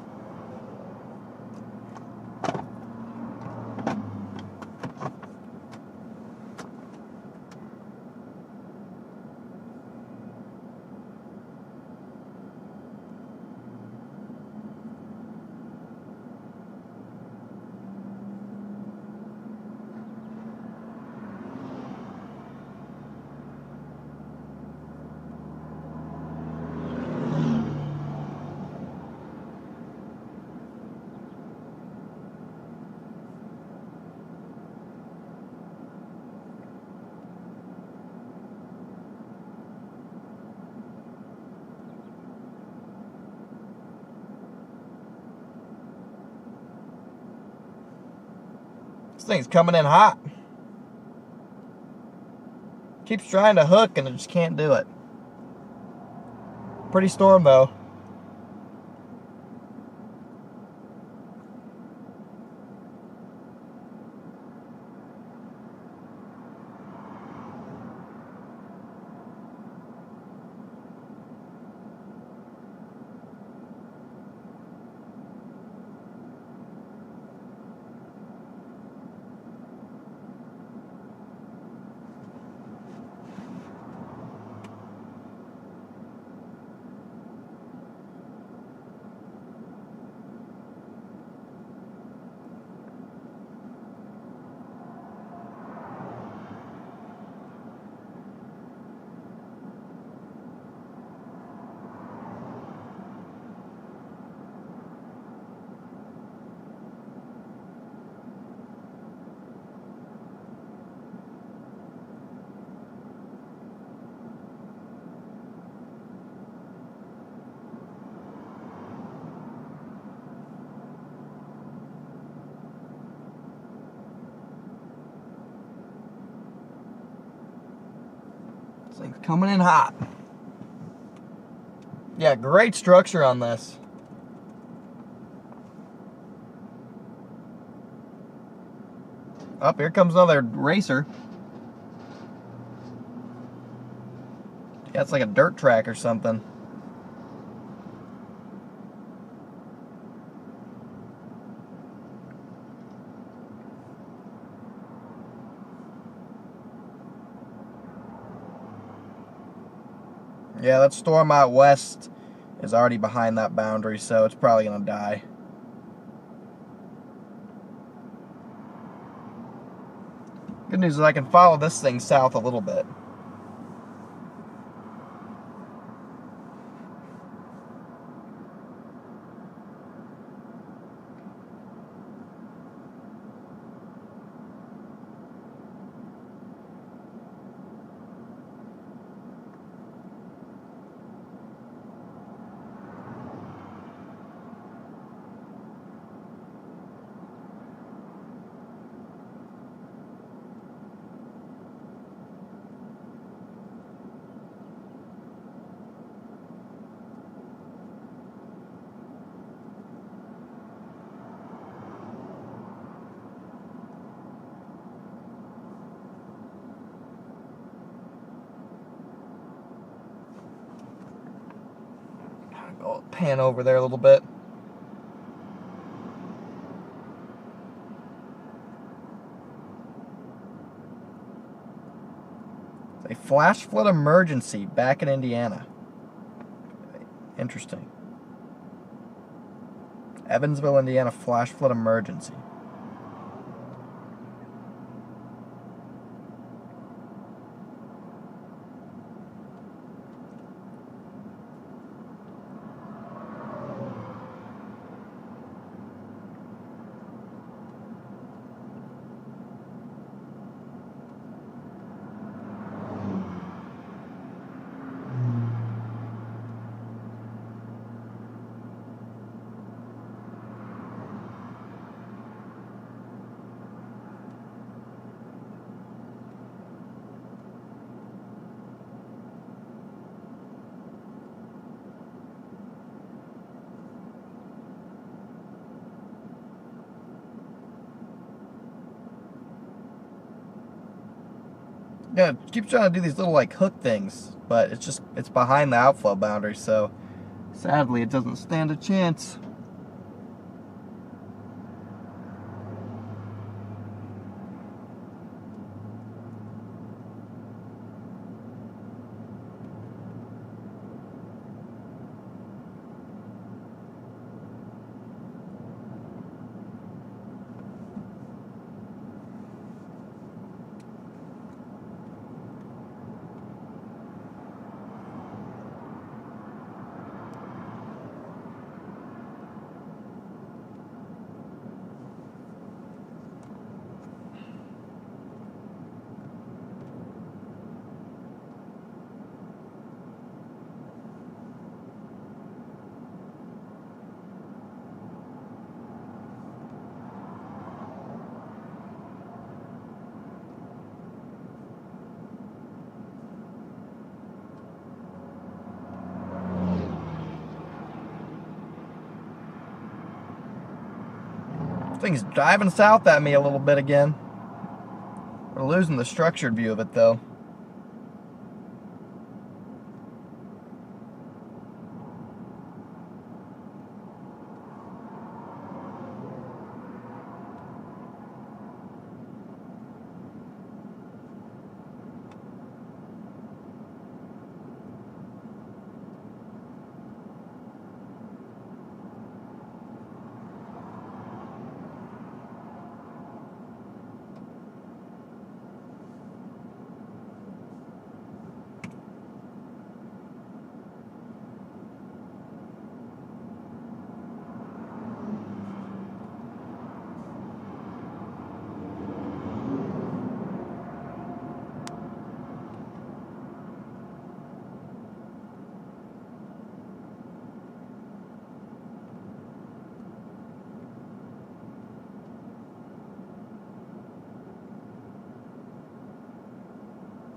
This thing's coming in hot. Keeps trying to hook and it just can't do it. Pretty storm though. This thing's coming in hot. Yeah, great structure on this. Up here comes another racer. Yeah, it's like a dirt track or something. Yeah, that storm out west is already behind that boundary, so it's probably going to die. Good news is I can follow this thing south a little bit. I'll pan over there a little bit. A flash flood emergency back in Indiana. Interesting. Evansville, Indiana, flash flood emergency. Yeah, keep trying to do these little like hook things, but it's behind the outflow boundary, so sadly it doesn't stand a chance. Thing's driving south at me a little bit again. We're losing the structured view of it though.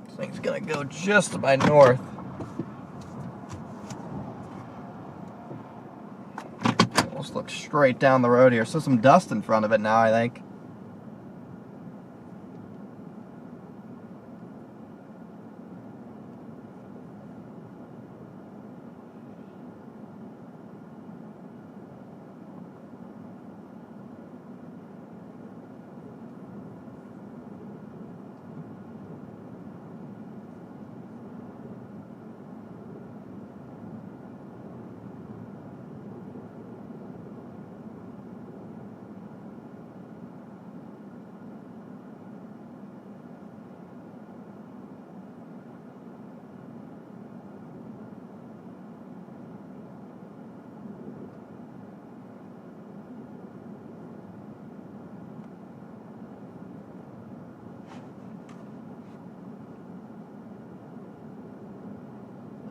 This thing's gonna go just to my north. Let's look straight down the road here. So some dust in front of it now, I think.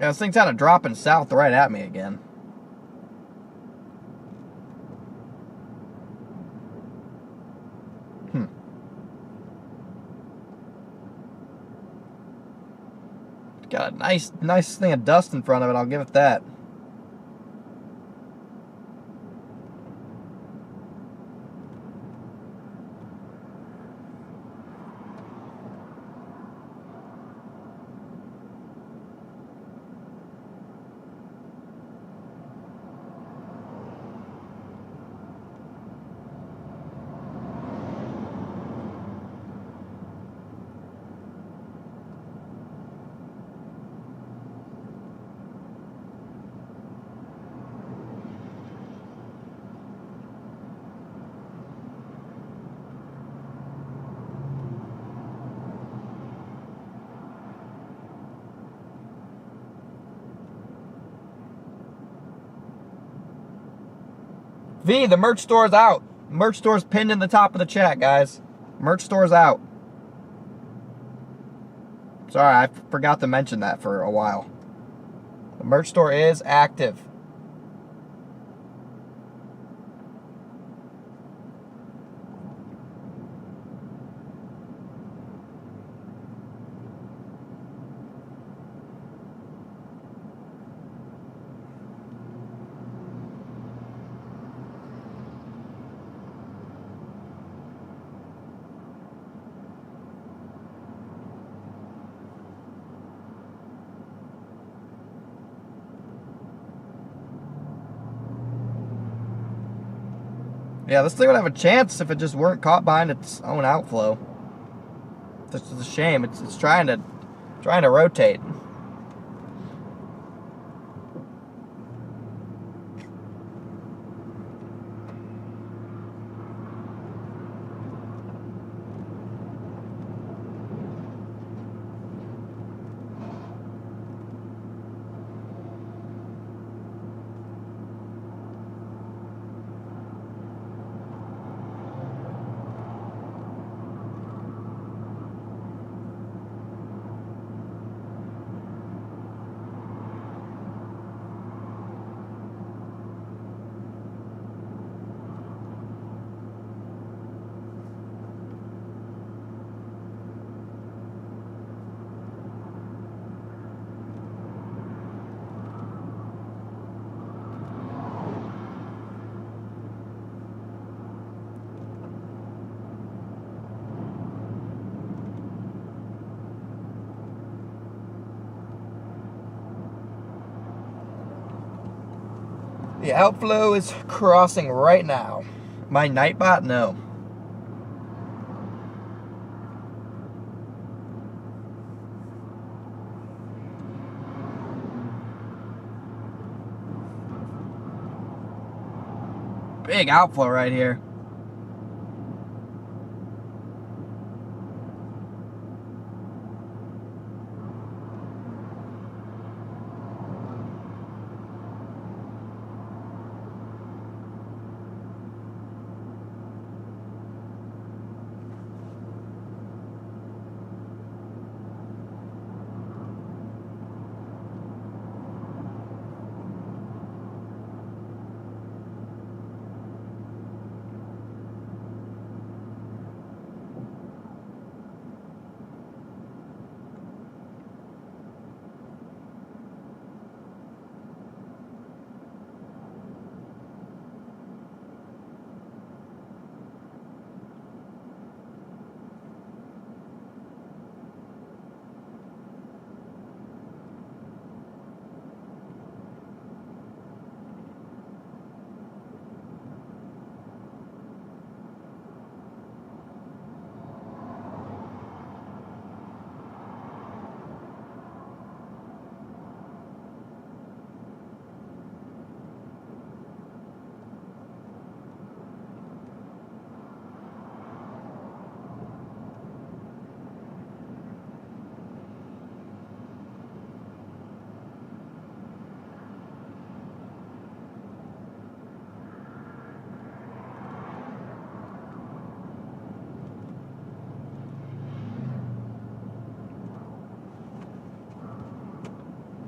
Yeah, this thing's kind of dropping south right at me again. Got a nice thing of dust in front of it, I'll give it that. V, the merch store's out. Merch store's pinned in the top of the chat, guys. Merch store's out. Sorry, I forgot to mention that for a while. The merch store is active. Yeah, this thing would have a chance if it just weren't caught behind its own outflow. This is a shame. It's trying to rotate. The outflow is crossing right now. My Nightbot, no. Big outflow right here.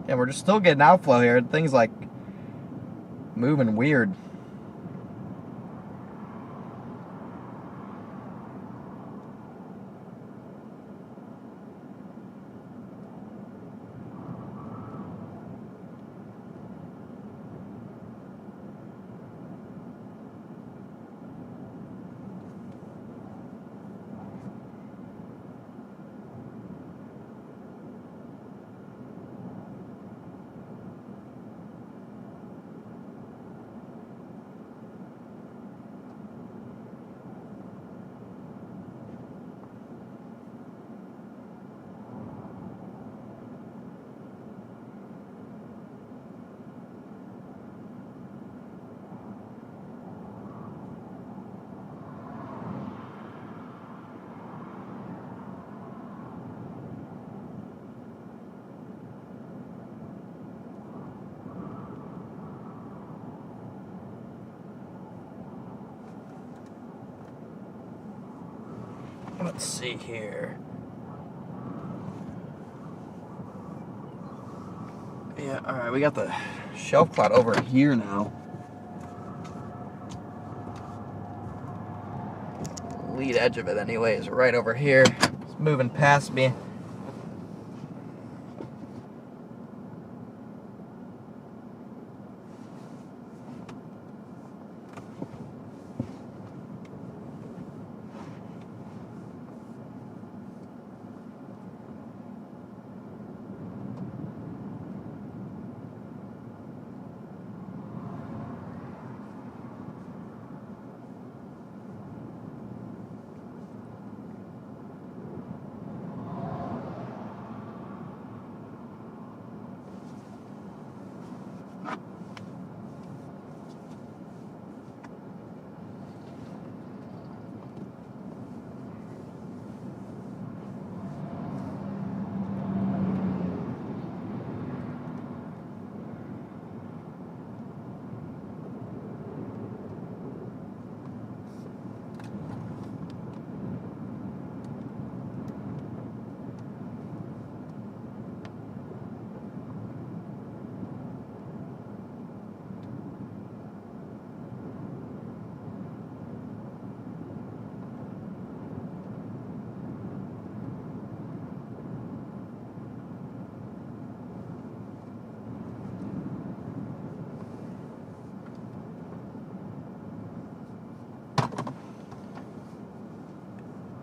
Yeah, we're just still getting outflow here. Things like moving weird. Let's see here. Yeah, all right, we got the shelf cloud over here now. Lead edge of it anyway is right over here. It's moving past me.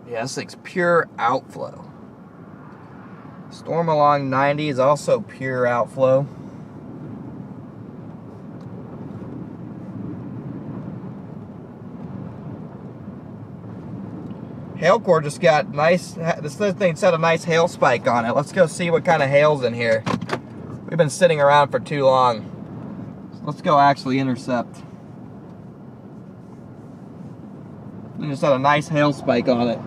Yeah, this thing's pure outflow. Storm along 90 is also pure outflow. Hail core just got nice, this thing set a nice hail spike on it. Let's go see what kind of hail's in here. We've been sitting around for too long. So let's go actually intercept. It just had a nice hail spike on it.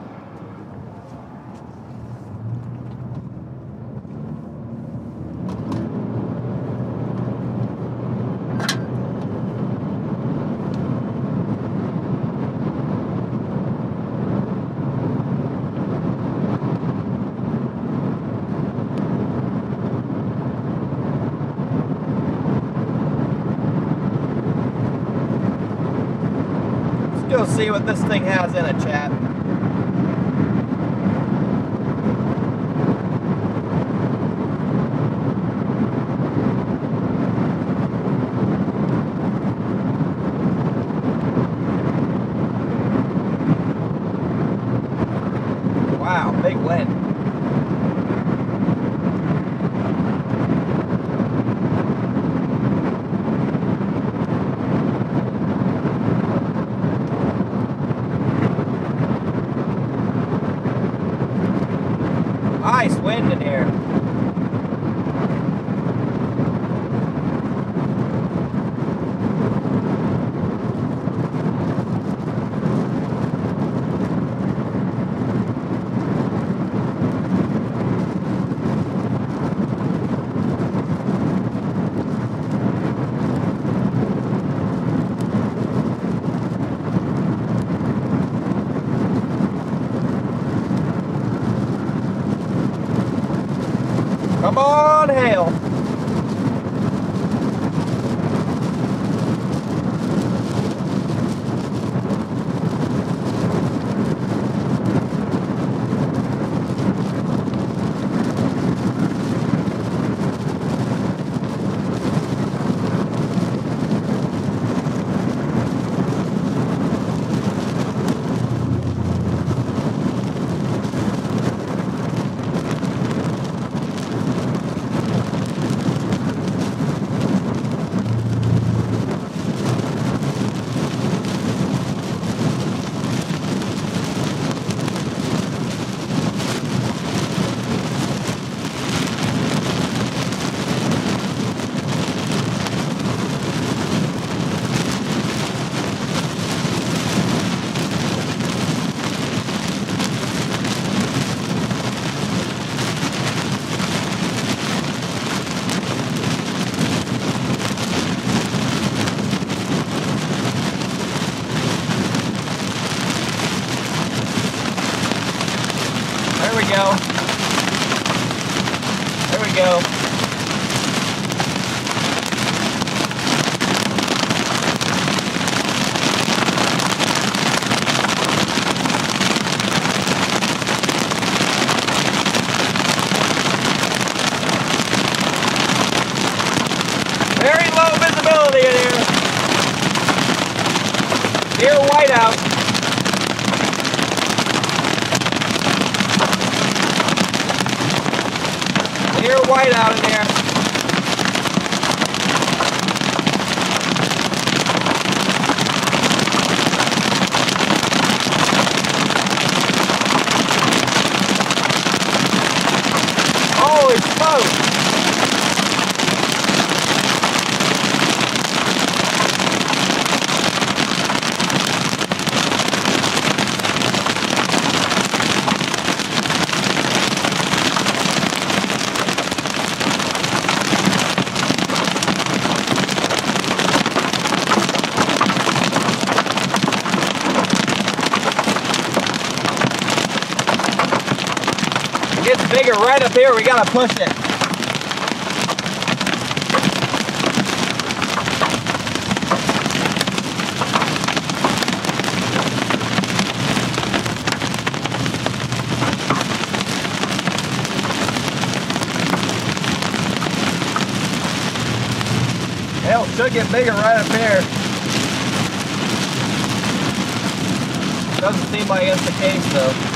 Go see what this thing has in it, chat. Wow, big wind. Nice wind in here. Come on, hail. go. There we go. Very low visibility in here. Near whiteout. Near whiteout in there. Holy smokes! It's bigger right up here. We gotta push it. Hell, should get bigger right up here. Doesn't seem like it's the case though.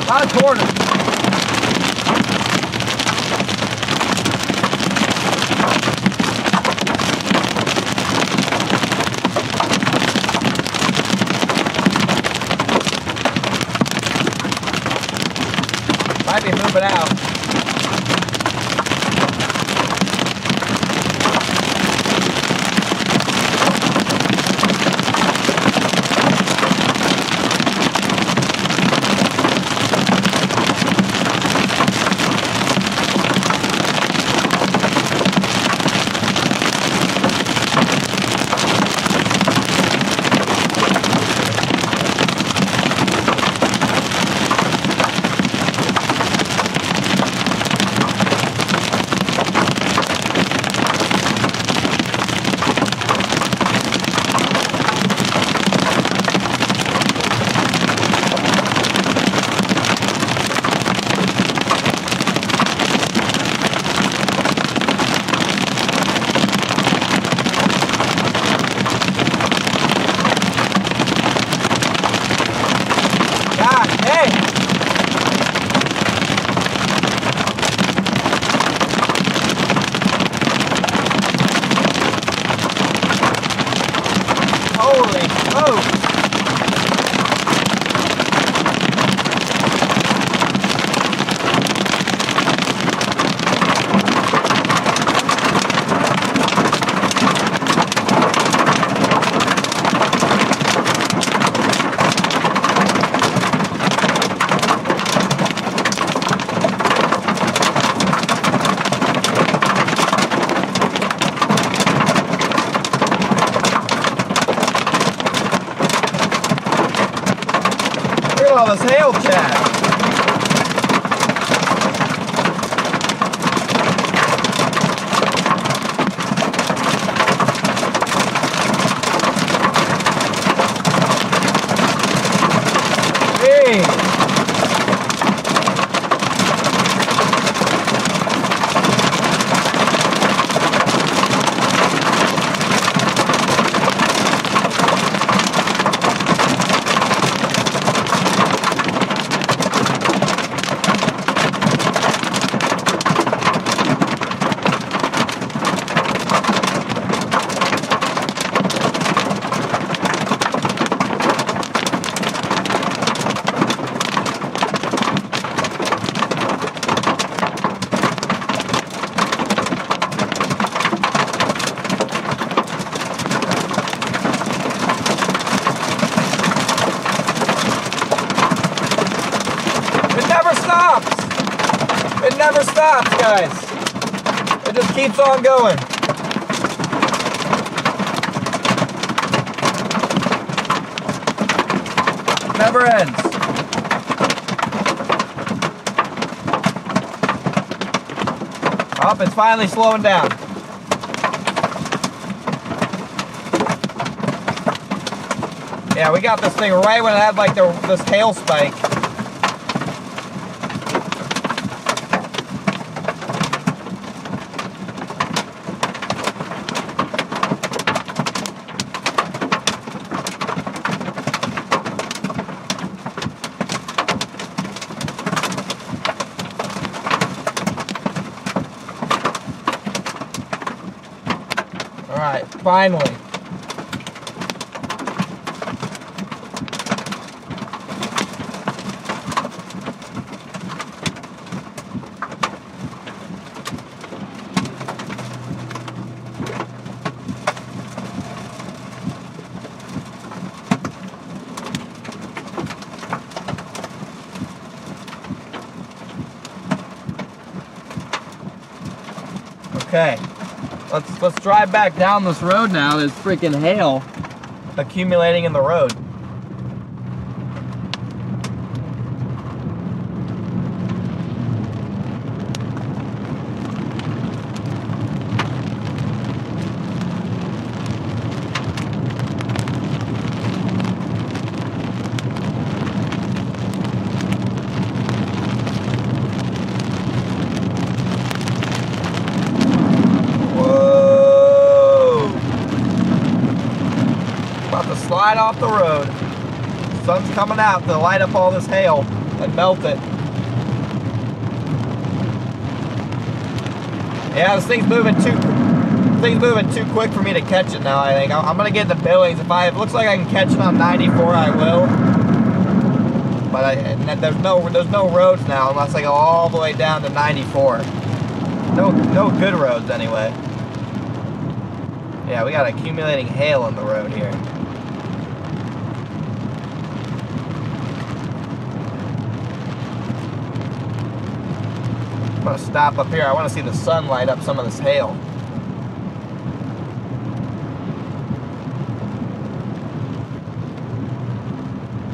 Not a corner. might be moving out. All this hail, Chad. Hey. It never stops, guys. It just keeps on going. Never ends. Oh, it's finally slowing down. Yeah, we got this thing right when it had like this tail spike. Alright, finally. Okay. Let's drive back down this road now. There's freaking hail accumulating in the road. Slide off the road. Sun's coming out to light up all this hail and melt it. Yeah, this thing's moving too quick for me to catch it now. I think I'm gonna get into Billings. If it looks like I can catch it on 94, I will. But and there's no roads now unless I go all the way down to 94. No good roads anyway. Yeah, we got accumulating hail on the road here. I'm gonna stop up here. I want to see the sun light up some of this hail.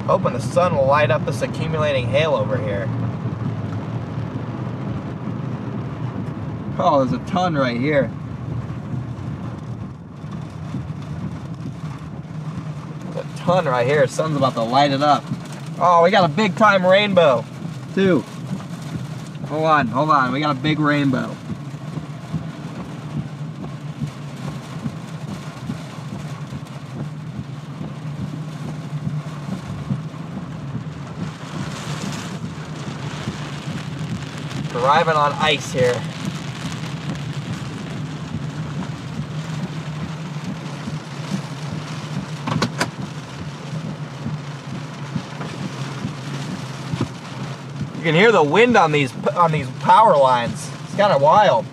Hoping the sun will light up this accumulating hail over here. Oh, there's a ton right here. There's a ton right here. The sun's about to light it up. Oh, we got a big time rainbow, too. Hold on. We got a big rainbow. Driving on ice here. You can hear the wind on these power lines. It's kind of wild.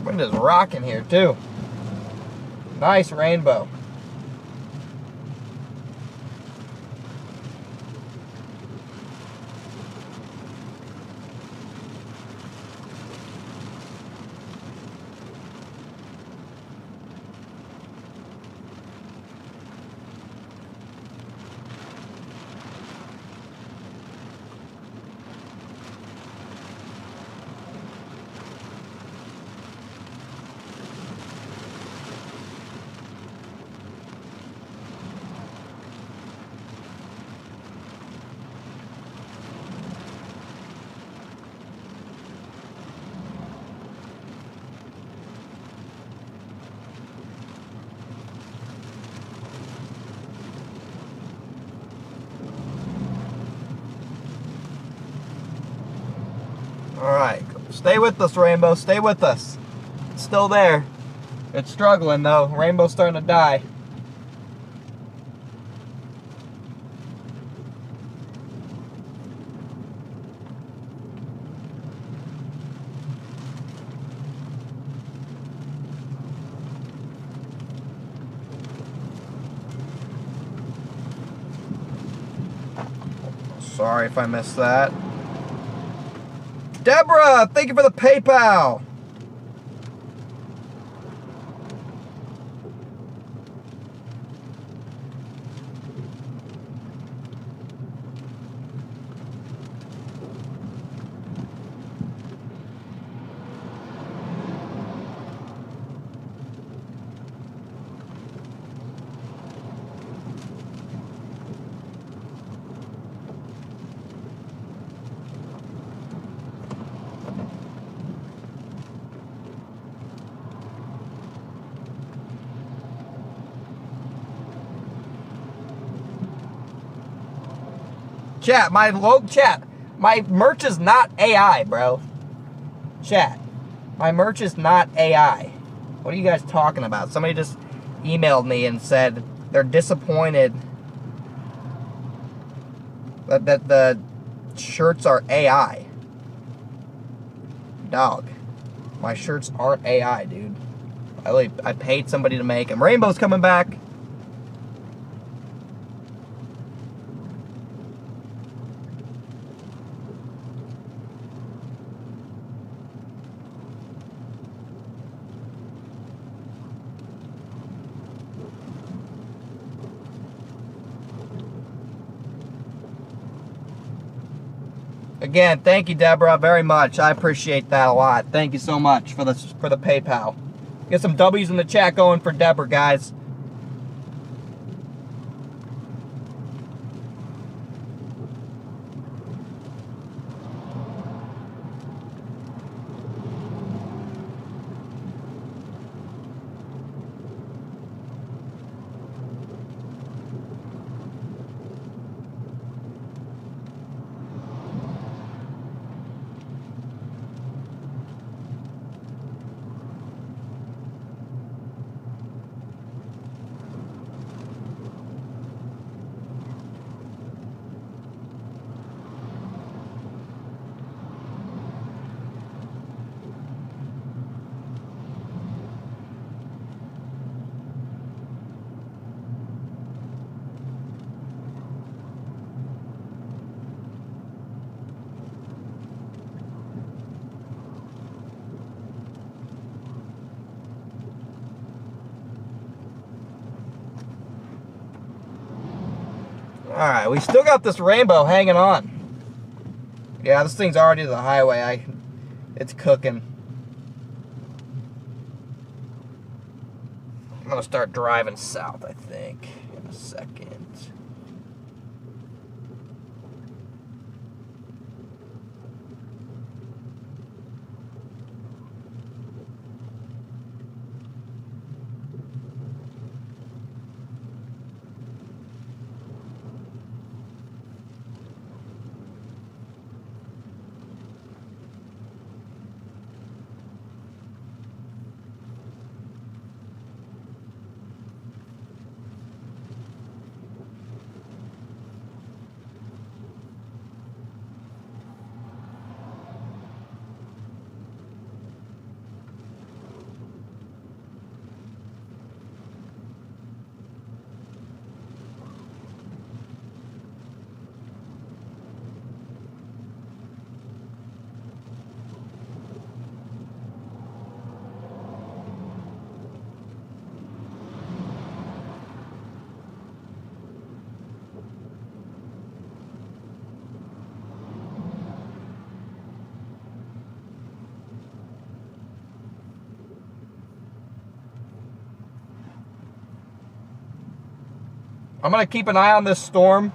Wind is rocking here too. Nice rainbow. Alright, stay with us, Rainbow, stay with us. It's still there. It's struggling though. Rainbow's starting to die. Sorry if I missed that. Deborah, thank you for the PayPal. Chat, my merch is not AI, bro. Chat, my merch is not AI. What are you guys talking about? Somebody just emailed me and said they're disappointed that the shirts are AI. Dog, my shirts aren't AI, dude. I paid somebody to make them. Rainbow's coming back. Again, thank you, Deborah, very much. I appreciate that a lot. Thank you so much for the PayPal. Get some W's in the chat going for Deborah, guys. Alright, we still got this rainbow hanging on. Yeah, this thing's already to the highway. It's cooking. I'm gonna start driving south, I think, in a second. I'm going to keep an eye on this storm.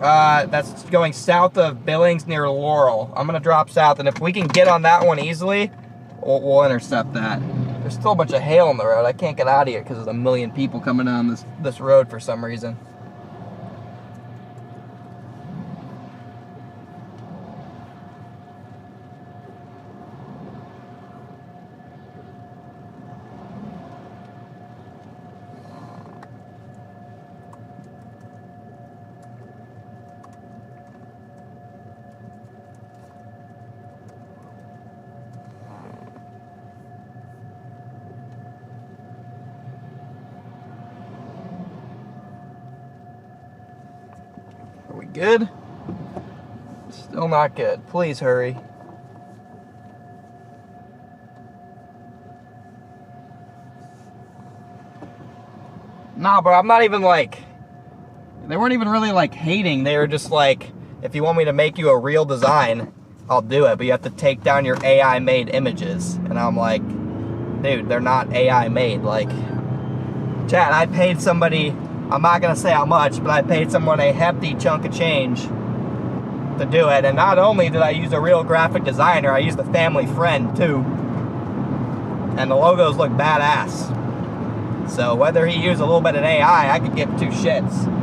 That's going south of Billings near Laurel. I'm going to drop south, and if we can get on that one easily, we'll intercept that. There's still a bunch of hail on the road. I can't get out of here because there's a million people coming down this road for some reason. Good? Still not good. Please hurry. Nah, bro, I'm not even like... They weren't even really like hating. They were just like, if you want me to make you a real design, I'll do it. But you have to take down your AI made images. And I'm like, dude, they're not AI made. Like, chat, I paid somebody... I'm not going to say how much, but I paid someone a hefty chunk of change to do it. And not only did I use a real graphic designer, I used a family friend too. And the logos look badass. So whether he used a little bit of AI, I could give two shits.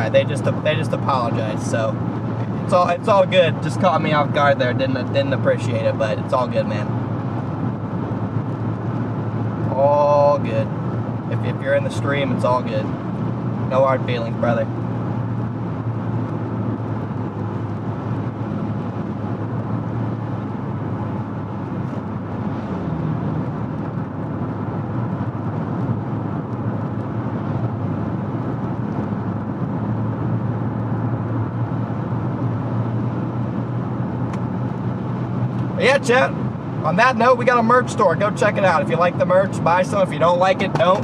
right, they just apologized. So it's all good. Just caught me off guard there. Didn't appreciate it, but it's all good, man. All good. If you're in the stream, it's all good. No hard feelings, brother. Yeah, chat. On that note, we got a merch store. Go check it out. If you like the merch, buy some. If you don't like it, don't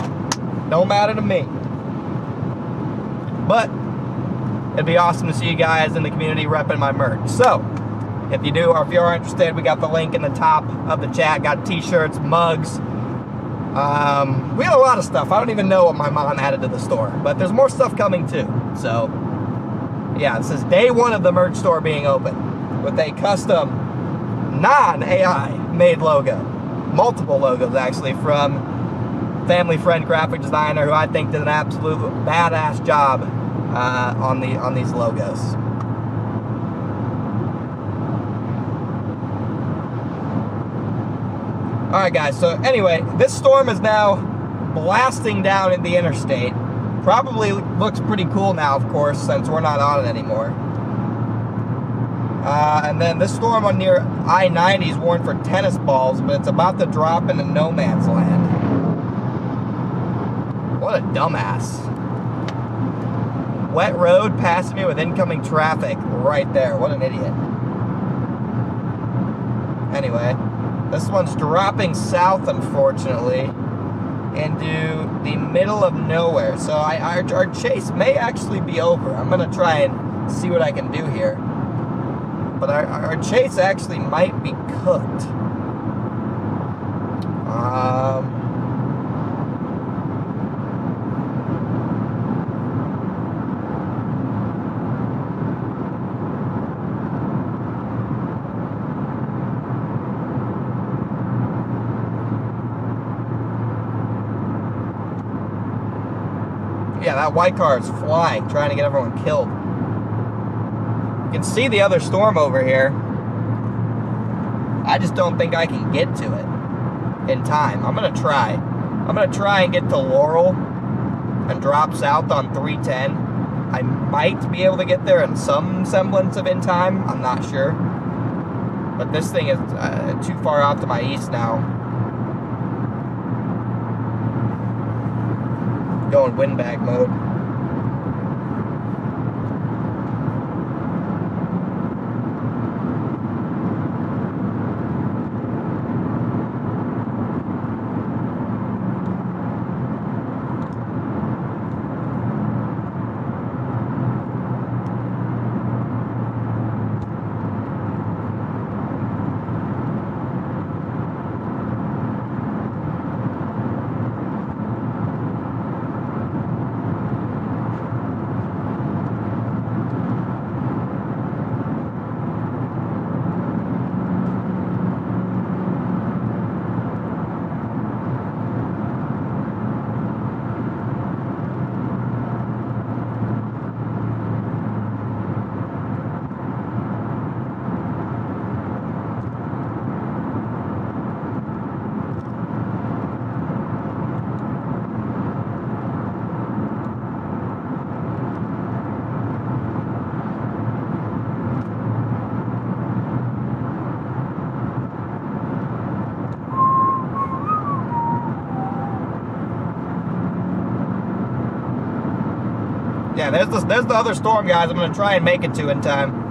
matter to me. But it'd be awesome to see you guys in the community repping my merch. So if you do, or if you are interested, we got the link in the top of the chat. Got t-shirts, mugs. We got a lot of stuff. I don't even know what my mom added to the store, but there's more stuff coming too. So yeah, this is day one of the merch store being open with a custom non-AI made logo. Multiple logos actually from family friend graphic designer who I think did an absolute badass job on these logos. Alright guys, so anyway, this storm is now blasting down in the interstate. Probably looks pretty cool now, of course, since we're not on it anymore. And then this storm on near I-90 is warned for tennis balls, but it's about to drop into no man's land. What a dumbass. Wet road passing me with incoming traffic right there. What an idiot. Anyway, this one's dropping south, unfortunately, into the middle of nowhere. So our chase may actually be over. I'm going to try and see what I can do here. But our chase actually might be cooked. Yeah, that white car is flying, trying to get everyone killed. You can see the other storm over here. I just don't think I can get to it in time. I'm gonna try. I'm gonna try and get to Laurel and drop south on 310. I might be able to get there in some semblance of in time. I'm not sure. But this thing is too far off to my east now. Going windbag mode. Yeah, there's the other storm, guys. I'm gonna try and make it to in time.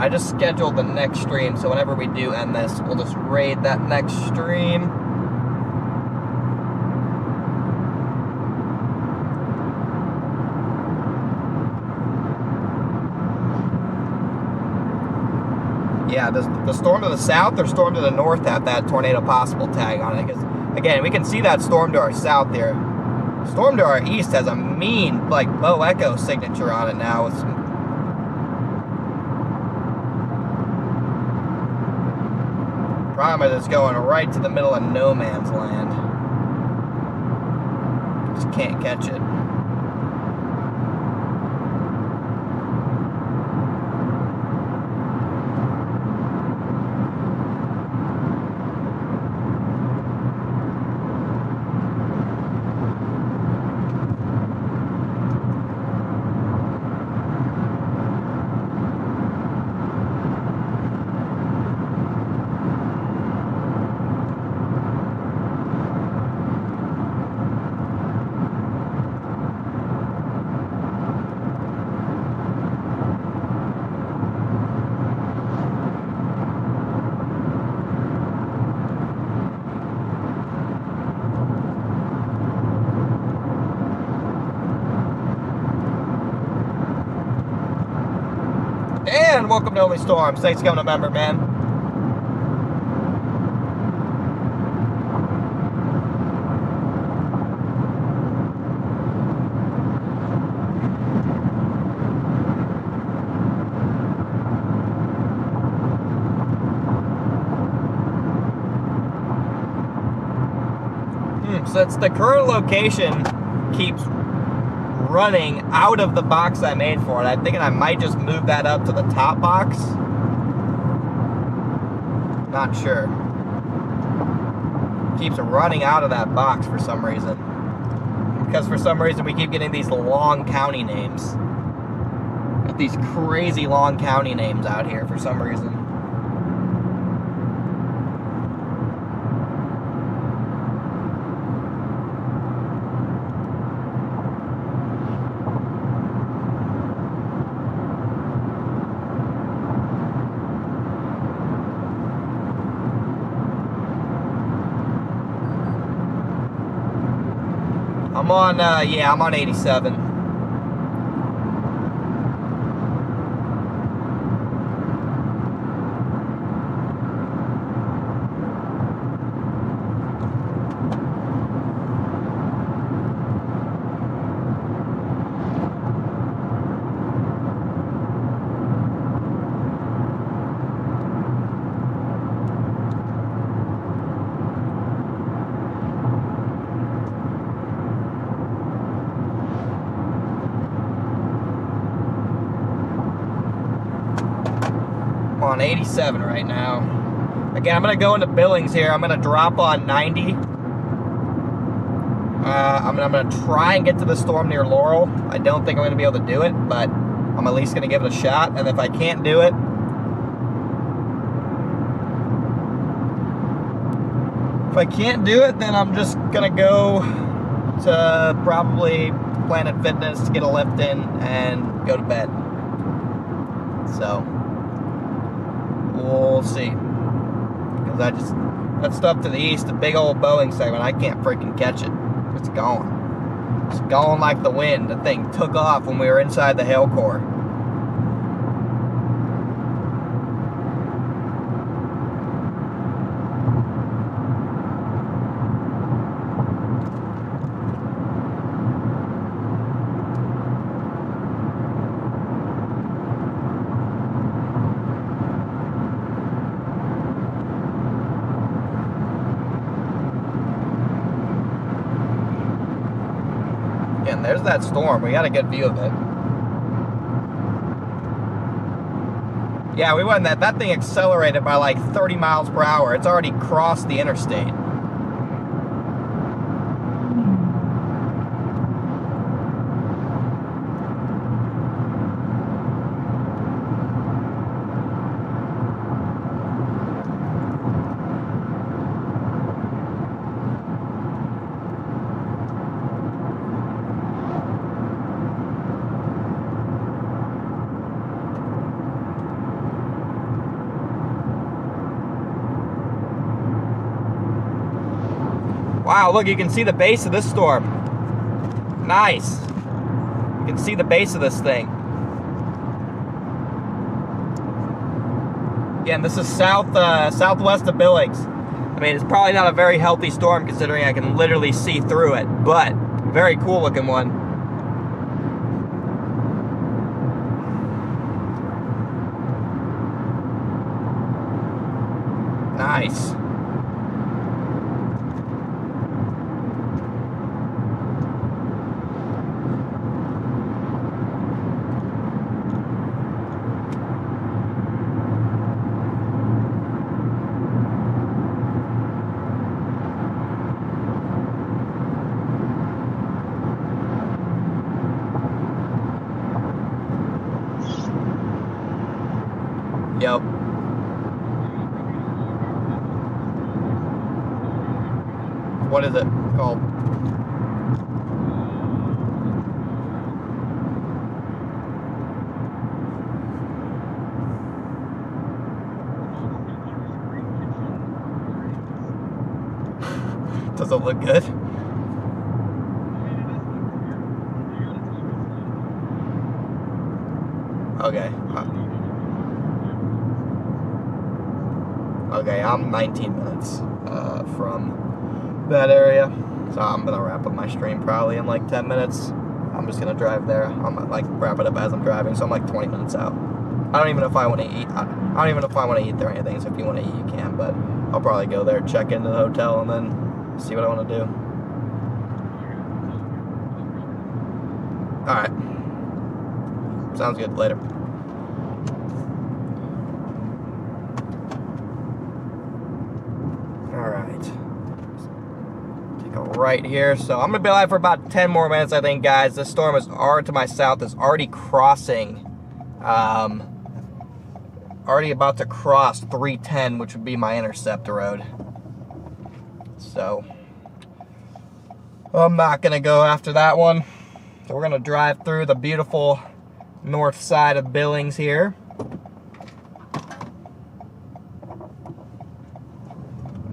I just scheduled the next stream, so whenever we do end this, we'll just raid that next stream. Yeah, the storm to the south or storm to the north have that tornado possible tag on it. Because, again, we can see that storm to our south there. Storm to our east has a mean, like, Bow Echo signature on it now. With some problem is it's going right to the middle of no man's land. Just can't catch it. And welcome to Only Storms. Thanks for coming a member, man. So it's the current location keeps running out of the box I made for it. I'm thinking I might just move that up to the top box. Not sure. Keeps running out of that box for some reason. Because for some reason we keep getting these long county names. Got these crazy long county names out here for some reason. I'm on, yeah, I'm on 87. On 87 right now. Again, I'm going to go into Billings here. I'm going to drop on 90. I'm going to try and get to the storm near Laurel. I don't think I'm going to be able to do it, but I'm at least going to give it a shot. And if I can't do it, then I'm just going to go to probably Planet Fitness to get a lift in and go to bed. So we'll see. Because that stuff to the east, the big old Boeing segment, I can't freaking catch it. It's gone. It's gone like the wind. The thing took off when we were inside the hail core. And there's that storm. We got a good view of it. Yeah, we went that thing accelerated by like 30 miles per hour. It's already crossed the interstate. Wow, look, you can see the base of this storm. Nice. You can see the base of this thing. Again, this is southwest of Billings. I mean, it's probably not a very healthy storm considering I can literally see through it, but very cool looking one. Nice. Yep. What is it called? Does it look good? Okay. Okay, I'm 19 minutes from that area, so I'm gonna wrap up my stream probably in like 10 minutes. I'm just gonna drive there. I'm gonna like wrap it up as I'm driving, so I'm like 20 minutes out. I don't even know if I want to eat. I don't even know if I want to eat there or anything. So if you want to eat, you can. But I'll probably go there, check into the hotel, and then see what I want to do. All right. Sounds good. Later. Right here, so I'm gonna be live for about 10 more minutes, I think, guys. This storm is already to my south, is already crossing, already about to cross 310, which would be my intercept road. So I'm not gonna go after that one. So we're gonna drive through the beautiful north side of Billings here.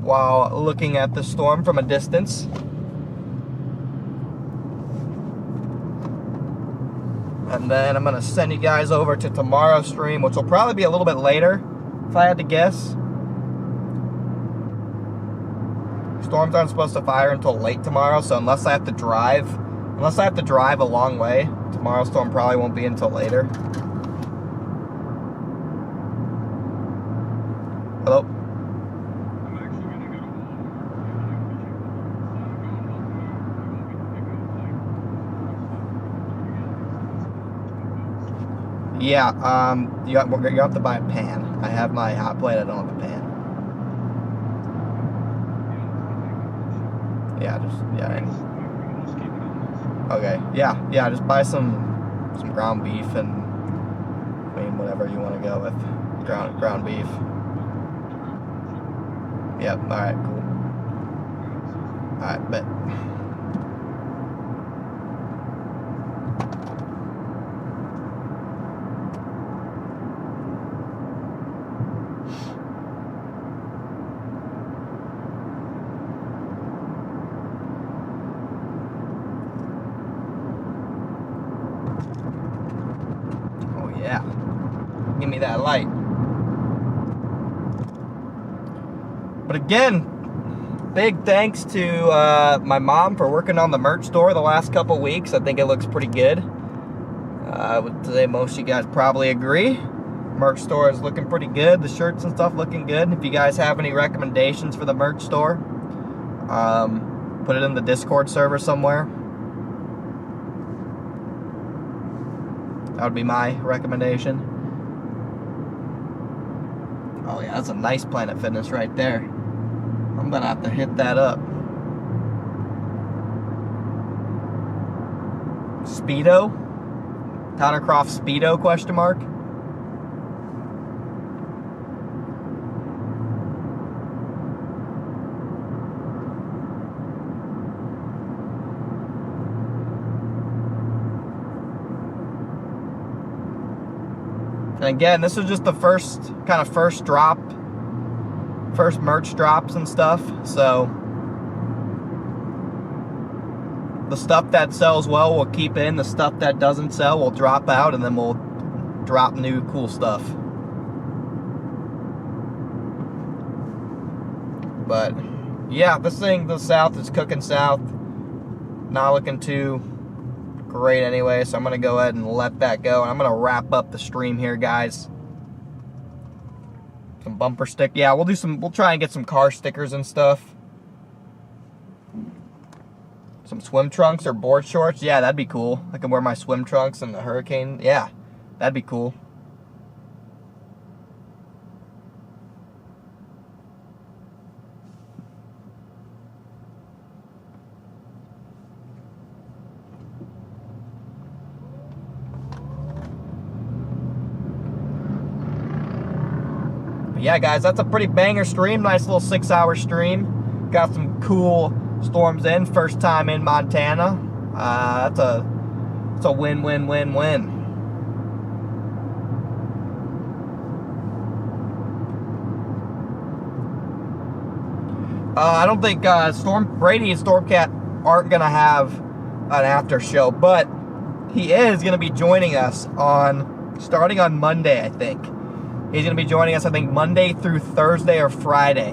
While looking at the storm from a distance. And then I'm gonna send you guys over to tomorrow's stream, which will probably be a little bit later, if I had to guess. Storms aren't supposed to fire until late tomorrow, so unless I have to drive a long way, tomorrow's storm probably won't be until later. Hello? Yeah, you have to buy a pan. I have my hot plate, I don't have a pan. Okay, yeah, just buy some ground beef and, I mean, whatever you want to go with. Ground beef. Yep, alright, cool. Alright, bet. Give me that light. But again, big thanks to my mom for working on the merch store the last couple weeks. I think it looks pretty good. Today, most of you guys probably agree. Merch store is looking pretty good. The shirts and stuff looking good. If you guys have any recommendations for the merch store, put it in the Discord server somewhere. That would be my recommendation. Oh yeah, that's a nice Planet Fitness right there. I'm gonna have to hit that up. Speedo? Countercroft Speedo, question mark? And again, this is just the first merch drops and stuff, so the stuff that sells well we'll keep in, the stuff that doesn't sell we'll drop out, and then we'll drop new cool stuff. But yeah, this thing, the south is cooking south. Not looking too great anyway, so I'm gonna go ahead and let that go, and I'm gonna wrap up the stream here, guys. Some bumper stick. Yeah, we'll try and get some car stickers and stuff. Some swim trunks or board shorts. Yeah, that'd be cool. I can wear my swim trunks in the hurricane. Yeah, that'd be cool. Yeah, guys, that's a pretty banger stream. Nice little 6-hour stream. Got some cool storms in. First time in Montana. It's a win-win-win-win. I don't think Brady and Stormcat aren't gonna have an after show, but he is gonna be joining us starting on Monday, I think. He's going to be joining us, I think, Monday through Thursday or Friday.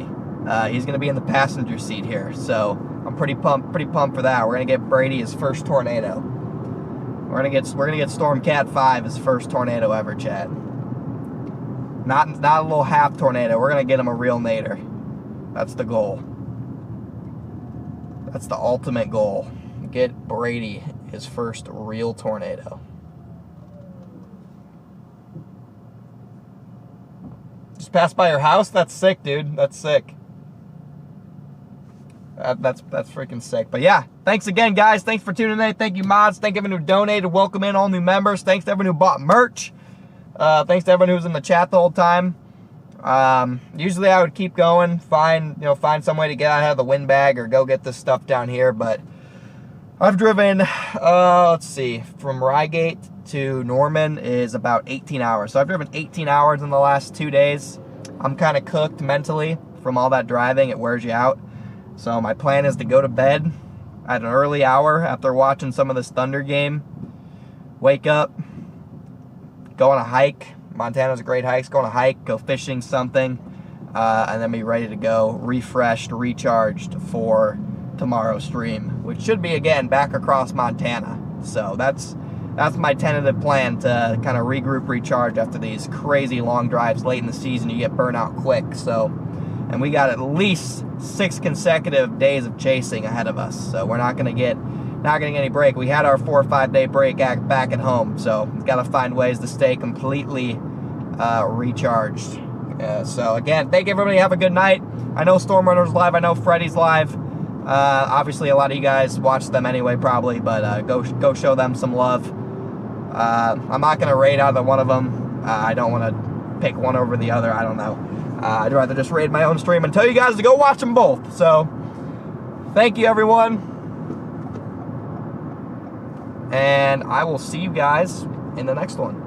He's going to be in the passenger seat here, so I'm pretty pumped for that. We're going to get Brady his first tornado. We're going to get Stormcat 5 his first tornado ever, Chad. Not a little half tornado. We're going to get him a real nader. That's the goal. That's the ultimate goal. Get Brady his first real tornado. Just passed by your house? That's sick, dude. That's sick. That's freaking sick. But yeah, thanks again, guys. Thanks for tuning in. Thank you, mods. Thank everyone who donated. Welcome in all new members. Thanks to everyone who bought merch. Thanks to everyone who was in the chat the whole time. Usually I would keep going, find some way to get out of the Windbag or go get this stuff down here, but I've driven, let's see, from Rygate to Norman is about 18 hours. So I've driven 18 hours in the last 2 days. I'm kind of cooked mentally from all that driving. It wears you out. So my plan is to go to bed at an early hour after watching some of this Thunder game. Wake up, go on a hike. Montana's a great hike. Go on a hike, go fishing something, and then be ready to go, refreshed, recharged for tomorrow's stream, which should be, again, back across Montana. So that's my tentative plan, to kind of regroup, recharge after these crazy long drives late in the season. You get burnt out quick. So, and we got at least 6 consecutive days of chasing ahead of us. So we're not going to get any break. We had our 4 or 5 day break back at home. So we've got to find ways to stay completely recharged. So again, thank everybody. Have a good night. I know Storm Runner's live. I know Freddy's live. Obviously, a lot of you guys watch them anyway, probably, but go show them some love. I'm not going to raid either one of them. I don't want to pick one over the other. I don't know. I'd rather just raid my own stream and tell you guys to go watch them both. So, thank you, everyone. And I will see you guys in the next one.